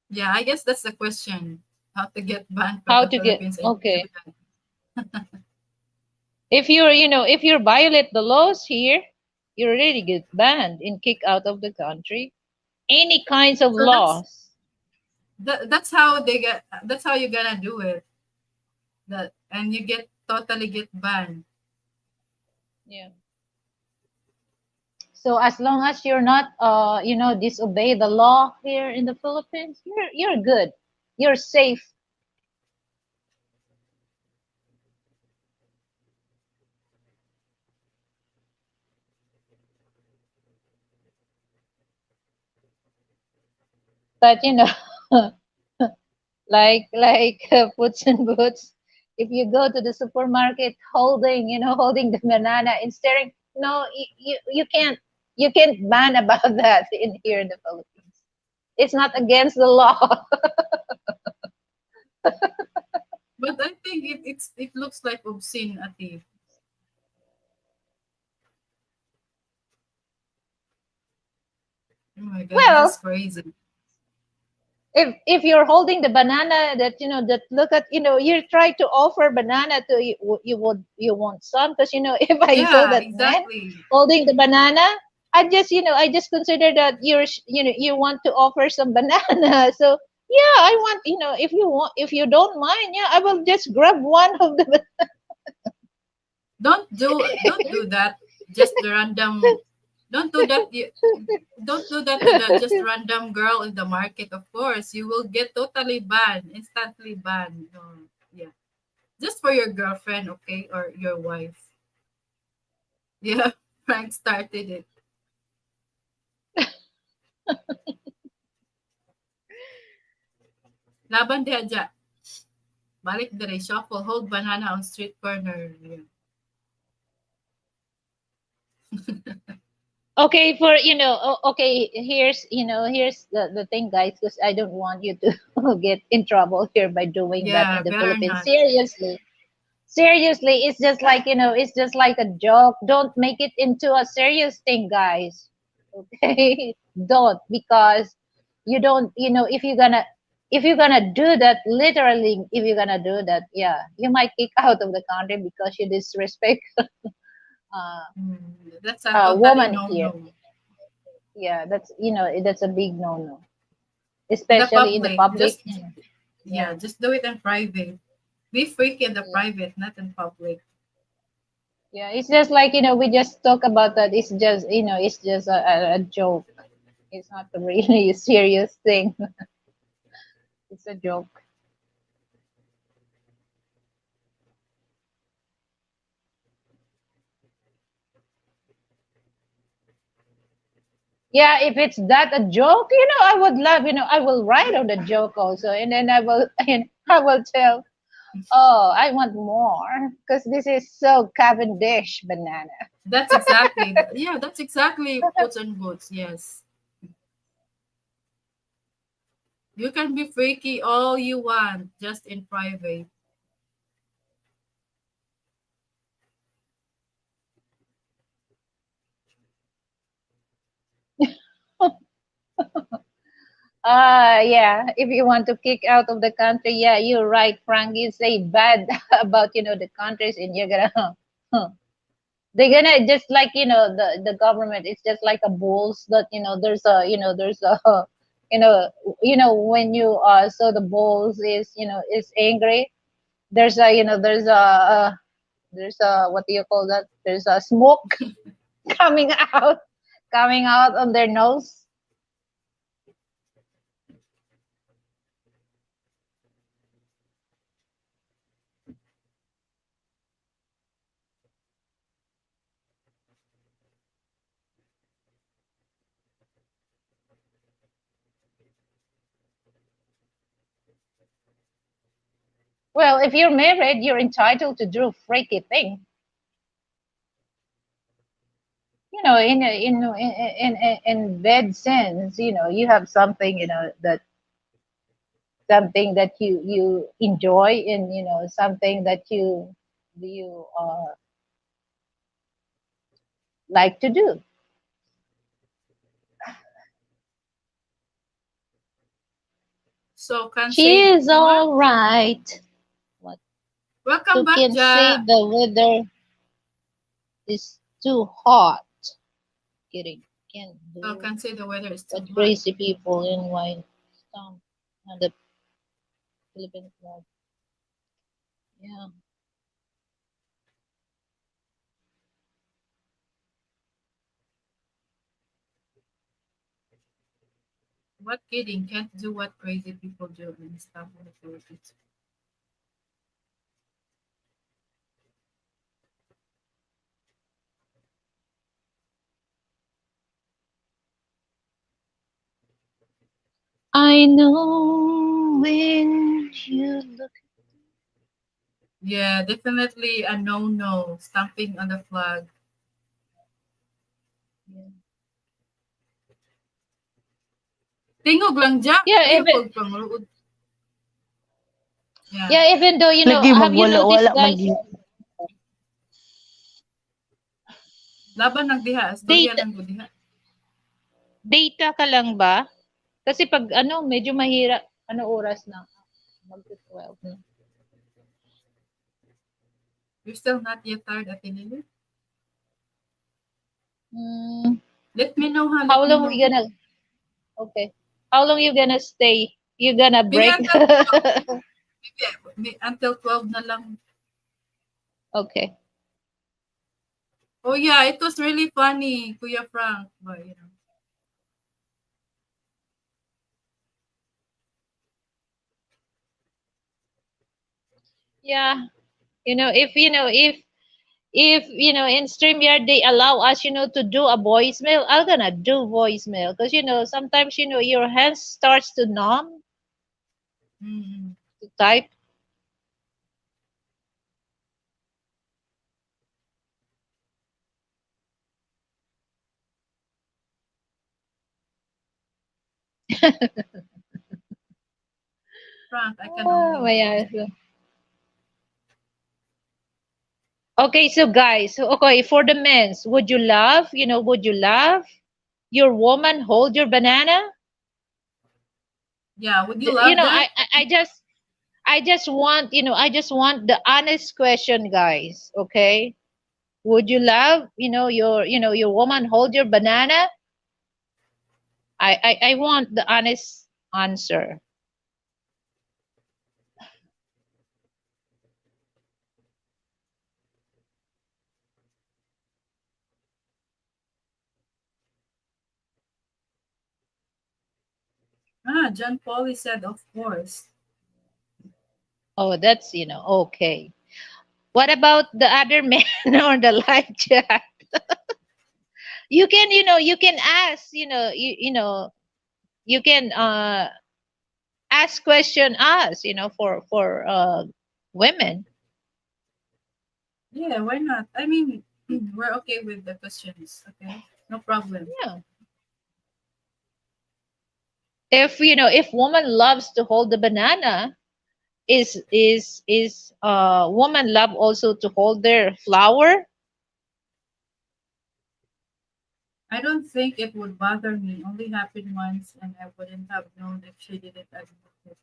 Yeah, I guess that's the question. How to get banned from How the to get Philippines and do okay? that. If you're, if you violate the laws here, you already get banned and kicked out of the country. Any kinds of So laws. that's how they get. That's how you're gonna do it. That and you get totally get banned. Yeah. So as long as you're not, disobey the law here in the Philippines, you're good. You're safe. But like Puts and Boots, if you go to the supermarket holding, holding the banana and staring, no, you can't ban about that in here in the Philippines. It's not against the law. But I think it looks like obscene, Ati. Oh my God, this is Well, crazy. if you're holding the banana that that look at you try to offer banana to you, you want some because if I saw Yeah, that man exactly. holding the banana, I just consider that you want to offer some banana. So yeah, I want, if you don't mind, yeah, I will just grab one of the Don't do that. Just the random. Don't do that. Don't do that to the just random girl in the market. Of course, you will get totally banned, instantly banned. No, yeah, just for your girlfriend, okay, or your wife. Yeah, Frank started it. Laban diha dya. Balik dire shuffle, hold banana on street corner. Yeah. Okay, okay, here's the thing, guys, because I don't want you to get in trouble here by doing that Yeah, in the better Philippines. not. Seriously, it's just like, it's just like a joke. Don't make it into a serious thing, guys. Okay? Don't, because you don't, if you're gonna do that, literally, if you're gonna do that, yeah, you might kick out of the country because you disrespect uh, That's a a totally woman no here. no. Yeah, that's a big no-no, In the especially in the public, public. just Yeah. yeah, just do it in private. Be freaky in the Yeah. private, not in public. Yeah, it's just like, we just talk about that. It's just a joke. It's not a really serious thing. It's a joke. Yeah, if it's that a joke, I would love, I will write on the joke also, and then I will tell, oh, I want more because this is so Cavendish banana. That's exactly, yeah, that's exactly puts and boots. Yes, you can be freaky all you want, just in private. Yeah, if you want to kick out of the country, yeah, you're right, Frank. You say bad about, the countries, and you're gonna, they're gonna just like, the government. It's just like a bulls that, there's a, you know, when you so the bulls is angry. There's a what do you call that? There's a smoke coming out, coming out on their nose. Well, if you're married, you're entitled to do freaky thing. In bed sense, you have something, that you enjoy, and something that you like to do. So can say She's what? all right. What? Welcome So back, can say Ja. the weather is too hot. Kidding. Can't So do can say the weather is too what hot. crazy people in white stomp on the Philippine flag. Yeah. What kidding? Can't do what crazy people do and stuff in the Philippines. I know when you look. Yeah, definitely a no. Stamping on the flag. Tingog lang, Ja. Yeah, Ayaw even pag pangruod. Yeah. yeah, even though Lagi have you magwala-wala noticed, man guys? gyud. Laban ng diha. Storya Data lang ko diha. data ka lang ba? Kasi pag ano, medyo mahirap. Ano oras na? Mag-12 na. You're still not yet tired, Ate Lily? Hmm, Let me know, ha? how Let me long we know. gonna? Okay. How long you gonna stay? You gonna Maybe break? until, maybe until 12 na lang. Okay. Oh, yeah. It was really funny, Kuya Frank. But, you know. Yeah. If in StreamYard they allow us, to do a voicemail, I'm gonna do voicemail because sometimes your hands starts to numb Mm-hmm. to type. Frank, I can Oh only my voice. God. Okay, so guys, so okay, for the men's, would you love your woman hold your banana? Yeah, would you The- You love know, that? I just want the honest question, guys. Okay, would you love your woman hold your banana? I want the honest answer. John Pauli said, of course. Oh, that's okay. What about the other men on the live chat? You can ask, you can ask question us, for women. Yeah, why not? I mean, we're okay with the questions. Okay, no problem. Yeah. If woman loves to hold the banana, is woman love also to hold their flower? I don't think it would bother me. Only happened once, and I wouldn't have known if she didn't admit it.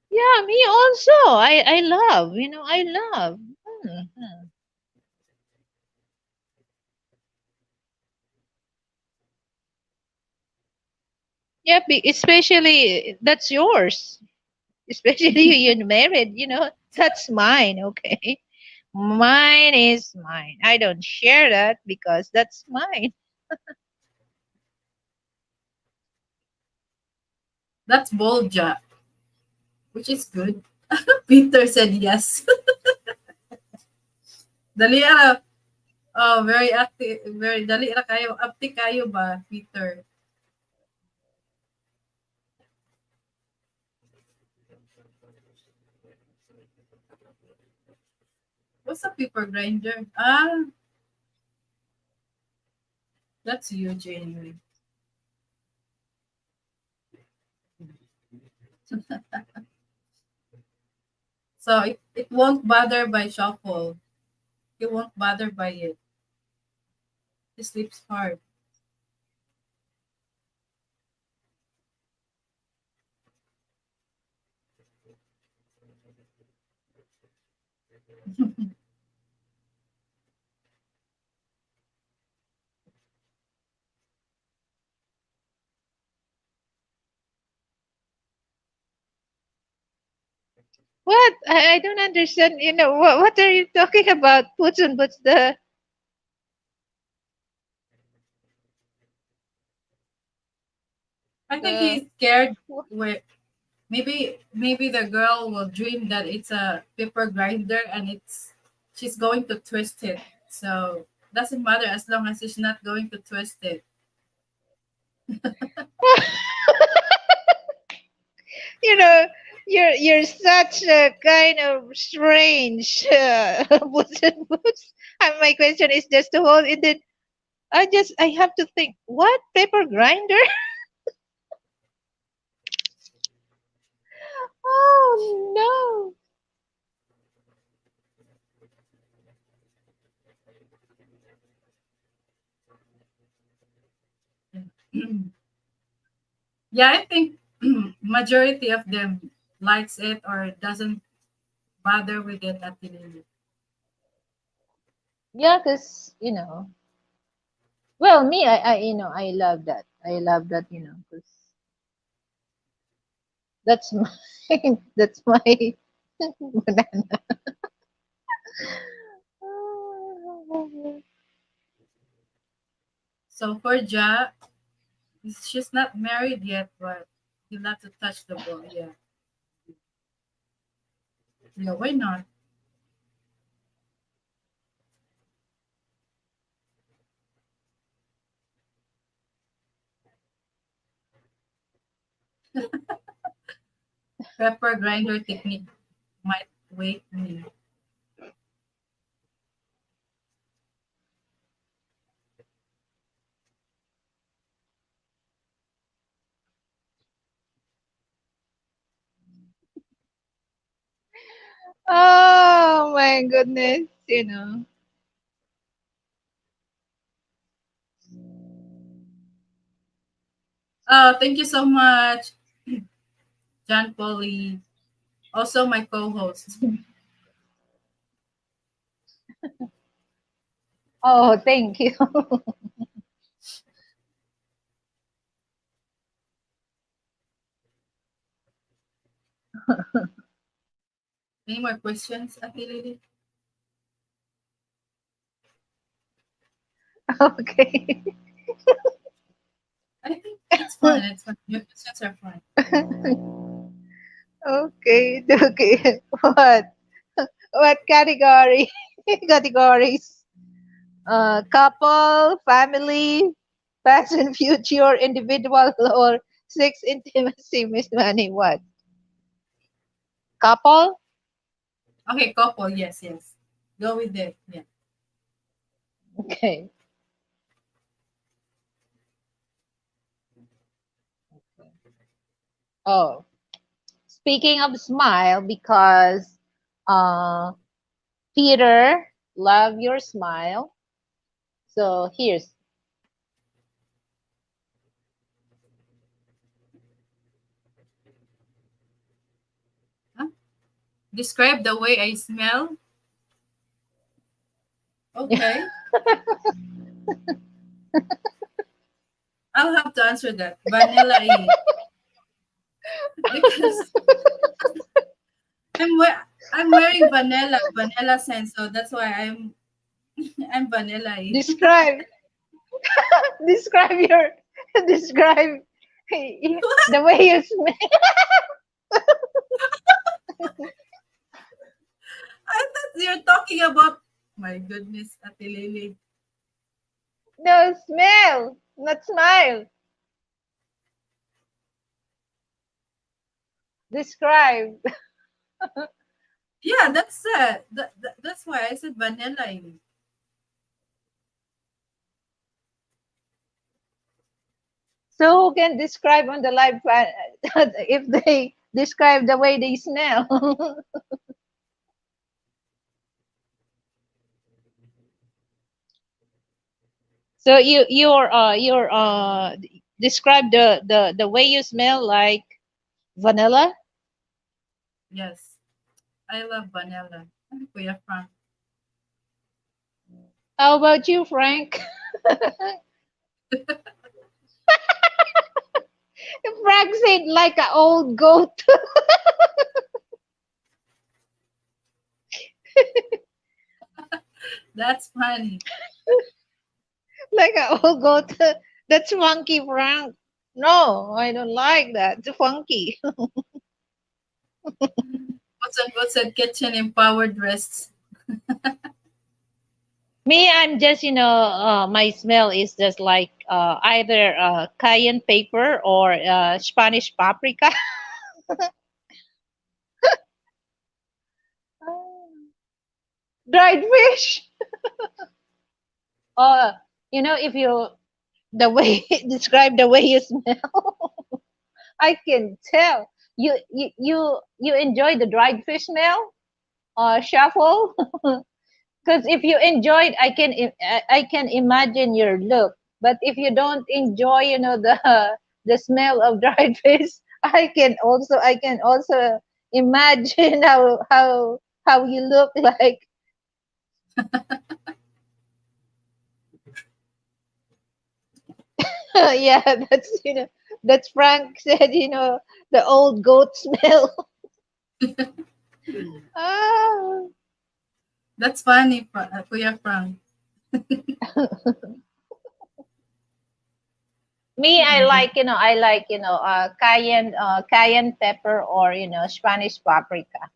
Yeah, me also. I love, I love. Mhm. Yeah, especially that's yours. Especially you're married, that's mine, okay? Mine is mine. I don't share that because that's mine. That's bold, Jack, which is good. Peter said yes. Dali ara. Oh, very active. Very dali ra kayo. Active kayo ba, Peter? What's a paper grinder? That's huge anyway. So it won't bother by shuffle. He won't bother by it. He sleeps hard. What? I don't understand. What are you talking about? Puts and puts the. I think Uh, he's scared with maybe the girl will dream that it's a paper grinder and she's going to twist it. So doesn't matter as long as she's not going to twist it. you know, you're such a kind of strange puts and puts. And my question is just to hold it. Then I have to think. What paper grinder? Oh no. Yeah, I think majority of them likes it or doesn't bother with it at the limit. Yeah, cause well, me, I love that. I love that, cause that's my that's my banana. So for Ja, she's not married yet, but you not to touch the ball. Yeah, yeah. Why not? Pepper grinder technique might wake me. Oh my goodness, Thank you so much, John Polly. Also my co-host. Oh, thank you. Any more questions, Ate Lily? Okay. I think it's fine. It's fine. Your questions are fine. Okay, okay. What category? Categories? Couple, family, past and future, individual, or sex intimacy, Miss Manny. What? Couple? Okay, couple. Yes, yes. Go with it. Yeah. Okay. Oh, speaking of smile, because uh, Peter, love your smile. So here's Huh? Describe the way I smell. Okay. I'll have to answer that. Vanilla E. Because I'm wearing vanilla scent, so that's why I'm vanilla E. describe describe your describe the way you smell. I thought you're talking about my goodness, Ate Lily. No, smell, not smile. Describe. Yeah, that's why I said vanilla E. So who can describe on the live if they describe the way they smell. So describe the way you smell like vanilla. Yes, I love vanilla. Ano Kuya Frank? How about you, Frank? Frank said like an old goat. That's funny. Like an old goat. That's funky, Frank. No, I don't like that. It's funky. What's that kitchen empowered wrists? Me, I'm just, my smell is just like either cayenne pepper or Spanish paprika. Dried fish. Uh, if you the way describe the way you smell, I can tell you enjoy the dried fish smell. Shuffle. Because if you enjoy it, I can imagine your look. But if you don't enjoy, the smell of dried fish, I can also imagine how you look like. Yeah, that's Frank said, the old goat smell. Ah. That's funny, Kuya Frank. Me, I Mhm. like, cayenne pepper or, Spanish paprika.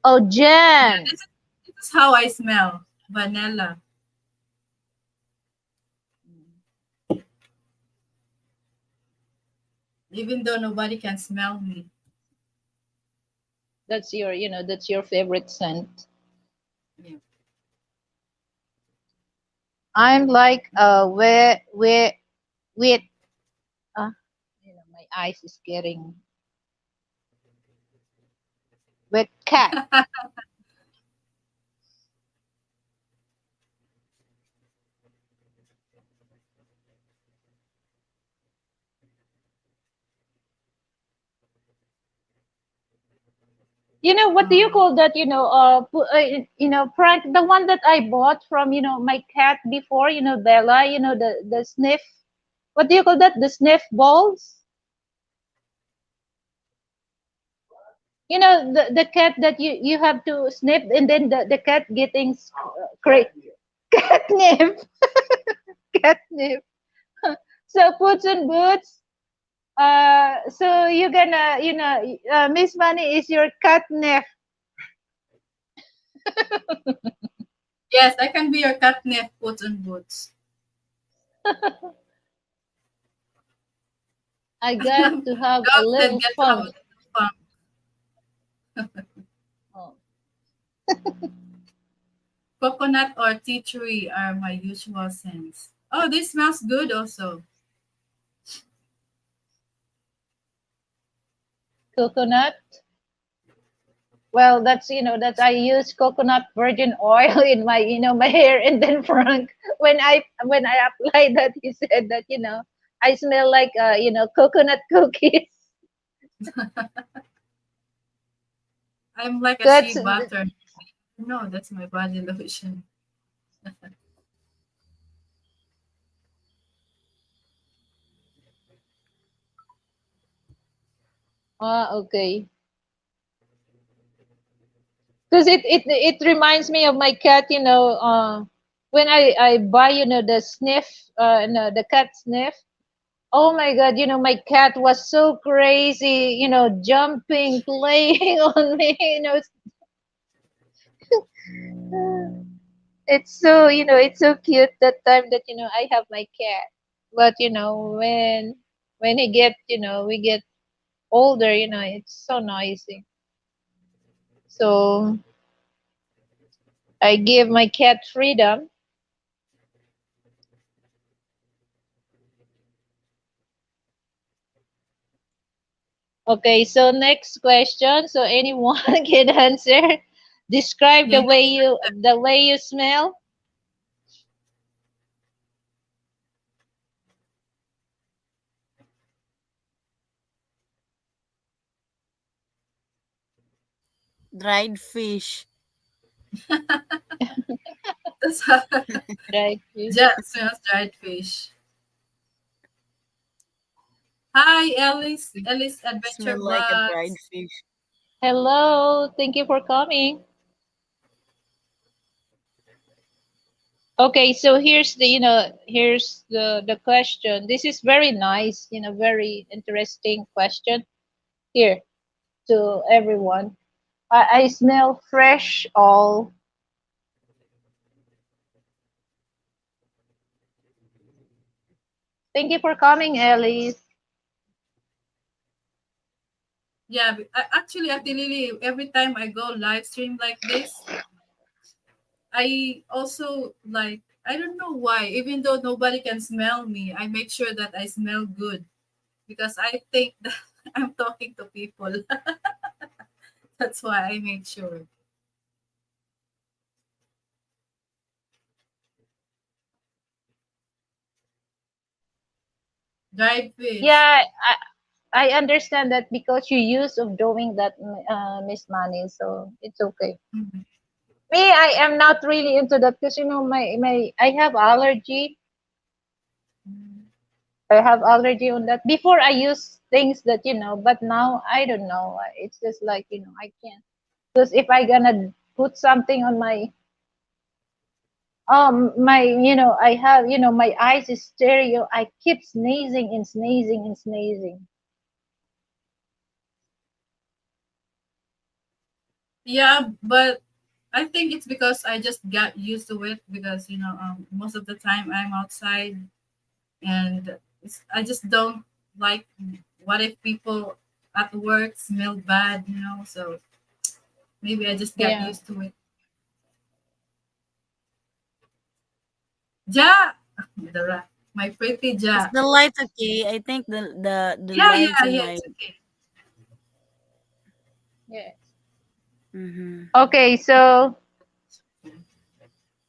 Oh, Yeah, Jen. this is how I smell. Vanilla. Even though nobody can smell me. That's your favorite scent. Yeah. I'm like with uh my eyes is getting with cat. What do you Um, call that? Frank, the one that I bought from my cat before. Bella. The sniff. What do you call that? The sniff balls. The cat that you have to sniff, and then the cat getting catnip. Catnip. So Puss in Boots. So you're gonna, Miss Money is your catnip. yes, I can be your catnip boots and boots. I got to have a Dogs that little get to have a fun. little fun. Oh. Coconut or tea tree are my usual scents. Oh, this smells good also. Coconut. Well, that's I use coconut virgin oil in my my hair, and then Frank, when I applied that, he said that I smell like coconut cookies. I'm like a shea That's butter. No, that's my body lotion. okay. Because it reminds me of my cat. When I buy the sniff, no, the cat sniff. Oh my God, my cat was so crazy, jumping, playing on me. It's so cute that time that I have my cat. But when we get older, it's so noisy. So I give my cat freedom. Okay, so next question. So anyone can answer. Describe Yeah. the way you smell. Dried fish. That's how Right? Fish. Ja smells dried fish. Hi, Alice. Alice Adventure Smell like a dried Vlogs. fish. Hello, thank you for coming. Okay, so here's the question. This is very nice, very interesting question here to everyone. I smell fresh all. Thank you for coming, Ellie. Yeah, actually, at Lily, every time I go live stream like this, I also like, I don't know why, even though nobody can smell me, I make sure that I smell good because I think that I'm talking to people. That's why I make sure. Dried fish. Yeah, I understand that because you used of doing that, Miss Manny, so it's okay. Mhm. Me, I am not really into that because my I have allergy. I have allergy on that. Before I use things that but now I don't know. It's just like I can't because if I gonna put something on my I have my eyes is stereo. I keep sneezing and sneezing and sneezing. Yeah, but I think it's because I just got used to it because most of the time I'm outside and I just don't like what if people at work smell bad. So maybe I just got Yeah. used to it. Ja, my pretty Is Ja. the light okay? I think the Yeah, lights yeah, in yeah, my it's okay. Yeah. mm-hmm. Okay, so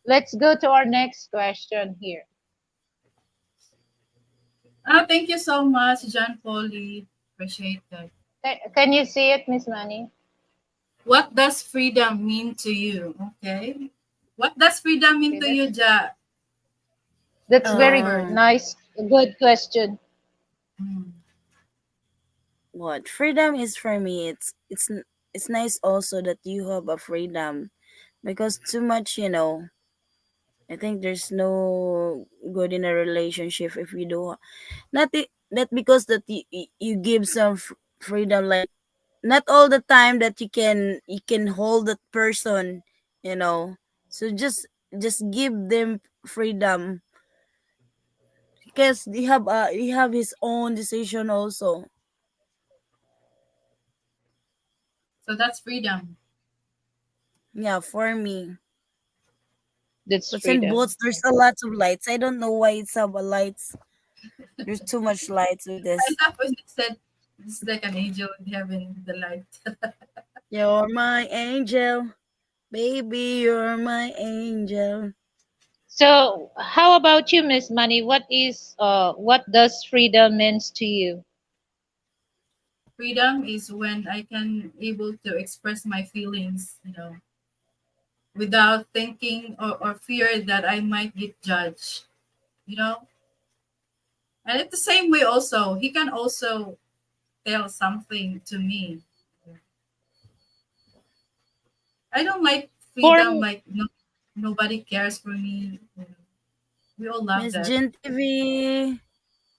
let's go to our next question here. Thank you so much, John Polly. Appreciate that. Can you see it, Miss Manny? What does freedom mean to you? Okay. What does freedom mean Okay, to you, Ja? that's Go very first. um nice. Good question. Mm. what freedom is for me, it's nice also that you have a freedom, because too much, I think there's no good in a relationship if you do not because that you give some freedom, like not all the time that you can hold that person, you know so just give them freedom, because they have his own decision also. So that's freedom. Yeah, for me. That's But in freedom. boats there's a lot of lights. I don't know why it's have a lights. There's too much lights with I this. love when you said it's like an angel in heaven, the light. You're my angel, baby, you're my angel. So, how about you, Miss Money? What does freedom means to you? Freedom is when I can able to express my feelings, without thinking or fear that I might get judged, you know? And it's the same way also, he can also tell something to me. I don't like For freedom like nobody cares for me. We all love Miss that. Jin TV.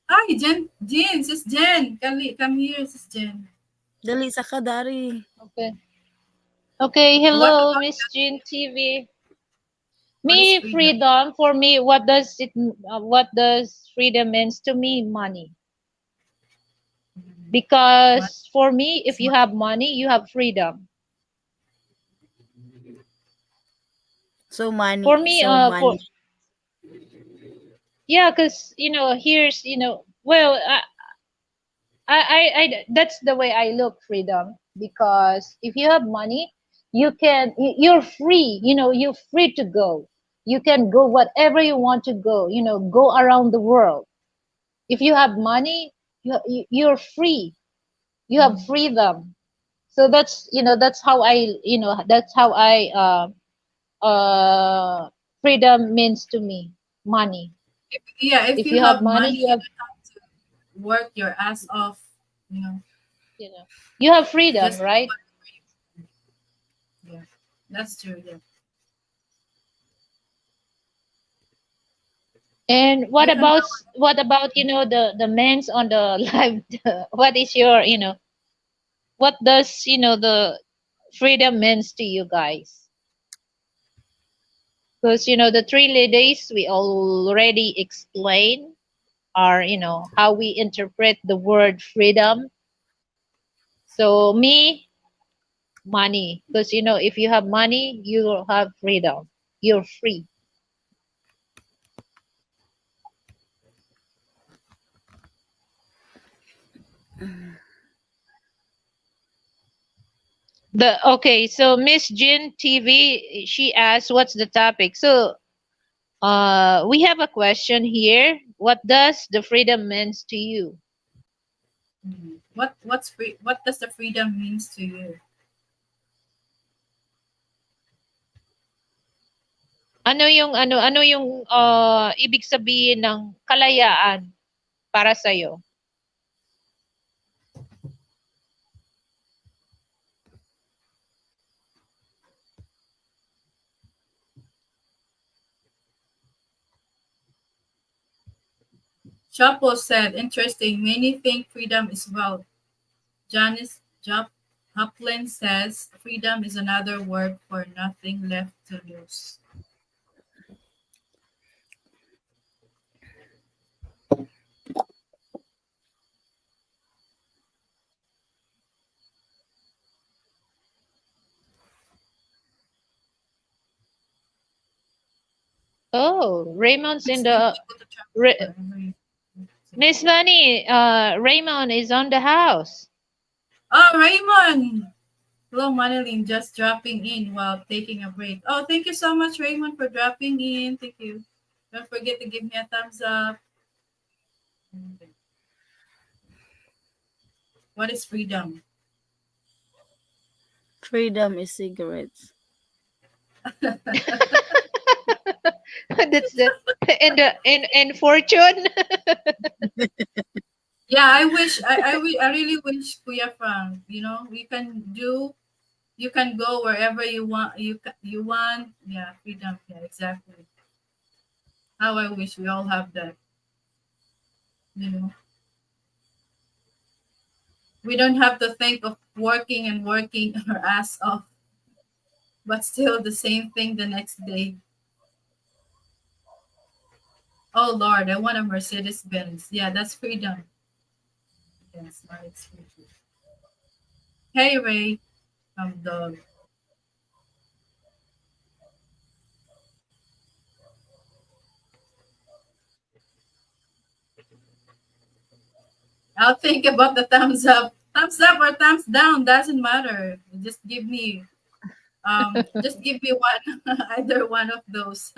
Hi, Jen, sis Jen. Come here, sis Jen. Dali sa kadari. okay, okay. What Hello, about Miss Jean TV. what is Me, freedom? freedom for me. What does freedom means to me? Money. Money Because for me, is if you money. have money, you have freedom. So money, For me, so money. yeah, because here's well, That's the way I look freedom, because if you have money, you're free, you're free to go. You can go whatever you want to go, go around the world. If you have money, you're free. You have Mhm. freedom. So that's how I freedom means to me. Money. Yeah, if If you you have have money, money, you don't have to work your ass off, you know, you know you have freedom, just right? yeah. That's true, yeah. And what You can about go. the men's on the live? What is your, what does the freedom means to you guys? Because the three ladies, we already explained our, how we interpret the word freedom. So me, money, because if you have money, you have freedom. You're free. So Miss Jin TV, she asked, "What's the topic?" So we have a question here. What does the freedom means to you? What's free? What does the freedom means to you? Ano yung ibig sabihin ng kalayaan para sa iyo? Chapo said, interesting. Many think freedom is wealth. Janice Joplin says, freedom is another word for nothing left to lose. Oh, Raymond's in It's being the able to travel Ra- wherever you want to. Miss Bunny, Raymond is on the house. Oh, Raymond! Hello, Manilyn, just dropping in while taking a break. Oh, thank you so much, Raymond, for dropping in. Thank you. Don't forget to give me a thumbs up. What is freedom? Freedom is cigarettes. That's the in fortune. Yeah, I really wish Kuya Frank, you can go wherever you want. You want, yeah, freedom. Yeah, exactly. How I wish we all have that. You know, we don't have to think of working and working our ass off, but still the same thing the next day. Oh Lord, I want a Mercedes Benz. Yeah, that's freedom. Yes, my experience. Hey Ray, dog. I'll think about the thumbs up or thumbs down doesn't matter. Just give me one, either one of those.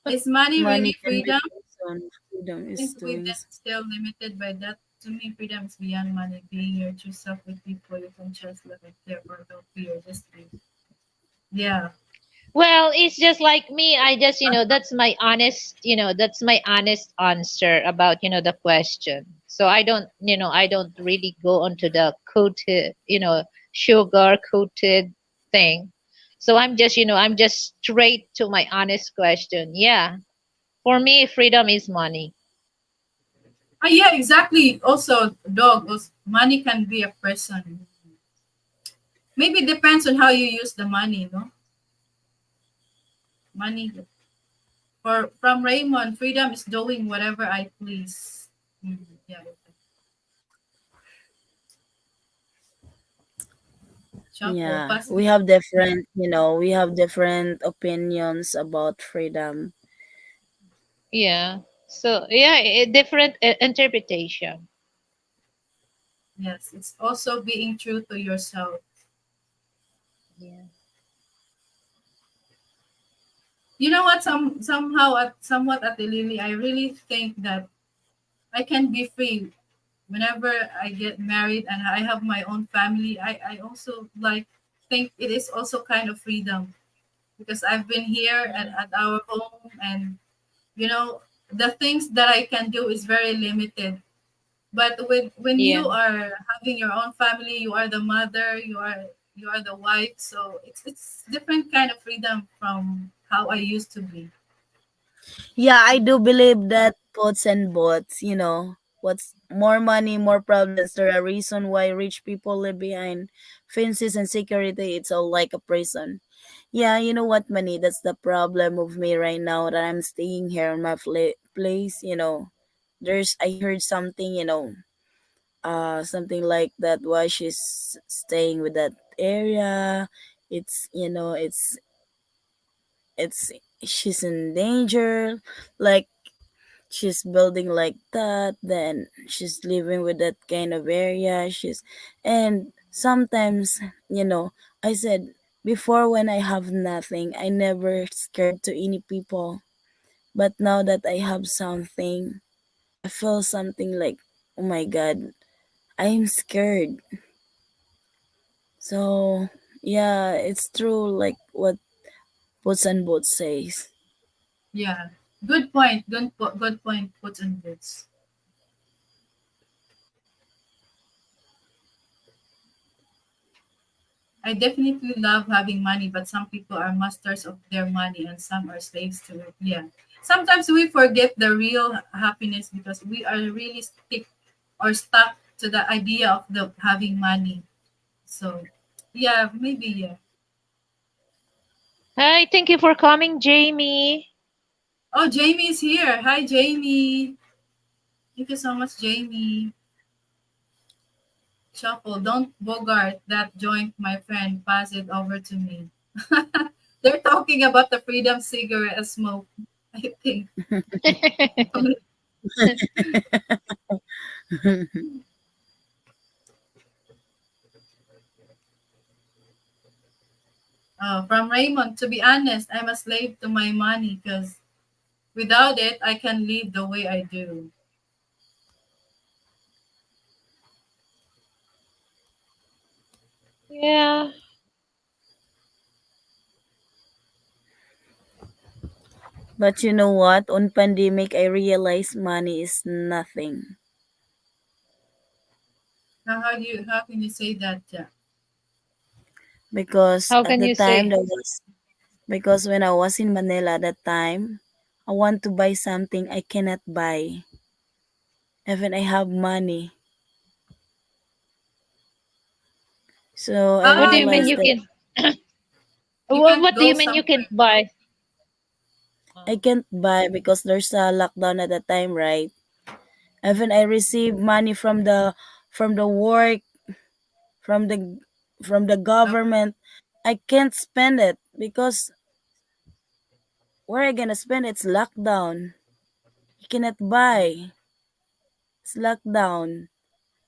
Is money Money really can be freedom? poison. Freedom is Think we then tools. still limited by that. To me, freedom is beyond money. Being your true self with people you can trust, love, and care for, no fear, just be. Yeah. Well, it's just like me. I just, that's my honest answer about, the question. So I don't really go onto the coated, sugar coated thing. So I'm just straight to my honest question. Yeah. For me, freedom is money. Yeah, exactly. Also, dog. Money can be a person. Maybe it depends on how you use the money, no? Money. For from Raymond, freedom is doing whatever I please. Yeah. Chapo, Yeah, pass me. we have different opinions about freedom. Yeah. So yeah, a different interpretation. Yes, it's also being true to yourself. Yeah. You know what? Somewhat at the Lily, I really think that I can be free whenever I get married and I have my own family. I also like think it is also kind of freedom because I've been here at our home, and you know the things that I can do is very limited. But when Yeah. you are having your own family, you are the mother, you are the wife, so it's different kind of freedom from how I used to be. Yeah, I do believe that bots and bots, what's more money, more problems. There are reason why rich people live behind fences and security. It's all like a prison. Yeah, you know what, money? That's the problem of me right now that I'm staying here in my place. I heard something, something like that. Why she's staying with that area? It's it's she's in danger. Like she's building like that, then she's living with that kind of area. And sometimes, I said before, when I have nothing, I never scared to any people. But now that I have something, I feel something like, oh my god, I'm scared. So yeah, it's true, like what Boots and Boots says. Yeah, good point. Good point. Puts and boots. I definitely love having money, but some people are masters of their money and some are slaves to it. Yeah. Sometimes we forget the real happiness because we are really stuck to the idea of the having money. So, yeah, maybe yeah. Hi, thank you for coming, Jamie. Oh, Jamie is here. Hi, Jamie. Thank you so much, Jamie. Shuffle, don't bogart that joint, my friend. Pass it over to me. They're talking about the freedom cigarette smoke, I think. From Raymond, to be honest, I'm a slave to my money because without it, I can live the way I do. Yeah. But you know what? On pandemic, I realized money is nothing. How can you say that? Yeah. Because How at can the you time say? that was because when I was in Manila at that time, I want to buy something I cannot buy. Even I have money. So I What Ah, do you mean realized you that can? you What can't do go you mean you somewhere. can't buy? I can't buy because there's a lockdown at that time, right? Even I receive money from the work, from the government. I can't spend it because where I gonna spend it's lockdown. You cannot buy. It's lockdown.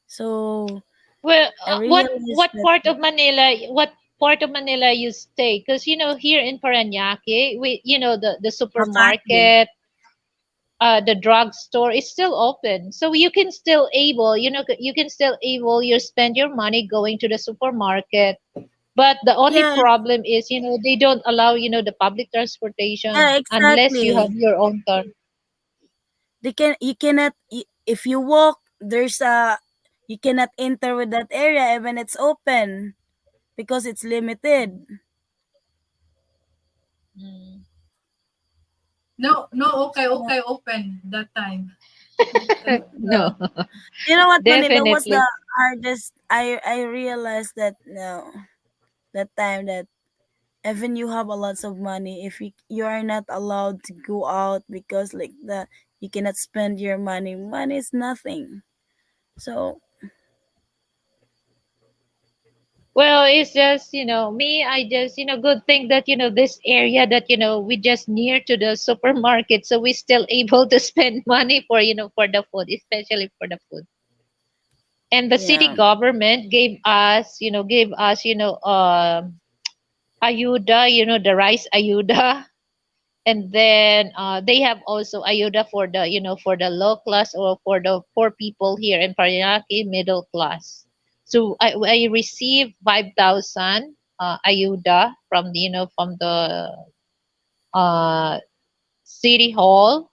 So Well, I what realized what that part of Manila? What part of Manila you stay? Because here in Parañaque, we the Makati. supermarket, the drugstore is still open, so you can still able you can still able you spend your money going to the supermarket. But the only Yeah, problem is they don't allow the public yeah, transportation unless you have exactly. your own car. You cannot if you walk there's a you cannot enter with that area even it's open because it's limited. Mm. No, no, okay, So okay, open that time. No, you know what, Manila was the definitely. hardest. I realized that no, that time that even you have a lots of money, if you are not allowed to go out because like that, you cannot spend your money. Money is nothing. So Well, it's just, me, I just, good thing that, this area that, we just near to the supermarket. So we still able to spend money for, for the food, especially for the food. and the city Yeah. government gave us ayuda, the rice ayuda. And then they have also ayuda for the for the low class, or for the poor people here in Paranaque, middle class. So I received 5,000 ayuda from the from the uh, city hall.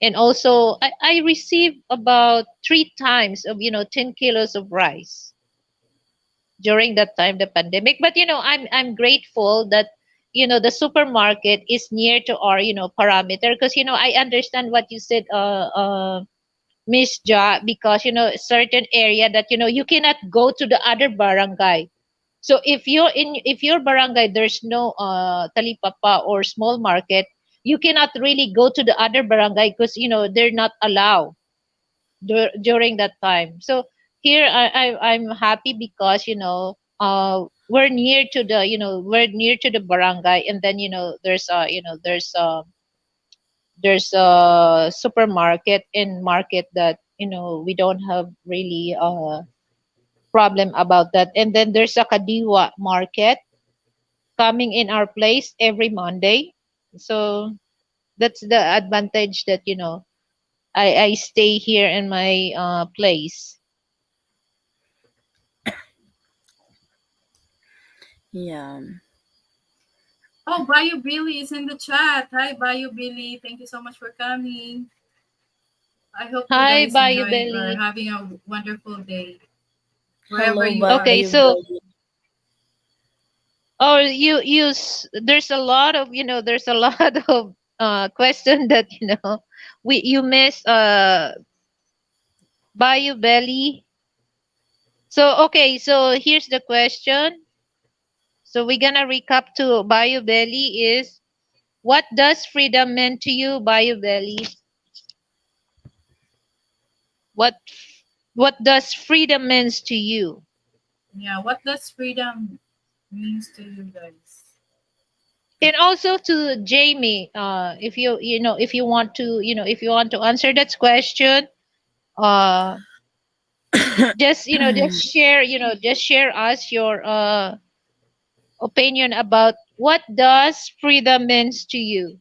And also I received about 3 times of 10 kilos of rice during that time, the pandemic. But I'm grateful that the supermarket is near to our parameter, because I understand what you said, Miss Ja, because certain area that you cannot go to the other barangay. So if your barangay there's no talipapa or small market, you cannot really go to the other barangay, because they're not allowed during that time. So here I'm happy because we're near to the barangay. And then there's a supermarket and market that we don't have really problem about that. And then there's a Kadiwa market coming in our place every Monday. So that's the advantage that I stay here in my place. Yeah. Oh, Bayou Billy is in the chat. Hi, Bayou Billy. Thank you so much for coming. I hope you Hi, guys Bayou enjoying or Belly. having a wonderful day wherever Hello, you are. Okay, Bayou so Belly. there's a lot of there's a lot of question that we you miss Bayou Belly. So okay, so here's the question. So we're gonna recap to Bayou Belly is, what does freedom mean to you, Bayou Belly? What what does freedom means to you? Yeah, what does freedom means to you guys? And also to Jamie, if if you want to if you want to answer that question, uh just just share us your opinion about what does freedom means to you.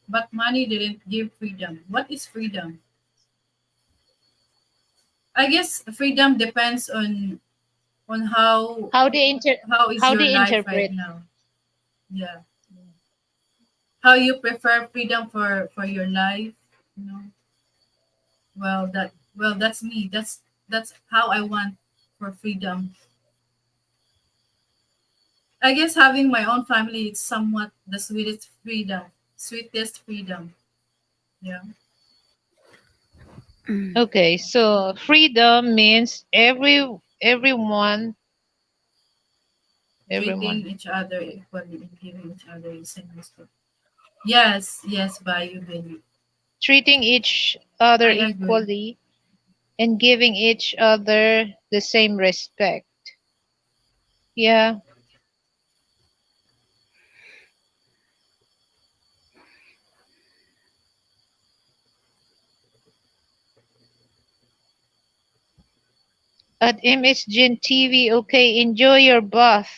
But money didn't give freedom. What is freedom? I guess freedom depends on How they inter how is how your they life right interpret. now. Yeah, how you prefer freedom for your life. You know. That's me. That's how I want for freedom. I guess having my own family is somewhat the sweetest freedom. Yeah, Okay, so freedom means treating everyone each other equally and giving each other the same respect. Yes, yes, Bayou Billy. treating each other I agree. equally and giving each other the same respect. Yeah. At MSGN TV, okay, enjoy your bath.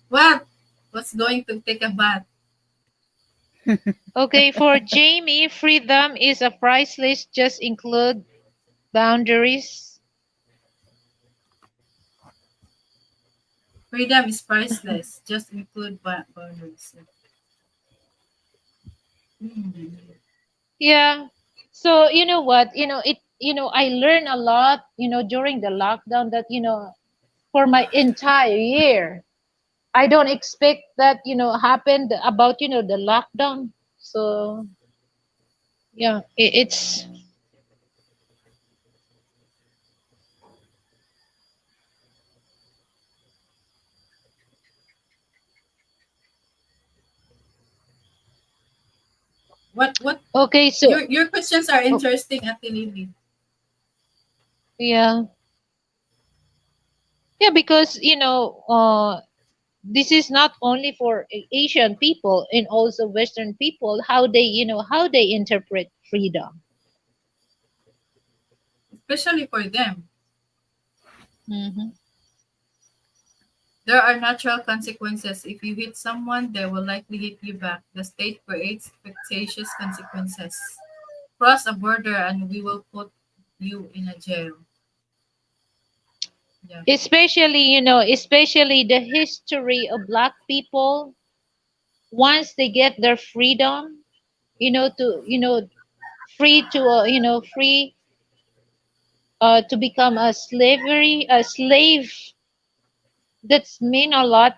What? What's going to take a bath? Okay, for Jamie, freedom is a priceless, just include boundaries. Freedom is priceless. Just include boundaries. Hmm. Yeah. So you know what? I learned a lot, during the lockdown, that, for my entire year. I don't expect that, happened about, the lockdown. So yeah, it's What okay. So your questions are oh, interesting, Ate Lily. yeah, yeah, because this is not only for Asian people and also Western people, how they, how they interpret freedom. especially for them. Hmm. There are natural consequences. If you hit someone, they will likely hit you back. The state creates fictitious consequences. Cross a border and we will put you in a jail. Yeah. Especially, especially the history of black people, once they get their freedom, to, free to, free to become a slave. That's mean a lot,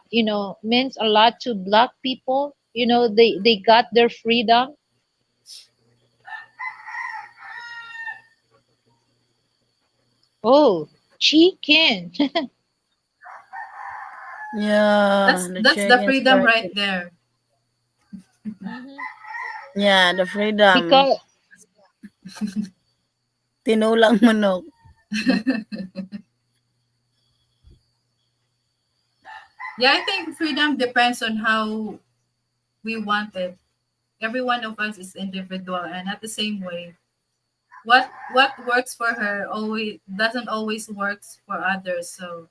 means a lot to black people. They got their freedom. Oh, chicken. Yeah, the That's the chicken freedom started. right there. Mhm. Yeah, the freedom. Because Tinulang manok. Yeah, I think freedom depends on how we want it. Every one of us is individual and at the same way. What works for her always doesn't always works for others. So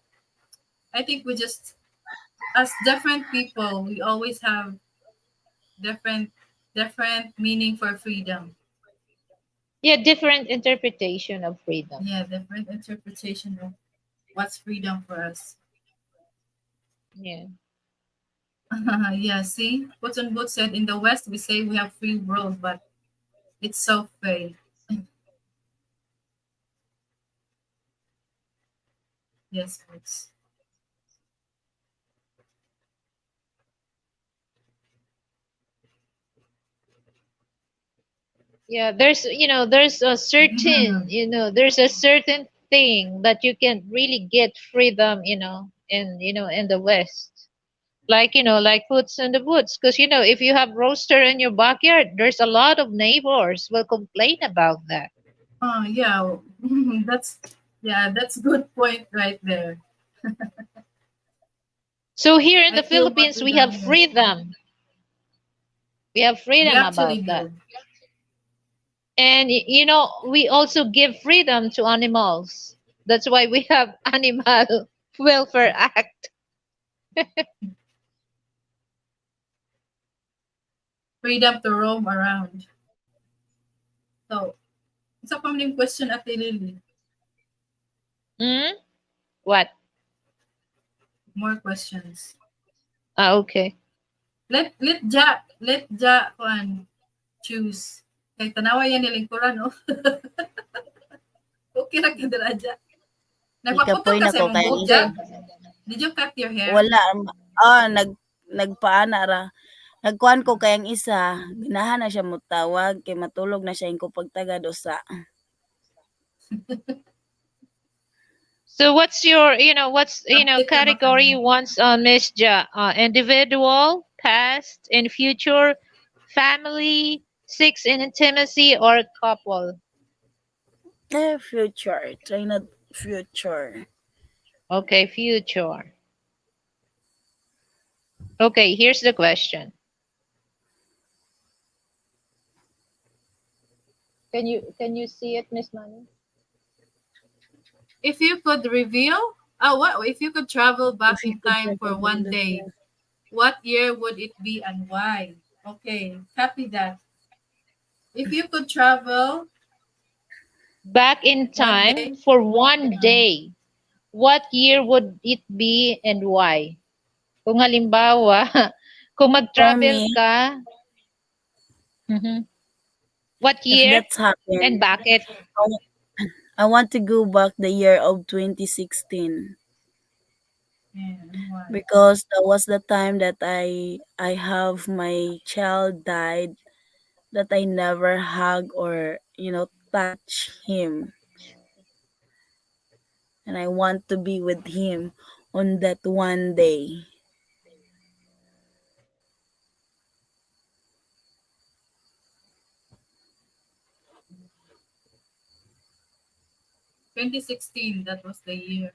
I think we just as different people, we always have different different meaning for freedom. yeah, different interpretation of freedom. Yeah, different interpretation of what's freedom for us. Yeah. Yeah, see, Puss in Boots said in the West we say we have free world, but it's so fake. Yes, Boots. Yeah, there's a certain, there's a certain thing that you can really get freedom, in the West. Like, like Puts in the Woods. Because, if you have roaster in your backyard, there's a lot of neighbors will complain about that. Oh yeah, that's that's good point right there. So here in I the feel what Philippines, we we done have here. freedom. We have We freedom actually about that. do. And, we also give freedom to animals. That's why we have Animal Welfare Act. Freedom to roam around. So, isa pa maling question at Lily. Hmm? What? More questions. Ah, okay. Let Ja kuan choose. Kay tanawa yan nilingkuran no. Okay ra ka dira Ja. Nagpaputol Ikapoy ka na sa ko imong kayang buhok Ja. isa. Did you cut your hair? Wala. Nagpaana ra. Nagkuhan ko kayang isa. Ginahan na siya mutawag. Kay matulog na siya yung pagtagad usa. So what's your, Update na ba ka category niya? you want, Miss Ja? Individual, past, and future, family, sex and intimacy, or couple? Future. Try na future. Okay, future. Okay, here's the question. Can you see it, Miss Money? If you could reveal, what if you could travel back If you in could time for recommend one this day, one. what year would it be and why? Okay, copy that. If you could travel Back in one time day, for one uh, day, what year would it be and why? Kung halimbawa, kung For mag-travel me, ka, mhm, what if year that's happened, and bakit? I wa- I want to go back the year of 2016 and why? because that was the time that I have my child died, that I never hug or touch him, and I want to be with him on that one day. 2016, that was the year.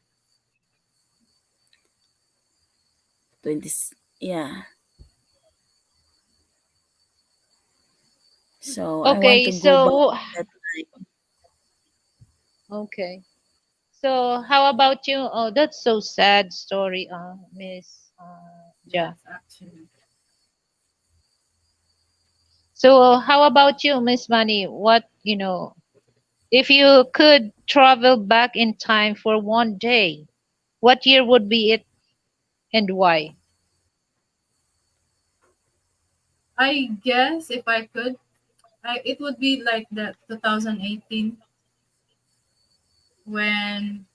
20, yeah. So I want Okay, to go back so to that time. okay. So how about you? Oh, that's so sad story, Miss Ja. Yes, actually. So how about you, Miss Money? What, if you could travel back in time for one day, what year would be it and why? I guess if I could, it would be like the 2018 when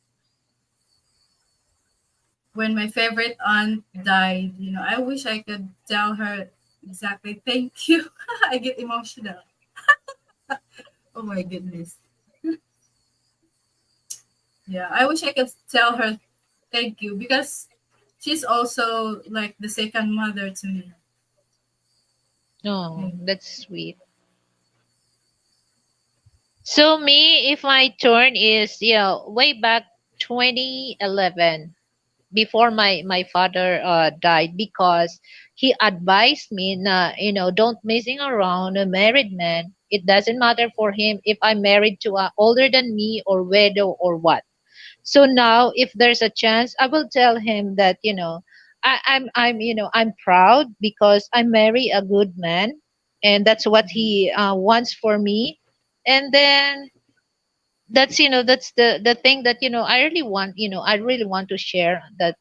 my favorite aunt died. I wish I could tell her exactly thank you. I get emotional. Oh my goodness. Yeah, I wish I could tell her thank you because she's also like the second mother to me. Oh, Mm. that's sweet. So me, if my turn is, way back 2011, before my father died, because he advised me na, don't messing around a married man. It doesn't matter for him if I'm married to a older than me or widow or what. So now if there's a chance, I will tell him that, I'm proud because I marry a good man, and that's what Mhm. he wants for me. And then that's the thing that I really want to share, that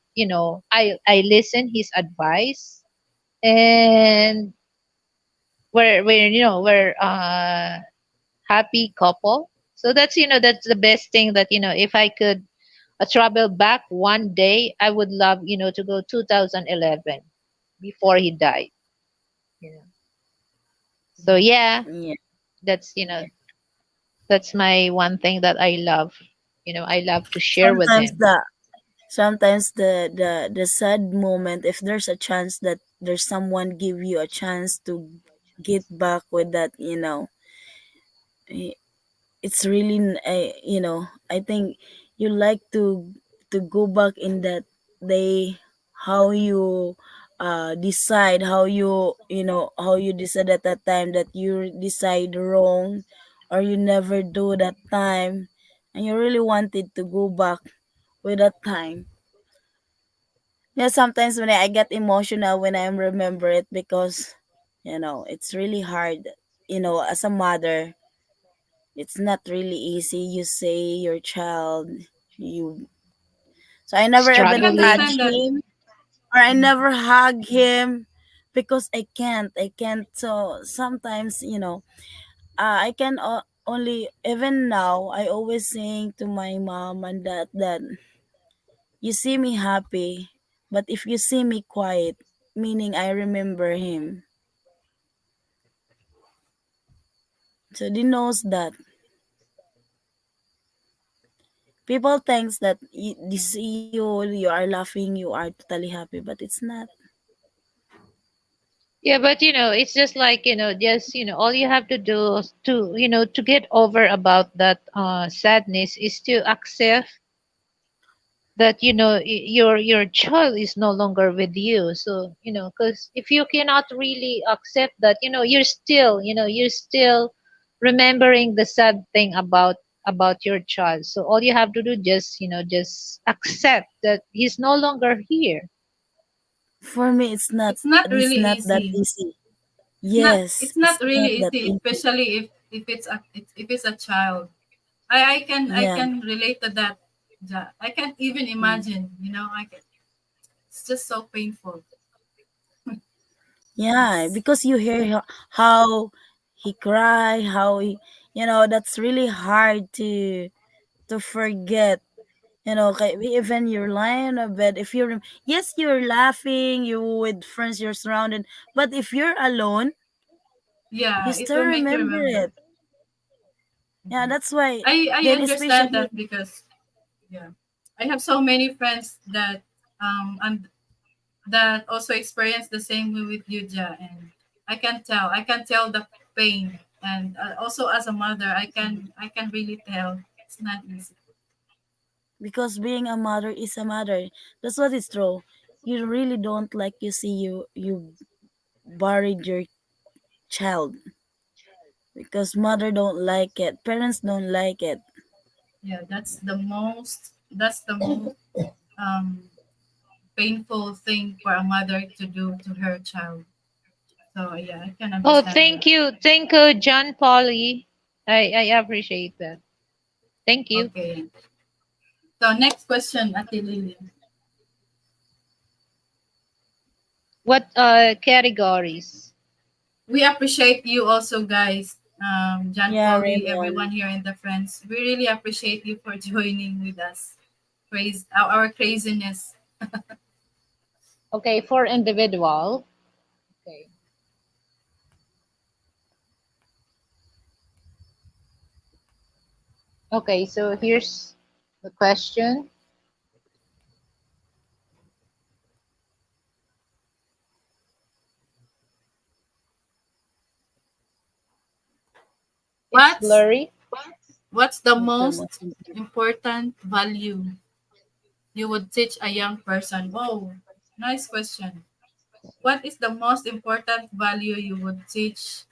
I listen his advice, and we're happy couple. So that's the best thing, that if I could travel back one day, I would love to go 2011, before he died, you know so yeah, Yeah. that's that's my one thing that I love, I love to share with Sometimes him. the sad moment, if there's a chance that there's someone give you a chance to get back with that, eh, it's really I think you like to go back in that day, how you decide, how you decide at that time that you decide wrong, or you never do that time, and you really wanted to go back with that time. Yeah, sometimes when I get emotional when I remember it, because it's really hard. As a mother, it's not really easy. You say your child, you. So I never I even touch understand Struggling. that. him, or I Mhm. never hug him, because I can't. I can't. So sometimes, I can only, even now, I always saying to my mom and dad that you see me happy, but if you see me quiet, meaning I remember him. So they knows that people thinks that they see you are laughing, you are totally happy, but it's not. Yeah, but it's just like, just, all you have to do to, to get over about that sadness is to accept that, your child is no longer with you. So, because if you cannot really accept that, you're still remembering the sad thing about your child. So all you have to do, just accept that he's no longer here. For me, it's not. It's not It's really not that easy. easy. It's not. Yes, It's not it's really not that easy, easy. especially if it's a child. I Yeah, can relate to that. Ja. I can't even mm. imagine. It's just so painful. Yeah, Yes. because you hear how he cry, how he, that's really hard to forget. Even you're lying on bed, if you're, yes, you're laughing, you with friends, you're surrounded, but if you're alone, you Yeah, it still will make you remember remember. it. Yeah, Mhm. that's why. I Then understand especially, that because yeah, I have so many friends that and that also experience the same way with you, Ja, and I can tell the pain, and also as a mother, I can really tell it's not easy. because being a mother is a mother. That's what is true. you really don't like you see you buried your child because mother don't like it, parents don't like it. Yeah, that's the most um painful thing for a mother to do to her child. So yeah, I can Oh, understand thank that. you. Thank you, John Polly. I appreciate that. Thank you. Okay. So next question, Ate Lily. What categories? We appreciate you also, guys. John Yeah, Polly, Raymond. everyone here in the friends. We really appreciate you for joining with us. Praise our craziness. Okay, for individual. Okay. Okay, so here's the question. It's What's blurry. what's the What's the most most important? important value you would teach a young person? Oh, nice question. What is the most important value you would teach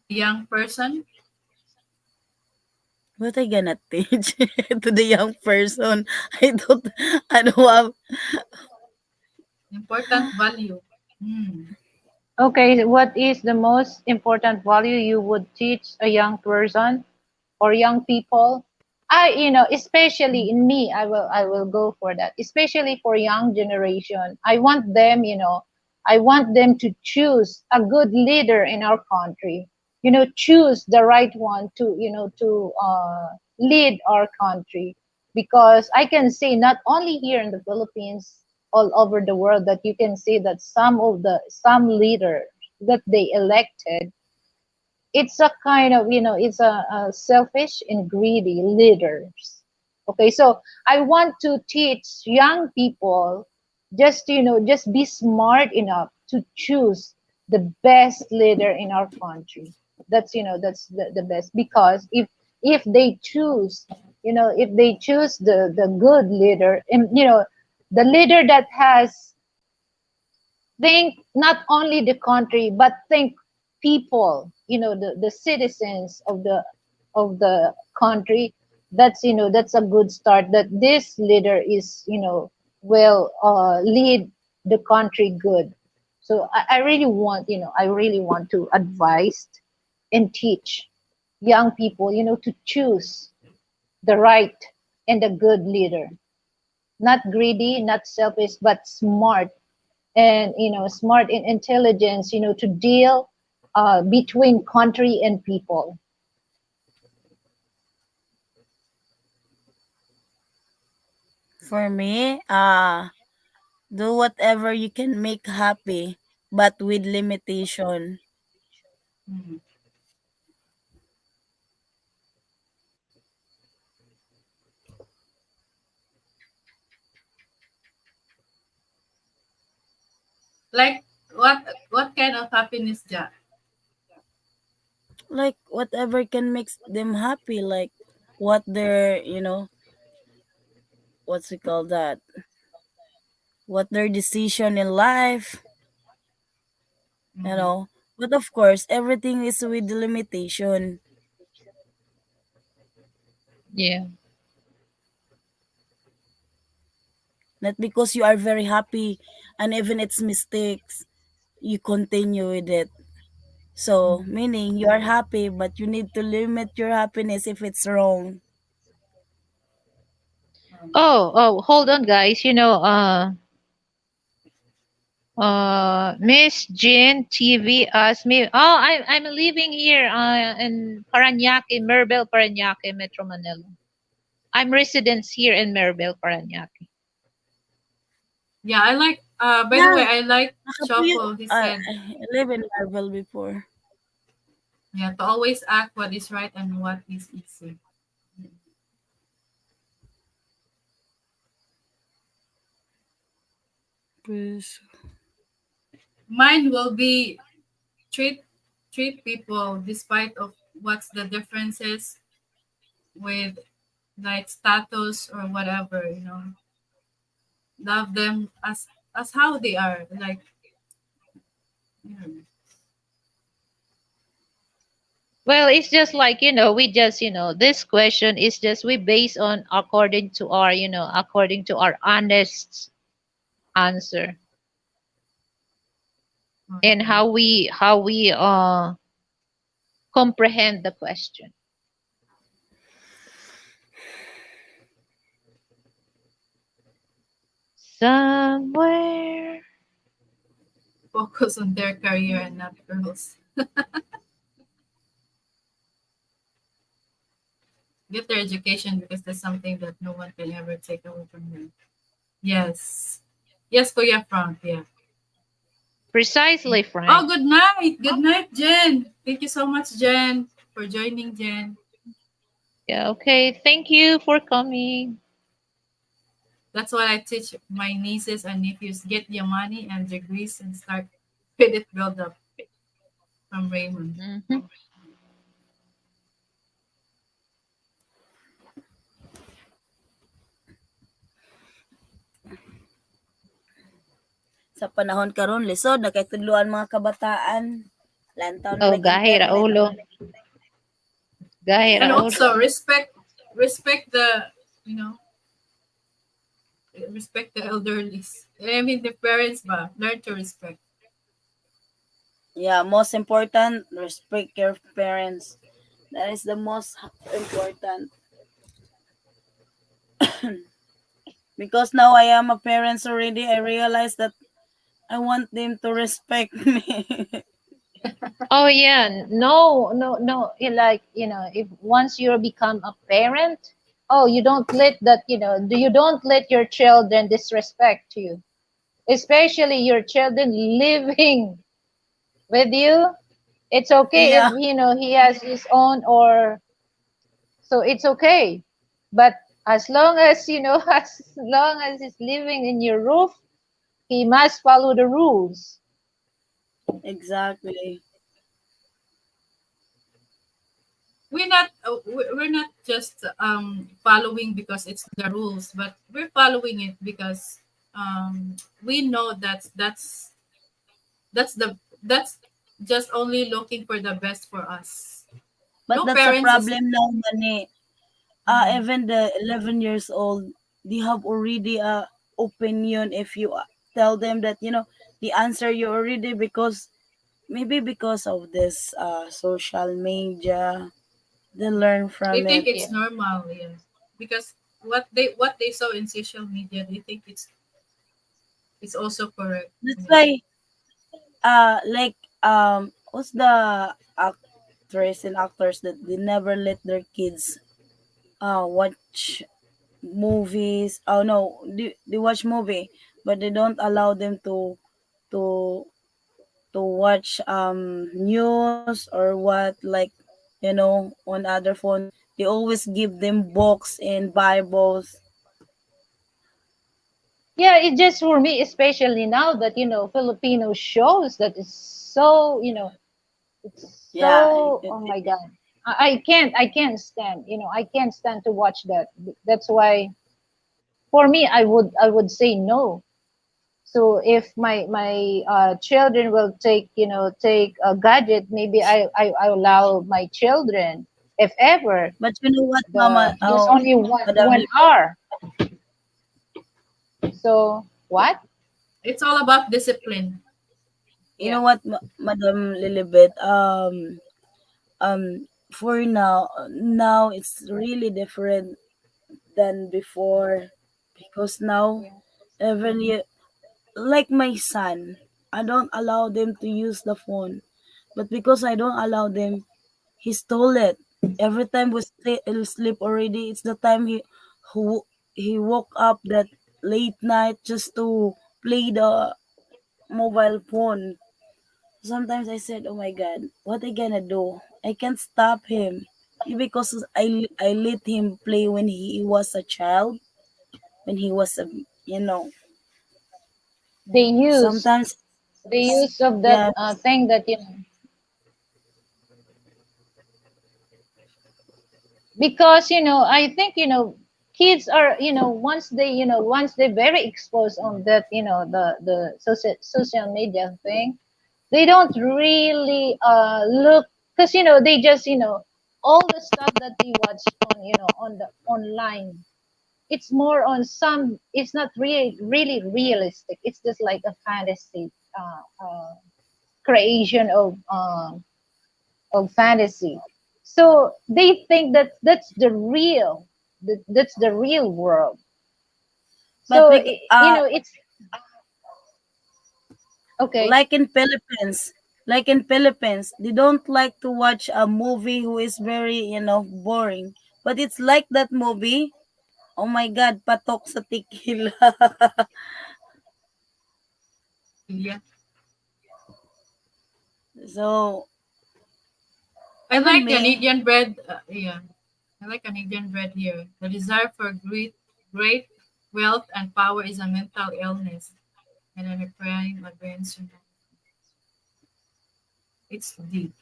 a young person? What I gonna teach to the young person? I don't. I don't have. Important value. Hmm. Okay, what is the most important value you would teach a young person or young people? Especially in me, I will go for that. Especially for young generation, I want them to choose a good leader in our country. Choose the right one to lead our country, because I can say not only here in the Philippines, all over the world, that you can see that some leaders that they elected, it's a kind of it's a selfish and greedy leaders. Okay, so I want to teach young people, just be smart enough to choose the best leader in our country. That's the best, because if they choose if they choose the good leader, and the leader that has think not only the country, but think people, the citizens of the country. That's a good start, that this leader is will lead the country good. So I really want to advise and teach young people, to choose the right and a good leader, not greedy, not selfish, but smart, and smart in intelligence, to deal between country and people. For me, do whatever you can make happy, but with limitation. Hmm. Like what kind of happiness, Ja? Like whatever can make them happy. Like what their, what's we call that? What their decision in life, you Hmm. know. But of course, everything is with limitation. Yeah. Not because you are very happy and even its mistakes, you continue with it. So, Hmm. meaning you are happy, but you need to limit your happiness if it's wrong. Oh, hold on, guys. Miss Jean TV asked me. Oh, I'm living here in Parañaque, Mirabel, Parañaque, Metro Manila. I'm residence here in Mirabel, Parañaque. Yeah, I like by the Yeah, way, I like nakapuyat. Shuffle. He said, I live in Marvel before. yeah, to always act what is right and what is easy. Please. Mine will be treat treat people despite of what's the differences with like status or whatever. love them as how they are. Like, mm, Well, it's just like, we just, this question is just we base on according to our, according to our honest answer and okay. how we comprehend the question. Somewhere. Focus on their career and not girls. Get their education because that's something that no one can ever take away from them. Yes. Yes, Kuya Frank. Yeah. Precisely, Oh, Frank. good night. Good night, Jen. Thank you so much, Jen, for joining, Jen. Yeah, okay. Thank you for coming. That's what I teach my nieces and nephews. Get your money and degrees and start credit build up from Raymond. Mhm. Sa panahon karon lisod na kay tudloan mga kabataan. Lantaw na Oh, gahi ra nag-internet. ulo. Gahi ra And ulo. also respect the, you know, respect the elderlies. I mean the parents ba, learn to respect. Yeah, most important, respect your parents. That is the most important. Because now I am a parent already, I realize that I want them to respect me. Oh yeah, no, no, no. Like, if once you become a parent, oh, you don't let that, you don't let your children disrespect you, especially your children living with you. It's okay if Yeah, he has his own, or so it's okay, but as long as as long as he's living in your roof, he must follow the rules. exactly. We're not just following because it's the rules, but we're following it because we know that's just only looking for the best for us. But No that's a parents is problem now, Mani. mm, Even the 11 years old, they have already a opinion if you tell them that, the answer you already because maybe because of this social media, they learn they from think it. it's Yeah. normal, yeah. Because what they saw in social media, they think it's also correct. That's Yeah. why, like, what's the actress and actors that they never let their kids watch movies. Oh no, they watch movie, but they don't allow them to to watch news or what, like, on other phone. They always give them books and bibles. Yeah, it just for me, especially now that Filipino shows that is so, it's Yeah, so, oh my God. I can't stand, I can't stand to watch that. That's why for me I would say no. So if my children will take a gadget, maybe I allow my children, if ever, but you know what, the Mama? just Oh, only one Madam, one hour. So what? It's all about discipline. you know Yeah. what, Madam Lilibet? For now it's really different than before, because now, Yeah. even you, like my son, I don't allow them to use the phone, but because I don't allow them, he stole it. Every time we sleep already, it's the time who he woke up that late night just to play the mobile phone. Sometimes I said, "Oh my God, what I gonna do? I can't stop him." Because I let him play when he was a child, when he was a, you know They use sometimes, the use of that yeah, thing that because I think kids are, once they, once they're very exposed on that, the social media thing, they don't really look, because they just, all the stuff that they watch on, on the online, it's more on some, it's not really realistic, it's just like a fantasy, creation of fantasy. So they think that that's the real world. But So it's okay. like in Philippines, they don't like to watch a movie who is very, boring. But it's like that movie. Oh my God, patok sa tikila. Yeah. So I even like me, Canadian bread. Yeah. I like Canadian bread here. The desire for great wealth and power is a mental illness and a crime against humanity. It's deep.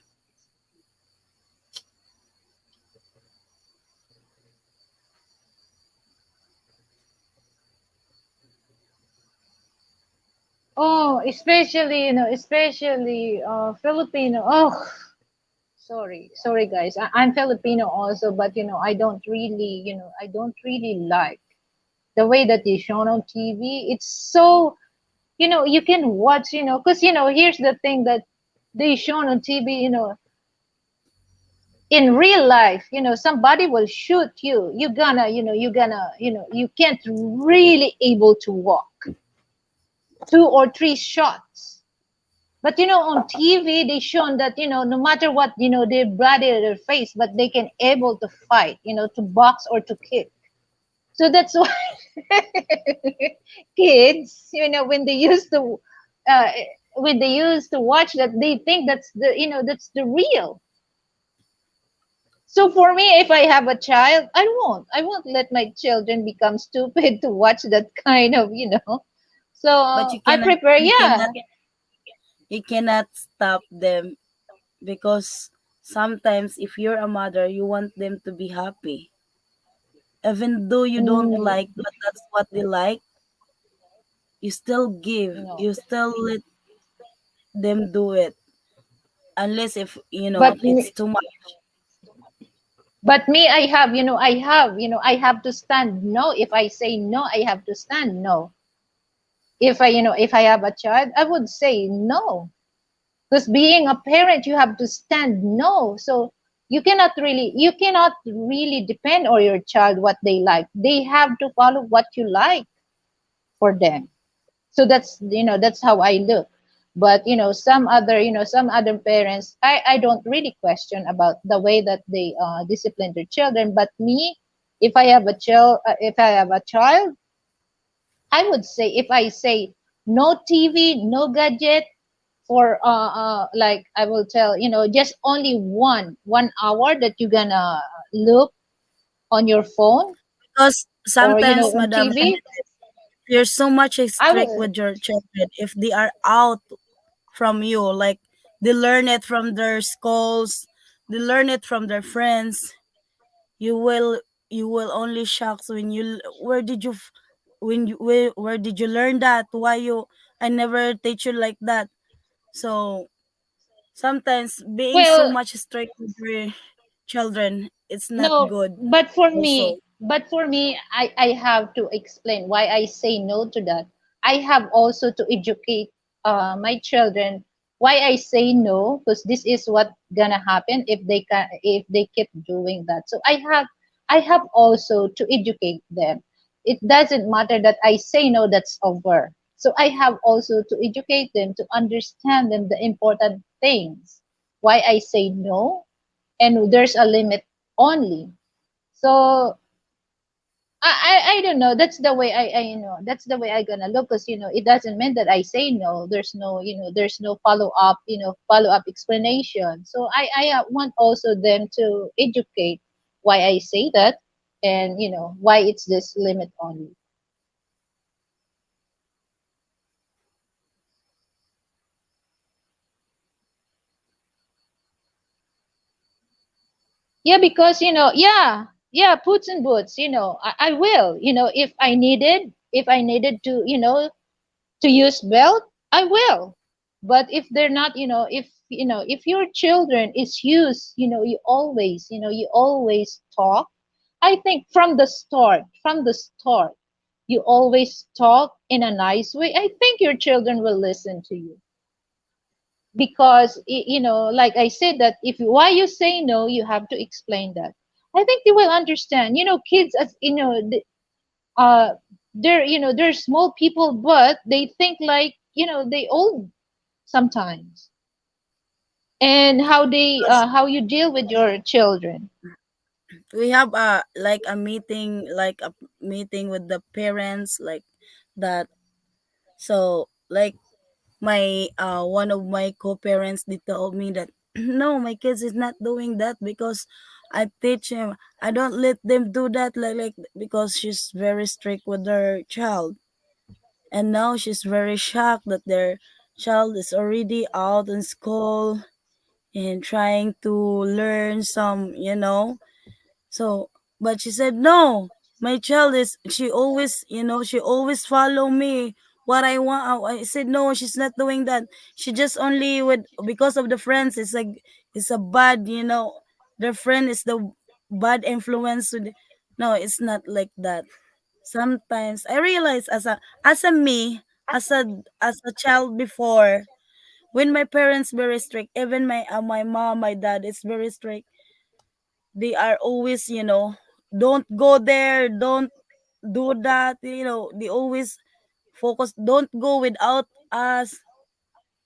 Oh, especially, especially Filipino. Oh, sorry guys. I'm Filipino also, but I don't really like the way that they shown on TV. It's so, you can watch, because here's the thing that they shown on TV, in real life, somebody will shoot you. You can't really able to walk 2 or 3 shots. But on TV, they shown that no matter what their body or their face, but they can able to fight, to box or to kick. So that's why kids, uh, when they used to watch that, they think that's the real. So for me, if I have a child, I won't let my children become stupid to watch that kind of. So but I prepare, yeah. you cannot stop them because sometimes if you're a mother, you want them to be happy. Even though you don't Mm, like, but that's what they like, you still give, no. you still let them do it. Unless if, But it's me, too much. but me, I have to stand no. If I say no, I have to stand no. If I have a child, I would say no. Because being a parent, you have to stand no. So you cannot really depend on your child what they like. They have to follow what you like for them. So that's how I look. But some other parents, I don't really question about the way that they discipline their children. But me, if I have a child, I would say, if I say no TV, no gadget for like, I will tell, just only 1 hour that you're gonna look on your phone, Because or sometimes, on Madam, TV. you're so much I strict will. with your children. If they are out from you, like they learn it from their schools, they learn it from their friends, you will you will only shocks when where did you where did you learn that? Why you I never teach you like that. So sometimes being so Well, much strict with your children, it's not no, good but for me, also. I have to explain why I say no to that. I have also to educate my children why I say no, because this is what gonna happen if they keep doing that. So I have also to educate them. It doesn't matter that I say no, that's over. So I have also to educate them, to understand them the important things, why I say no, and there's a limit only. So I don't know. That's the way that's the way I gonna look, because it doesn't mean that I say no. There's no follow up explanation. So I want also them to educate why I say that, and why it's this limit only. Yeah, because yeah, yeah, boots and boots, I will, if I needed to, to use belt, I will. But if they're not, if your children is used, you always talk. I think from the start, you always talk in a nice way. I think your children will listen to you because like I said, that if why you say no, you have to explain that. I think they will understand. Kids, as uh they're small people, but they think like they old sometimes. And Because how you deal with your children. we have a meeting, like a meeting with the parents, like that. So like my one of my co-parents, they told me that no, my kids is not doing that because I teach him. I don't let them do that, like because she's very strict with her child. And now she's very shocked that their child is already out in school and trying to learn some. So, but she said, no, my child is, she always follow me. What I want, I said, no, she's not doing that. She just only with, because of the friends, it's a bad. Their friend is the bad influence. No, it's not like that. Sometimes I realize as a child before, when my parents very strict, even my mom, my dad is very strict. They are always, don't go there, don't do that. They always focus, don't go without us.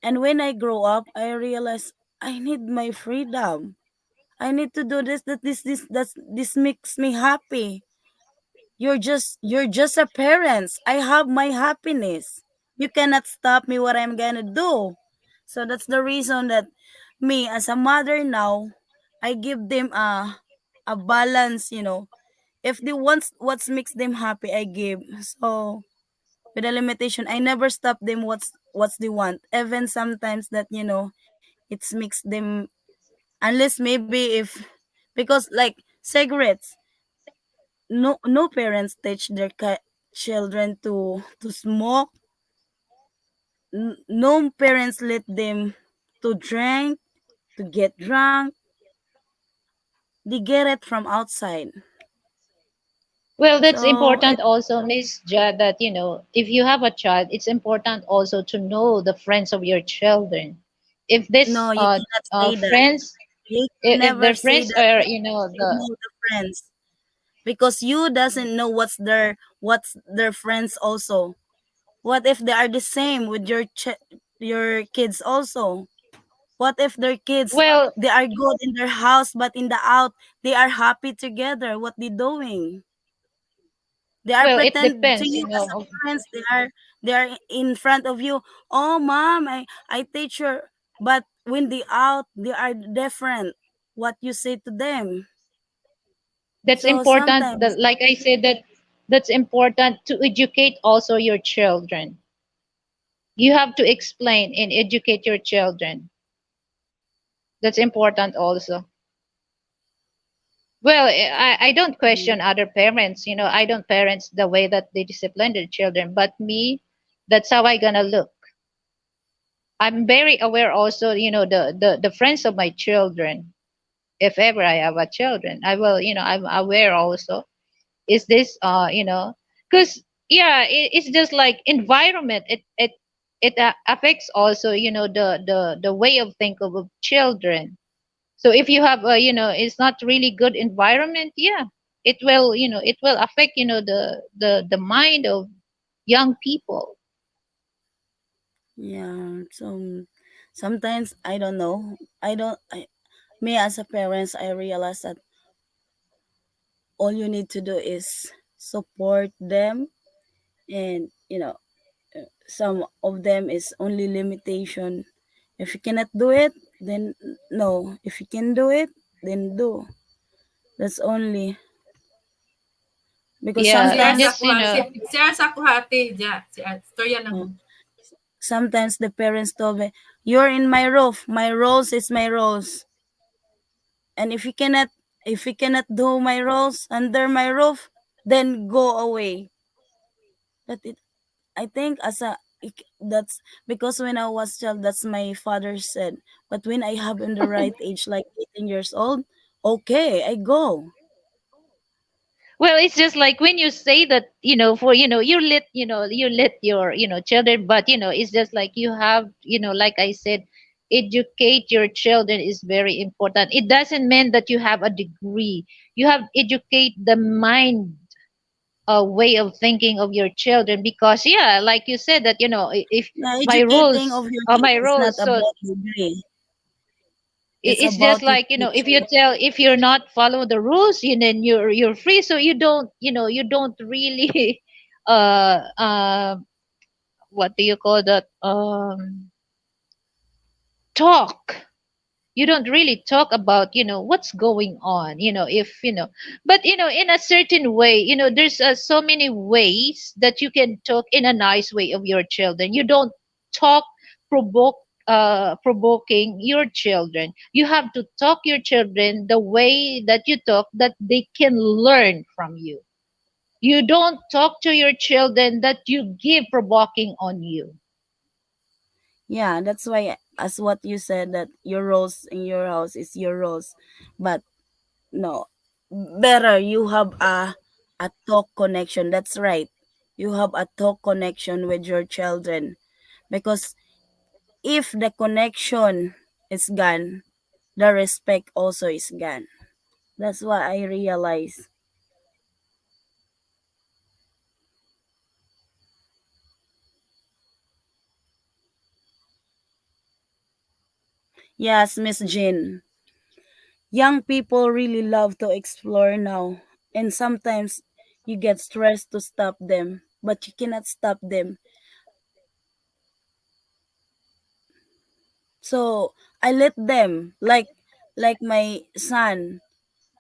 And when I grow up, I realize I need my freedom. I need to do this, this makes me happy. You're just a parents. I have my happiness. You cannot stop me what I'm gonna do. So that's the reason that me as a mother now, I give them a balance. If they want what makes them happy, I give. So with a limitation, I never stop them what's they want. Even sometimes that it makes them, unless maybe if, because like cigarettes, no parents teach their children to smoke. No parents let them to drink, to get drunk. They get it from outside. Well, that's So important also, Miss Jad, that if you have a child, it's important also to know the friends of your children. If this no, you cannot say that. friends, You can if never their say friends that are, because you know the friends. Because you doesn't know what's their friends also. What if they are the same with your kids also? What if their kids, well, they are good in their house but in the out they are happy together? What they doing? They are well, it pretend to depends, you as a parents. They are in front of you. Oh, mom, I teach her. But when they out, they are different. What you say to them. that's So important. sometimes, Like I said, that's important to educate also your children. You have to explain and educate your children. That's important also. Well, I don't question other parents. I don't parents the way that they discipline their children, but me, that's how I gonna look. I'm very aware also, the friends of my children. If ever I have a children, I will, I'm aware also. Is this, because yeah, it's just like environment. It affects also, the way of think of children. So if you have it's not really good environment, yeah, it will affect the mind of young people. yeah. So sometimes I don't know. Me as a parents, I realize that all you need to do is support them, and some of them is only limitation. If you cannot do it, then no. If you can do it, then do. That's only because Yeah, CR sa sometimes just kuha, CR sa kuhati, ja, storya lang uh, ko. sometimes the parents told me, "You're in my roof. My rules is my rules, and if you cannot." if he cannot do my roles under my roof, then go away. That it, I think as a that's because when I was child, that's my father said. But when I have in the right age, like 18 years old, okay, I go. Well, it's just like when you say that, for, you let your, children, but, it's just like you have, like I said, educate your children is very important. It doesn't mean that you have a degree. You have educate the mind, way of thinking of your children, because yeah, like you said that, if my Educating rules of your are kid my is not rules, so about degree. It's it's just about you like, if you teaching. tell, if you're not follow the rules, then you're free, so you don't, you don't really uh uh what do you call that, talk. You don't really talk about, what's going on, if but in a certain way, there's so many ways that you can talk in a nice way of your children. You don't talk provoking your children. You have to talk your children the way that you talk, that they can learn from you. You don't talk to your children that you give provoking on you. Yeah, that's why as what you said that your roles in your house is your roles. But no, better you have a talk connection. That's right. You have a talk connection with your children because if the connection is gone, the respect also is gone. That's what I realize. Yes, Miss Jean. Young people really love to explore now, and sometimes you get stressed to stop them, but you cannot stop them. So I let them, like my son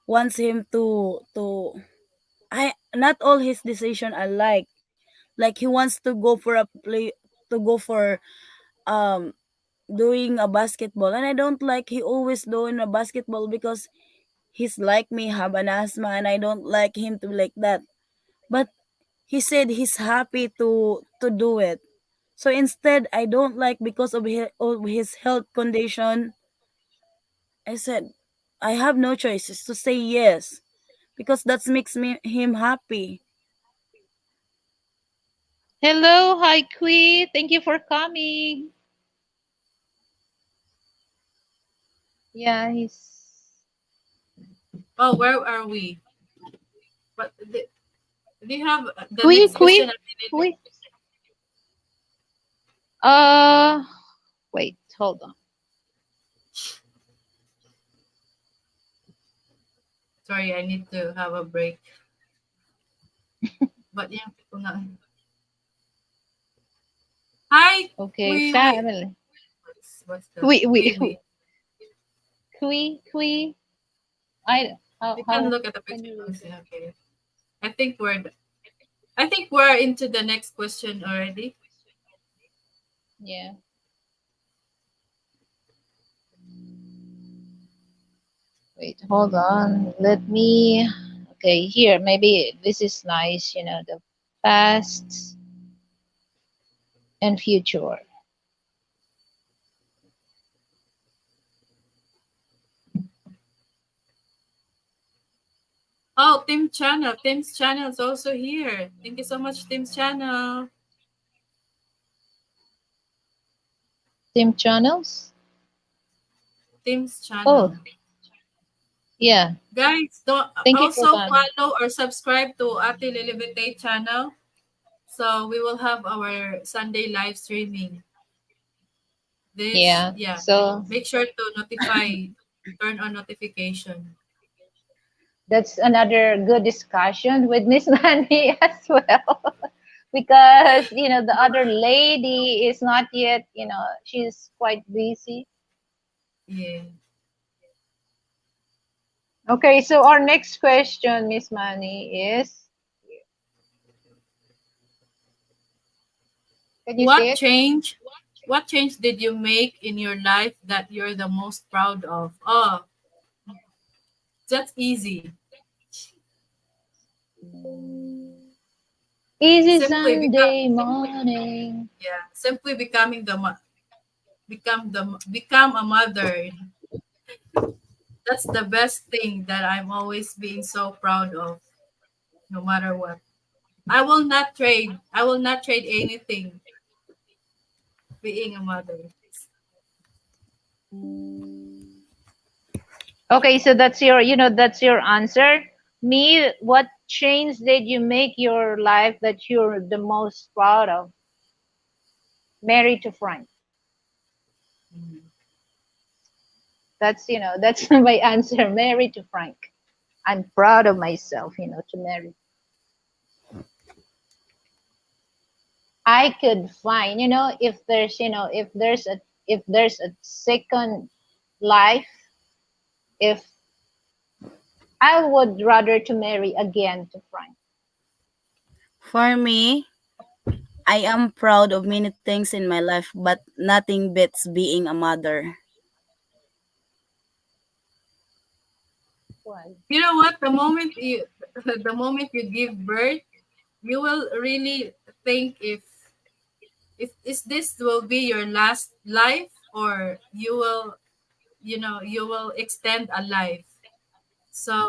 wants him to I not all his decision I like he wants to go for a play to go for um doing a basketball, and I don't like he always doing a basketball because he's like me have an asthma, and I don't like him to like that. But he said he's happy to do it. So instead I don't like because of his health condition. I said I have no choice is to say yes because that makes me him happy. Hello, hi Kui, thank you for coming. Yeah, he's Oh, where are we? But do you have the Kui, next Kui, question? Kui. Uh, Wait, hold on. Sorry, I need to have a break. But yeah, people not. Hi, Okay, we. family. What's the We, we? Kui. I You can how look at the can picture. you And read see, it? okay. I think we're. I think we're into the next question already. Yeah. Wait, hold on. Let me. Okay, here maybe this is nice. The past and future. Oh, Tim Channel. Tim's channel is also here. Thank you so much, Tim's channel. Team channels. Tim's Oh, channel. yeah. Guys, don't Thank you for also coming. follow or subscribe to Ate Lilibete channel. So we will have our Sunday live streaming. This, Yeah. yeah. So Make sure to turn on notification. that's another good discussion with Miss Manny as well. Because the other lady is not yet, she's quite busy. Yeah. Okay, so our next question, Miss Manny, is, can you see What it? change? What change did you make in your life that you're the most proud of? Oh, Just easy. Easy Simply become, Sunday morning. yeah, simply becoming become a mother. That's the best thing that I'm always being so proud of, no matter what. I will not trade anything being a mother. Okay, so that's your, that's your answer. Me, what change did you make your life that you're the most proud of? Married to Frank. Mhm. That's, that's my answer. Married to Frank. I'm proud of myself, to marry. I could find, if there's, if there's a second life, if I would rather to marry again to Frank. For me, I am proud of many things in my life, but nothing beats being a mother. Why? You know what? The moment you give birth, you will really think if is this will be your last life, or you will extend a life.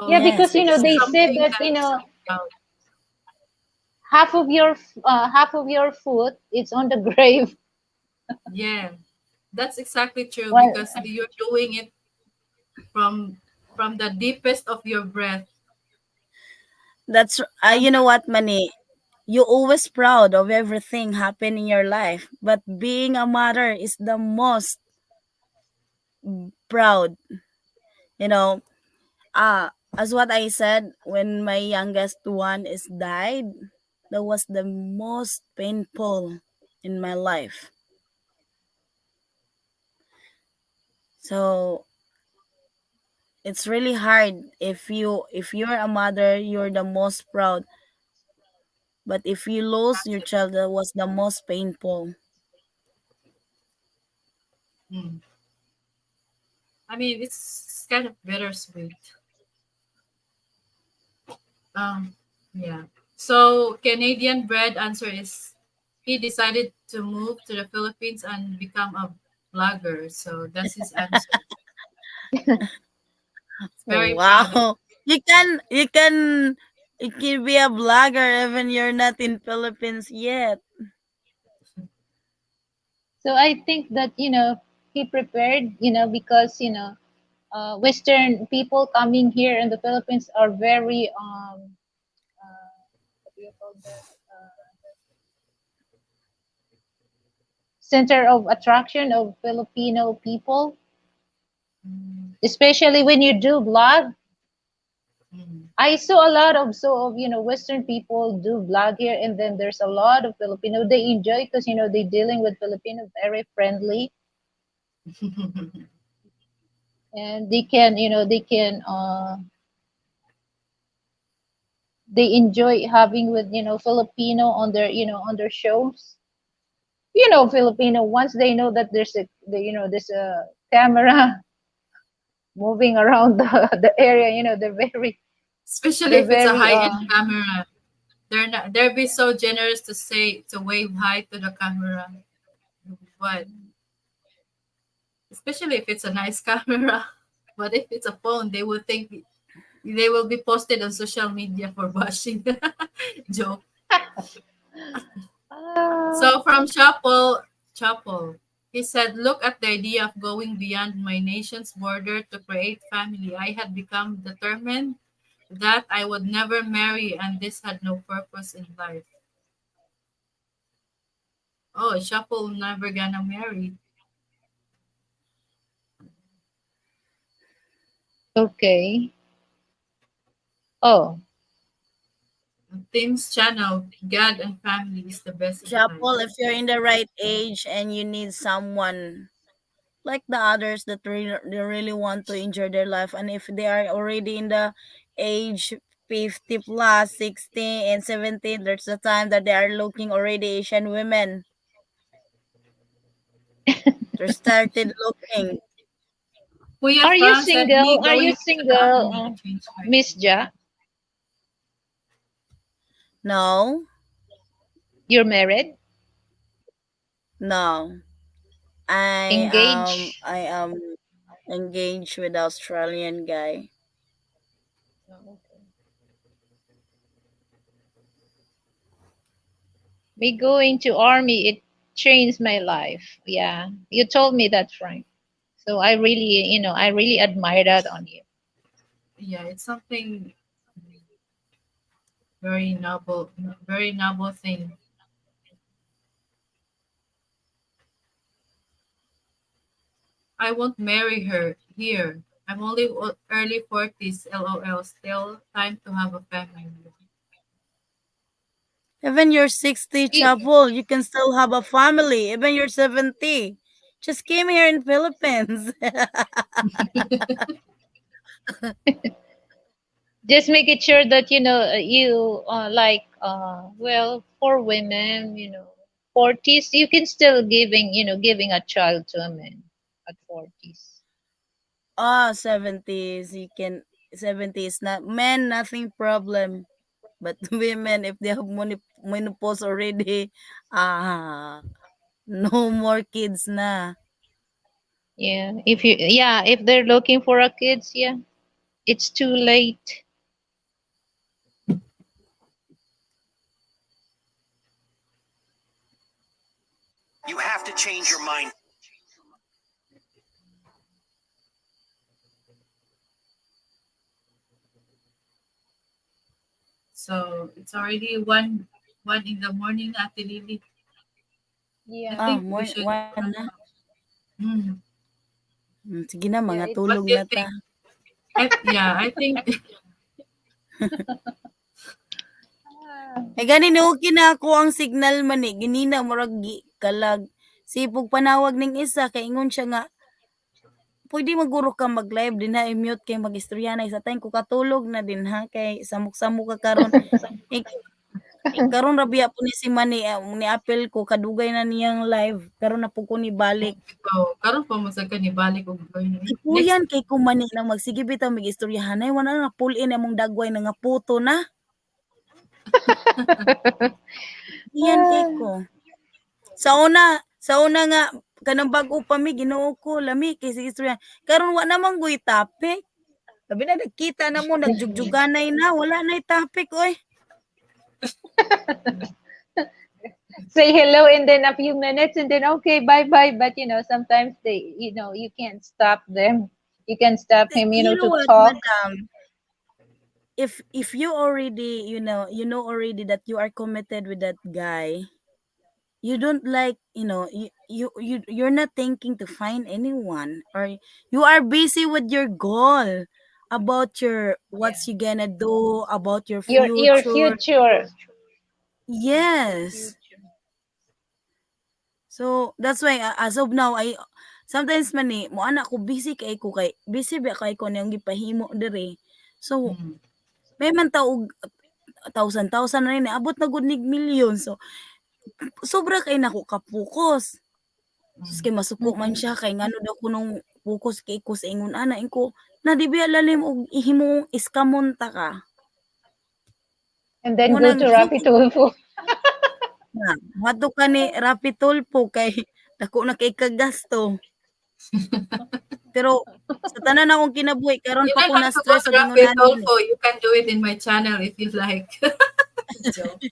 Yeah, So because Yes, it's they exactly. said something that that is about. half of your foot it's on the grave. Yeah, that's exactly true, Well, because you're doing it from the deepest of your breath. That's And you know what, Mani? You always proud of everything happen in your life, but being a mother is the most proud. You know, as what I said, when my youngest one is died, that was the most painful in my life. So it's really hard if you're a mother, you're the most proud. But if you lose your child, that was the most painful. mm, I mean, it's kind of bittersweet. Um, yeah. So Canadian bred answer is he decided to move to the Philippines and become a blogger. So that's his answer. It's very proud of. Wow. You can be a blogger even you're not in Philippines yet. so I think that he prepared, because Western people coming here in the Philippines are very what do you call that, center of attraction of Filipino people, Mm, especially when you do blog. mm, I saw a lot of Western people do blog here, and then there's a lot of Filipino. They enjoy because they dealing with Filipino very friendly, and they enjoy having with Filipino on their shows. Filipino, once they know that there's a camera moving around the area, Especially they're if it's a very high-end camera. They'll be so generous to say to wave hi to the camera. But especially if it's a nice camera. But if it's a phone, they will think they will be posted on social media for bashing. Joke. ah, So from Chapel, he said, "Look at the idea of going beyond my nation's border to create family. I had become determined that I would never marry, and this had no purpose in life." Oh, Chapel never gonna marry. okay. Oh, Tim's channel, God and family is the best in life. Chapel, if you're in the right age and you need someone like the others that they really want to enjoy their life, and if they are already in the age 50 plus 60 and 70, there's the time that they are looking already Asian women. They started looking. Kuya Are you Frank said me single? Are you going to the single, army changed my Miss Ja? No, You're married? no. Engaged? I am engaged with Australian guy. Oh, okay. Me going to army, it changed my life. Yeah, you told me that, Frank. So I really, I really admire that on you. Yeah, it's something very noble, very noble thing. I won't marry her here. I'm only early 40s, lol. Still time to have a family. Even you're 60, You, Chapel, you can still have a family. Even you're 70. Just came here in Philippines. just make it sure that you like well, for women, 40s, you can still giving a child to a man at 40s. Ah, 70s. You can 70s not men, nothing problem. But women, if they have menopause already, no more kids na. If they're looking for a kids, yeah, it's too late. You have to change your mind. So it's already one in the morning, Ate Lily. I Yeah, Ah, think we more should one na. wrap up. Hmm. Sige na, yeah, mga it's What tulog do you na ta. think? I think Eh gani ni okay na ako ang signal man eh. Ginina murag kalag. Sipog panawag ning isa kay ingon siya nga pwede maguro ka mag-live din ha i-mute kay mag-istorya na isa time ko katulog na din ha kay samok-samok ka karon. Eh, karon rabiya po ni si Manny ni apel ko kadugay na niyang live karon na po ko ni balik. oh, karon pa mo sa kanibalik og next. Ipuyan kay ko Manny nang magsige bitaw mag-istoryahan ay wala na pull in among dagway na nga puto na. Iyan kay ko. Sa una nga kanang bag-o pa mi Ginoo ko lami kay sige istorya. Karon wa namang goy topic. Sabi na nagkita na mo nagjugjuganay na wala na'y topic oy. say hello and then a few minutes and then okay, bye bye. But sometimes you can't stop them. You can stop him, You know to what, talk. madam? If you already you know already that you are committed with that guy, you don't like you're not thinking to find anyone or you are busy with your goal about your Yeah. what's you gonna do about your Your future. future. Your Yes. future. So that's why as of now I sometimes man ni mo anak ko busy ba kay ko niyang gipahimo dire. So Hmm. may man taog thousand na rin abot na gud nig million. So sobra kay nako ka-focus. Sus Hmm. kay masuko man Mm-mm. siya kay ngano daw kunong focus kay ko sa ingon ana ko na di biya lalim og ihimong iskamon ta ka. And then Mo go nang to Rapid Tulfo. na madto ka ni Rapid Tulfo kay dako na kay kagasto. Pero sa tanan akong kinabuhi karon You pa don't ko have na to go stress to og Rapid ingonanon ni. Tulfo. You can do it in my channel if you like. Joke.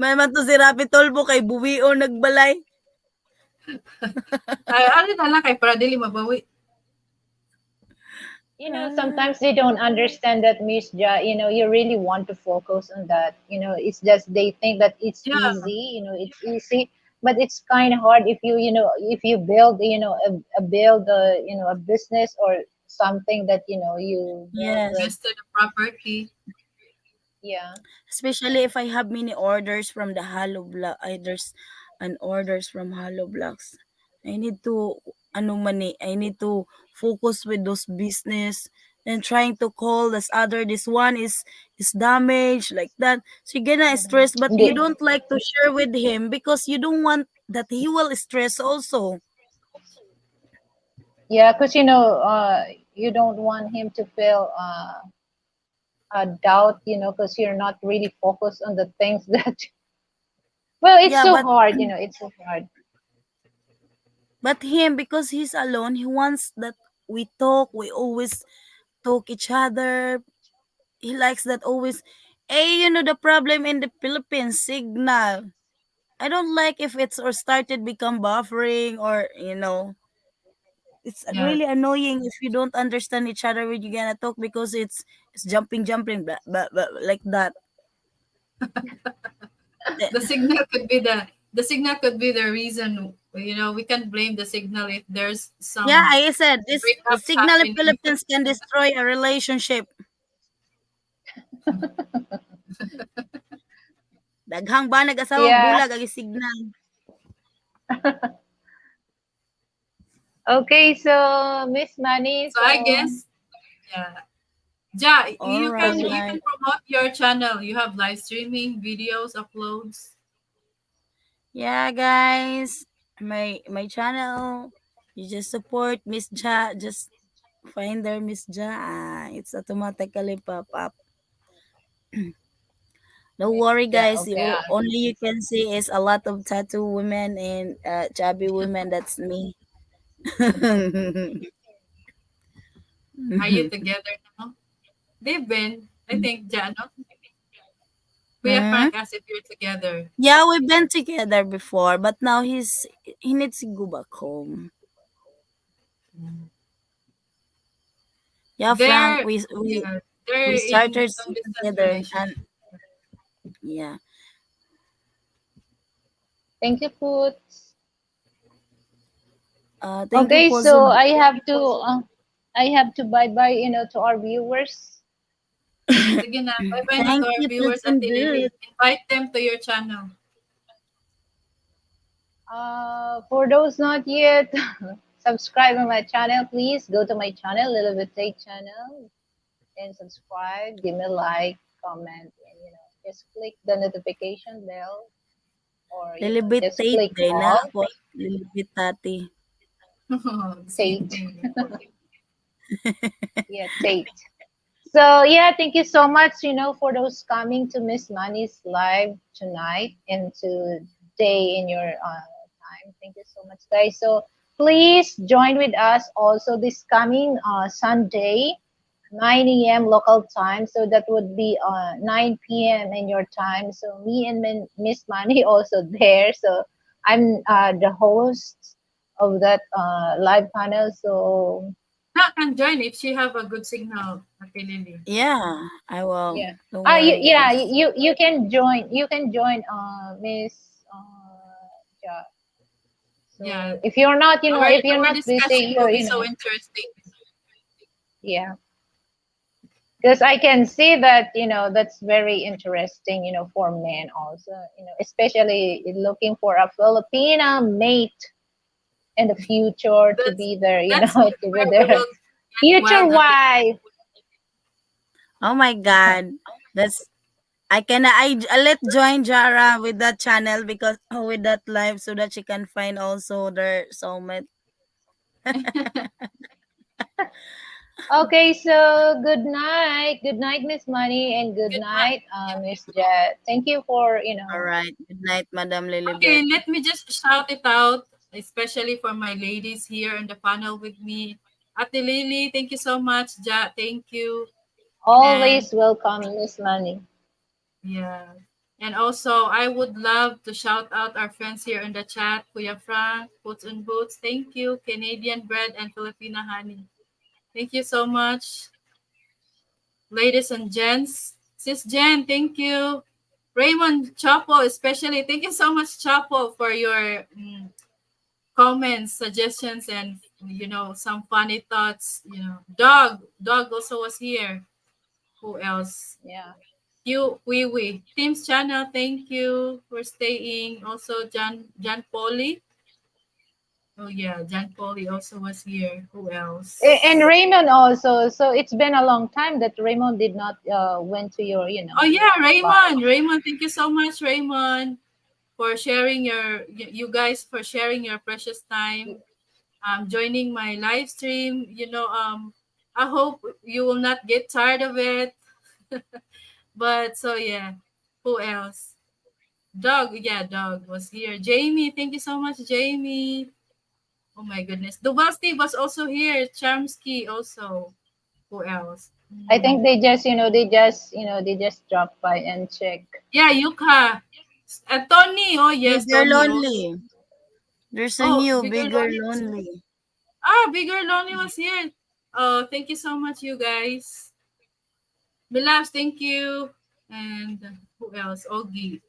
May man to si Rapid Tulfo kay buwion nagbalay. Ay, ano na lang kay para dili mabawi. Sometimes they don't understand that, Miss Ja. You really want to focus on that. It's just they think that it's Yeah. easy. It's easy, but it's kind of hard if you build, a business or something that you build Yes. with. Invested in property. Yeah. Especially if I have many orders from the hollow block, there's an orders from hollow blocks. I need to I need to focus with those business and trying to call this one is damaged like that. So you get stress, but you The- don't like to share with him because you don't want that he will stress also. Yeah, because you don't want him to feel a doubt, because you're not really focused on the things that. Well, it's Yeah, so hard, it's so hard. but him, because he's alone, he wants that we talk. We always talk each other. He likes that always. Hey, the problem in the Philippines, signal. I don't like if it's or started become buffering, or it's Yeah. really annoying if you don't understand each other when you gonna talk, because it's jumping blah, blah, blah, like that. Eh, The signal could be the reason. We can't blame the signal if there's yeah, some I said this breakup signal in happening. Philippines can destroy a relationship. Daghang ba nag-asawa og Yeah. bulag agi signal. Okay, so Miss Money, So I so guess, yeah. Ja, All you right. can promote your channel. You have live streaming, videos, uploads. Yeah, guys. My channel. You just support Miss Ja. Just find there, Miss Ja. It's automatically pop up. Don't worry, yeah, guys. okay. Only you can see is a lot of tattoo women and chubby women. That's me. Are you together now? They've been. I think, Ja, no? Kuya Hmm? Frank asked if you're together. Yeah, we've been together before, but now he needs to go back home. Yeah, Frank, They're, yeah, they're we in started long distance together, and relationship. yeah. Thank you, Poots. Thank you, Okay, Pose so and I have to bye bye, to our viewers. Sige na. Bye-bye na to thank our you, viewers Pose at and Lily. Boots. Invite them to your channel. For those not yet subscribe on my channel, please go to my channel, Little Bit Take channel, and subscribe. Give me a like, comment, and just click the notification bell, or Lilibit just Tate click din na all. po. Lilibit Tati. Same Tate. thing. Yeah, Tate. So yeah, thank you so much, for those coming to Miss Money's live tonight and today in your time. Thank you so much, guys. So please join with us also this coming Sunday, 9 a.m. local time. So that would be 9 p.m. in your time. So me and Miss Money also there. So I'm the host of that live panel. So Na can join if she have a good signal at Lily. Yeah, I will. yeah. Don't worry, Yeah, guys. you can join. You can join Miss ja. Yeah. So if you're not, if you're Our not busy, discussion will be you so know, interesting. yeah. Because I can see that, that's very interesting, for men also, especially looking for a Filipina mate in the future to That's be their, that's to be where we their will get future wild at wife. Oh my God. That's I let join Jara with that channel, because with that live, so that she can find also their soulmate. Okay, so good night, Miss Money, and good Good night. night, Miss Jet. Thank you for All right. Good night, Madam Okay, Lilibet. let me just shout it out, especially for my ladies here in the panel with me. Ate Lily, thank you so much. Ja, thank you. And always welcome, Miss Money. yeah. And also, I would love to shout out our friends here in the chat. Kuya Frank, Boots and Boots, thank you. Canadian Bread and Filipina Honey. Thank you so much. Ladies and gents. Sis Jen, thank you. Raymond Chapo, especially, thank you so much, Chapo, for your comments, suggestions, and some funny thoughts. Dog also was here. Who else? Yeah. You, we. Team's channel, thank you for staying. Also, John Polly. Oh yeah, John Polly also was here. Who And else? Raymond also. So it's been a long time that Raymond did not went to your, Oh your yeah, live. Raymond. Raymond, thank you so much, Raymond, for sharing you guys for sharing your precious time. joining my live stream. I hope you will not get tired of it. But so yeah, who else? Doug, yeah, Doug was here. Jamie, thank you so much, Jamie. Oh my goodness. Dubasti was also here. Chamsky also. Who else? I think they just, they just drop by and check. Yeah, Yuka. Tony. Oh yes, Bigger Tony also. Lonely. There's a Oh, new Bigger Bigger Lonely was here. Lonely. Bigger Lonely was here. Oh, thank you so much, you guys. Milabs, thank you. And who else? Ogie.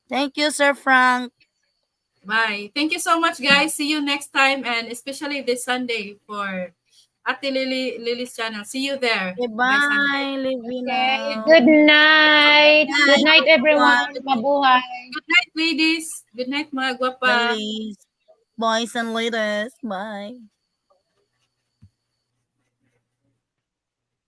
Thank you, Sir Frank. Bye. Thank you so much, guys. See you next time, and especially this Sunday for Ate Lily's channel. See you there by Sunday. Goodbye, Okay, Livina. good night. Good Bye, night, everyone. everyone. Mabuhay. Good night, ladies. Good night, mga Bye, guwapa. ladies. Boys and ladies. Bye.